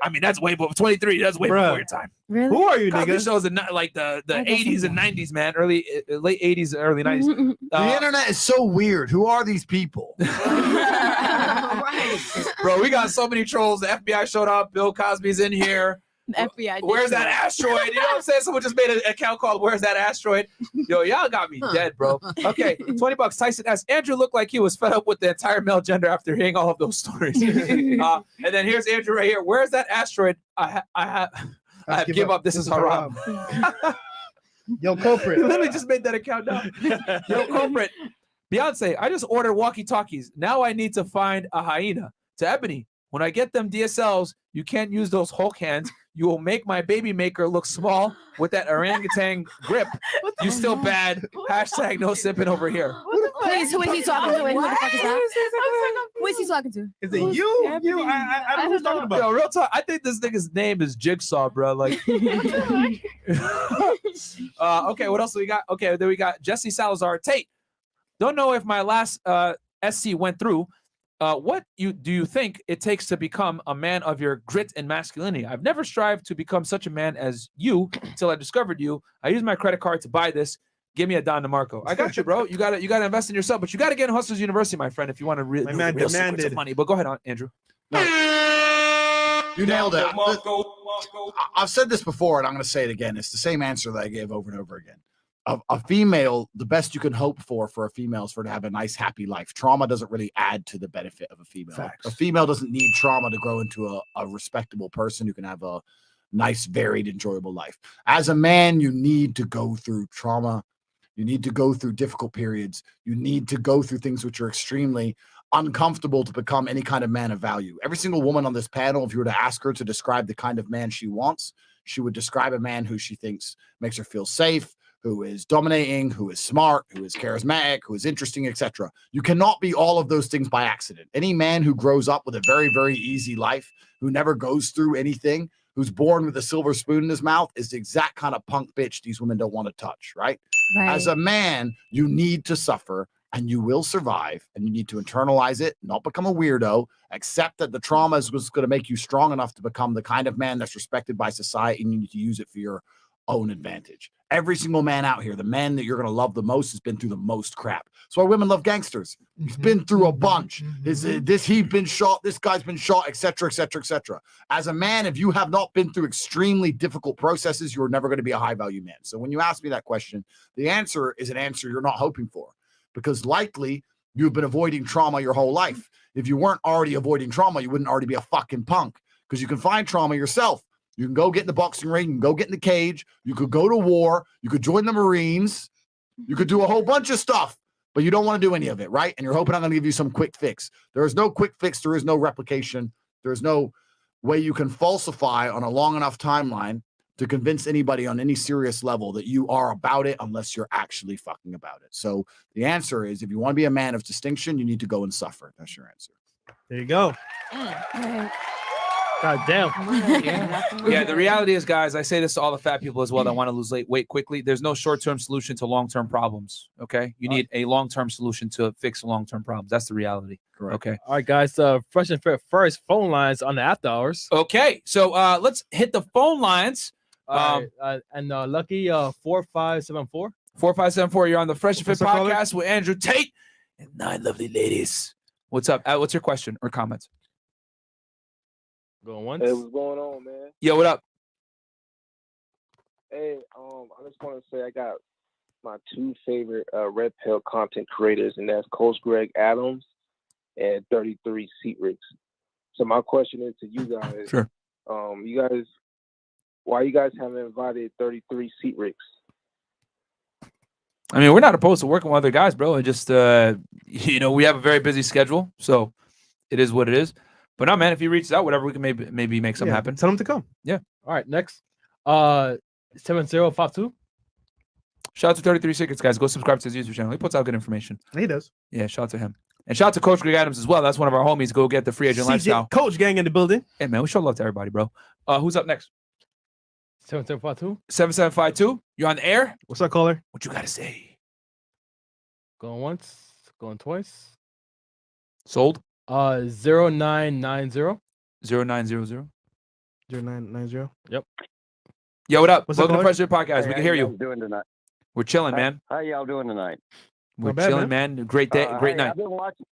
I mean, that's way before 23. That's way Bruh. before your time. Really? Who are you, Cosby nigga? Shows in like the I guess 80s and 90s, man. Late 80s, early 90s. The internet is so weird. Who are these people? Bro, we got so many trolls. The FBI showed up. Bill Cosby's in here. The FBI. Where's that asteroid? You know what I'm saying? Someone just made an account called "Where's that asteroid?" Yo, y'all got me dead, bro. Okay, $20. Tyson S. Andrew looked like he was fed up with the entire male gender after hearing all of those stories. And then here's Andrew right here. Where's that asteroid? I have give up. This is haram. Yo, culprit. He literally just made that account now. Yo, culprit. Beyonce, I just ordered walkie-talkies. Now I need to find a hyena. To Ebony, when I get them DSLs, you can't use those Hulk hands. You will make my baby maker look small with that orangutan grip. You still bad. Hashtag no sipping over here. Please, who is he talking to? And who the fuck is that? Who is he talking to? Is it you? You? I don't know who's talking about. Yo, real talk. I think this nigga's name is Jigsaw, bro. Like, okay, what else do we got? Okay, then we got Jesse Salazar. Tate, don't know if my last SC went through. What do you think it takes to become a man of your grit and masculinity? I've never strived to become such a man as you until I discovered you. I used my credit card to buy this. Give me a Don DeMarco. I got you, bro. You got to invest in yourself, but you got to get in Hustlers University, my friend, if you want to really man real secrets demanded. of money. But go ahead, Andrew. You nailed it. I've said this before, and I'm going to say it again. It's the same answer that I gave over and over again. A female, the best you can hope for a female is for her to have a nice, happy life. Trauma doesn't really add to the benefit of a female. Facts. A female doesn't need trauma to grow into a respectable person who can have a nice, varied, enjoyable life. As a man, you need to go through trauma. You need to go through difficult periods. You need to go through things which are extremely uncomfortable to become any kind of man of value. Every single woman on this panel, if you were to ask her to describe the kind of man she wants, she would describe a man who she thinks makes her feel safe, who is dominating, who is smart, who is charismatic, who is interesting, etc. You cannot be all of those things by accident. Any man who grows up with a very, very easy life, who never goes through anything, who's born with a silver spoon in his mouth, is the exact kind of punk bitch these women don't want to touch, right? As a man, you need to suffer and you will survive, and you need to internalize it, not become a weirdo, accept that the trauma is going to make you strong enough to become the kind of man that's respected by society, and you need to use it for your own advantage. Every single man out here, the man that you're going to love the most, has been through the most crap. That's why women love gangsters. He's been through a bunch. He's been shot, this guy's been shot, etc., etc., etc. As a man, if you have not been through extremely difficult processes, you're never going to be a high-value man. So when you ask me that question, the answer is an answer you're not hoping for, because likely you've been avoiding trauma your whole life. If you weren't already avoiding trauma, you wouldn't already be a fucking punk, because you can find trauma yourself. You can go get in the boxing ring, you can go get in the cage, you could go to war, you could join the Marines, you could do a whole bunch of stuff, but you don't want to do any of it, right? And you're hoping I'm going to give you some quick fix. There is no quick fix, there is no replication, there is no way you can falsify on a long enough timeline to convince anybody on any serious level that you are about it unless you're actually fucking about it. So the answer is, if you want to be a man of distinction, you need to go and suffer. That's your answer. There you go. God damn. Yeah, the reality is, guys, I say this to all the fat people as well that want to lose weight quickly. There's no short-term solution to long-term problems, okay? You need a long-term solution to fix long-term problems. That's the reality. Correct. Okay. All right, guys. Fresh and Fit first phone lines on the after hours. Okay, so let's hit the phone lines. And lucky 4574. 4574, you're on the Fresh and Fit What's up, caller? podcast with Andrew Tate and 9 lovely ladies. What's up? What's your question or comments? Going once. Hey, what's going on, man? Yo, what up? Hey, I just want to say I got my two favorite Red Pill content creators, and that's Coach Greg Adams and 33 Seat Rigs. So my question is to you guys. Sure. Why you guys haven't invited 33 Seat Rigs? I mean, we're not opposed to working with other guys, bro. It just, you know, we have a very busy schedule, so it is what it is. But no, man, if he reaches out, whatever, we can maybe make something happen. Tell him to come. Yeah. All right, next. 7052. Shout out to 33 Secrets, guys. Go subscribe to his YouTube channel. He puts out good information. He does. Yeah, shout out to him. And shout out to Coach Greg Adams as well. That's one of our homies. Go get the free agent CJ lifestyle. Coach gang in the building. Hey, man, we show love to everybody, bro. Who's up next? 7752. 7752. You're on the air. What's up, caller? What you got to say? Going once, going twice. Sold. 0990. 0900. 0990. Yep. Yo, what up? What's up, Welcome to caller? Fresh Air Podcast. Hey, we can how hear y'all you. doing tonight? We're chilling, man. How y'all doing tonight? We're Not bad, chilling, man. Great day. Great Hey, night. I've been watching.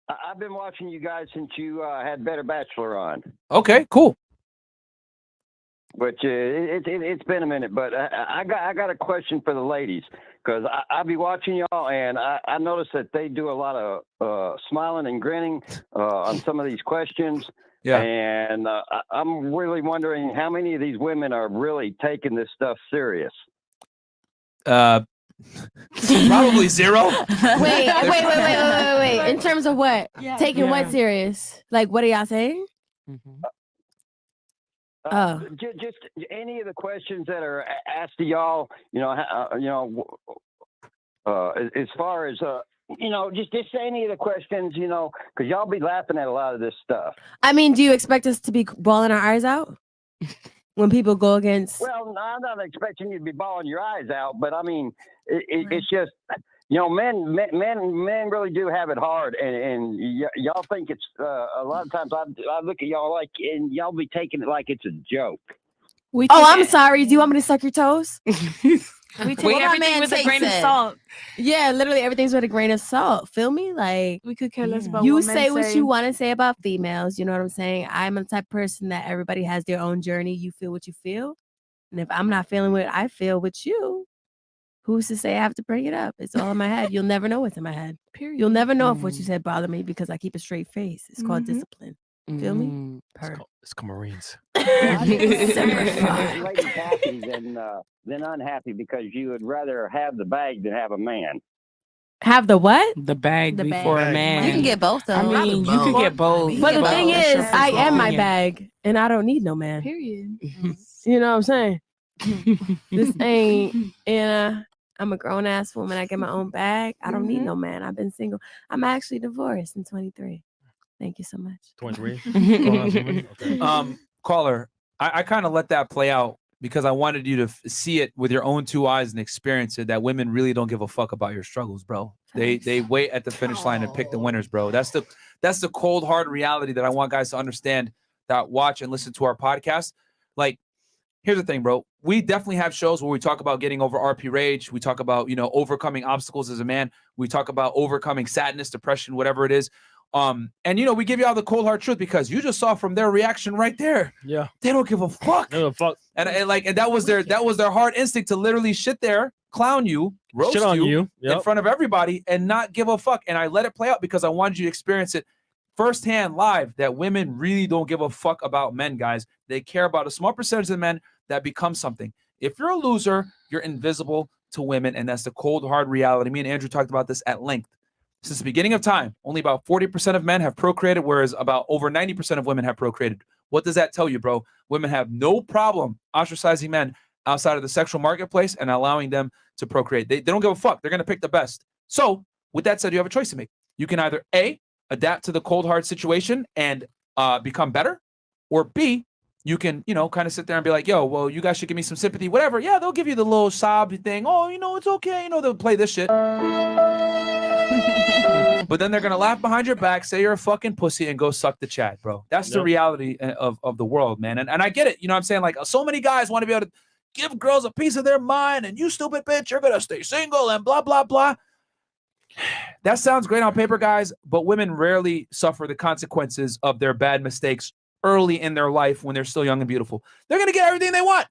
I've been watching you guys since you had Better Bachelor on. Okay, cool. But it's been a minute. But I got a question for the ladies, because I be watching y'all, and I noticed that they do a lot of smiling and grinning on some of these questions. Yeah. And I'm really wondering how many of these women are really taking this stuff serious. Probably zero. Wait. In terms of what? Taking what serious? Like, what are y'all saying? Just any of the questions that are asked to y'all, as far as just any of the questions, because y'all be laughing at a lot of this stuff. I mean, do you expect us to be bawling our eyes out when people go against? Well, I'm not expecting you to be bawling your eyes out, but I mean, it's just, men really do have it hard, and y'all think it's a lot of times. I look at y'all like, and y'all be taking it like it's a joke. I'm sorry. Do you want me to suck your toes? We take everything with a grain of salt. Yeah, literally everything's with a grain of salt. Feel me? Like, We could care less about you what men say what you want to say about females. You know what I'm saying? I'm a type of person that everybody has their own journey. You feel what you feel. And if I'm not feeling what I feel with you, who's to say I have to bring it up? It's all in my head. You'll never know what's in my head. Period. You'll never know if what you said bothered me because I keep a straight face. It's called discipline. Feel me? It's called Marines. Ladies happy than unhappy because you would rather have the bag than have a man. Have the what? The bag The before bag. a man. You can get both, though. I mean, you can get both. But the thing It's is, your I personal am my opinion. bag, and I don't need no man. Period. You know what I'm saying? This ain't, I'm a grown ass woman. I get my own bag. I don't need no man. I've been single. I'm actually divorced in 23. Thank you so much. 23. Caller, I kind of let that play out because I wanted you to see it with your own two eyes and experience it, that women really don't give a fuck about your struggles, bro. They wait at the finish line and pick the winners, bro. That's the cold hard reality that I want guys to understand that watch and listen to our podcast. Like, here's the thing, bro. We definitely have shows where we talk about getting over RP rage. We talk about, overcoming obstacles as a man. We talk about overcoming sadness, depression, whatever it is. And we give you all the cold hard truth because you just saw from their reaction right there. Yeah. They don't give a fuck. They don't give a fuck. And that was their hard instinct to literally shit there, clown you, roast Shit on you. in Yep. front of everybody and not give a fuck. And I let it play out because I wanted you to experience it firsthand live, that women really don't give a fuck about men, guys. They care about a small percentage of men that become something. If you're a loser, you're invisible to women, and that's the cold, hard reality. Me and Andrew talked about this at length. Since the beginning of time, only about 40% of men have procreated, whereas about over 90% of women have procreated. What does that tell you, bro? Women have no problem ostracizing men outside of the sexual marketplace and allowing them to procreate. They don't give a fuck. They're going to pick the best. So with that said, you have a choice to make. You can either A, adapt to the cold, hard situation and become better, or B, you can, kind of sit there and be like, yo, well, you guys should give me some sympathy, whatever. Yeah, they'll give you the little sob thing. Oh, it's okay. They'll play this shit. But then they're going to laugh behind your back, say you're a fucking pussy, and go suck the Chad, bro. That's the reality of the world, man. And I get it. You know what I'm saying? Like, so many guys want to be able to give girls a piece of their mind, and you stupid bitch, you're going to stay single, and blah, blah, blah. That sounds great on paper, guys, but women rarely suffer the consequences of their bad mistakes early in their life when they're still young and beautiful. They're going to get everything they want.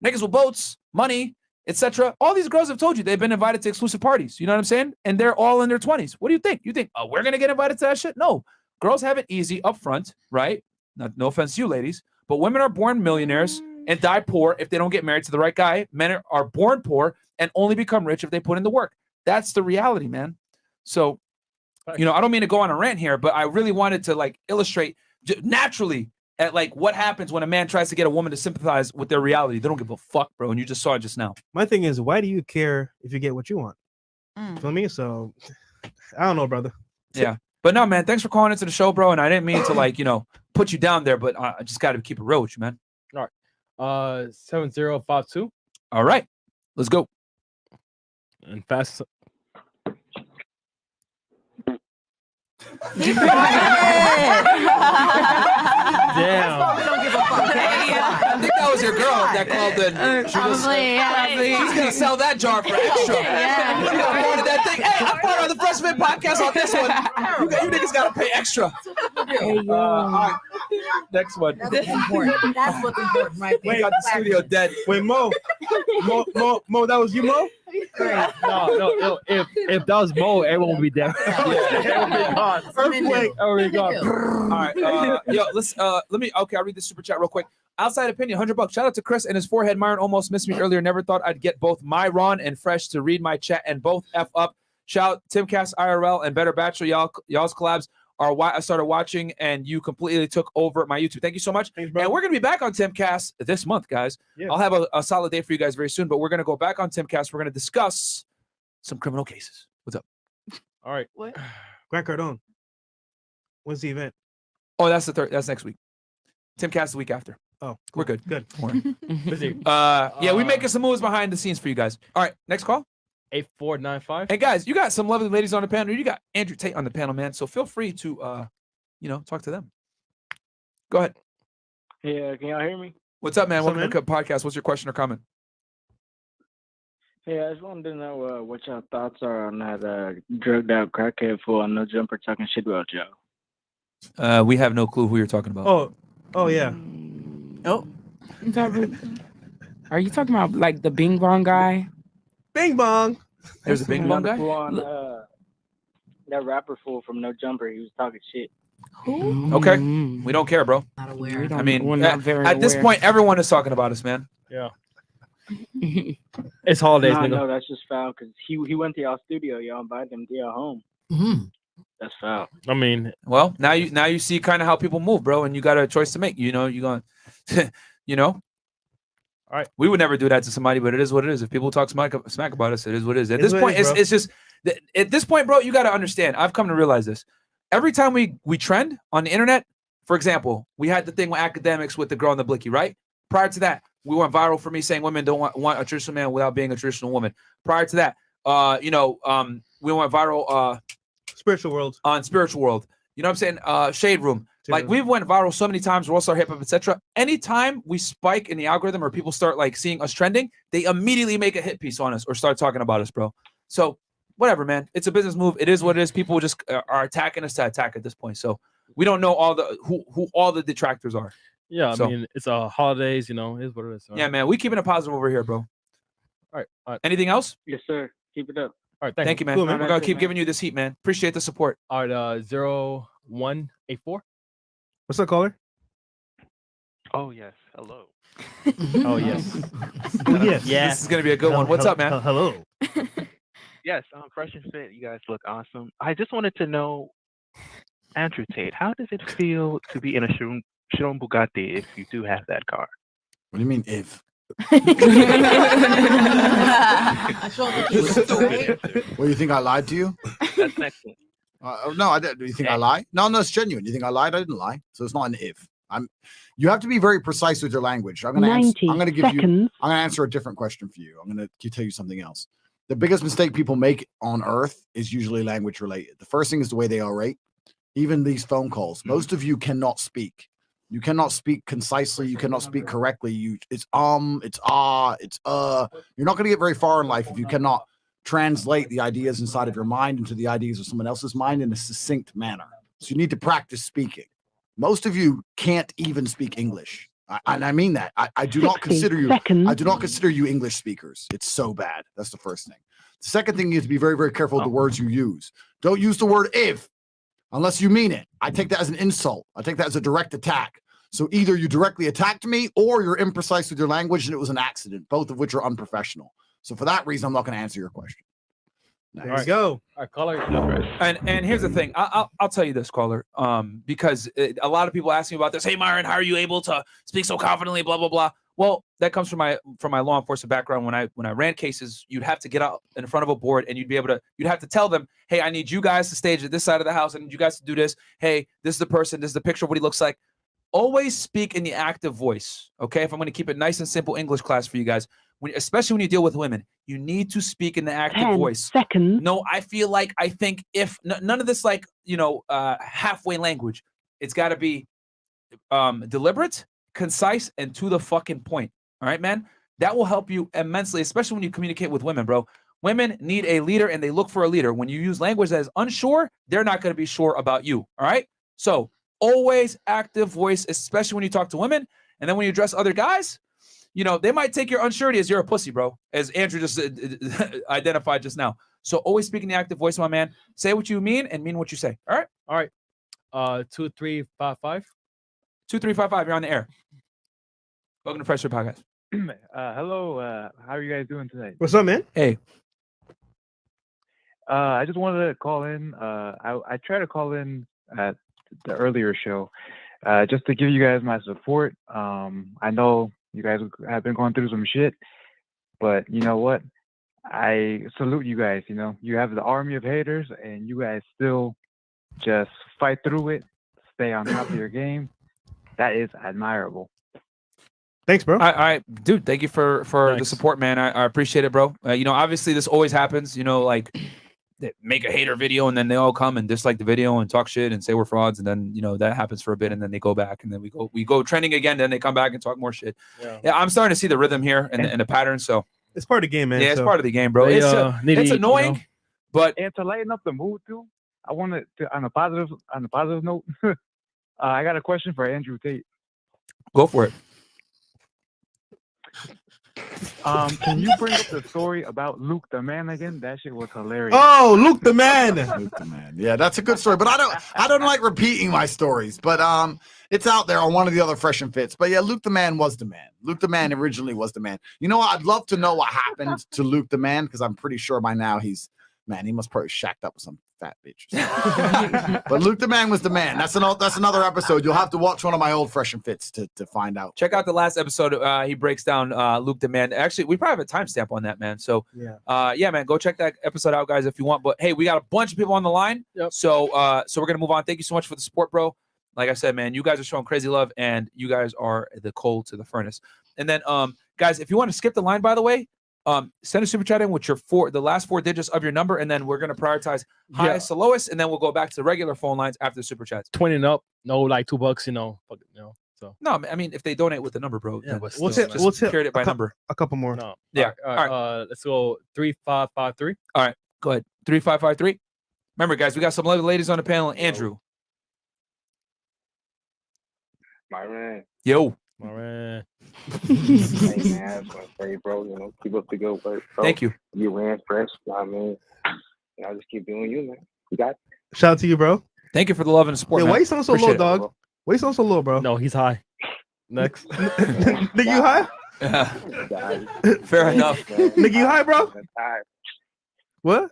Niggas with boats, money, etc. All these girls have told you they've been invited to exclusive parties. You know what I'm saying? And they're all in their 20s. What do you think? You think, oh, we're going to get invited to that shit? No. Girls have it easy up front, right? No offense to you ladies, but women are born millionaires and die poor if they don't get married to the right guy. Men are born poor and only become rich if they put in the work. That's the reality, man. So, I don't mean to go on a rant here, but I really wanted to like illustrate naturally at like what happens when a man tries to get a woman to sympathize with their reality. They don't give a fuck, bro. And you just saw it just now. My thing is, why do you care if you get what you want? For me, so I don't know, brother. Yeah. But no, man, thanks for calling into the show, bro. And I didn't mean to like, put you down there, but I just got to keep it real with you, man. All right. 7052. All right. Let's go. And fast. Damn. We don't give a fuck. I think that was your girl that called in. She's gonna sell that jar for extra. You wanted that thing. Hey, I'm part of the Freshman podcast on this one. You niggas gotta pay extra. All right. Next one. That's what's important. That's what's important, right there. We got the studio dead. Wait, Mo, that was you, Mo? No. If that was Mo, everyone would be dead. Everyone would be gone. Earthquake. Everyone would be gone. All right. I'll read the super chat real quick. Outside opinion, $100. Shout out to Chris and his forehead. Myron almost missed me earlier. Never thought I'd get both Myron and Fresh to read my chat and both F up. Shout out Timcast IRL and Better Bachelor. Y'all's collabs are why I started watching and you completely took over my YouTube. Thank you so much. Thanks, and we're going to be back on Timcast this month, guys. Yeah. I'll have a solid day for you guys very soon, but we're going to go back on Timcast. We're going to discuss some criminal cases. What's up? All right. What? Grant Cardone. When's the event? Oh, that's that's next week. Timcast the week after. Oh, cool. We're good. Good. Busy. We're making some moves behind the scenes for you guys. All right, next call. 8495. Hey guys, you got some lovely ladies on the panel. You got Andrew Tate on the panel, man. So feel free to talk to them. Go ahead. Yeah, can y'all hear me? What's up, man? Welcome to the podcast. What's your question or comment? Hey, I just wanted to know what y'all thoughts are on that drugged out crackhead fool on No Jumper talking shit about y'all. We have no clue who you're talking about. Oh yeah. Oh. Are you talking about like the Bing Bong guy? Bing Bong. There's a Bing Bong guy? On, that rapper fool from No Jumper, he was talking shit. Who? Okay. We don't care, bro. Not aware. I mean, at this point, everyone is talking about us, man. Yeah. It's holidays, nigga. No, that's just foul because he went to y'all studio, y'all invited him to your home. That's foul. I mean, well, now you see kind of how people move, bro, and you got a choice to make. You're going, All right. We would never do that to somebody, but it is what it is. If people talk smack about us, it is what it is. At this point, it's just at this point, bro, you got to understand. I've come to realize this. Every time we trend on the internet, for example, we had the thing with academics with the girl in the blicky, right? Prior to that, we went viral for me saying women don't want a traditional man without being a traditional woman. Prior to that, we went viral Spiritual World. On Spiritual World. You know what I'm saying? Shade Room. Like we've went viral so many times, World Star Hip Hop, etc. Anytime we spike in the algorithm or people start like seeing us trending, they immediately make a hit piece on us or start talking about us, bro. So whatever, man. It's a business move. It is what it is. People just are attacking us to attack at this point. So we don't know who all the detractors are. Yeah, I mean, it's holidays, it is what it is. Yeah, man. We keeping it positive over here, bro. All right. Anything else? Yes, sir. Keep it up. All right, thank you, man. Cool, man. We're gonna keep giving you this heat, man. Appreciate the support. All right, 0184. What's up, caller? Oh yes, hello. Oh yes. Oh yes. This is gonna be a good one. What's up, man? Hello. Yes, I'm fresh and fit. You guys look awesome. I just wanted to know, Andrew Tate, how does it feel to be in a Chiron Bugatti if you do have that car? What do you mean if? What, you think I lied to you? That's next one. No, I didn't. Do you think I lied? No, it's genuine. You think I lied? I didn't lie. So it's not an if. You have to be very precise with your language. I'm gonna answer a different question for you. I'm gonna tell you something else. The biggest mistake people make on earth is usually language related. The first thing is the way they orate. Even these phone calls. Most of you cannot speak. You cannot speak concisely. You cannot speak correctly. It's it's it's You're not gonna get very far in life if you cannot translate the ideas inside of your mind into the ideas of someone else's mind in a succinct manner. So you need to practice speaking. Most of you can't even speak English. And I mean that. I do not consider you. I do not consider you English speakers. It's so bad. That's the first thing. The second thing, you have to be very, very careful with the words you use. Don't use the word if unless you mean it. I take that as an insult. I take that as a direct attack. So either you directly attacked me or you're imprecise with your language and it was an accident, both of which are unprofessional. So for that reason, I'm not going to answer your question. There you go. All right, caller. And here's the thing. I'll tell you this, caller. Because a lot of people ask me about this. Hey, Myron, how are you able to speak so confidently? Blah blah blah. Well, that comes from my law enforcement background. When I ran cases, you'd have to get out in front of a board and you'd have to tell them, hey, I need you guys to stage at this side of the house. I need you guys to do this. Hey, this is the person. This is the picture of what he looks like. Always speak in the active voice. Okay, if I'm going to keep it nice and simple English class for you guys. Especially when you deal with women, you need to speak in the active voice. No, I think if none of this halfway language, it's got to be deliberate, concise, and to the fucking point. All right, man, that will help you immensely, especially when you communicate with women, bro. Women need a leader and they look for a leader. When you use language that is unsure, they're not going to be sure about you. All right, so always active voice, especially when you talk to women, and then when you address other guys. They might take your unsurety as you're a pussy, bro, as Andrew just identified just now. So always speak in the active voice, my man. Say what you mean and mean what you say. All right? 2355. 2355, you're on the air. Welcome to Fresh Air Podcast. Hello. How are you guys doing tonight? What's up, man? Hey. I just wanted to call in. I tried to call in at the earlier show just to give you guys my support. I know you guys have been going through some shit, but you know what? I salute you guys. You have the army of haters, and you guys still just fight through it, stay on top of your game. That is admirable. Thanks, bro. Dude, thank you for the support, man. I appreciate it, bro. Obviously this always happens. They make a hater video and then they all come and dislike the video and talk shit and say we're frauds, and then that happens for a bit and then they go back and then we go trending again, then they come back and talk more shit. Yeah, I'm starting to see the rhythm here and the pattern. So it's part of the game, man. Yeah, it's part of the game, bro. It's annoying, but and to lighten up the mood too, I wanted to on a positive note. I got a question for Andrew Tate. Go for it. Can you bring up the story about Luke the Man again? That shit was hilarious. Oh, Luke the Man. Luke the Man. Yeah, that's a good story. But I don't like repeating my stories. But it's out there on one of the other Fresh and Fits. But yeah, Luke the Man was the man. Luke the Man originally was the man. You know what? I'd love to know what happened to Luke the Man, because I'm pretty sure by now he must probably shacked up with some fat bitch. But Luke the Man was the man. That's another episode. You'll have to watch one of my old Fresh and Fits to find out. Check out the last episode. He breaks down Luke the Man. Actually, we probably have a timestamp on that, man. So yeah, man, go check that episode out, guys, if you want. But hey, we got a bunch of people on the line. Yep. So we're gonna move on. Thank you so much for the support, bro. Like I said, man, you guys are showing crazy love, and you guys are the coal to the furnace. And then guys, if you want to skip the line, by the way, send a super chat in with the last 4 digits of your number, and then we're gonna prioritize highest to lowest, and then we'll go back to the regular phone lines after the super chats. 20 and up, no, like $2, So no, I mean if they donate with the number, bro, yeah, but we'll carry it by number. A couple more. No. Yeah. All right. Let's go 3553. All right, go ahead. 3553. Remember, guys, we got some lovely ladies on the panel. Andrew. Myron. Yo. Myron. Hey, man, I just want to say, bro, keep up the good work, bro. Thank you. You ran fresh, I'll just keep doing you, man. You got it. Shout out to you, bro. Thank you for the love and support. Yeah, man. why you sound so Appreciate low, it. dog? Why you sound so low, bro? No, he's high. Next. Nigga, you high? Fair enough. Nigga, you high, bro? What?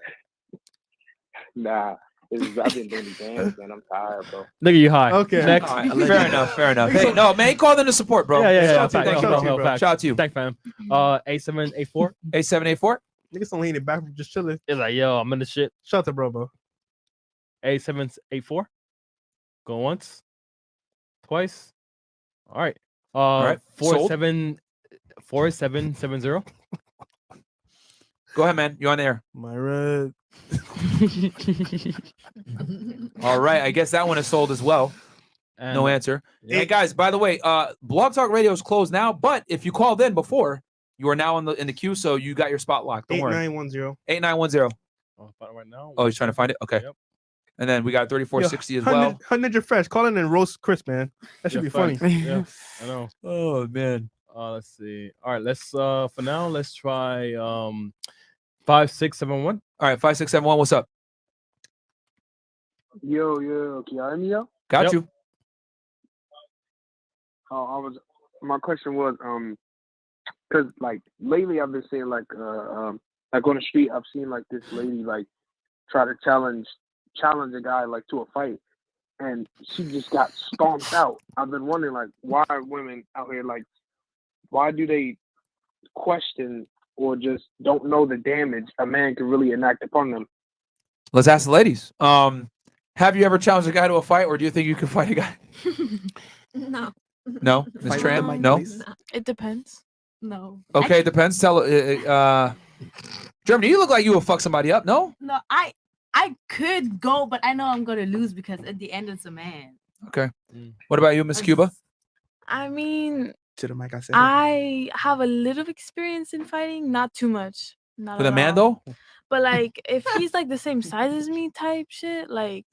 Nah. I've been doing the dance, man. I'm tired, bro. Nigga, you high. Okay. Next. All right, fair enough. Hey, no, man, he called in to support, bro. Yeah. Shout out to you. Thanks, fam. 8784. 8784. Niggas don't lean it back from just chilling. It's like, yo, I'm in the shit. Shout out to bro. 8784. Go once. Twice. All right. All right. 4770. Go ahead, man. You're on the air. Myron. All right. I guess that one is sold as well. And no answer. Hey, guys, by the way, Blog Talk Radio is closed now, but if you called in before, you are now in the queue, so you got your spot locked. Don't worry. 8910. 8910. Oh, right now. Oh, he's trying to find it? Okay. Yep. And then we got 3460 as well. Ninja Fresh. Call in and roast Chris, man. That should be funny. Yeah, I know. Oh, man. Let's see. All right, let's for now, let's try 5671. All right, 5671. What's up? Yo, can you hear me, yo? Got you. My question was, because like lately I've been seeing like on the street I've seen like this lady like try to challenge a guy like to a fight, and she just got stomped out. I've been wondering like why are women out here like why do they question or just don't know the damage a man can really enact upon them? Let's ask the ladies. Have you ever challenged a guy to a fight, or do you think you can fight a guy? No. No, Ms. Tran? No. It depends. No. Okay, it depends. Tell Germany, you look like you will fuck somebody up. No. No, I could go, but I know I'm gonna lose because at the end it's a man. Okay. What about you, Miss Cuba? I mean, To the mic, I said. I have a little experience in fighting, not too much. Not With at a man all. though? But like, if he's like the same size as me, type shit, like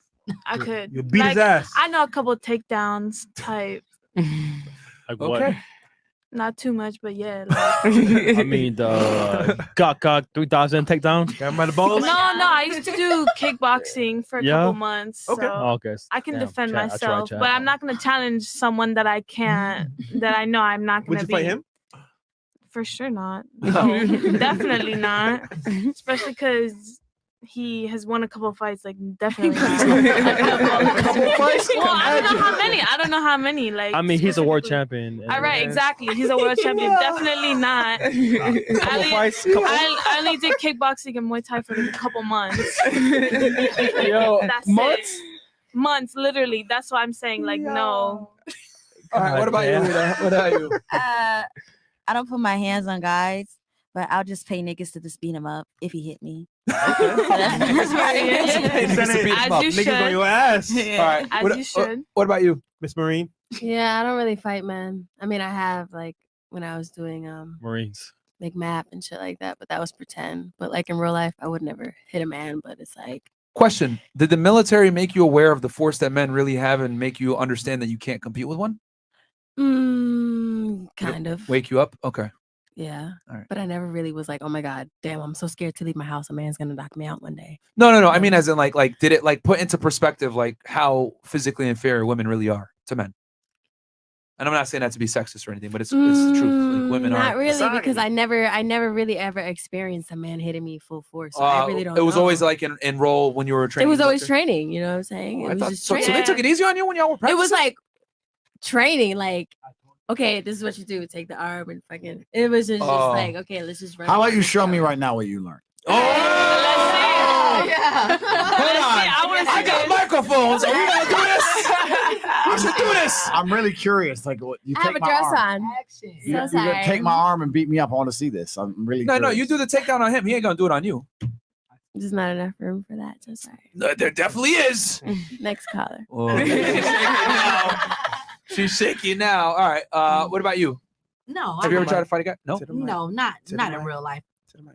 I could. You beat his like, ass. I know a couple takedowns type. Like what? Okay. Not too much, but yeah. I mean, the got 3000 takedown. Got him by the balls. No, I used to do kickboxing for a Yeah? couple months. Okay. So Okay. I can Damn, defend chat, I tried, myself, chat. but I'm not gonna challenge someone that I can't, that I know I'm not Would gonna you be. fight him? For sure not. No, definitely not. Especially because he has won a couple of fights. Like definitely not. Couple fights? Well, I don't know how many. Like I mean, he's a world champion. all right, exactly. He's a world champion. Definitely not. I only did kickboxing and Muay Thai for like a couple months. Yo, That's months? it. Months, literally. That's why I'm saying, like, no. All right. What about you? Rita? What about you? I don't put my hands on guys, but I'll just pay niggas to just beat him up if he hit me. That's right. As you should. Niggas on your ass. Yeah, All right. as you should. What about you, Miss Marine? Yeah, I don't really fight, man. I mean, I have like when I was doing Marines. like map and shit like that, but that was pretend. But like in real life, I would never hit a man. But it's like, Question: did the military make you aware of the force that men really have and make you understand that you can't compete with one? kind of. Wake you up? Okay. Yeah. All right. But I never really was like, oh my God, damn, I'm so scared to leave my house. A man's gonna knock me out one day. No. I mean, as in like, did it like put into perspective like how physically inferior women really are to men? And I'm not saying that to be sexist or anything, but it's the truth. Like women Not are really, because I never really ever experienced a man hitting me full force. So I really don't. It was know. always like in role when you were training. It was always military? training. You know what I'm saying? Oh, It I was thought just so. So training. they took it easy on you when y'all were practicing? It was like training, like, okay, this is what you do. Take the arm and fucking. It was just like, okay, let's just run. How about you show me right now what you learned? Yeah. Hold on. I got microphones. Are we gonna do this? We should do this. I'm really curious. Like, what you I have take a my dress arm. on. You, So you gonna sorry. take my arm and beat me up. I want to see this. I'm really No, curious. you do the takedown on him. He ain't gonna do it on you. There's not enough room for that. So sorry. No, there definitely is. Next caller. She's shaking now. All right. What about you? No. Have you ever tried to fight a guy? No. No, not the in mic. real life.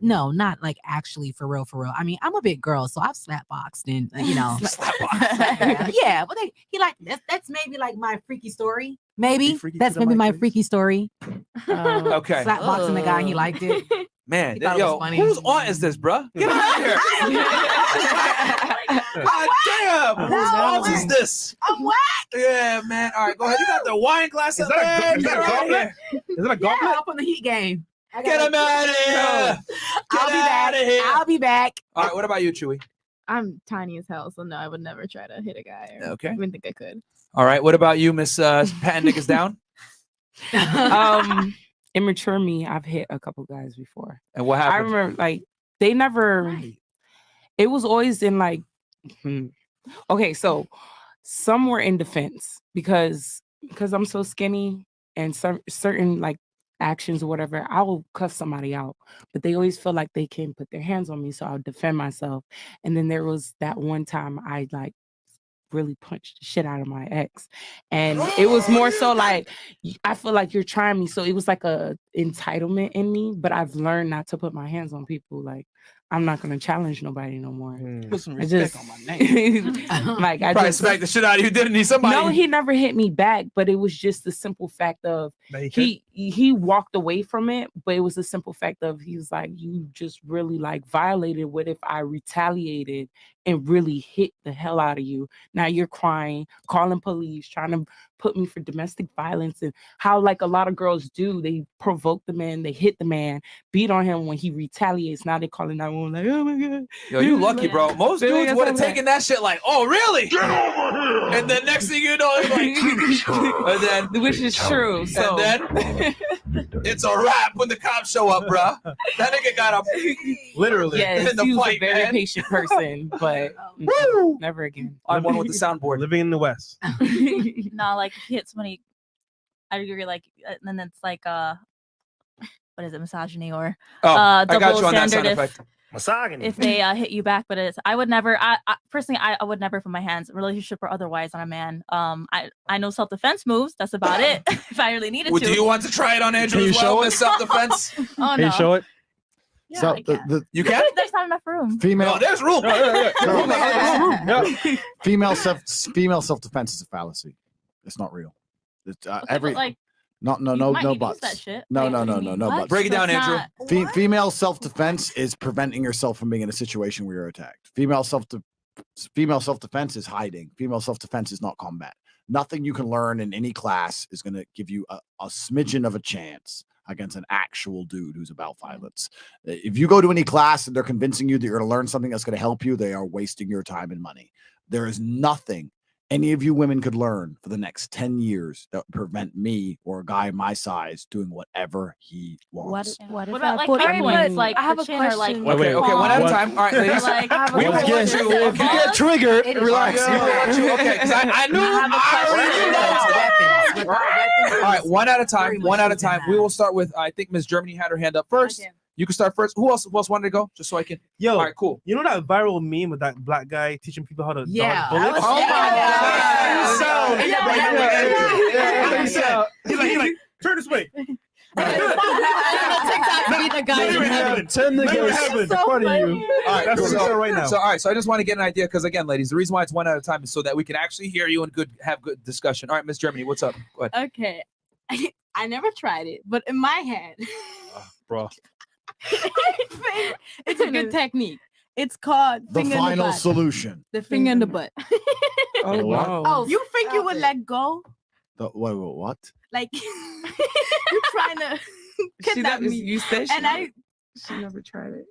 No, not like actually for real. I mean, I'm a big girl, so I've slap boxed and you know. Yeah, but he like that's maybe like my freaky story. Maybe that's maybe my freaky story. Okay. Slap boxing the guy, he liked it. Man, He thought it was yo, funny. whose aunt is this, bruh? Get out of here. God damn. Whose aunt is this? I'm whack. Yeah, man. All right, go ahead. You got the wine glass up there. Is that a gauntlet? Is it a gauntlet? Yeah, up on the heat game. Get him out of here. Get out of here. I'll be back. All right, what about you, Chewy? I'm tiny as hell, so no, I would never try to hit a guy. Or Okay. even think I could. All right, what about you, Miss patting niggas down? Immature me, I've hit a couple guys before. And what happened? I remember like they never. It was always in like, okay, so some were in defense because I'm so skinny and some certain like actions or whatever, I will cuff somebody out, but they always feel like they can't put their hands on me, so I'll defend myself. And then there was that one time I like really punched the shit out of my ex, and it was more so like I feel like you're trying me, so it was like a entitlement in me. But I've learned not to put my hands on people. Like I'm not gonna challenge nobody no more. Put some I respect just on my name. like I Probably just smacked the shit out of you, didn't he? Somebody. No, he never hit me back, but it was just the simple fact of That he he he walked away from it, but it was the simple fact of he was like, you just really like violated. What if I retaliated and really hit the hell out of you? Now you're crying, calling police, trying to put me for domestic violence, and how like a lot of girls do, they provoke the man, they hit the man, beat on him when he retaliates. Now they calling 911 like, oh my god. Yo, you lucky, bro. Most Really, dudes that's would have what I'm taken that shit like, oh really? Get over here! And then next thing you know, it's like, and then which is true. So and then it's a wrap when the cops show up, bro. That nigga got up Literally. yes, in the he was fight, a very man. patient person, but Woo! never again. I'm one with the soundboard. Living in the West. No, like if you hit somebody, I agree. Like, and then it's like what is it, misogyny or Oh, I double got you on that standard sound if, effect. Misogyny. if they hit you back. But I would never. I personally, I would never put my hands, relationship or otherwise, on a man. I know self-defense moves. That's about it. If I really needed Well, to. do you want to try it on Andrew Can you as well show with it? self-defense? Oh Can no. you show it? Yeah, So I can. You can? There's not enough room. female No, there's room. female self-defense is a fallacy. It's not real. It's Okay, every but, like, no you might use buts. that shit. No, Like, no, what do no, you no, mean? no What? buts. Break it down, That's Andrew. not- Female self-defense is preventing yourself from being in a situation where you're attacked. Female self-defense is hiding. Female self-defense is not combat. Nothing you can learn in any class is going to give you a smidgen of a chance against an actual dude who's about violence. If you go to any class and they're convincing you that you're going to learn something that's going to help you, they are wasting your time and money. There is nothing any of you women could learn for the next 10 years that would prevent me or a guy my size doing whatever he wants. What if What about I like put high my points, like I have the a chin or like question. Okay, okay, one at a What? time. All right, ladies. Like, I have a We will question. let you. If you get triggered, relax. We will let you. Okay, because I knew. I already knew. All right, one at a time. One at a time. We will start with. I think Miss Germany had her hand up first. Okay. You can start first. Who else wanted to go? Just so I can. Yo, All right, cool. you know that viral meme with that black guy teaching people how to Yeah. dodge bullets? Oh my God. He's like, turn this way. Turn the guys in front of you. All right, That's what so, I'm saying right now. all right, so I just want to get an idea because again, ladies, the reason why it's one at a time is so that we can actually hear you and have good discussion. All right, Miss Germany, what's up? Go ahead. Okay. I never tried it, but in my head, Bro. it's a good technique. It's called The finger in final the butt. solution. The finger in the butt. Oh wow. Oh, you think you would let go? Wait, what? Like you're trying to kidnap me. You said And she never tried it.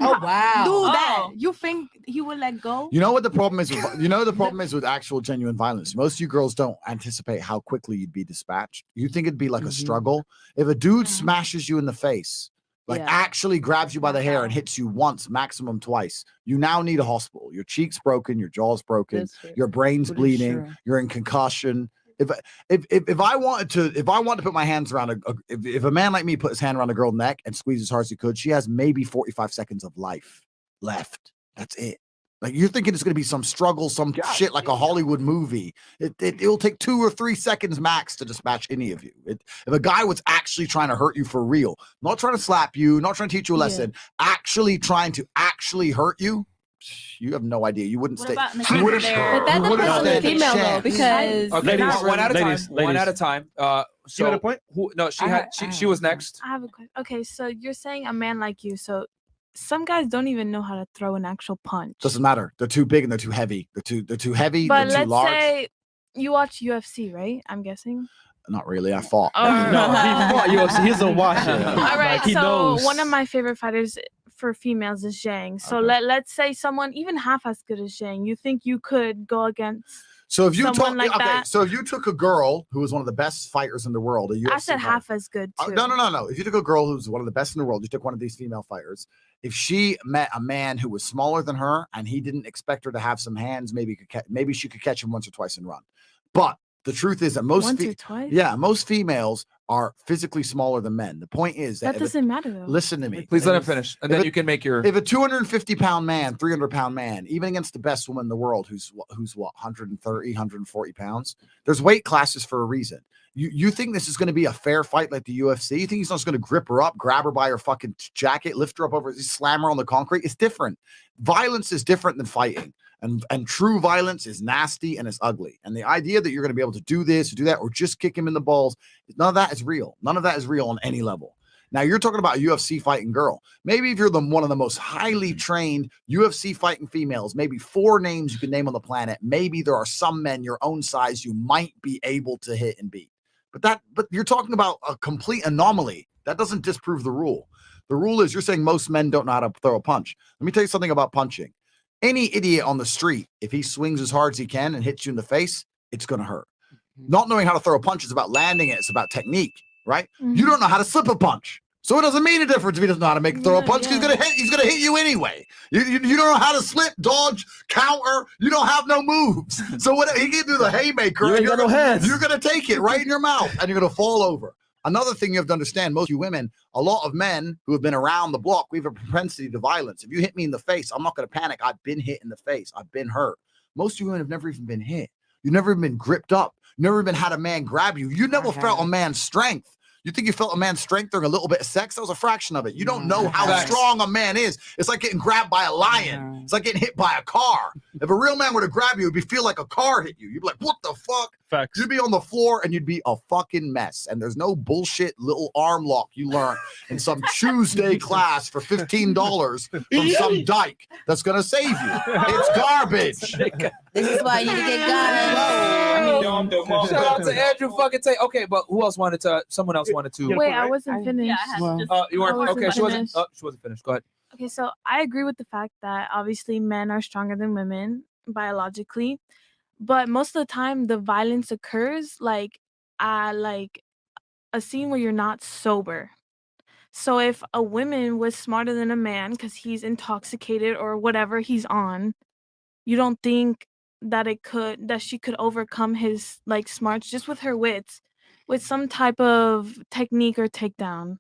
Oh wow. Do that. Oh. You think he would let go? You know what the problem is? The problem is with actual genuine violence. Most of you girls don't anticipate how quickly you'd be dispatched. You think it'd be like a struggle. If a dude smashes you in the face, like actually grabs you by the hair and hits you once, maximum twice, you now need a hospital. Your cheek's broken, your jaw's broken, your brain's bleeding, you're in concussion. If I wanted to put my hands around if a man like me put his hand around a girl's neck and squeeze as hard as he could, she has maybe 45 seconds of life left. That's it. Like you're thinking it's gonna be some struggle, some shit like a Hollywood movie. It'll take 2 or 3 seconds max to dispatch any of you. If a guy was actually trying to hurt you for real, not trying to slap you, not trying to teach you a lesson, actually trying to hurt you. You have no idea. You wouldn't stay. You wouldn't. But that depends on the female though, because Okay, Ladies, one at a time. ladies. One at a time. So had a point? No, she was next. I have a question. Okay, so you're saying a man like you. So some guys don't even know how to throw an actual punch. Doesn't matter. They're too big and they're too heavy. They're too heavy. But they're too let's large. say you watch UFC, right? I'm guessing. Not really. I fought. No, he fought UFC. He's a watcher. All right. Like, he so knows. one of my favorite fighters for females is Zhang. So let's say someone even half as good as Zhang. You think you could go against? So if you someone like that? so if you took a girl who was one of the best fighters in the world, I said half as good too. No. If you took a girl who's one of the best in the world, you took one of these female fighters. If she met a man who was smaller than her and he didn't expect her to have some hands, maybe she could catch him once or twice and run. But the truth is that most females are physically smaller than men. The point is that doesn't matter though. Listen to me. Please let him finish, and then you can make your. If a 250-pound man, 300-pound man, even against the best woman in the world, who's what 130, 140 pounds, there's weight classes for a reason. You think this is going to be a fair fight like the UFC? You think he's not just going to grip her up, grab her by her fucking jacket, lift her up over, slam her on the concrete? It's different. Violence is different than fighting. And true violence is nasty and it's ugly. And the idea that you're going to be able to do this, do that, or just kick him in the balls, none of that is real. None of that is real on any level. Now you're talking about a UFC fighting girl. Maybe if you're one of the most highly trained UFC fighting females, maybe 4 names you can name on the planet. Maybe there are some men your own size you might be able to hit and beat. But you're talking about a complete anomaly. That doesn't disprove the rule. The rule is you're saying most men don't know how to throw a punch. Let me tell you something about punching. Any idiot on the street, if he swings as hard as he can and hits you in the face, it's going to hurt. Not knowing how to throw a punch is about landing it. It's about technique, right? You don't know how to slip a punch. So it doesn't mean a difference if he doesn't know how to throw a punch. He's gonna hit you anyway. You don't know how to slip, dodge, counter. You don't have no moves. So what he can do the haymaker. You ain't got no hands. You're gonna take it right in your mouth and you're gonna fall over. Another thing you have to understand, most of you women, a lot of men who have been around the block, we have a propensity to violence. If you hit me in the face, I'm not gonna panic. I've been hit in the face. I've been hurt. Most of you women have never even been hit. You've never even been gripped up. You've never even had a man grab you. You never felt a man's strength. You think you felt a man's strength during a little bit of sex? That was a fraction of it. You don't know how strong a man is. It's like getting grabbed by a lion. It's like getting hit by a car. If a real man were to grab you, it would feel like a car hit you. You'd be like, what the fuck? Facts. You'd be on the floor and you'd be a fucking mess. And there's no bullshit little arm lock you learned in some Tuesday class for $15 from some dyke that's going to save you. It's garbage. This is why you need to get guns. Shout out to Andrew fucking Tate. Okay, but who else wanted to? Someone else wanted to. Wait, I wasn't finished. You weren't. Okay, she wasn't. She wasn't finished. Go ahead. Okay, so I agree with the fact that obviously men are stronger than women biologically, but most of the time the violence occurs like a scene where you're not sober. So if a woman was smarter than a man because he's intoxicated or whatever he's on, you don't think that she could overcome his like smarts just with her wits, with some type of technique or takedown.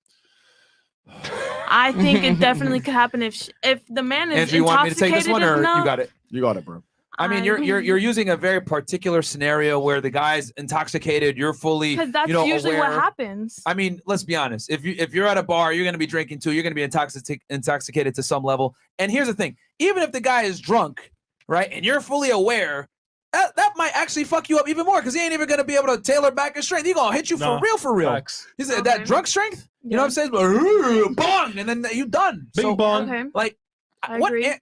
I think it definitely could happen if the man is Andrew, you want me to take this one, or enough. you got it? You got it, bro. I mean, you're using a very particular scenario where the guy's intoxicated. You're fully, because that's usually aware. what happens. I mean, let's be honest. If you're at a bar, you're gonna be drinking too. You're gonna be intoxicated to some level. And here's the thing: even if the guy is drunk, right, and you're fully aware, that might actually fuck you up even more because he ain't even gonna be able to tailor back his strength. He gonna hit you for real. Facts. He said that drunk strength. You know what I'm saying? Bong, and then you done. Bing bong. Okay. Like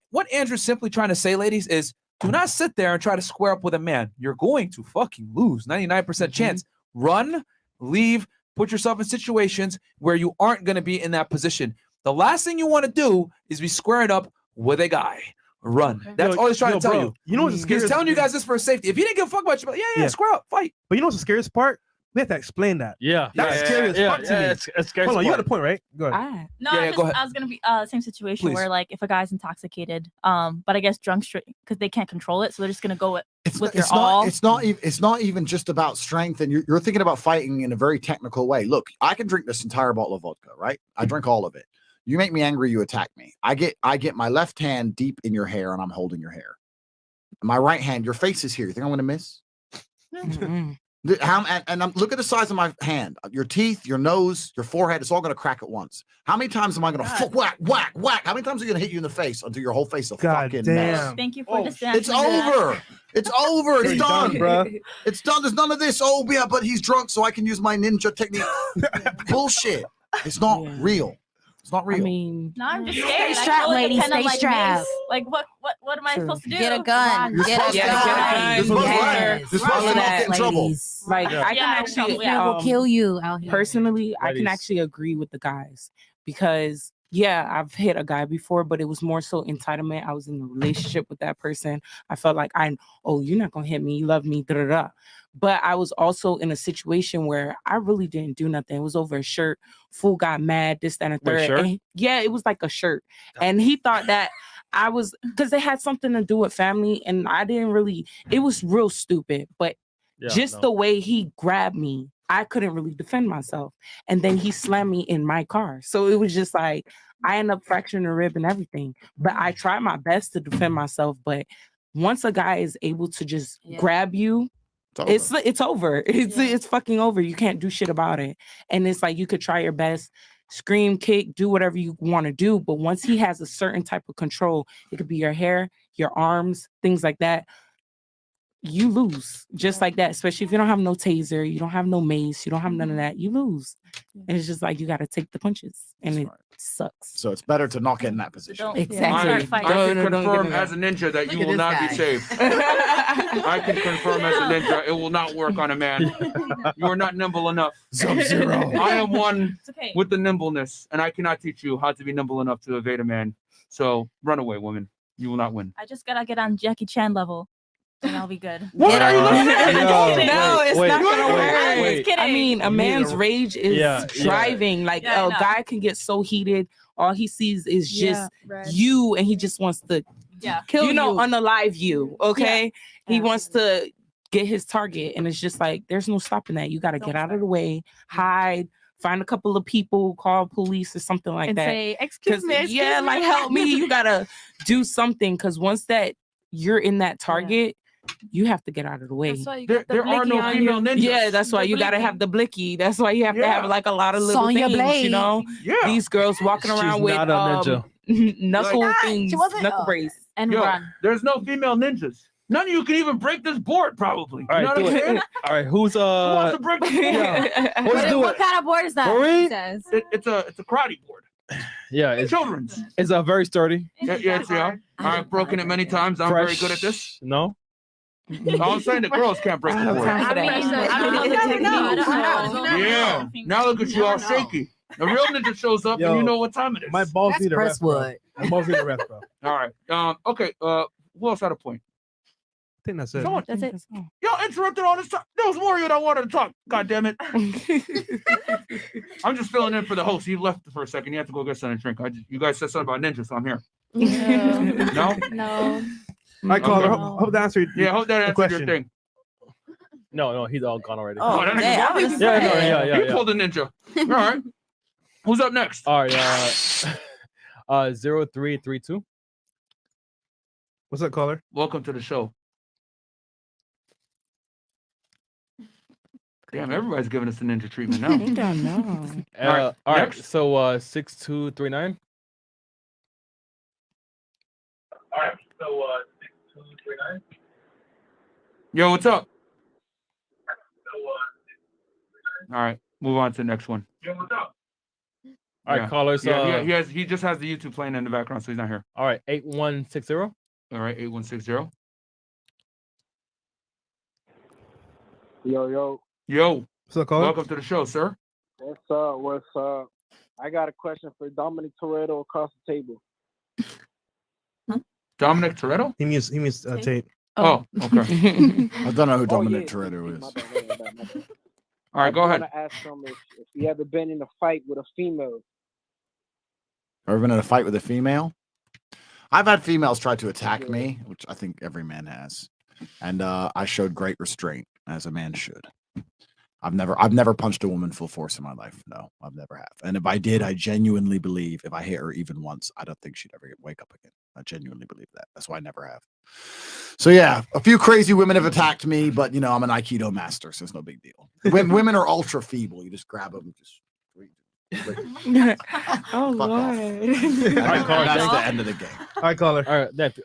what Andrew's simply trying to say, ladies, is do not sit there and try to square up with a man. You're going to fucking lose. 99% chance. Run, leave, put yourself in situations where you aren't going to be in that position. The last thing you want to do is be squaring up with a guy. Run. That's all he's trying to tell you. You know what's the scariest? He's telling you guys this for safety. If he didn't give a fuck about you, yeah, square up, fight. But you know what's the scariest part? We have to explain that. Yeah. That's the scariest part to me. It's scary. Hold on, you got a point, right? Go ahead. No, go ahead. I was gonna be same situation Please. where like if a guy's intoxicated, but I guess drunk because they can't control it, so they're just gonna go with your all. It's not even just about strength, and you're thinking about fighting in a very technical way. Look, I can drink this entire bottle of vodka, right? I drink all of it. You make me angry, you attack me. I get my left hand deep in your hair, and I'm holding your hair. My right hand, your face is here. You think I'm gonna miss? Look at the size of my hand. Your teeth, your nose, your forehead, it's all going to crack at once. How many times am I going to whack, whack, whack? How many times are you going to hit you in the face until your whole face is a fucking mess? Thank you for this. It's over. It's over. It's done, bro. It's done. There's none of this. Oh, yeah, but he's drunk, so I can use my ninja technique. Bullshit. It's not real. It's not real. I mean, no, I'm just scared. Stay strapped, ladies. Stay strapped. Like what am I supposed to do? Get a gun. You're Get a gun. supposed to not get in trouble. Like I can actually will kill you out here. Personally, I can actually agree with the guys because I've hit a guy before, but it was more so entitlement. I was in a relationship with that person. I felt like you're not gonna hit me. You love me. But I was also in a situation where I really didn't do nothing. It was over a shirt. Fool got mad, this, that, and the third. And it was like a shirt. And he thought that I was, because they had something to do with family. And I didn't really, it was real stupid. But the way he grabbed me, I couldn't really defend myself. And then he slammed me in my car. So it was just like, I ended up fracturing a rib and everything. But I tried my best to defend myself. But once a guy is able to just grab you, it's over. It's fucking over. You can't do shit about it. And it's like you could try your best scream, kick, do whatever you want to do. But once he has a certain type of control, it could be your hair, your arms, things like that. You lose just like that, especially if you don't have no taser, you don't have no mace, you don't have none of that, you lose. And it's just like you got to take the punches, and it sucks. So it's better to not get in that position. Exactly. I can confirm as a ninja that you will not be safe. I can confirm as a ninja it will not work on a man. You are not nimble enough. Sub-Zero. I am one with the nimbleness, and I cannot teach you how to be nimble enough to evade a man. So run away, woman. You will not win. I just gotta get on Jackie Chan level, and I'll be good. What are you looking at? No, it's not gonna work. I'm just kidding. I mean, a man's rage is driving. Like Yeah, I a know. guy can get so heated, all he sees is just right. you, and he just wants to kill you. you. Unalive you. Okay, he wants to get his target, and it's just like there's no stopping that. You got to get out of the way, hide. Find a couple of people, call police or something like And that. say, "Excuse 'Cause, me, excuse yeah, me." like help me. You gotta do something, because once that you're in that target, you have to get out of the way. That's why you got the There are no blicky on female you. ninjas. Yeah, that's why The you gotta blicky. have the blicky. That's why you have to have like a lot of little Sonya things, Blade. you know. Yeah. These girls walking She's around with not a ninja. knuckle Like- things, She wasn't- knuckle oh. brace. And Yo, run. there's no female ninjas. None of you can even break this board, probably. All You know right, what do I'm saying? it. All right, who's Who wants to break this board? Let's What, do what it. kind of board is that? Marie? He says. It's a karate board. Yeah, it's Children's. very sturdy. Yeah, it's I've broken it many times. I'm very good at this. No. I'm saying the girls can't break the board. I don't know the technique. Yeah. Now look at you all shaky. The real ninja shows up Yo, and you know what time it is. My balls That's need a rest, bro. Presswood. My balls need a rest, bro. I All right. Okay. Who else had a point? think that's it. Someone, That's it. y'all interrupted all this time. There was more of you that wanted to talk. God damn it. I'm just filling in for the host. He left for a second. You have to go get something to drink. You guys said something about ninjas, so I'm here. No? No. I call her. Okay. Hope that answered. Yeah, hope that the answered question. your thing. No, he's all gone already. Oh, that damn, I nigga's was gone? Yeah. He pulled a ninja. All right. Who's up next? All right. 0332. What's up, caller? Welcome to the show. Damn, everybody's giving us the ninja treatment now. I don't know. All right. next. So 6239. All right. So 6239. Yo, what's up? All right, move on to the next one. Yo, what's up? All right, callers. He just has the YouTube playing in the background, so he's not here. All right, 8160. All right, 8160. Yo. What's up, caller? Welcome to the show, sir. What's up? What's up? I got a question for Dominic Toretto across the table. Dominic Toretto? He means Tate. Oh, okay. I don't know who Dominic Toretto is. My bad. All right, go ahead. I want to ask him if he ever been in a fight with a female. Ever been in a fight with a female? I've had females try to attack me, which I think every man has, and I showed great restraint, as a man should. I've never punched a woman full force in my life. No, I've never have. And if I did, I genuinely believe if I hit her even once, I don't think she'd ever wake up again. I genuinely believe that. That's why I never have. So yeah, a few crazy women have attacked me, but you know I'm an Aikido master, so it's no big deal. Women are ultra feeble. You just grab them, just. Oh Lord! All right, caller. That's the end of the game. All right, caller. All right, that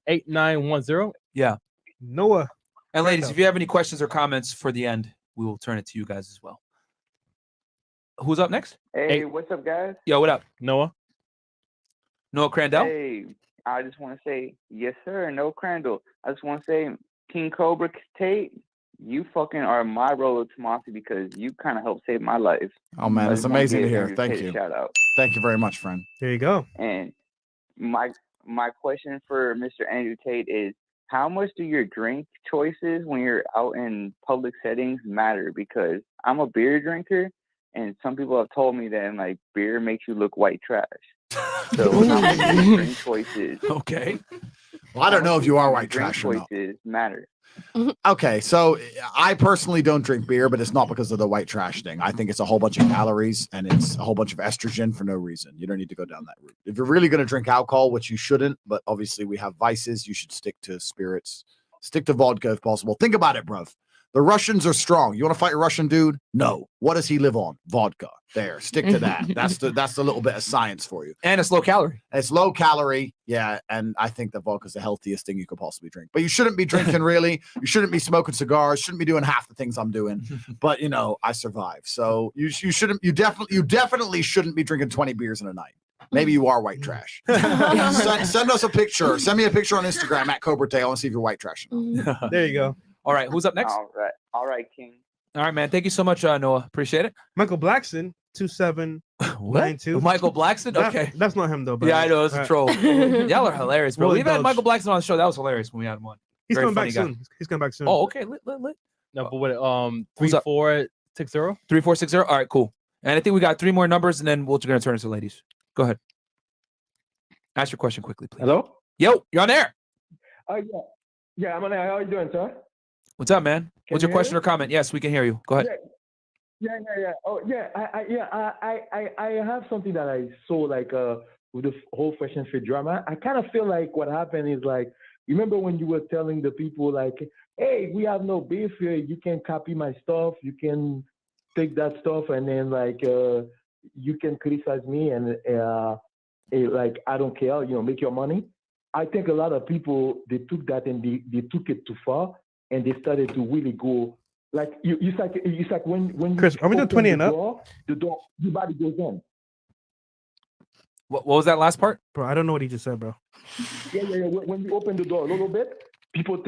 8910. Yeah. Noah. And ladies, if you have any questions or comments for the end, we will turn it to you guys as well. Who's up next? Hey, what's up, guys? Yo, what up? Noah Crandall? Hey, I just want to say, yes, sir, Noah Crandall. I just want to say, King Cobra Tate, you fucking are my roller Tomasi because you kind of helped save my life. Oh man, it's amazing to hear. Thank Tate a you. Shout out. Thank you very much, friend. There you go. And my question for Mr. Andrew Tate is, how much do your drink choices when you're out in public settings matter? Because I'm a beer drinker, and some people have told me that like beer makes you look white trash. So how much do your drink choices? Okay. Well, I don't know if you are white drink trash or not. choices matter. Okay, so I personally don't drink beer, but it's not because of the white trash thing. I think it's a whole bunch of calories and it's a whole bunch of estrogen for no reason. You don't need to go down that route. If you're really going to drink alcohol, which you shouldn't, but obviously we have vices, you should stick to spirits, stick to vodka if possible. Think about it, bruv. The Russians are strong. You want to fight a Russian dude? No. What does he live on? Vodka. There, stick to that. That's the little bit of science for you. And it's low calorie. It's low calorie, yeah. And I think that vodka is the healthiest thing you could possibly drink. But you shouldn't be drinking really. You shouldn't be smoking cigars. Shouldn't be doing half the things I'm doing. But you know, I survive. So you shouldn't. You definitely shouldn't be drinking 20 beers in a night. Maybe you are white trash. Send us a picture. Send me a picture on Instagram at Cobra Tay. I want to see if you're white trash. There you go. All right, who's up next? All right, King. All right, man. Thank you so much, Noah. Appreciate it. Michael Blackson, 2792. Michael Blackson? Okay. That's not him though. But Yeah, I know. It's a troll. Y'all are hilarious, bro. We'll We've had indulge. Michael Blackson on the show. That was hilarious when we had him on. He's Very coming back funny guy. soon. He's coming back soon. Oh, okay. Lit. No, but what? Who's up? 3460. 3460. All right, cool. And I think we got 3 more numbers, and then we're gonna turn it to ladies. Go ahead. Ask your question quickly, please. Hello? Yo, you're on air. Yeah, I'm on air. How are you doing, sir? What's up, man? What's you your hear question me? or comment? Yes, we can hear you. Go ahead. Yeah. Oh, yeah. I have something that I saw like with the whole Fresh and Fit drama. I kind of feel like what happened is like, remember when you were telling the people like, hey, we have no beef here. You can copy my stuff. You can take that stuff and then like you can criticize me and like I don't care. You know, make your money. I think a lot of people they took that and they took it too far and they started to really go. Like it's like when Chris, are we doing 20 and up? The door, your body goes in. What was that last part? Bro, I don't know what he just said, bro. Yeah. When you open the door a little bit, people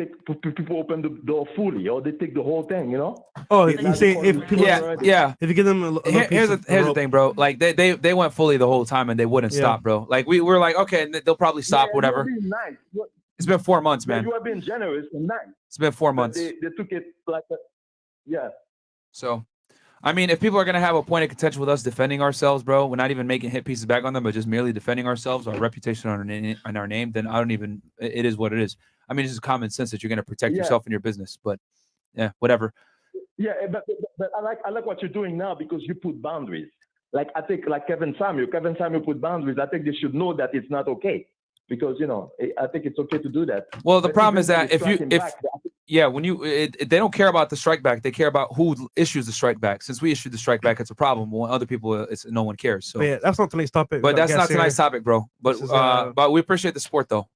open the door fully, or they take the whole thing. You know. Oh, you say if people, yeah. if you give them a Here's the thing, bro. Like they went fully the whole time and they wouldn't Yeah. stop, bro. Like we were like, okay, they'll probably stop, Yeah, whatever. you were being nice. It's been 4 months, man. You are being generous and nice. It's been 4 But months. They took it like a, yeah. So, I mean, if people are gonna have a point of contention with us defending ourselves, bro, we're not even making hit pieces back on them, but just merely defending ourselves, our reputation on our name, then I don't even. It is what it is. I mean, it's just common sense that you're gonna protect Yeah. yourself and your business. But yeah, whatever. Yeah, but I like what you're doing now because you put boundaries. Like I think like Kevin Samuel put boundaries. I think they should know that it's not okay because you know I think it's okay to do that. Well, the But problem is even that when they don't care about the strike back, they care about who issues the strike back. Since we issued the strike back, it's a problem. When other people, no one cares. So But yeah, that's not tonight's topic. But We that's gotta not get tonight's serious. topic, bro. But This is, but we appreciate the support, though.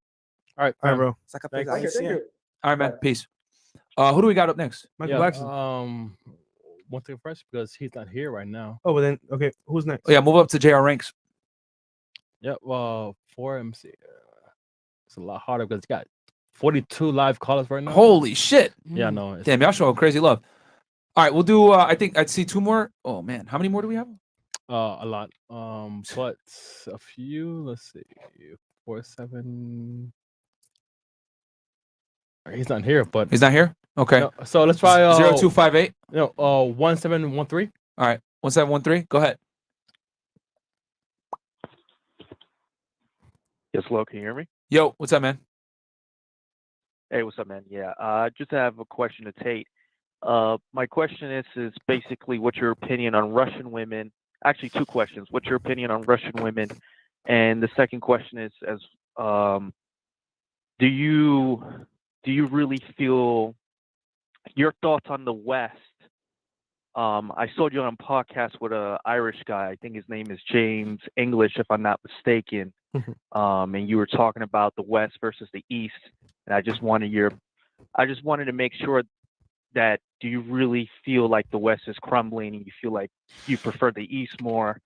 All right, All right, bro. Thank you. Thank you. All right, man. Peace. Who do we got up next? Michael Yeah, Blackson. one thing fresh because he's not here right now. Oh, well then, okay. Who's next? Oh, yeah, move up to JR ranks. Yeah, well, for MC, it's a lot harder because it's got 42 live callers right now. Holy shit! Yeah, no. It's, Damn, y'all showing crazy love. All right, we'll do. I think I'd see 2 more. Oh man, how many more do we have? a lot. But a few. Let's see, 4, 7. He's not here, but He's not here. Okay. no, so let's try 0258. 1713. All right, 1713. Go ahead. Yes, hello, can you hear me? Yo, what's up, man? Hey, what's up, man? Yeah, just have a question to Tate. My question is basically what's your opinion on Russian women? Actually, 2 questions. What's your opinion on Russian women? And the second question is, do you really feel your thoughts on the West? I saw you on a podcast with an Irish guy. I think his name is James English, if I'm not mistaken. And you were talking about the West versus the East. And I just wanted to make sure that do you really feel like the West is crumbling and you feel like you prefer the East more?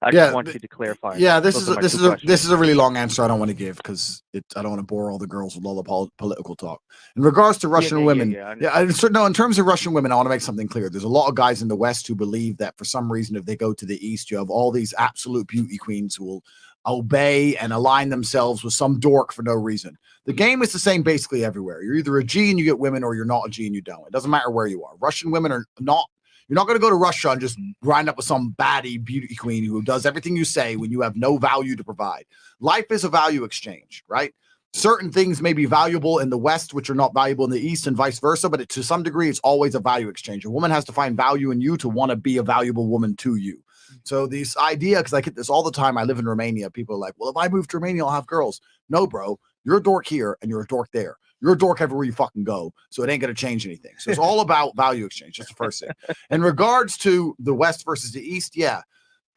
I just want you to clarify. Yeah, this Those is are my this two is a questions. this is a really long answer. I don't want to give because I don't want to bore all the girls with all the political talk. In regards to Russian women, no. In terms of Russian women, I want to make something clear. There's a lot of guys in the West who believe that for some reason, if they go to the East, you have all these absolute beauty queens who will obey and align themselves with some dork for no reason. The game is the same basically everywhere. You're either a G and you get women, or you're not a G and you don't. It doesn't matter where you are. Russian women are not. You're not going to go to Russia and just grind up with some baddie beauty queen who does everything you say when you have no value to provide. Life is a value exchange, right? Certain things may be valuable in the West, which are not valuable in the East, and vice versa. But to some degree, it's always a value exchange. A woman has to find value in you to want to be a valuable woman to you. So this idea, because I get this all the time. I live in Romania. People are like, well, if I move to Romania, I'll have girls. No, bro. You're a dork here and you're a dork there. You're a dork everywhere you fucking go, so it ain't gonna change anything. So it's all about value exchange. That's the first thing. In regards to the West versus the East, yeah,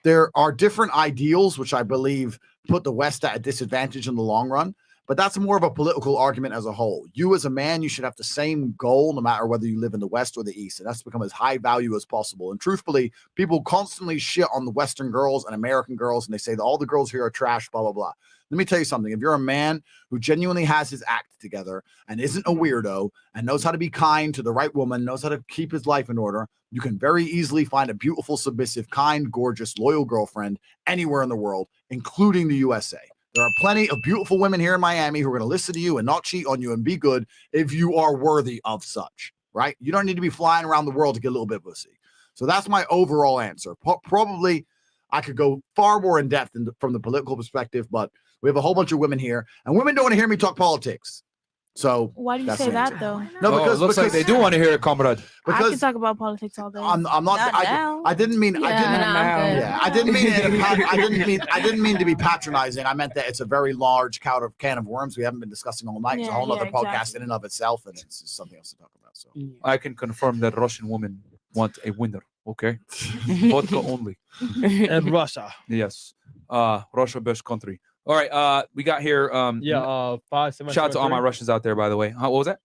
there are different ideals, which I believe put the West at a disadvantage in the long run. But that's more of a political argument as a whole. You as a man, you should have the same goal no matter whether you live in the West or the East. And that's to become as high value as possible. And truthfully, people constantly shit on the Western girls and American girls, and they say that all the girls here are trash, blah, blah, blah. Let me tell you something. If you're a man who genuinely has his act together and isn't a weirdo and knows how to be kind to the right woman, knows how to keep his life in order, you can very easily find a beautiful, submissive, kind, gorgeous, loyal girlfriend anywhere in the world, including the USA. There are plenty of beautiful women here in Miami who are going to listen to you and not cheat on you and be good if you are worthy of such, right? You don't need to be flying around the world to get a little bit of pussy. So that's my overall answer. Probably I could go far more in depth from the political perspective, but we have a whole bunch of women here, and women don't want to hear me talk politics. So why do you that's say the that answer. though? No, because it looks like they do want to hear it, comrade. I can talk about politics all day. I'm not. I didn't mean. I didn't mean it. I didn't mean to be patronizing. I meant that it's a very large can of worms we haven't been discussing all night. It's a whole other podcast in and of itself, and it's just something else to talk about. So I can confirm that Russian women want a winner. Okay, vodka only. And Russia. Yes, Russia best country. All right, we got here. 5773. Shout out to all my Russians out there, by the way. What was that?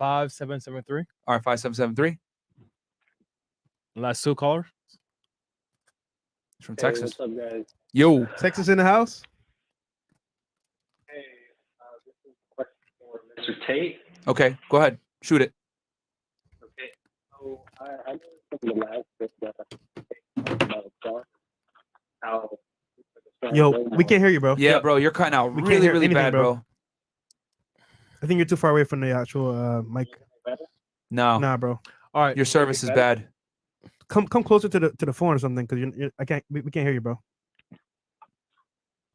5773. All right, 5773. Last two callers. From Texas. What's up, guys? Yo, Texas in the house. Hey, this is a question for Mr. Tate. okay, go ahead, shoot it. Okay, so I know from the last bit that how. Yo, we can't hear you, bro. Yeah, bro, you're cutting out We can't really, hear really anything, bad, bro. I think you're too far away from the actual mic. No, Nah, bro. All right, your service is bad. Come closer to the phone or something, because I can't. We can't hear you, bro.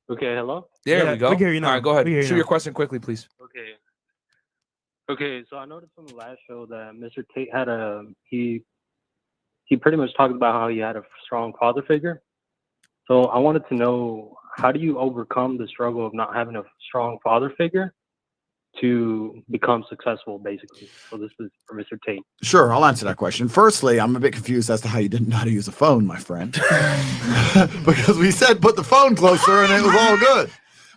Okay, hello? There Yeah, we go. we can hear you now. All right, go ahead. We hear you Shoot now. your question quickly, please. Okay. Okay, so I noticed from the last show that Mr. Tate had he pretty much talked about how he had a strong father figure. So I wanted to know, how do you overcome the struggle of not having a strong father figure to become successful, basically? So this is for Mr. Tate. Sure, I'll answer that question. Firstly, I'm a bit confused as to how you didn't know how to use a phone, my friend, because we said put the phone closer and it was all good.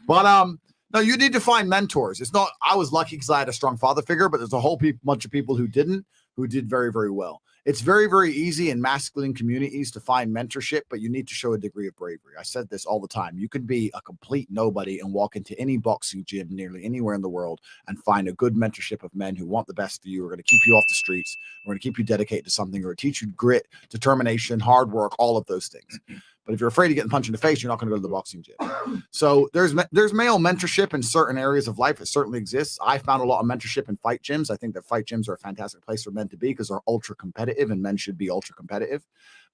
But no, you need to find mentors. It's not. I was lucky because I had a strong father figure, but there's a whole bunch of people who didn't, who did very, very well. It's very, very easy in masculine communities to find mentorship, but you need to show a degree of bravery. I said this all the time. You could be a complete nobody and walk into any boxing gym nearly anywhere in the world and find a good mentorship of men who want the best for you, are going to keep you off the streets, are going to keep you dedicated to something, or teach you grit, determination, hard work, all of those things. But if you're afraid of getting punched in the face, you're not going to go to the boxing gym. So there's male mentorship in certain areas of life. It certainly exists. I found a lot of mentorship in fight gyms. I think that fight gyms are a fantastic place for men to be because they're ultra competitive, and men should be ultra competitive.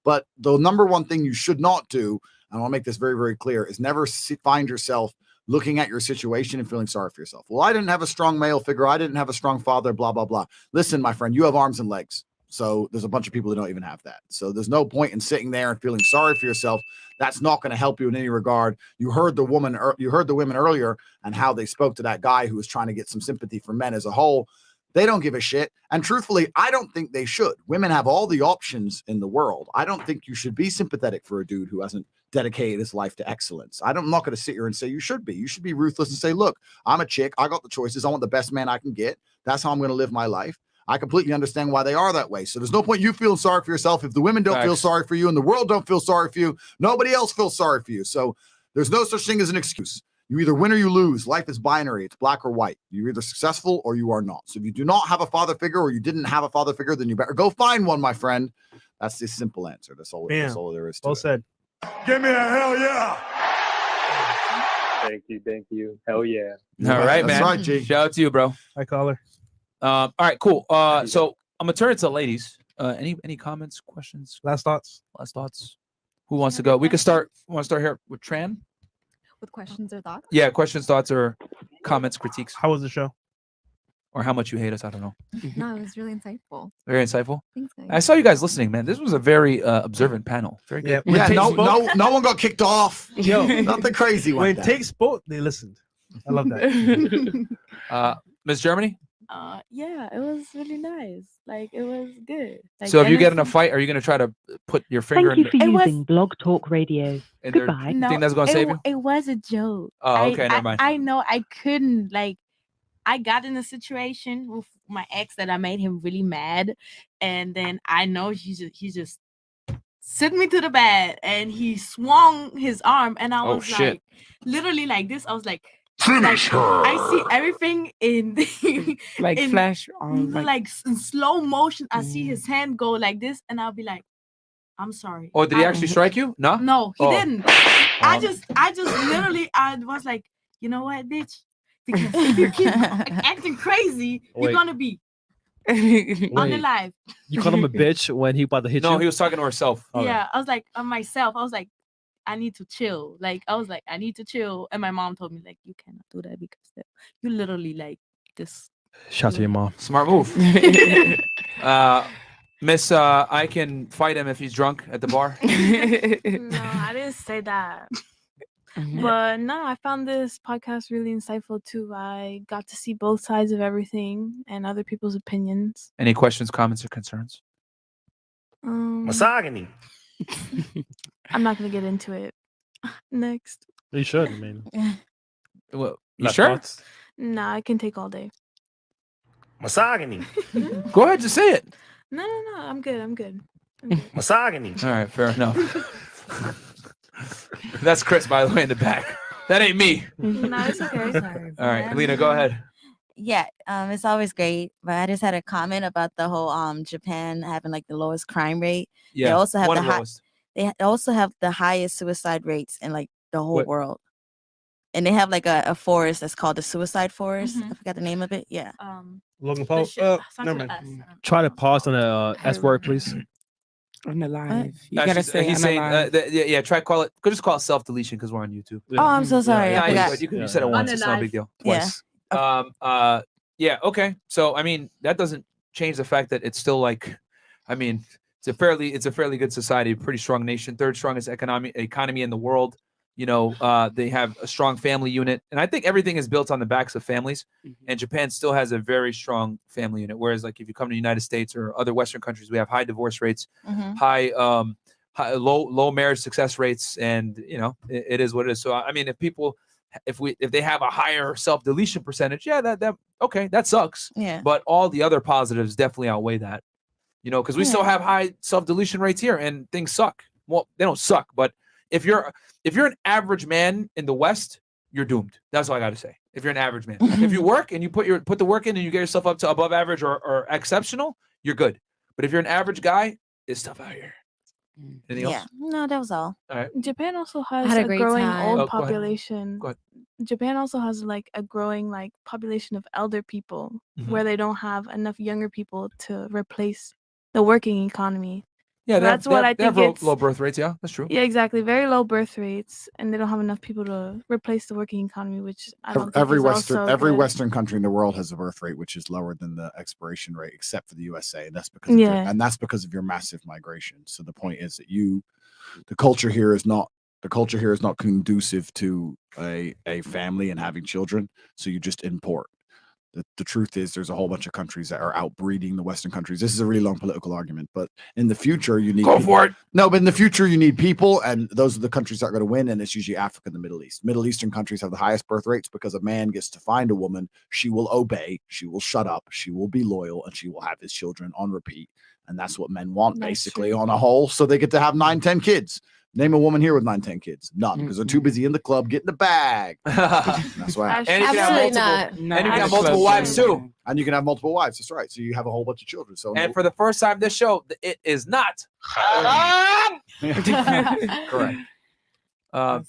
But the number one thing you should not do, and I'll make this very, very clear, is never find yourself looking at your situation and feeling sorry for yourself. Well, I didn't have a strong male figure. I didn't have a strong father, blah, blah, blah. Listen, my friend, you have arms and legs. So there's a bunch of people who don't even have that. So there's no point in sitting there and feeling sorry for yourself. That's not going to help you in any regard. You heard the women earlier and how they spoke to that guy who was trying to get some sympathy for men as a whole. They don't give a shit. And truthfully, I don't think they should. Women have all the options in the world. I don't think you should be sympathetic for a dude who hasn't dedicated his life to excellence. I'm not going to sit here and say you should be. You should be ruthless and say, look, I'm a chick. I got the choices. I want the best man I can get. That's how I'm going to live my life. I completely understand why they are that way. So there's no point you feeling sorry for yourself. If the women don't feel sorry for you and the world don't feel sorry for you, nobody else feels sorry for you. So there's no such thing as an excuse. You either win or you lose. Life is binary. It's black or white. You're either successful or you are not. So if you do not have a father figure or you didn't have a father figure, then you better go find one, my friend. That's the simple answer. That's all there is to it. Well said. Give me a hell yeah. Thank you. Hell yeah. All right, That's man. right, G. Shout out to you, bro. Hi, caller. All right, cool. So I'm gonna turn it to the ladies. Any comments, questions? Last thoughts. Who wants to go? We can start. Want to start here with Tran? With questions or thoughts? Yeah, questions, thoughts, or comments, critiques. How was the show? Or how much you hate us? I don't know. No, it was really insightful. Very insightful. Thanks, guys. I saw you guys listening, man. This was a very observant panel. Very good. Yeah, no one got kicked off. Yo, nothing crazy. When Like Tate spoke, they listened. I love that. Miss Germany. Yeah, it was really nice. Like it was good. Like, So if and you get it's- in a fight, are you gonna try to put your finger in? It was- Blog Talk Radio. in their- You think that's gonna save you? It was a joke. Oh, okay, never mind. I know I couldn't like. I got in a situation with my ex that I made him really mad, and then I know he just sent me to the bed and he swung his arm, and I Oh, was shit. like, literally like this. I was like, Finish her. I see everything in Like in, flash on, like in slow motion. I see his hand go like this, and I'll be like, I'm sorry. Oh, did he actually strike you? No. No, he Oh. didn't. I just literally, I was like, you know what, bitch? Because if you keep acting crazy, Wait. you're gonna be Wait, unalive. you called him a bitch when he about to hit you? No, he was talking to herself. Yeah, I was like, on myself, I was like, I need to chill. Like, I was like, I need to chill. And my mom told me, like, you cannot do that because you literally like this. Shout to your mom. Smart move. Miss, I can fight him if he's drunk at the bar. No, I didn't say that. But no, I found this podcast really insightful too. I got to see both sides of everything and other people's opinions. Any questions, comments, or concerns? Misogyny. I'm not gonna get into it. Next. You should. I mean, Well, you last sure? thoughts? Nah, I can take all day. Misogyny. Go ahead, just say it. No, I'm good. I'm good. Misogyny. All right, fair enough. That's Chris, by the way, in the back. That ain't me. No, it's okay. All right, Lena, go ahead. Yeah, it's always great. But I just had a comment about the whole Japan having like the lowest crime rate. They Yeah, also have one the of the high, lowest. they also have the highest suicide rates in like the whole What? world. And they have like a forest that's called the suicide forest. I forgot the name of it. Yeah. Logan Paul. Never mind. Try to pause on the S word, please. Unalive. You No, gotta she's- say he's saying, unalive. yeah, try call it. Go just call it self deletion because we're on YouTube. Oh, I'm so sorry. Yeah, I you forgot. could. You said it once. It's not a big deal. Yeah. Twice. Yeah. Okay. So I mean, that doesn't change the fact that it's still like, I mean, it's a fairly good society, pretty strong nation, third strongest economy in the world. You know, they have a strong family unit, and I think everything is built on the backs of families. And Japan still has a very strong family unit. Whereas, like, if you come to the United States or other Western countries, we have high divorce rates, high low marriage success rates, and you know, it is what it is. So I mean, if they have a higher self deletion percentage, yeah, that okay, that sucks. Yeah. But all the other positives definitely outweigh that. You know, because we still have high self deletion rates here, and things suck. Well, they don't suck, but if you're an average man in the West, you're doomed. That's all I got to say. If you're an average man, if you work and you put the work in and you get yourself up to above average or exceptional, you're good. But if you're an average guy, it's tough out here. Anything Yeah. else? No, that was all. All right. Japan also has had a a great growing time. old Oh, go ahead. population. Go ahead. Japan also has like a growing like population of elder people Mhm. where they don't have enough younger people to replace the working economy. Yeah, So they have- that's they what have- I they have think low birth rates. Yeah, that's true. Yeah, exactly. Very low birth rates, and they don't have enough people to replace the working economy, which I don't think Every is Western also every good. Western country in the world has a birth rate which is lower than the expiration rate, except for the USA. That's because Yeah. and that's because of your massive migration. So the point is that the culture here is not conducive to a family and having children. So you just import. The truth is there's a whole bunch of countries that are outbreeding the Western countries. This is a really long political argument, but in the future you need Go for it. No, but in the future you need people, and those are the countries that are going to win, and it's usually Africa and the Middle East. Middle Eastern countries have the highest birth rates because a man gets to find a woman, she will obey, she will shut up, she will be loyal, and she will have his children on repeat. And that's what men want, basically, on a whole. So they get to have 9-10 kids. Name a woman here with 9-10 kids. None, because they're too busy in the club getting the bag. That's why. And you can have multiple, and you can have multiple wives too. And you can have multiple wives. That's right. So you have a whole bunch of children. So And for the first time this show, it is not. Correct. All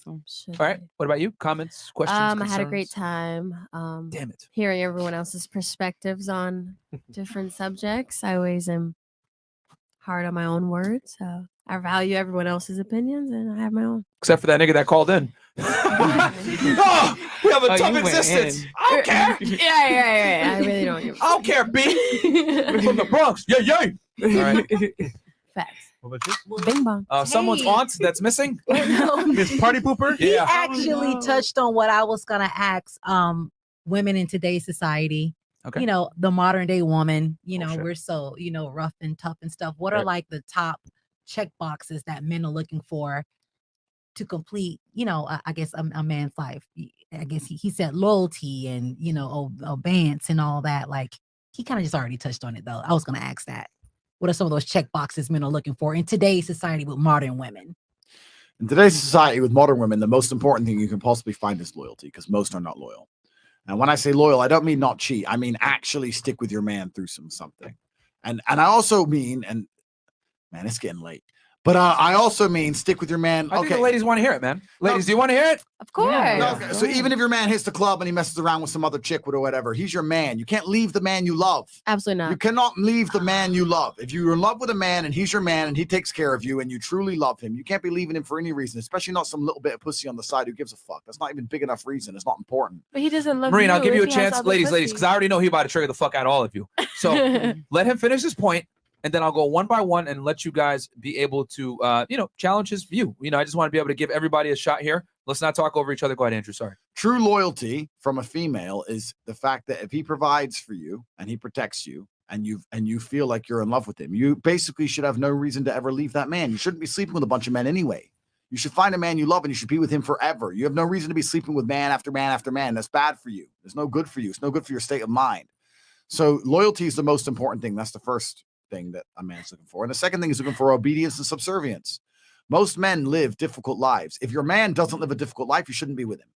right. What about you? Comments, questions? I had a great concerns? time. Damn it. Hearing everyone else's perspectives on different subjects. I always am hard on my own words. So I value everyone else's opinions and I have my own. Except for that nigga that called in. Oh, we have a Oh, tough you went existence. in. I don't care. Yeah. I really don't give a I don't care, B. From the Bronx. Yeah. All right. Facts. What about you? Bing bong. Someone's aunt that's missing. Miss Party Pooper? Yeah. He actually touched on what I was gonna ask women in today's society. Okay. you know, the modern day woman, you know, Bullshit. we're so, you know, rough and tough and stuff. What are Right. like the top check boxes that men are looking for to complete, you know, I guess a man's life? I guess he said loyalty and, you know, obedience and all that. Like, he kind of just already touched on it though. I was going to ask that. What are some of those check boxes men are looking for in today's society with modern women? In today's society with modern women, the most important thing you can possibly find is loyalty, because most are not loyal. And when I say loyal, I don't mean not cheat. I mean actually stick with your man through something. And I also mean, and man, it's getting late. But I also mean stick with your man. I think the ladies want to hear it, man. Ladies, do you want to hear it? Of course. No, okay. So even if your man hits the club and he messes around with some other chick or whatever, he's your man. You can't leave the man you love. Absolutely not. You cannot leave the man you love. If you're in love with a man and he's your man and he takes care of you and you truly love him, you can't be leaving him for any reason, especially not some little bit of pussy on the side who gives a fuck. That's not even big enough reason. It's not important. But he doesn't love Marine, you. I'll give you a if he has chance. other Ladies, pussy. because I already know he about to trigger the fuck out of all of you. So let him finish his point, and then I'll go one by one and let you guys be able to, you know, challenge his view. You know, I just want to be able to give everybody a shot here. Let's not talk over each other. Go ahead, Andrew. Sorry. True loyalty from a female is the fact that if he provides for you and he protects you and you feel like you're in love with him, you basically should have no reason to ever leave that man. You shouldn't be sleeping with a bunch of men anyway. You should find a man you love and you should be with him forever. You have no reason to be sleeping with man after man after man. That's bad for you. It's no good for you. It's no good for your state of mind. So loyalty is the most important thing. That's the first thing that a man's looking for. And the second thing is looking for obedience and subservience. Most men live difficult lives. If your man doesn't live a difficult life, you shouldn't be with him.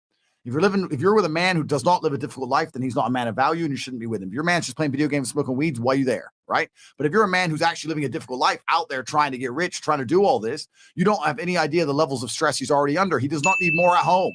If you're with a man who does not live a difficult life, then he's not a man of value and you shouldn't be with him. If your man's just playing video games, smoking weeds, why are you there? Right? But if you're a man who's actually living a difficult life out there trying to get rich, trying to do all this, you don't have any idea the levels of stress he's already under. He does not need more at home.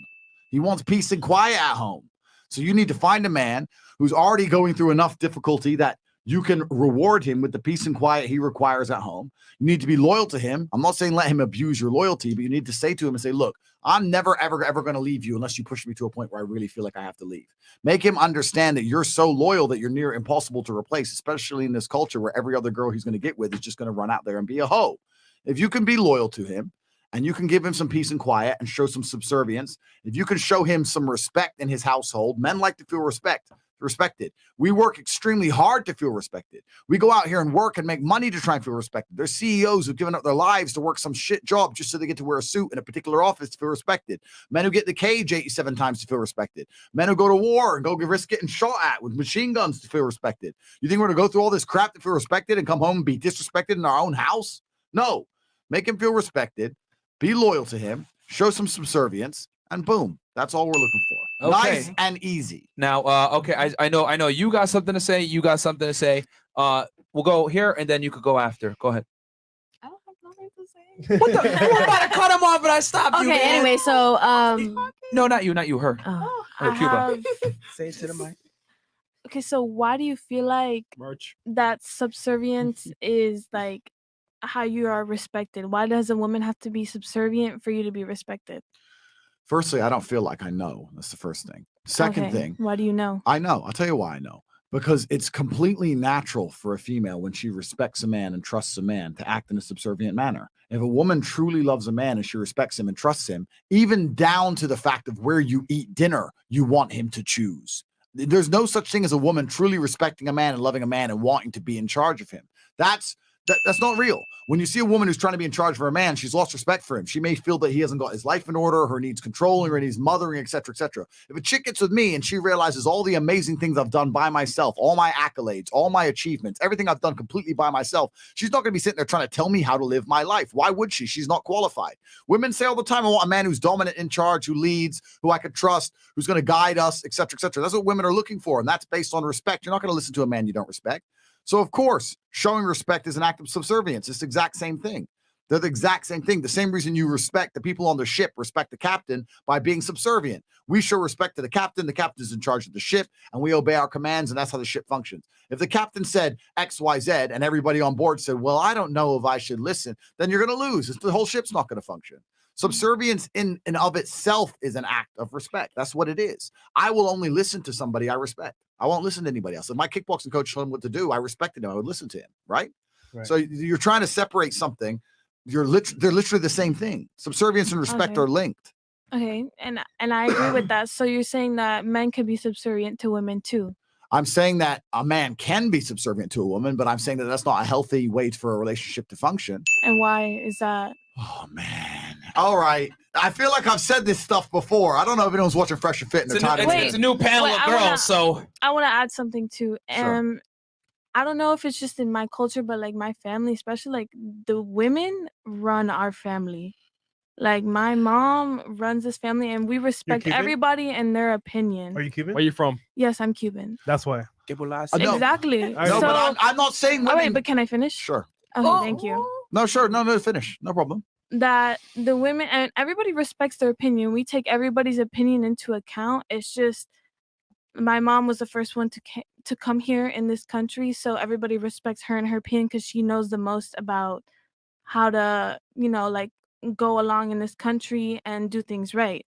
He wants peace and quiet at home. So you need to find a man who's already going through enough difficulty that you can reward him with the peace and quiet he requires at home. You need to be loyal to him. I'm not saying let him abuse your loyalty, but you need to say to him and say, look, I'm never, ever, ever going to leave you unless you push me to a point where I really feel like I have to leave. Make him understand that you're so loyal that you're near impossible to replace, especially in this culture where every other girl he's going to get with is just going to run out there and be a hoe. If you can be loyal to him and you can give him some peace and quiet and show some subservience, if you can show him some respect in his household, men like to feel respected. We work extremely hard to feel respected. We go out here and work and make money to try and feel respected. There's CEOs who've given up their lives to work some shit job just so they get to wear a suit in a particular office to feel respected. Men who get in the cage 87 times to feel respected. Men who go to war and go risk getting shot at with machine guns to feel respected. You think we're going to go through all this crap to feel respected and come home and be disrespected in our own house? No. Make him feel respected. Be loyal to him. Show some subservience. And boom. That's all we're looking for. Okay. Nice and easy. Now, okay, I know you got something to say. You got something to say. We'll go here, and then you could go after. Go ahead. What the? You were about to cut him off, and I stopped you. Okay, man. anyway, so No, not you, her. I Cuba. have- Say it to the mic. Okay, so why do you feel like that subservience is like how you are respected? Why does a woman have to be subservient for you to be respected? Firstly, I don't feel like I know. That's the first thing. Second Okay, thing, why do you know? I know. I'll tell you why I know. Because it's completely natural for a female when she respects a man and trusts a man to act in a subservient manner. If a woman truly loves a man and she respects him and trusts him, even down to the fact of where you eat dinner, you want him to choose. There's no such thing as a woman truly respecting a man and loving a man and wanting to be in charge of him. That's not real. When you see a woman who's trying to be in charge of her man, she's lost respect for him. She may feel that he hasn't got his life in order, or needs controlling, or needs mothering, etc., etc. If a chick gets with me and she realizes all the amazing things I've done by myself, all my accolades, all my achievements, everything I've done completely by myself, she's not going to be sitting there trying to tell me how to live my life. Why would she? She's not qualified. Women say all the time, I want a man who's dominant, in charge, who leads, who I could trust, who's going to guide us, etc., etc. That's what women are looking for, and that's based on respect. You're not going to listen to a man you don't respect. So, of course, showing respect is an act of subservience. It's the exact same thing. They're the exact same thing. The same reason you respect the people on the ship, respect the captain by being subservient. We show respect to the captain is in charge of the ship, and we obey our commands, and that's how the ship functions. If the captain said X, Y, Z, and everybody on board said, well, I don't know if I should listen, then you're going to lose. The whole ship's not going to function. Subservience in and of itself is an act of respect. That's what it is. I will only listen to somebody I respect. I won't listen to anybody else. If my kickboxing coach told him what to do, I respected him. I would listen to him, right? So you're trying to separate something. They're literally the same thing. Subservience and respect Okay. are linked. Okay, and I agree with that. So you're saying that men can be subservient to women too. I'm saying that a man can be subservient to a woman, but I'm saying that that's not a healthy way for a relationship to function. And why is that? Oh man. All right. I feel like I've said this stuff before. I don't know if anyone's watching Fresh and Fit and they're tired of hearing It's it. a new panel of girls, so I want to add something too. Sure. I don't know if it's just in my culture, but like my family, especially like the women run our family. Like my mom runs this family, and we respect Cuban? everybody and their opinion. Are you Cuban? Where you from? Yes, I'm Cuban. That's why. No. Exactly. No, but I'm not saying Oh, women. wait, but can I finish? Sure. Okay, thank you. No, sure. No, finish. No problem. That the women and everybody respects their opinion. We take everybody's opinion into account. It's just my mom was the first one to come here in this country, so everybody respects her and her opinion because she knows the most about how to, like go along in this country and do things right.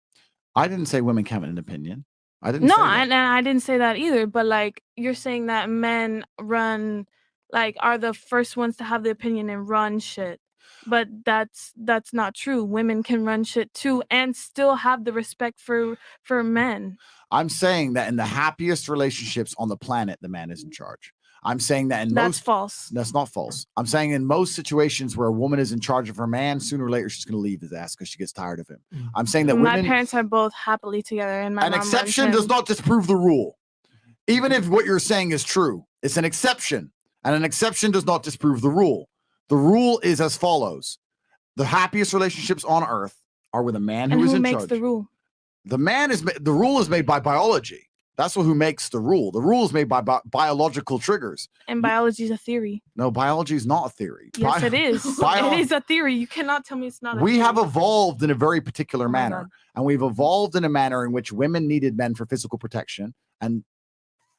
I didn't say women can't have an opinion. I didn't No, say that. and I didn't say that either. But like you're saying that men are the first ones to have the opinion and run shit. But that's not true. Women can run shit too and still have the respect for men. I'm saying that in the happiest relationships on the planet, the man is in charge. I'm saying that in That's most false. That's not false. I'm saying in most situations where a woman is in charge of her man, sooner or later she's going to leave his ass because she gets tired of him. I'm saying that My women. parents are both happily together, and my An mom runs exception him. does not disprove the rule. Even if what you're saying is true, it's an exception, and an exception does not disprove the rule. The rule is as follows: the happiest relationships on earth are with a man And who is who in makes charge. the rule? The rule is made by biology. That's who makes the rule. The rule is made by biological triggers. And biology is a theory. No, biology is not a theory. Yes, it is. It is a theory. You cannot tell me it's not. We have evolved in a very particular manner, and we've evolved in a manner in which women needed men for physical protection, and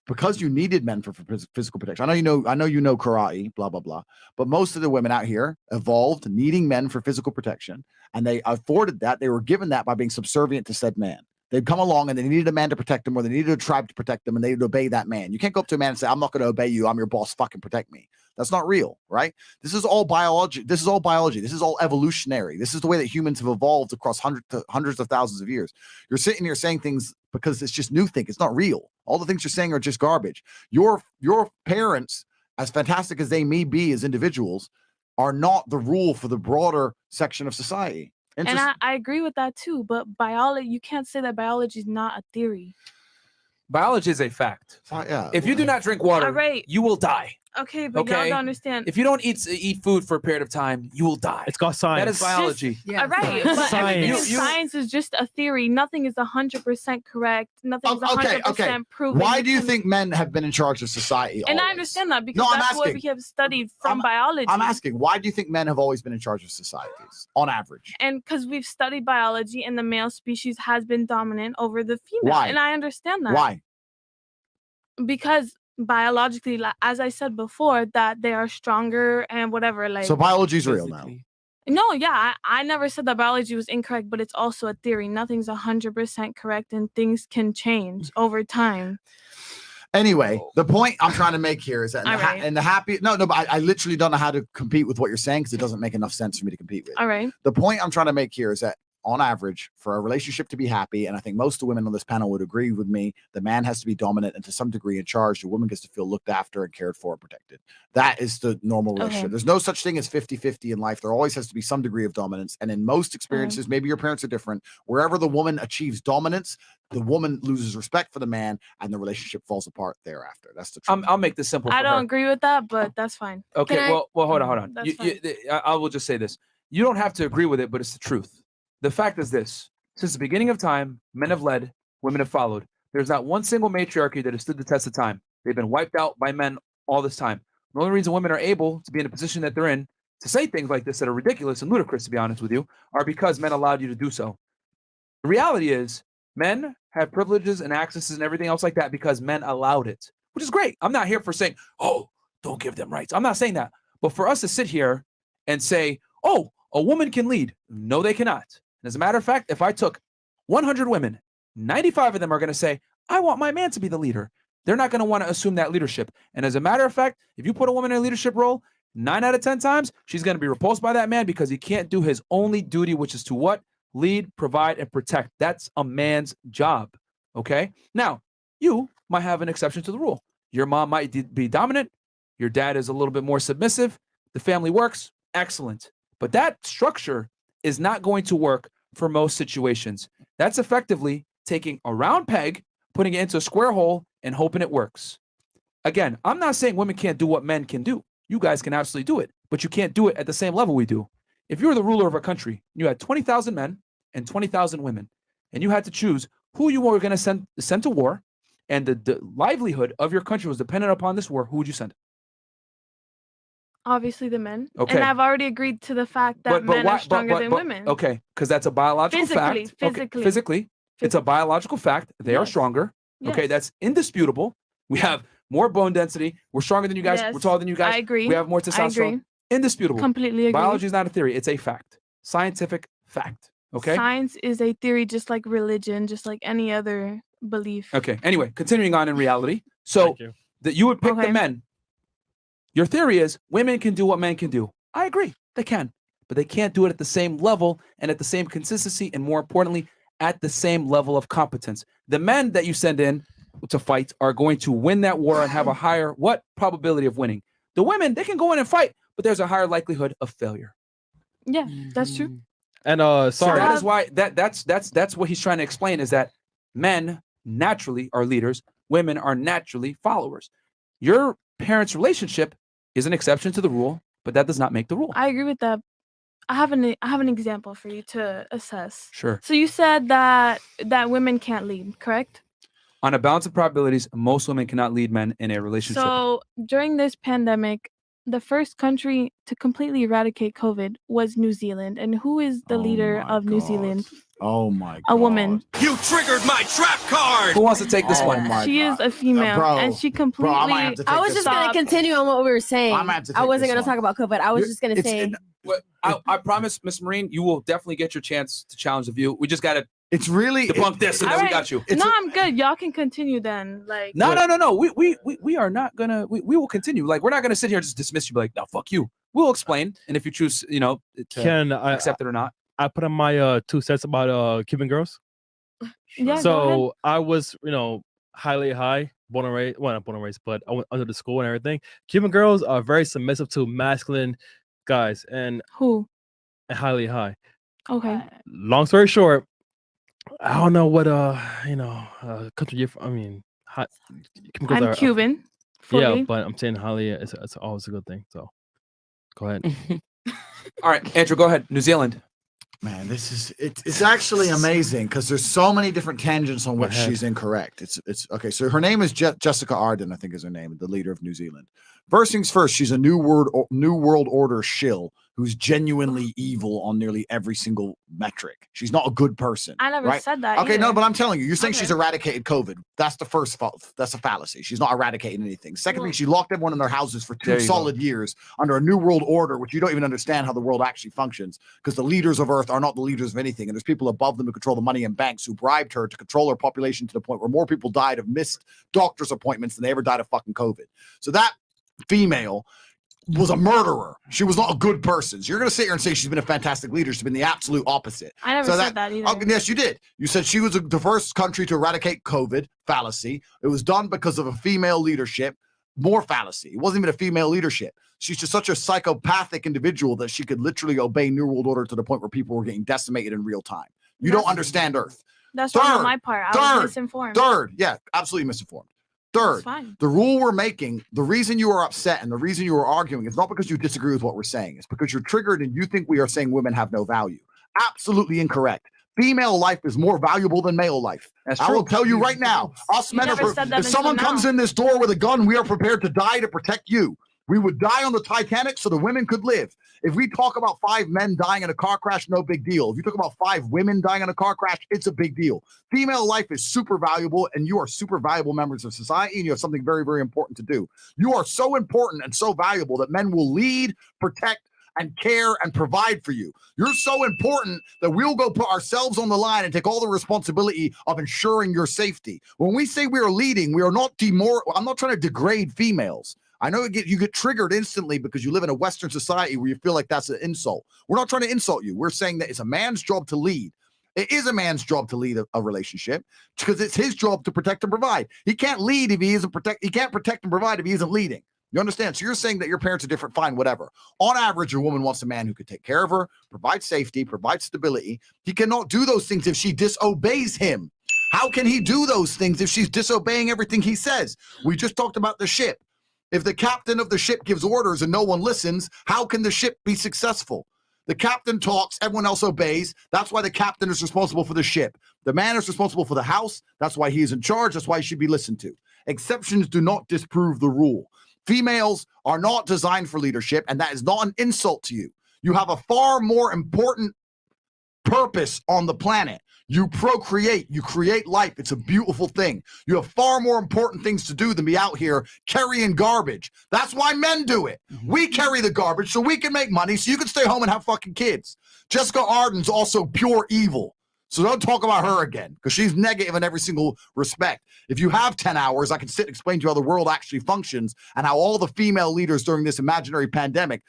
because you needed men for physical protection. I know you know karate, blah blah blah, but most of the women out here evolved needing men for physical protection, and they afforded that. They were given that by being subservient to said man. They'd come along and they needed a man to protect them, or they needed a tribe to protect them, and they'd obey that man. You can't go up to a man and say, "I'm not going to obey you. I'm your boss. Fucking protect me." That's not real, right? This is all biology. This is all biology. This is all evolutionary. This is the way that humans have evolved across hundreds of thousands of years. You're sitting here saying things because it's just new think. It's not real. All the things you're saying are just garbage. Your parents, as fantastic as they may be as individuals, are not the rule for the broader section of society. And I agree with that too. But biology, you can't say that biology is not a theory. biology is a fact. Yeah. If you do not drink water, All right. you will die. Okay, but y'all don't understand. If you don't eat food for a period of time, you will die. It's called science. That is biology. All right, but everything in science is just a theory. Nothing is 100% correct. Nothing is 100% proven. Why do you think men have been in charge of society? And I always? understand that because I'm that's what asking. we have studied from biology. I'm asking, why do you think men have always been in charge of societies on average? And because we've studied biology and the male species has been dominant over the female. Why? And I understand that. Why? Because biologically, as I said before, that they are stronger and whatever. Like So biology is real now. No, yeah, I never said that biology was incorrect, but it's also a theory. Nothing's 100% correct, and things can change over time. Anyway, the point I'm trying to make here is that but I literally don't know how to compete with what you're saying because it doesn't make enough sense for me to compete with. All right. The point I'm trying to make here is that on average, for a relationship to be happy, and I think most of the women on this panel would agree with me, the man has to be dominant and to some degree in charge. The woman gets to feel looked after and cared for and protected. That is the normal relationship. Okay. There's no such thing as 50-50 in life. There always has to be some degree of dominance. And in most experiences, maybe your parents are different, wherever the woman achieves dominance, the woman loses respect for the man and the relationship falls apart thereafter. That's the truth. I'll make this simple. I for don't her. agree with that, but that's fine. Okay, well, hold on. That's fine. I will just say this. You don't have to agree with it, but it's the truth. The fact is this. Since the beginning of time, men have led, women have followed. There's not one single matriarchy that has stood the test of time. They've been wiped out by men all this time. The only reason women are able to be in a position that they're in, to say things like this that are ridiculous and ludicrous, to be honest with you, are because men allowed you to do so. The reality is, men have privileges and accesses and everything else like that because men allowed it, which is great. I'm not here for saying, oh, don't give them rights. I'm not saying that. But for us to sit here and say, oh, a woman can lead. No, they cannot. As a matter of fact, if I took 100 women, 95 of them are going to say, I want my man to be the leader. They're not going to want to assume that leadership. And as a matter of fact, if you put a woman in a leadership role, 9 out of 10 times, she's going to be repulsed by that man because he can't do his only duty, which is to what? Lead, provide, and protect. That's a man's job. Okay? Now, you might have an exception to the rule. Your mom might be dominant. Your dad is a little bit more submissive. The family works. Excellent. But that structure is not going to work for most situations. That's effectively taking a round peg, putting it into a square hole, and hoping it works. Again, I'm not saying women can't do what men can do. You guys can absolutely do it, but you can't do it at the same level we do. If you were the ruler of a country, you had 20,000 men and 20,000 women, and you had to choose who you were going to send to war, and the livelihood of your country was dependent upon this war, who would you send? Obviously the men. Okay. And I've already agreed to the fact that men are stronger than women. Okay, because that's a biological fact. Physically, it's a biological fact. They are stronger. Okay, Yes. that's indisputable. We have more bone density. We're stronger than you guys. Yes, We're taller than you guys. I agree. We have more I testosterone. agree. Indisputable. Completely agree. Biology is not a theory. It's a fact. Scientific fact. Okay? Science is a theory just like religion, just like any other belief. Okay. Anyway, continuing on in reality. So that you would pick the men. Your theory is women can do what men can do. I agree. They can. But they can't do it at the same level and at the same consistency, and more importantly, at the same level of competence. The men that you send in to fight are going to win that war and have a higher probability of winning. The women, they can go in and fight, but there's a higher likelihood of failure. Yeah, that's true. And So sorry. that is why that's what he's trying to explain, is that men naturally are leaders, women are naturally followers. Your parents' relationship is an exception to the rule, but that does not make the rule. I agree with that. I have an example for you to assess. Sure. So you said that women can't lead, correct? On a balance of probabilities, most women cannot lead men in a relationship. So during this pandemic, the first country to completely eradicate COVID was New Zealand. And who is the leader of New Zealand? Oh my A woman. You triggered my trap card. Who wants to take this one? She is a female, Bro, and she bro, completely. I might have to take I was this just gonna one. continue on what we were saying. I might have to I take wasn't this gonna one. talk about COVID. I was just gonna It's- say. I promise, Miss Marine, you will definitely get your chance to challenge the view. We just gotta. It's really debunk this, and then we got you. No, I'm good. Y'all can continue then. Like. No. We are not gonna. We will continue. Like, we're not gonna sit here and just dismiss you. Be like, no, fuck you. We'll explain, and if you choose, to accept it or not. I put on my 2 cents about Cuban girls. Yeah, go ahead. So I was, highly high, born and raised. Well, not born and raised, but I went under the school and everything. Cuban girls are very submissive to masculine guys and highly high. Okay. Long story short, I don't know what country you're from. I mean, Cuban girls I'm are- Cuban. Yeah, fully. but I'm saying highly. It's always a good thing. So go ahead. All right, Andrew, go ahead. New Zealand. Man, it's actually amazing because there's so many different tangents on which ahead. she's incorrect. It's okay. So her name is Jessica Ardern, I think is her name, the leader of New Zealand. First things first, she's a new world order shill who's genuinely evil on nearly every single metric. She's not a good person. I never right? said that. Okay, no, either. but I'm telling you, you're saying she's eradicated COVID. That's the first fault. That's a fallacy. She's not eradicating anything. Second thing, she locked everyone in their houses for There 2 you solid years under a new world order, which you don't even understand how the world actually functions, because the leaders of Earth are not the leaders of anything. And there's people above them who control the money in banks who bribed her to control her population to the point where more people died of missed doctor's appointments than they ever died of fucking COVID. So that female was a murderer. She was not a good person. So you're going to sit here and say she's been a fantastic leader. She's been the absolute opposite. I never said that either. Yes, you did. You said she was the first country to eradicate COVID. Fallacy. It was done because of a female leadership. More fallacy. It wasn't even a female leadership. She's just such a psychopathic individual that she could literally obey New World Order to the point where people were getting decimated in real time. You don't understand Earth. That's wrong on my part. I was misinformed. Third, yeah, absolutely misinformed. Third, the rule we're making, the reason you are upset and the reason you are arguing is not because you disagree with what we're saying. It's because you're triggered and you think we are saying women have no value. Absolutely incorrect. Female life is more valuable than male life. I will tell you right now, us men are, if someone comes in this door with a gun, we are prepared to die to protect you. We would die on the Titanic so the women could live. If we talk about 5 men dying in a car crash, no big deal. If you talk about 5 women dying in a car crash, it's a big deal. Female life is super valuable, and you are super valuable members of society, and you have something very, very important to do. You are so important and so valuable that men will lead, protect, and care and provide for you. You're so important that we'll go put ourselves on the line and take all the responsibility of ensuring your safety. When we say we are leading, we are not I'm not trying to degrade females. I know you get triggered instantly because you live in a Western society where you feel like that's an insult. We're not trying to insult you. We're saying that it's a man's job to lead. It is a man's job to lead a relationship because it's his job to protect and provide. He can't lead if he isn't he can't protect and provide if he isn't leading. You understand? So you're saying that your parents are different, fine, whatever. On average, a woman wants a man who could take care of her, provide safety, provide stability. He cannot do those things if she disobeys him. How can he do those things if she's disobeying everything he says? We just talked about the ship. If the captain of the ship gives orders and no one listens, how can the ship be successful? The captain talks, everyone else obeys. That's why the captain is responsible for the ship. The man is responsible for the house. That's why he is in charge. That's why he should be listened to. Exceptions do not disprove the rule. Females are not designed for leadership, and that is not an insult to you. You have a far more important purpose on the planet. You procreate, you create life. It's a beautiful thing. You have far more important things to do than be out here carrying garbage. That's why men do it. We carry the garbage so we can make money so you can stay home and have fucking kids. Jessica Arden's also pure evil. So don't talk about her again because she's negative in every single respect. If you have 10 hours, I can sit and explain to you how the world actually functions and how all the female leaders during this imaginary pandemic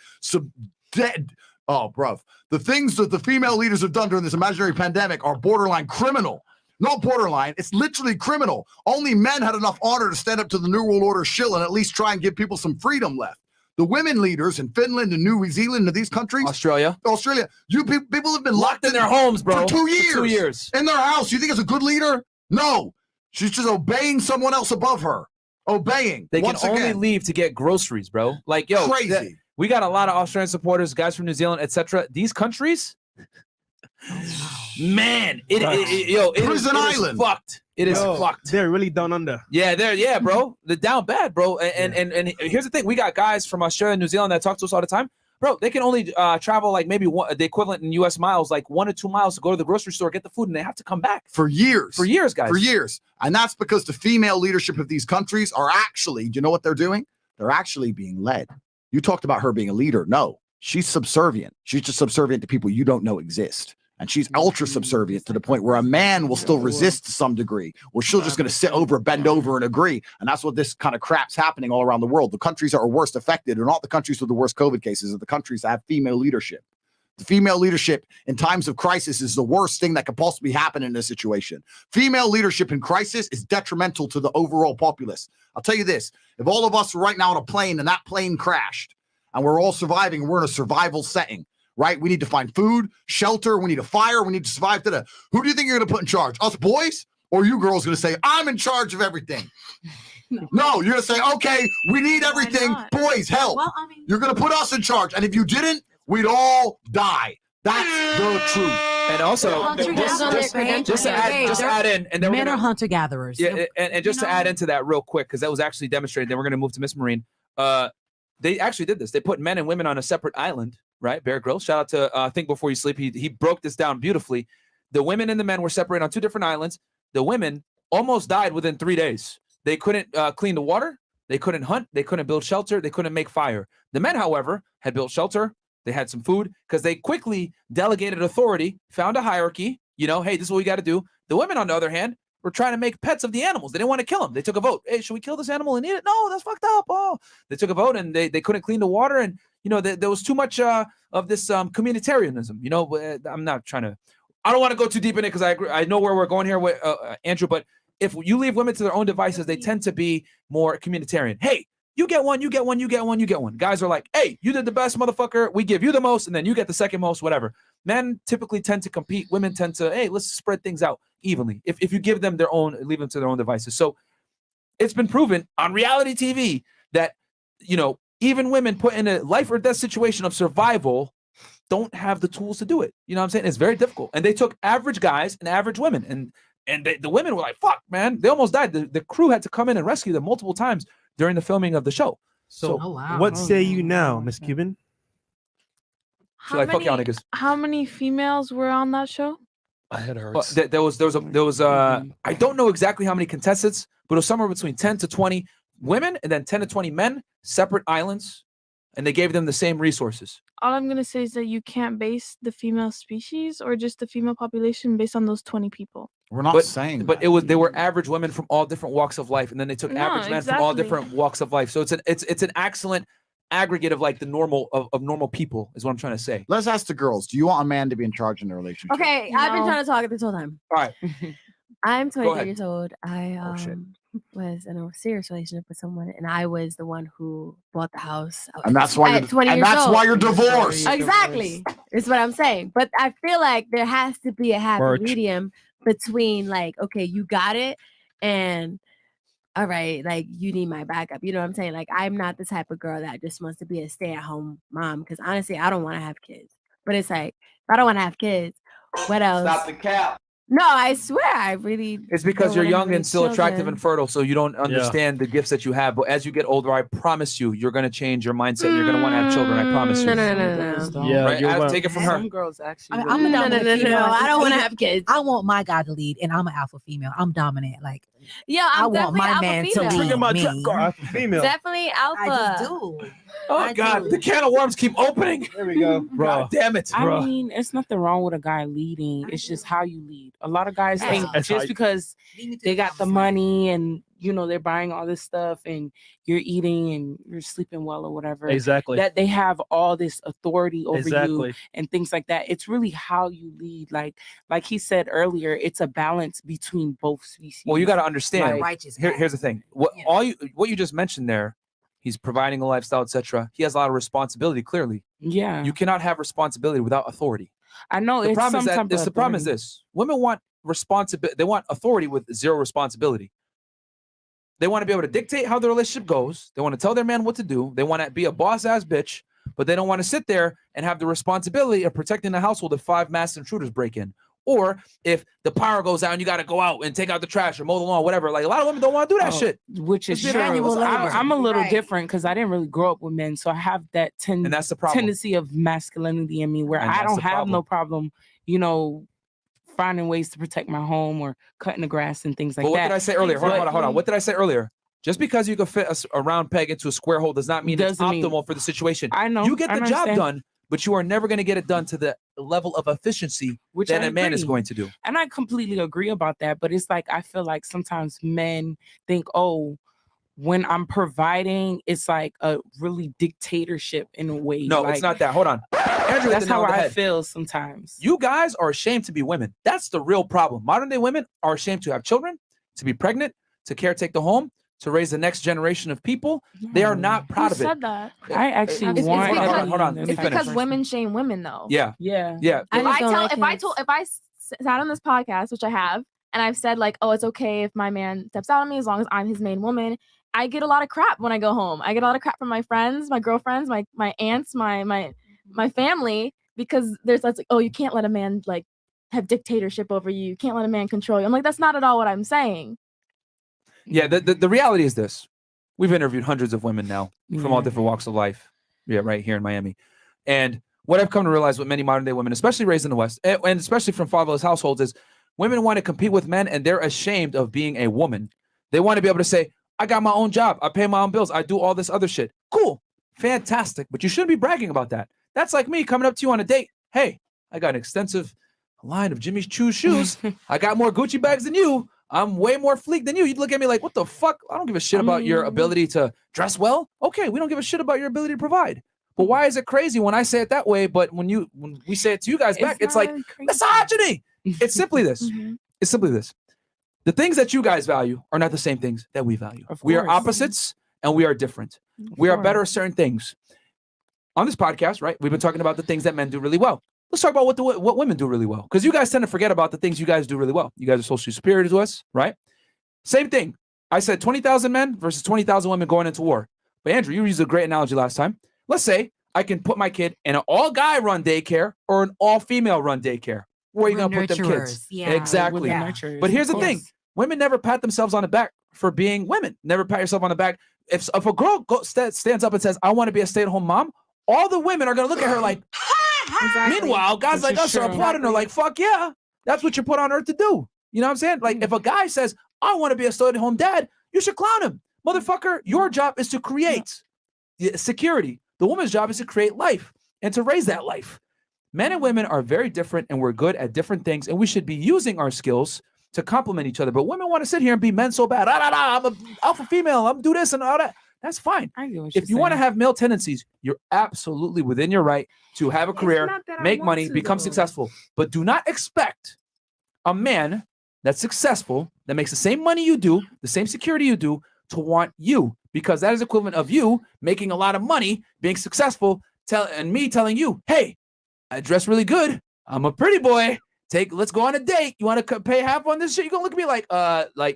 the things that the female leaders have done during this imaginary pandemic are borderline criminal. Not borderline, it's literally criminal. Only men had enough honor to stand up to the New World Order shill and at least try and give people some freedom left. The women leaders in Finland and New Zealand and these countries, Australia, you people have been locked in their homes, bro, for 2 years. For 2 years in their house. You think it's a good leader? No, she's just obeying someone else above her. Obeying. They can only leave to get groceries, bro. Like, yo, crazy. We got a lot of Australian supporters, guys from New Zealand, etc. These countries, man, Prison Island. Is fucked. It is fucked. They're really down under. Yeah, bro. They're down bad, bro. And here's the thing: we got guys from Australia and New Zealand that talk to us all the time, bro. They can only travel like maybe the equivalent in U.S. miles, like 1 or 2 miles to go to the grocery store, get the food, and they have to come back for years. For years, guys. For years, and that's because the female leadership of these countries are actually, do you know what they're doing? They're actually being led. You talked about her being a leader. No, she's subservient. She's just subservient to people you don't know exist. And she's ultra subservient to the point where a man will still resist to some degree, or she'll just going to sit over, bend over and agree. And that's what this kind of crap's happening all around the world. The countries that are worst affected are not the countries with the worst COVID cases, are the countries that have female leadership. The female leadership in times of crisis is the worst thing that could possibly happen in this situation. Female leadership in crisis is detrimental to the overall populace. I'll tell you this, if all of us were right now on a plane and that plane crashed and we're all surviving and we're in a survival setting, right? We need to find food, shelter, we need a fire, we need to survive to the, who do you think you're going to put in charge? Us boys? Or you girls going to say, I'm in charge of everything? No, you're going to say, okay, we need everything. Boys, help. Well, you're going to put us in charge. And if you didn't, we'd all die. That's the truth. And also, just to add in, and then men are hunter gatherers. Yeah, and just to add into that real quick, because that was actually demonstrated. Then we're going to move to Miss Marine. They actually did this. They put men and women on a separate island, right? Bear Grylls. Shout out to Think Before You Sleep. He broke this down beautifully. The women and the men were separated on 2 different islands. The women almost died within 3 days. They couldn't clean the water. They couldn't hunt. They couldn't build shelter. They couldn't make fire. The men, however, had built shelter. They had some food because they quickly delegated authority, found a hierarchy. You know, hey, this is what we got to do. The women, on the other hand, were trying to make pets of the animals. They didn't want to kill them. They took a vote. Hey, should we kill this animal and eat it? No, that's fucked up. Oh, they took a vote and they couldn't clean the water. And, you know, there was too much of this communitarianism. You know, I'm not trying to, I don't want to go too deep in it because I know where we're going here with Andrew, but if you leave women to their own devices, they tend to be more communitarian. Hey, you get one, you get one, you get one, you get one. Guys are like, hey, you did the best, motherfucker. We give you the most, and then you get the second most, whatever. Men typically tend to compete. Women tend to, hey, let's spread things out evenly. If you give them their own, leave them to their own devices. So it's been proven on reality TV that, you know, even women put in a life or death situation of survival don't have the tools to do it. You know what I'm saying? It's very difficult. And they took average guys and average women, and the women were like, fuck, man, they almost died. The crew had to come in and rescue them multiple times during the filming of the show. So what say you now, Miss Cuban? How many females were on that show? My head Well, hurts. there was I don't know exactly how many contestants, but it was somewhere between 10 to 20 women and then 10 to 20 men, separate islands, and they gave them the same resources. All I'm gonna say is that you can't base the female species or just the female population based on those 20 people. We're not saying but they were average women from all different walks of life, and then they took average men from all different walks of life. So it's an excellent aggregate of like the normal of normal people is what I'm trying to say. Let's ask the girls. Do you want a man to be in charge in a relationship? Okay, I've been trying to talk this whole time. All right. I'm Go 23 ahead. years old. I shit. was in a serious relationship with someone, and I was the one who bought the house. And that's why at you're 20 and years that's old. why you're divorced. Exactly. It's what I'm saying. But I feel like there has to be a happy Merch. medium between like, okay, you got it, and all right, like you need my backup. You know what I'm saying? Like I'm not the type of girl that just wants to be a stay-at-home mom because honestly, I don't want to have kids. But it's like, if I don't want to have kids, what else? Stop the cap. No, I swear, I really. It's because don't you're wanna have young any and still attractive children. and fertile, so you don't understand the gifts that you have. But as you get older, I promise you, you're gonna change your mindset. And you're gonna want to have children. I promise you. No. Yeah, right? you're I'll right. take it from her. Some girls actually. I mean, I'm a dominant female. I don't want to Even- have kids. I want my guy to lead, and I'm an alpha female. I'm dominant. Like, Yeah, I I'm want my definitely man alpha to female. lead me. Definitely alpha. I just do. Oh I God, do. the can of worms keep opening. There we go. God damn it, I bro. mean, it's nothing wrong with a guy leading. It's just how you lead. A lot of guys think That's how just you- because they got the money and you know they're buying all this stuff and you're eating and you're sleeping well or whatever. Exactly. That they have all this authority over Exactly. you and things like that. It's really how you lead. Like he said earlier, it's a balance between both species. Well, you got to understand. Like, Righteous. Here's the thing. What you just mentioned there, he's providing a lifestyle, etc. He has a lot of responsibility. Clearly, yeah. you cannot have responsibility without authority. I know The it's problem is some that type of the problem is authority. this: women want responsibility. They want authority with zero responsibility. They want to be able to dictate how the relationship goes. They want to tell their man what to do. They want to be a boss ass bitch, but they don't want to sit there and have the responsibility of protecting the household if 5 masked intruders break in. Or if the power goes out and you got to go out and take out the trash or mow the lawn, whatever. Like a lot of women don't want to do that shit. Which is It's true. manual labor. I'm a little Right. different because I didn't really grow up with men, so I have that And that's the problem. tendency of masculinity in me where And I that's don't the have no problem. problem, you know, finding ways to protect my home or cutting the grass and things like But what that. did I say earlier? Hold But- on. What did I say earlier? Just because you can fit a round peg into a square hole does not mean it's Doesn't mean- optimal for the situation. I know. You get I the job understand. done, but you are never going to get it done to the level of efficiency Which that I a man is agree. going to do. And I completely agree about that. But it's like I feel like sometimes men think, oh, when I'm providing, it's like a really dictatorship in a way. No, like, it's not that. Hold on. Andrew hit That's the nail how on the I head. feel sometimes. You guys are ashamed to be women. That's the real problem. Modern day women are ashamed to have children, to be pregnant, to caretake the home, to raise the next generation of people. They are not proud Who of it. said that? I actually It's want. Hold on. Let me It's finish. because women shame women, though. Yeah. Yeah. Yeah. If I sat on this podcast, which I have, and I've said like, oh, it's okay if my man steps out on me as long as I'm his main woman, I get a lot of crap when I go home. I get a lot of crap from my friends, my girlfriends, my aunts, my family, because there's that's like, oh, you can't let a man like have dictatorship over you. You can't let a man control you. I'm like, that's not at all what I'm saying. Yeah, the reality is this. We've interviewed hundreds of women now from all Yeah. different walks of life. Yeah, right here in Miami. And what I've come to realize with many modern day women, especially raised in the West, and especially from fatherless households, is women want to compete with men and they're ashamed of being a woman. They want to be able to say, I got my own job. I pay my own bills. I do all this other shit. Cool. Fantastic. But you shouldn't be bragging about that. That's like me coming up to you on a date. Hey, I got an extensive line of Jimmy Choo shoes. I got more Gucci bags than you. I'm way more fleek than you. You'd look at me like, what the fuck? I don't give a shit about your ability to dress well. Okay, we don't give a shit about your ability to provide. But why is it crazy when I say it that way? But when we say it to you guys back, it's like misogyny. It's simply this. It's simply this. The things that you guys value are not the same things that we value. We are course. opposites and we are different. We are better at certain things. On this podcast, right? We've been talking about the things that men do really well. Let's talk about what women do really well. Because you guys tend to forget about the things you guys do really well. You guys are socially superior to us, right? Same thing. I said 20,000 men versus 20,000 women going into war. But Andrew, you used a great analogy last time. Let's say I can put my kid in an all-guy run daycare or an all-female run daycare. Where are you going to put them kids? Nurturers, yeah. Exactly. Yeah. Nurturers, But here's of the thing. course. Women never pat themselves on the back for being women. Never pat yourself on the back. If a girl stands up and says, I want to be a stay-at-home mom, all the women are going to look at her like, meanwhile, guys like us are applauding her like, fuck yeah, that's what you're put on earth to do. You know what I'm saying? Like, if a guy says, I want to be a stay-at-home dad, you should clown him. Motherfucker, your job is to create security. The woman's job is to create life and to raise that life. Men and women are very different and we're good at different things, and we should be using our skills to complement each other. But women want to sit here and be men so bad. I'm an alpha female. I'm do this and all that. That's fine. I get what If you you're want to saying. have male tendencies, you're absolutely within your right to have a career, not that I make want money, to, become though. successful. But do not expect a man that's successful, that makes the same money you do, the same security you do, to want you, because that is equivalent of you making a lot of money, being successful, and me telling you, hey, I dress really good. I'm a pretty boy. Let's go on a date. You want to pay half on this shit? You gonna look at me like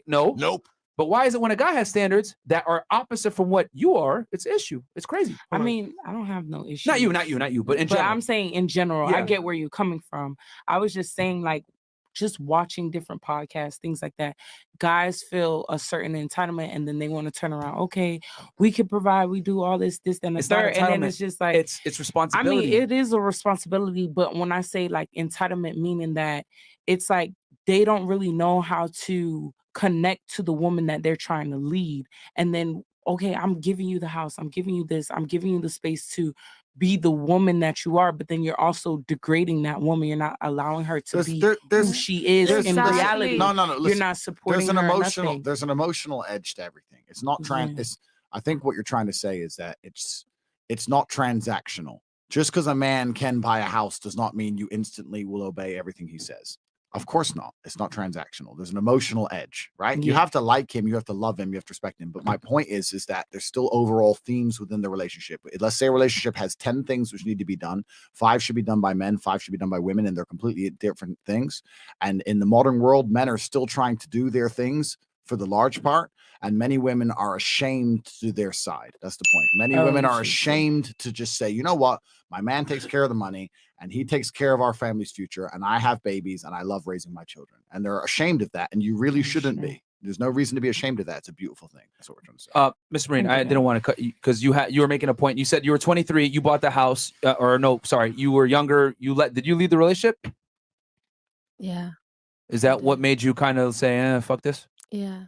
no. Nope. But why is it when a guy has standards that are opposite from what you are, it's an issue? It's crazy. I mean, I don't have no issue. Not you, but in general. I'm saying in general, I Yeah. get where you're coming from. I was just saying, like, just watching different podcasts, things like that. Guys feel a certain entitlement, and then they want to turn around. Okay, we can provide. We do all this, and the It's not third, and then entitlement. it's just like It's responsibility. I mean, it is a responsibility, but when I say like entitlement, meaning that it's like they don't really know how to connect to the woman that they're trying to lead, and then okay, I'm giving you the house, I'm giving you this, I'm giving you the space to be the woman that you are, but then you're also degrading that woman. You're not allowing her to be who she is in reality. No. You're Listen, not supporting there's an her. emotional. Nothing. There's an emotional edge to everything. It's not Yeah. I think what you're trying to say is that it's not transactional. Just because a man can buy a house does not mean you instantly will obey everything he says. Of course not. It's not transactional. There's an emotional edge, right? You Yeah. have to like him, you have to love him, you have to respect him. But my point is that there's still overall themes within the relationship. Let's say a relationship has 10 things which need to be done. 5 should be done by men, 5 should be done by women, and they're completely different things. And in the modern world, men are still trying to do their things for the large part, and many women are ashamed to do their side. That's the point. Many women are ashamed to just say, you know what, my man takes care of the money and he takes care of our family's future, and I have babies and I love raising my children. And they're ashamed of that, and you really shouldn't be. There's no reason to be ashamed of that. It's a beautiful thing. That's what we're trying to say. Mr. Marine, I didn't want to cut you because you were making a point. You said you were 23, you bought the house, you were younger. Did you leave the relationship? Yeah. Is that what made you kind of say, fuck this? Yeah.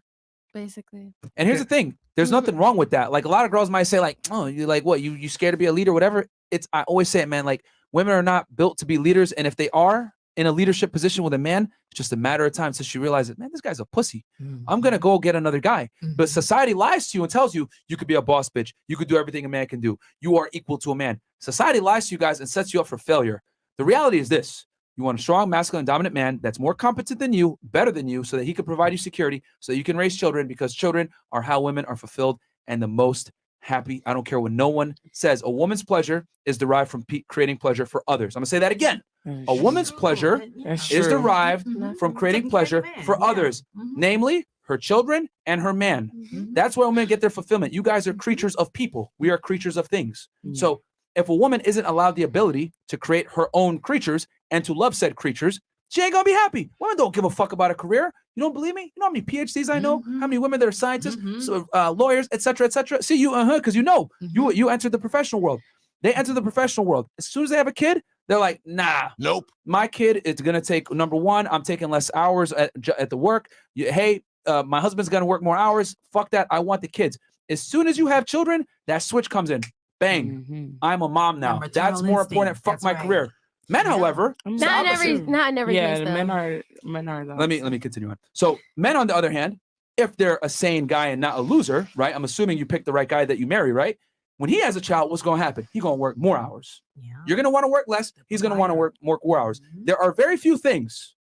Basically. And here's the thing: there's nothing wrong with that. Like a lot of girls might say, like, "Oh, you like what? You scared to be a leader, whatever." I always say it, man. Like women are not built to be leaders, and if they are in a leadership position with a man, it's just a matter of time until she realizes, man, this guy's a pussy. I'm gonna go get another guy. But society lies to you and tells you you could be a boss bitch. You could do everything a man can do. You are equal to a man. Society lies to you guys and sets you up for failure. The reality is this. You want a strong, masculine, dominant man that's more competent than you, better than you, so that he can provide you security, so that you can raise children, because children are how women are fulfilled and the most happy. I don't care what no one says. A woman's pleasure is derived from creating pleasure for others. I'm going to say that again. A woman's pleasure is derived from creating pleasure for others, namely her children and her man. That's where women get their fulfillment. You guys are creatures of people. We are creatures of things. So if a woman isn't allowed the ability to create her own creatures and to love said creatures, she ain't gonna be happy. Women don't give a fuck about a career. You don't believe me? You know how many PhDs I know? How many women that are scientists, lawyers, etc., etc. See you, because you entered the professional world. They enter the professional world. As soon as they have a kid, they're like, nah, nope. My kid is gonna take number one. I'm taking less hours at the work. My husband's gonna work more hours. Fuck that. I want the kids. As soon as you have children, that switch comes in. Bang. I'm a mom now. That's more important. Fuck my career. Men, however, not in every case, though. men are. Let me continue on. So men, on the other hand, if they're a sane guy and not a loser, right? I'm assuming you pick the right guy that you marry, right? When he has a child, what's going to happen? He's going to work more hours. You're going to want to work less. He's going to want to work more hours. There are very few things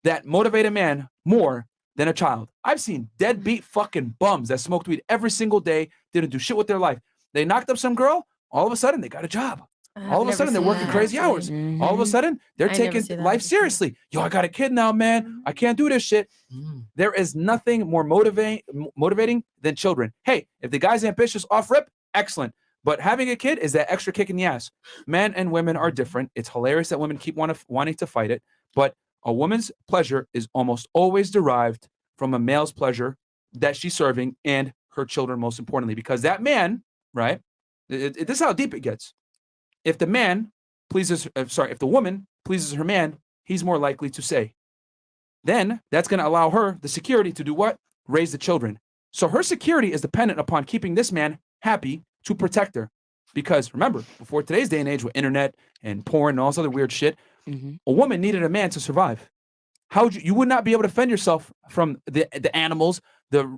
that motivate a man more than a child. I've seen deadbeat fucking bums that smoked weed every single day, didn't do shit with their life. They knocked up some girl. All of a sudden, they got a job. All of a sudden, they're working crazy hours. All of a sudden, they're taking life seriously. Yo, I got a kid now, man. I can't do this shit. There is nothing more motivating than children. Hey, if the guy's ambitious off rip, excellent. But having a kid is that extra kick in the ass. Men and women are different. It's hilarious that women keep wanting to fight it. But a woman's pleasure is almost always derived from a male's pleasure that she's serving and her children, most importantly, because that man, right? This is how deep it gets. If the woman pleases her man, he's more likely to say. Then that's going to allow her the security to do what? Raise the children. So her security is dependent upon keeping this man happy to protect her. Because remember, before today's day and age with internet and porn and all this other weird shit, a woman needed a man to survive. You would not be able to defend yourself from the animals, the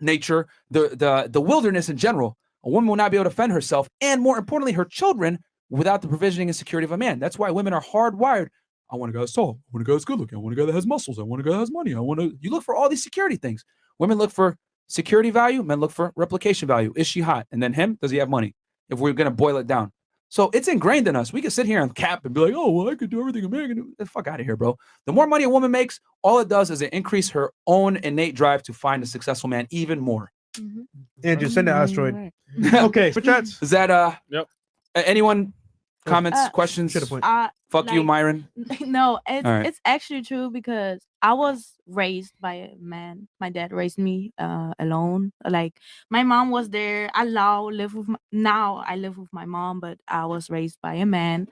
nature, the wilderness in general. A woman will not be able to defend herself, and more importantly, her children, without the provisioning and security of a man. That's why women are hardwired. I want a guy that's tall. I want a guy that's good looking. I want a guy that has muscles. I want a guy that has money. You look for all these security things. Women look for security value. Men look for replication value. Is she hot? And then him, does he have money? If we're going to boil it down. So it's ingrained in us. We can sit here and cap and be like, oh, well, I could do everything a man can do. Get the fuck out of here, bro. The more money a woman makes, all it does is it increase her own innate drive to find a successful man even more. Andrew, send the asteroid. Okay, switch chats. Is that Yep. Anyone comments, questions? Fuck you, like, Myron. No, it's All right. it's actually true because I was raised by a man. My dad raised me alone. Like my mom was there. Now I live with my mom, but I was raised by a man,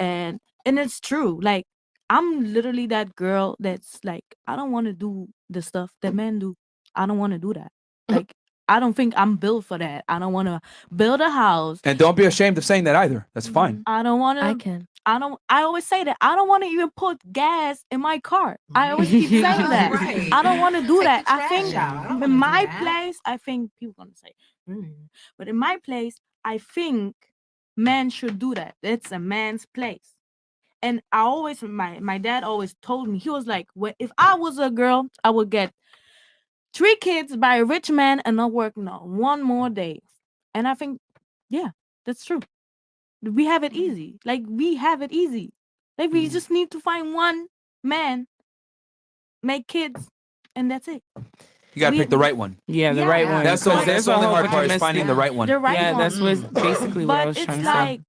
and it's true. Like I'm literally that girl that's like I don't want to do the stuff that men do. I don't want to do that. Like I don't think I'm built for that. I don't want to build a house. And don't be ashamed of saying that either. That's fine. I don't want to. I can. I always say that I don't want to even put gas in my car. I always keep saying that. Right. I don't want to do that. the I think trash out. I don't in wanna do my that. place, I think people gonna say, but in my place, I think men should do that. It's a man's place. And I always, my dad always told me, he was like, if I was a girl, I would get 3 kids by a rich man and not work not one more day. And I think, yeah, that's true. We have it easy. Like we have it easy. Like we just need to find one man, make kids, and that's it. You gotta We- pick the right one. Yeah, the right one. That's the only hard part is finding the right one. The right Yeah, one. that's what's basically what I But was it's trying to like say.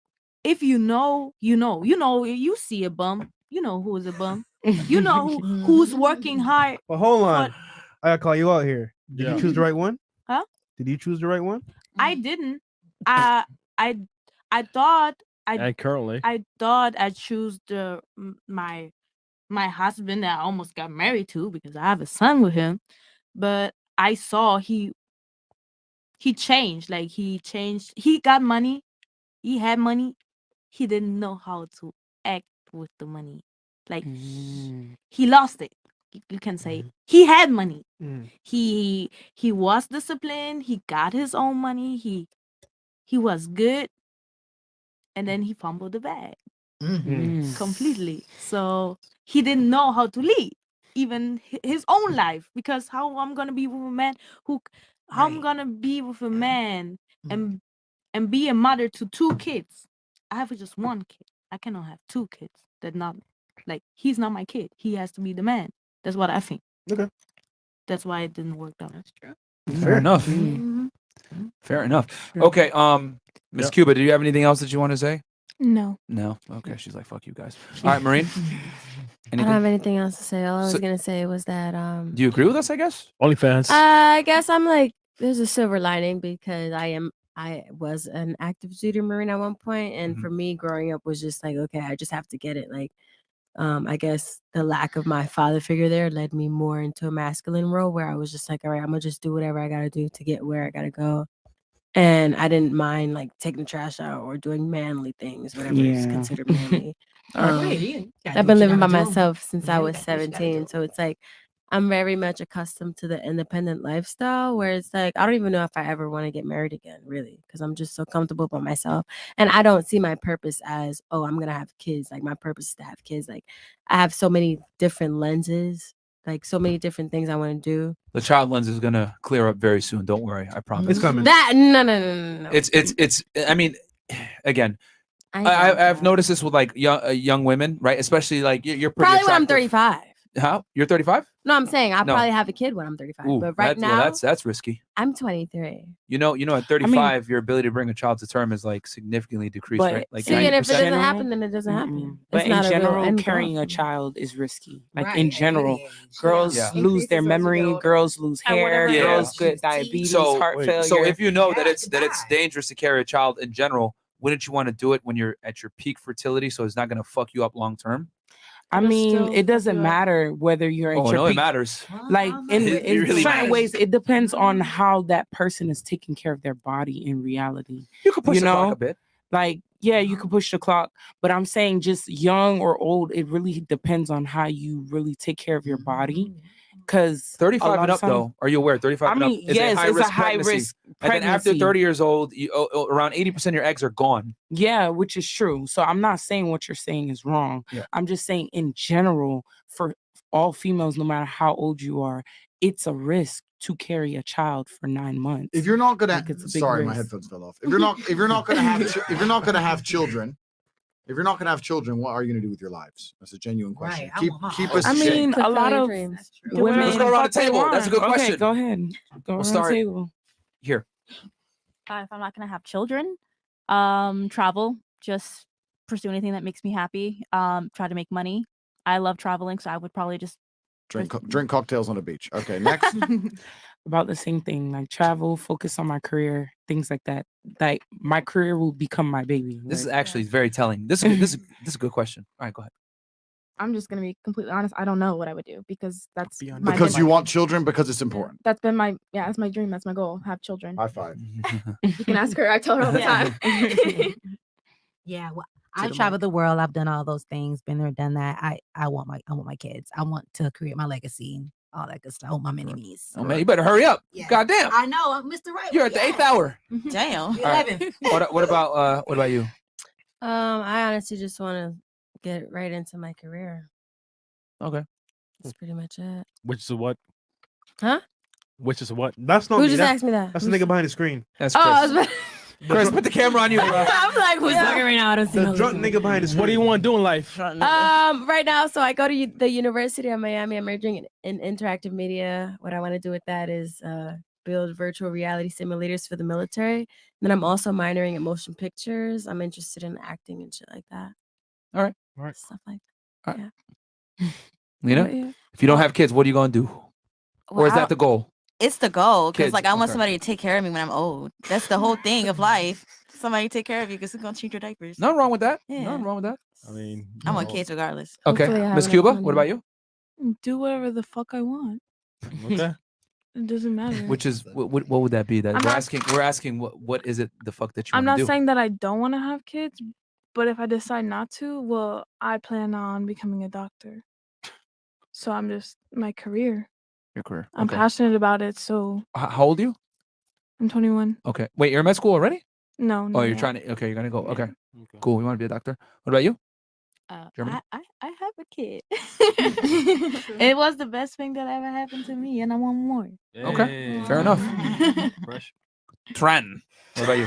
if you know, you see a bum, you know who is a bum. You know who's working hard. But hold on. I gotta call you out here. Did Yeah. you choose the right one? Huh? Did you choose the right one? I didn't. I thought And currently. I thought I choose my husband that I almost got married to because I have a son with him, but I saw he changed. Like he changed. He got money. He had money. He didn't know how to act with the money. Like he lost it. You can say he had money. He was disciplined. He got his own money. He was good, and then he fumbled the bag completely. So he didn't know how to lead even his own life, because how I'm gonna be with a man how I'm gonna be with a man and be a mother to 2 kids. I have just 1 kid. I cannot have 2 kids. That not like he's not my kid. He has to be the man. That's what I think. Okay. That's why it didn't work out. That's true. Fair enough. Fair enough. Okay, Miss Yep. Cuba, do you have anything else that you want to say? No. No. Okay, she's like, fuck you guys. All right, Marine. I don't have anything else to say. All I was So- gonna say was that Do you agree with us, I guess? OnlyFans. I guess I'm like there's a silver lining because I was an active duty Marine at one point, and for me growing up was just like, okay, I just have to get it. Like I guess the lack of my father figure there led me more into a masculine role where I was just like, all right, I'm gonna just do whatever I gotta do to get where I gotta go. And I didn't mind like taking the trash out or doing manly things, whatever is Yeah. considered manly. Right, you gotta I've do been what you living by gotta do. myself since I Yeah, was that's what you gotta 17. So it's like I'm very much accustomed to the independent lifestyle where it's like I don't even know if I ever want to get married again, really, because I'm just so comfortable by myself. And I don't see my purpose as, oh, I'm gonna have kids. Like my purpose is to have kids. Like I have so many different lenses, like so many different things I want to do. The child lens is gonna clear up very soon. Don't worry. I promise. It's coming. That no. It's. I mean, again, I I've noticed this with like young women, right? Especially like you're pretty probably when I'm attractive. 35. How? You're 35? No, I'm saying I'll No. probably have a kid when I'm 35. Ooh, but right now, that's risky. I'm 23. You know, at 35, your ability to bring a child to term is like significantly decreased, But right? Like See, and if it 90%. doesn't happen, then it doesn't happen. But It's in not a real general, end goal. carrying a child is risky. Like Right, in it general, really is. girls Yeah. lose their Increases as you get memory, older. girls lose And hair, whatever Yeah. girls get else, diabetes, So, heart failure. so if you know that Yeah, it's you that it's die. dangerous to carry a child in general, wouldn't you want to do it when you're at your peak fertility, so it's not going to fuck you up long term? I It'll mean, still it doesn't fuck you up. matter whether you're at Oh your no, it peak. matters. Like in, It in really certain matters. ways, it depends on how that person is taking care of their body in reality. You could push You the clock know? a bit. Like, yeah, you can push the clock, but I'm saying just young or old, it really depends on how you really take care of your body Because 35 and up, though. Are you aware? 35 I and up mean, is yes, a high it's risk a high pregnancy. risk And then after pregnancy. 30 years old, around 80% of your eggs are gone. Yeah, which is true. So I'm not saying what you're saying is wrong. Yeah. I'm just saying in general, for all females, no matter how old you are, it's a risk to carry a child for 9 months. If you're not gonna, Like, it's a big sorry, my risk. headphones fell off. If you're not gonna have, if you're not gonna have children, what are you gonna do with your lives? That's a genuine question. Right, I Keep want my keep own. us. I mean, a lot of women. women. Let's go around the table. That's a good Okay, question. go ahead. Go around start the table. here. If I'm not gonna have children, travel, just pursue anything that makes me happy. Try to make money. I love traveling, so I would probably just Drink cocktails on the beach. Okay, next. About the same thing, like travel, focus on my career, things like that. Like my career will become my baby. This is like- actually very telling. This is a good question. All right, go ahead. I'm just gonna be completely honest. I don't know what I would do because that's Because you want children, because it's important. That's been my that's my dream. That's my goal. Have children. High five. You can ask her. I tell her all the time. Yeah, well, I've traveled the world. I've done all those things, been there, done that. I want my kids. I want to create my legacy and all that good stuff. I want my mini me's. Oh man, you better hurry up. Yeah. God damn. I know, I'm Mr. Right. You're at the 8th hour. Damn. All right. What about you? I honestly just want to get right into my career. Okay. That's pretty much it. Which is what? Huh? Which is what? That's not Who me. just That's, asked me that? That's the nigga behind the screen. That's Oh, Chris. I was about- Chris, put the camera on you, bro. I'm like, who's talking right now? I don't see The no drunk listening. nigga behind the screen. What do you want to do in life? Right now, so I go to the University of Miami. I'm majoring in interactive media. What I want to do with that is build virtual reality simulators for the military. And then I'm also minoring in motion pictures. I'm interested in acting and shit like that. All right. Stuff like All that. right. Lena, Yeah. if you don't have kids, what are you gonna do? Or is Well, that the goal? It's the goal because Kids, like I want okay. somebody to take care of me when I'm old. That's the whole thing of life. Somebody to take care of you because it's gonna change your diapers. Nothing wrong with that. Yeah. Nothing wrong with that. I mean, I want kids regardless. Okay. Hopefully I have Miss enough Cuba, money. what about you? Do whatever the fuck I want. Okay. It doesn't matter. Which is what would that be? That I'm we're not- asking what is it the fuck that you I'm want not to do? saying that I don't want to have kids, but if I decide not to, well, I plan on becoming a doctor. So I'm just my career. Your career. I'm Okay. passionate about it, so How old are you? I'm 21. Okay. Wait, you're in med school already? No, no. Oh, you're trying to. Okay, you're gonna go. Okay. Cool. You want to be a doctor? What about you? Germany? I have a kid. It was the best thing that ever happened to me, and I want more. Okay. Fair enough. Fresh. Tran. What about you?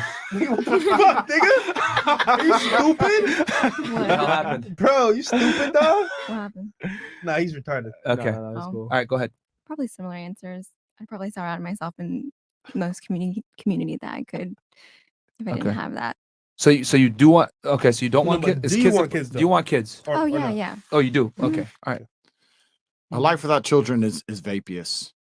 What the fuck, nigga? Are you stupid? What the hell happened? Bro, you stupid, dog? What happened? Nah, he's retarded. Okay. that's All cool. right, go ahead. Probably similar answers. I'd probably surround myself in most community that I could if I Okay. didn't have that. So you do want? Okay, so you don't want but kids? do you want kids, Do you though? want kids? Oh yeah, yeah. Oh, you do. Okay. All right. A life without children is vapious,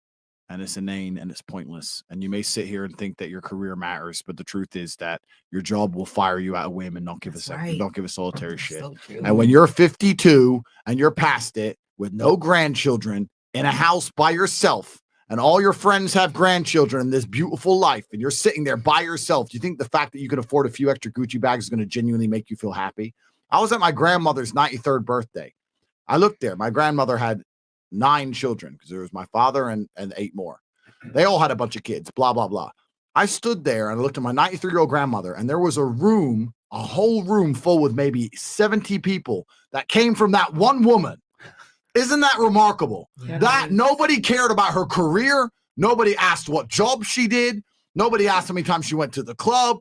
and it's inane, and it's pointless. And you may sit here and think that your career matters, but the truth is that your job will fire you at a whim and not give a second, right. don't give a solitary shit. So true. And when you're 52 and you're past it with no grandchildren in a house by yourself, and all your friends have grandchildren in this beautiful life, and you're sitting there by yourself, do you think the fact that you can afford a few extra Gucci bags is going to genuinely make you feel happy? I was at my grandmother's 93rd birthday. I looked there. My grandmother had 9 children because there was my father and 8 more. They all had a bunch of kids, blah, blah, blah. I stood there and I looked at my 93-year-old grandmother, and there was a room, a whole room full with maybe 70 people that came from that one woman. Isn't that remarkable? Yeah. That nobody cared about her career. Nobody asked what job she did. Nobody asked how many times she went to the club.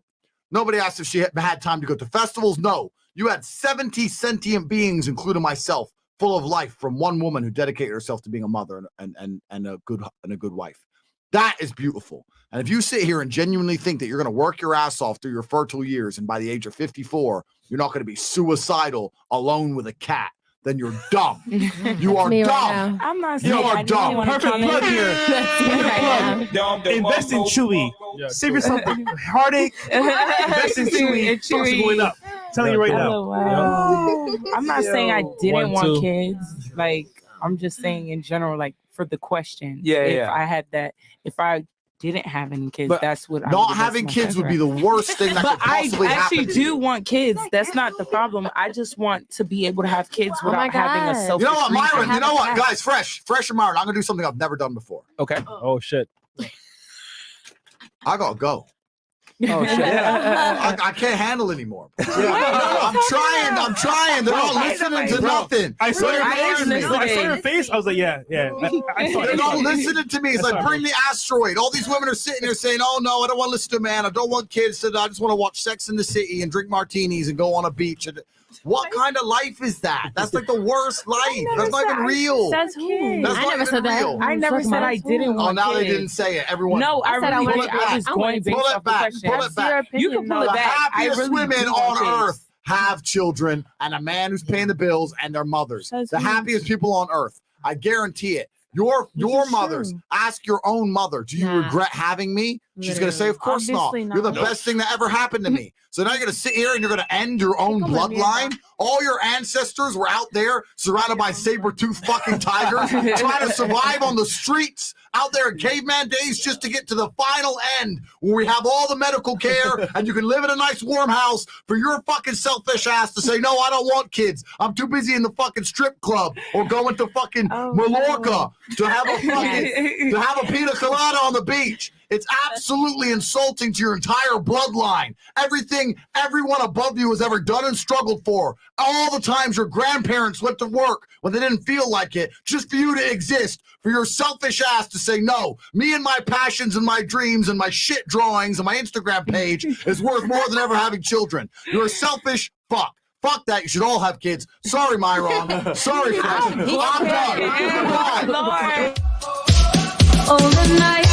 Nobody asked if she had time to go to festivals. No, you had 70 sentient beings, including myself, full of life from one woman who dedicated herself to being a mother and a good wife. That is beautiful. And if you sit here and genuinely think that you're going to work your ass off through your fertile years, and by the age of 54, you're not going to be suicidal alone with a cat, then you're dumb. You are Me dumb. right now. I'm not You saying are I dumb. really want to Perfect plug here. That's me right now. Invest in Chewy. Save yourself the heartache. Invest in Chewy. Stocks are going up. Telling you right now. Oh, wow. I'm not saying I didn't 1, want 2. kids. Like, I'm just saying in general, like for the question. Yeah, if yeah. I had that, if I didn't have any kids, But that's what not having kids would be the worst thing that But could possibly I actually happen to you. do want kids. That's not the problem. I just want to be able to have kids Oh my without having a God. selfish You know what, reason. Myron? You know what, guys? Fresh and Myron. I'm gonna do something I've never done before. Okay. Oh shit. I gotta go. Oh shit. I can't handle it anymore. I'm trying. They're not listening to nothing. I saw your They're face. ignoring me. I saw your face. I was like, yeah. I saw They're it. not listening to me. It's I saw like, it. bring the asteroid. All these women are sitting there saying, oh no, I don't want to listen to a man. I don't want kids. I just want to watch Sex in the City and drink martinis and go on a beach. And what kind of life is that? That's like the worst life. That's not even real. Says who? That's not even real. I never said I didn't want Oh, now they kids. didn't say it. Everyone. No, I said really pull did. it I back. was going based Pull off it back. the Pull question. it back. You can pull it The back. I happiest really women do on want kids. earth have children and a man who's paying the bills and their mothers. Says The who? happiest people on earth. I guarantee it. Your mothers. Ask your own mother. Do you regret having me? She's gonna say, of course Obviously not. You're the not. best thing that ever happened to me. So now you're gonna sit here and you're gonna end your own bloodline. All your ancestors were out there surrounded by saber-toothed fucking tigers, trying to survive on the streets out there in caveman days just to get to the final end where we have all the medical care and you can live in a nice warm house for your fucking selfish ass to say, no, I don't want kids. I'm too busy in the fucking strip club or going to fucking Mallorca to have a pina colada on the beach. It's absolutely insulting to your entire bloodline. Everything everyone above you has ever done and struggled for. All the times your grandparents went to work when they didn't feel like it, just for you to exist, for your selfish ass to say, no, me and my passions and my dreams and my shit drawings and my Instagram page is worth more than ever having children. You're a selfish fuck. Fuck that. You should all have kids. Sorry, Myron. Sorry, Fresh. I'm done. Goodbye. All the night.